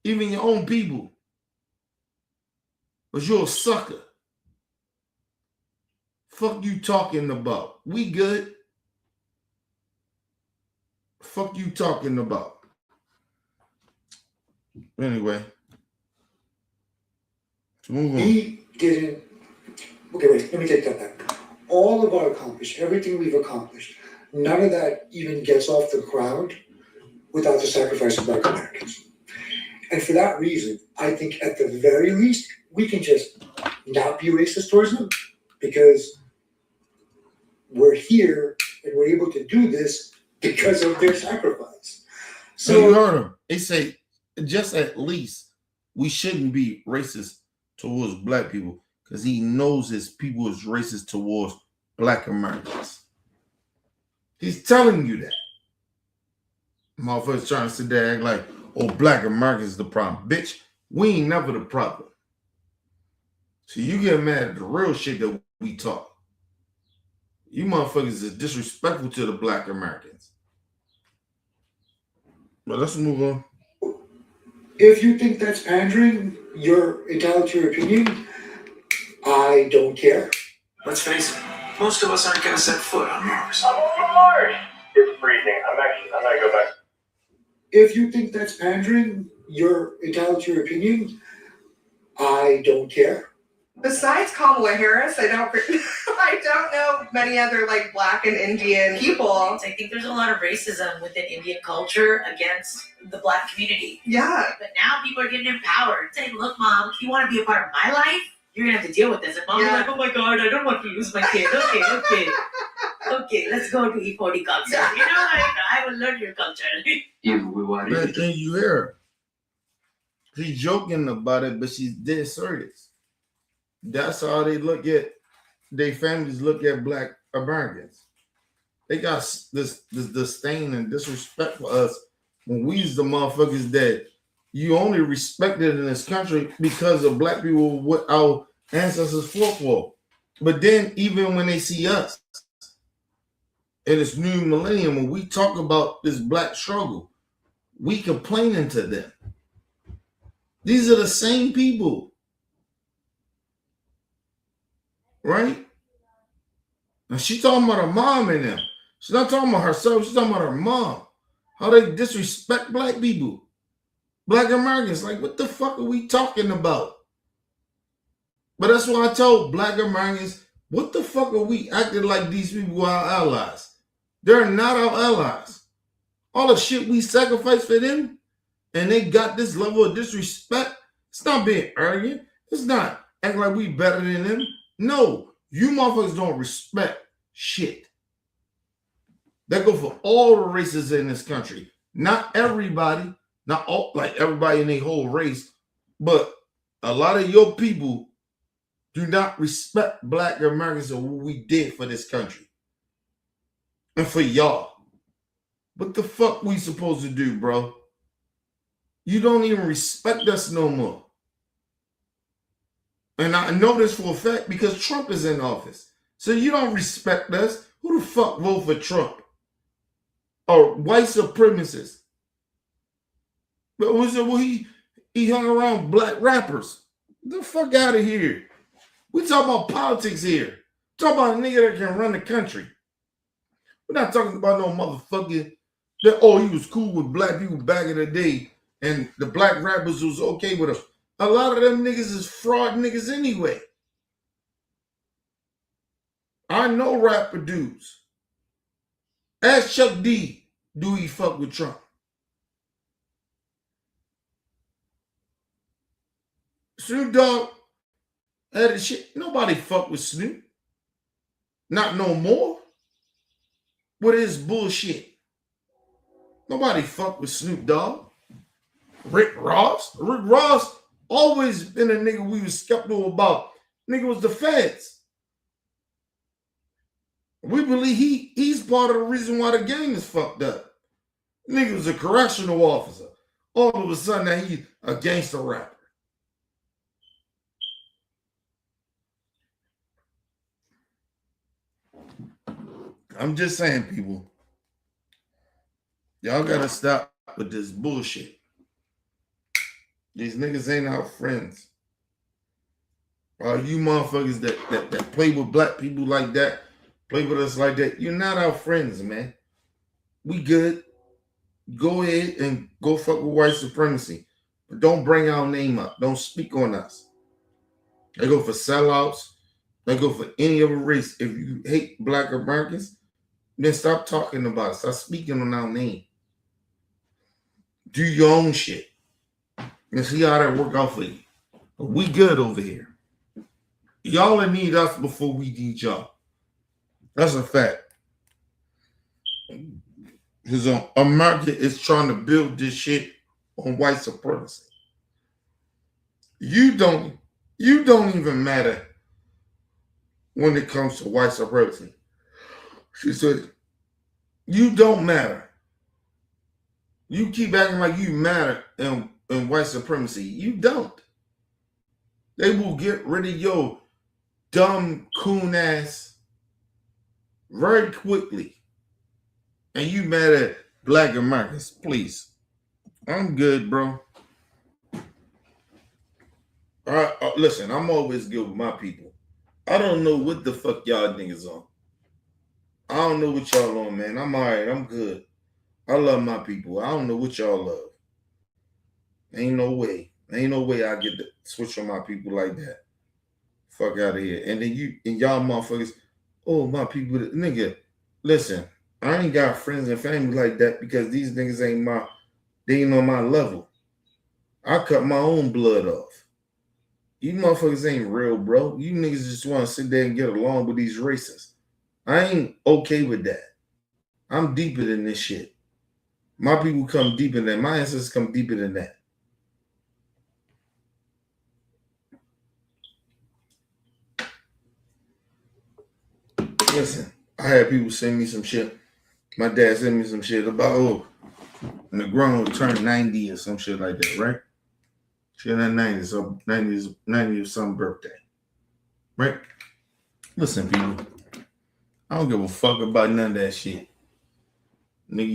Even your own people. But you're a sucker. Fuck you talking about? We good. Fuck you talking about? Anyway. Move on. He didn't. Okay, wait, let me take that back. All of our accomplished, everything we've accomplished, none of that even gets off the ground without the sacrifice of black Americans. And for that reason, I think at the very least, we can just not be racist towards them, because we're here and we're able to do this because of their sacrifice. So you heard him. They say just at least we shouldn't be racist towards black people because he knows his people is racist towards black Americans. He's telling you that. Motherfuckers trying to sit there and act like, oh, black Americans is the problem. Bitch, we ain't never the problem. So you get mad at the real shit that we talk. You motherfuckers is disrespectful to the black Americans. But let's move on. If you think that's pandering, you're entitled to your opinion. I don't care. Let's face it, most of us aren't going to set foot on Mars. I'm on Mars! It's freezing. I'm gonna go back. If you think that's pandering, you're entitled to your opinion. I don't care. Besides Kamala Harris, I don't know many other like black and Indian people. I think there's a lot of racism within Indian culture against the black community. Yeah. But now people are getting empowered. Say, look, mom, if you want to be a part of my life, you're gonna have to deal with this. And mom's like, oh my god, I don't want to lose my kid. Okay, let's go to E40 culture. You know, I will learn your culture. If we were That thing you hear, she's joking about it, but she's dead serious. That's how they look at, their families look at black Americans. They got this disdain and disrespect for us when we's the motherfuckers that you only respected in this country because of black people, what our ancestors fought for. But then even when they see us in this new millennium, when we talk about this black struggle, we complaining to them. These are the same people. Right? Now she talking about her mom and them. She's not talking about herself. She's talking about her mom. How they disrespect black people, black Americans. Like, what the fuck are we talking about? But that's why I told black Americans, what the fuck are we acting like these people are our allies? They're not our allies. All the shit we sacrificed for them, and they got this level of disrespect. It's not being arrogant. It's not acting like we better than them. No, you motherfuckers don't respect shit. That go for all the races in this country. Not everybody, not all, like everybody in their whole race, but a lot of your people do not respect black Americans and what we did for this country. And for y'all. What the fuck we supposed to do, bro? You don't even respect us no more. And I know this for a fact because Trump is in office. So you don't respect us. Who the fuck vote for Trump? Or white supremacists? But was it, well, he hung around black rappers. Get the fuck out of here. We talking about politics here. Talk about a nigga that can run the country. We're not talking about no motherfucker that, oh, he was cool with black people back in the day and the black rappers was okay with us. A lot of them niggas is fraud niggas anyway. I know rapper dudes. Ask Chuck D, do he fuck with Trump? Snoop Dogg had a shit. Nobody fuck with Snoop. Not no more. What is bullshit? Nobody fuck with Snoop Dogg. Rick Ross. Rick Ross always been a nigga we was skeptical about. Nigga was the feds. We believe he's part of the reason why the gang is fucked up. Nigga was a correctional officer. All of a sudden now he's a gangster rapper. I'm just saying, people. Y'all gotta stop with this bullshit. These niggas ain't our friends. You motherfuckers that play with black people like that, play with us like that, you're not our friends, man. We good. Go ahead and go fuck with white supremacy. But don't bring our name up. Don't speak on us. They go for sellouts. They go for any other race. If you hate black Americans, then stop talking about us. Stop speaking on our name. Do your own shit. And see how that work out for you. But we good over here. Y'all need us before we need y'all. That's a fact. Because America is trying to build this shit on white supremacy. You don't even matter when it comes to white supremacy. She said, you don't matter. You keep acting like you matter in white supremacy. You don't. They will get rid of your dumb coon ass very quickly. And you mad at black Americans, please. I'm good, bro. All right, listen, I'm always good with my people. I don't know what the fuck y'all niggas on. I don't know what y'all on, man. I'm all right. I'm good. I love my people. I don't know what y'all love. Ain't no way. Ain't no way I get to switch on my people like that. Fuck out of here. And then y'all motherfuckers, oh, my people, nigga, listen, I ain't got friends and family like that because these niggas they ain't on my level. I cut my own blood off. You motherfuckers ain't real, bro. You niggas just want to sit there and get along with these racists. I ain't okay with that. I'm deeper than this shit. My people come deeper than that. My ancestors come deeper than that. Listen, I had people send me some shit. My dad sent me some shit about, Negron will turn 90 or some shit like that, right? She had that 90 of some birthday. Right? Listen, people. I don't give a fuck about none of that shit. Nigga,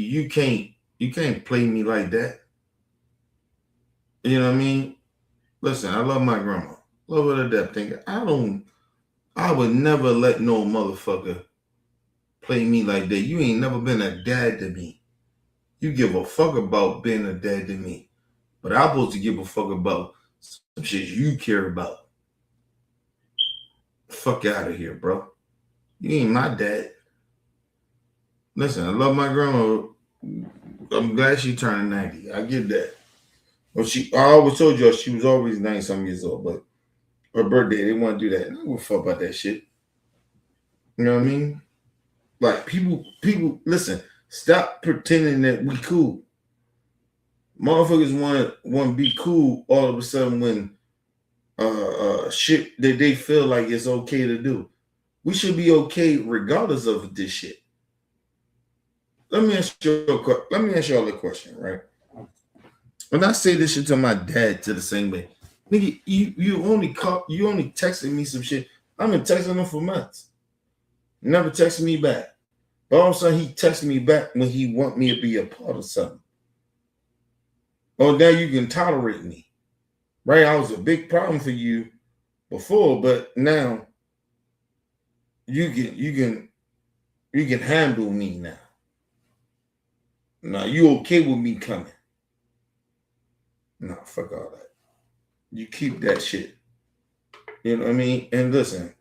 you can't play me like that. You know what I mean? Listen, I love my grandma. Love her to death. I would never let no motherfucker play me like that. You ain't never been a dad to me. You give a fuck about being a dad to me. But I'm supposed to give a fuck about some shit you care about. Fuck out of here, bro. You ain't my dad. Listen, I love my grandma. I'm glad she turned 90. I get that. Well, I always told y'all she was always 90-something years old, but her birthday, they want to do that. I don't give a fuck about that shit. You know what I mean? Like, people, listen, stop pretending that we cool. Motherfuckers want to be cool all of a sudden when shit that they feel like it's okay to do. We should be okay regardless of this shit. Let me ask y'all a question, right? When I say this shit to my dad to the same way, nigga, you only texted me some shit. I've been texting him for months. Never texted me back. But all of a sudden he texts me back when he want me to be a part of something. Oh, now you can tolerate me. Right? I was a big problem for you before, but now you can handle me now. Now you okay with me coming? Nah, fuck all that. You keep that shit. You know what I mean? And listen,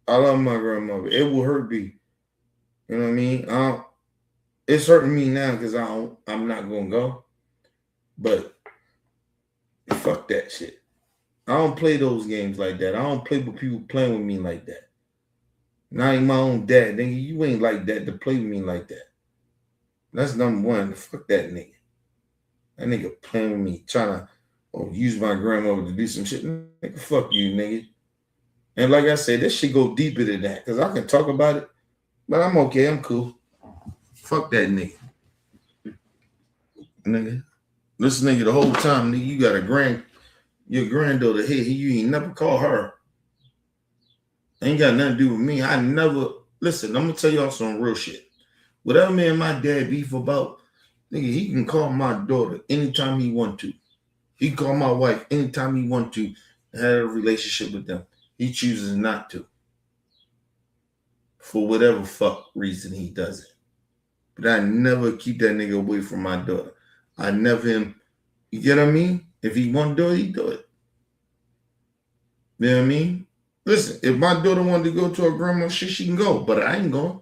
I love my grandmother. It will hurt me. You know what I mean? It's hurting me now because I'm not gonna go. But fuck that shit. I don't play those games like that. I don't play with people playing with me like that. Not even my own dad. Nigga, you ain't like that to play with me like that. That's number one. Fuck that nigga. That nigga playing with me, trying to use my grandmother to do some shit. Nigga, fuck you, nigga. And like I said, this shit go deeper than that. Because I can talk about it, but I'm okay. I'm cool. Fuck that nigga. Nigga. This nigga the whole time, nigga, you got your granddaughter here. You ain't never call her. Ain't got nothing to do with me. Listen, I'm going to tell y'all some real shit. Whatever me and my dad beef about, nigga, he can call my daughter anytime he want to. He can call my wife anytime he want to have a relationship with them. He chooses not to. For whatever fuck reason he does it. But I never keep that nigga away from my daughter. I never you get what I mean? If he want to do it, he do it. You know what I mean? Listen, if my daughter wanted to go to her grandma's shit, she can go. But I ain't going.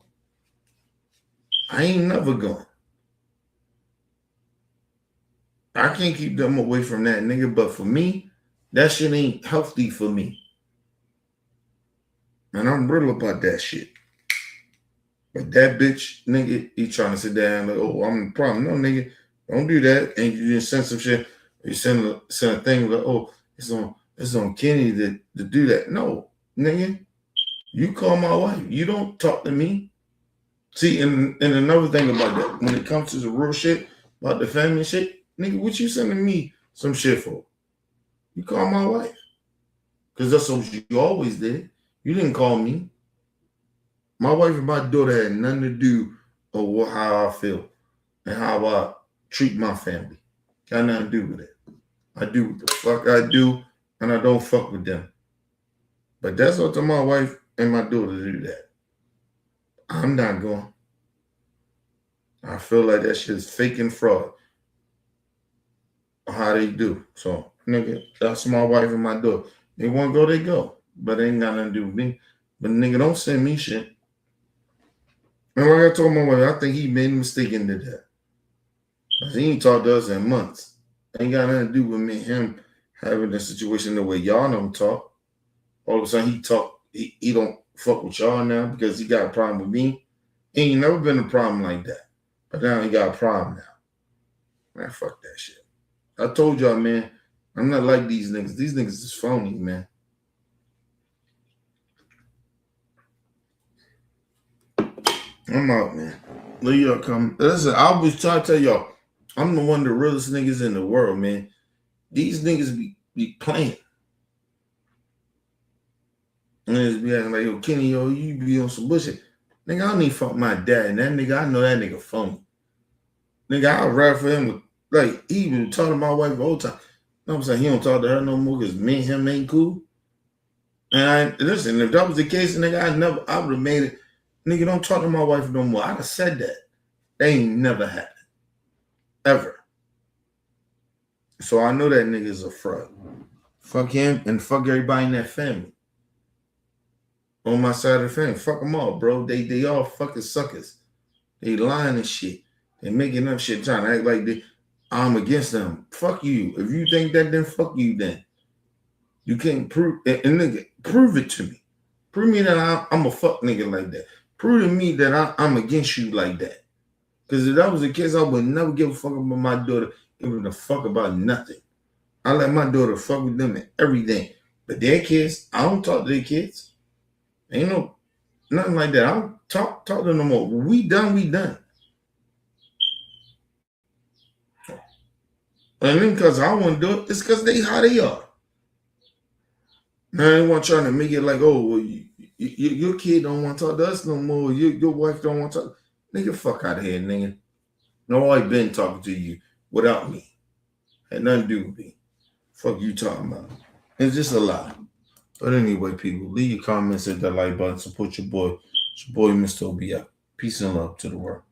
I ain't never going. I can't keep them away from that nigga. But for me, that shit ain't healthy for me. And I'm real about that shit. But that bitch, nigga, he trying to sit down like, oh, I'm the problem. No, nigga, don't do that. And you just send some shit. You send a thing like, oh, it's on Kenny to do that. No, nigga, you call my wife. You don't talk to me. See, and another thing about that, when it comes to the real shit about the family shit, nigga, what you sending me some shit for? You call my wife. Because that's what you always did. You didn't call me. My wife and my daughter had nothing to do with how I feel and how I treat my family. Got nothing to do with it. I do what the fuck I do, and I don't fuck with them. But that's up to my wife and my daughter to do that. I'm not going. I feel like that shit is fake and fraud. How they do. So, nigga, that's my wife and my daughter. They want to go, they go. But it ain't got nothing to do with me. But nigga, don't send me shit. And like I told my wife, I think he made a mistake into that. He ain't talked to us in months. Ain't got nothing to do with me and him having a situation the way y'all don't talk. All of a sudden he don't fuck with y'all now because he got a problem with me. He ain't never been a problem like that. But now he got a problem now. Man, fuck that shit. I told y'all, man, I'm not like these niggas. These niggas is phony, man. I'm out, man. Let y'all come. Listen, I was trying to tell y'all, I'm the one of the realest niggas in the world, man. These niggas be playing. And just be acting like, yo, Kenny, yo, you be on some bullshit. Nigga, I don't even fuck my dad. And that nigga, I know that nigga phony. Nigga, I'll rap for him. Like, he been talking to my wife the whole time. You know what I'm saying? He don't talk to her no more because me and him ain't cool. And listen, if that was the case, nigga, I would have made it Nigga, don't talk to my wife no more. I done said that. They ain't never happened. Ever. So I know that nigga's a fraud. Fuck him and fuck everybody in that family. On my side of the family. Fuck them all, bro. They all fucking suckers. They lying and shit. They making up shit, trying to act like I'm against them. Fuck you. If you think that, then fuck you then. You can't prove and nigga, prove it to me. Prove me that I'm a fuck nigga like that. Prove to me that I'm against you like that. Because if that was the case, I would never give a fuck about my daughter, giving a fuck about nothing. I let my daughter fuck with them and everything. But their kids, I don't talk to their kids. Ain't no nothing like that. I don't talk to them no more. We done. And then because I want to do it, it's because they how they are. Now they want trying to make it like, oh, well, your kid don't want to talk to us no more. Your wife don't want to talk. Nigga, fuck out of here, nigga. No, I been talking to you without me. Had nothing to do with me. Fuck you talking about. It's just a lie. But anyway, people, leave your comments, hit that like button, support your boy. It's your boy, Mr. OBF. Peace and love to the world.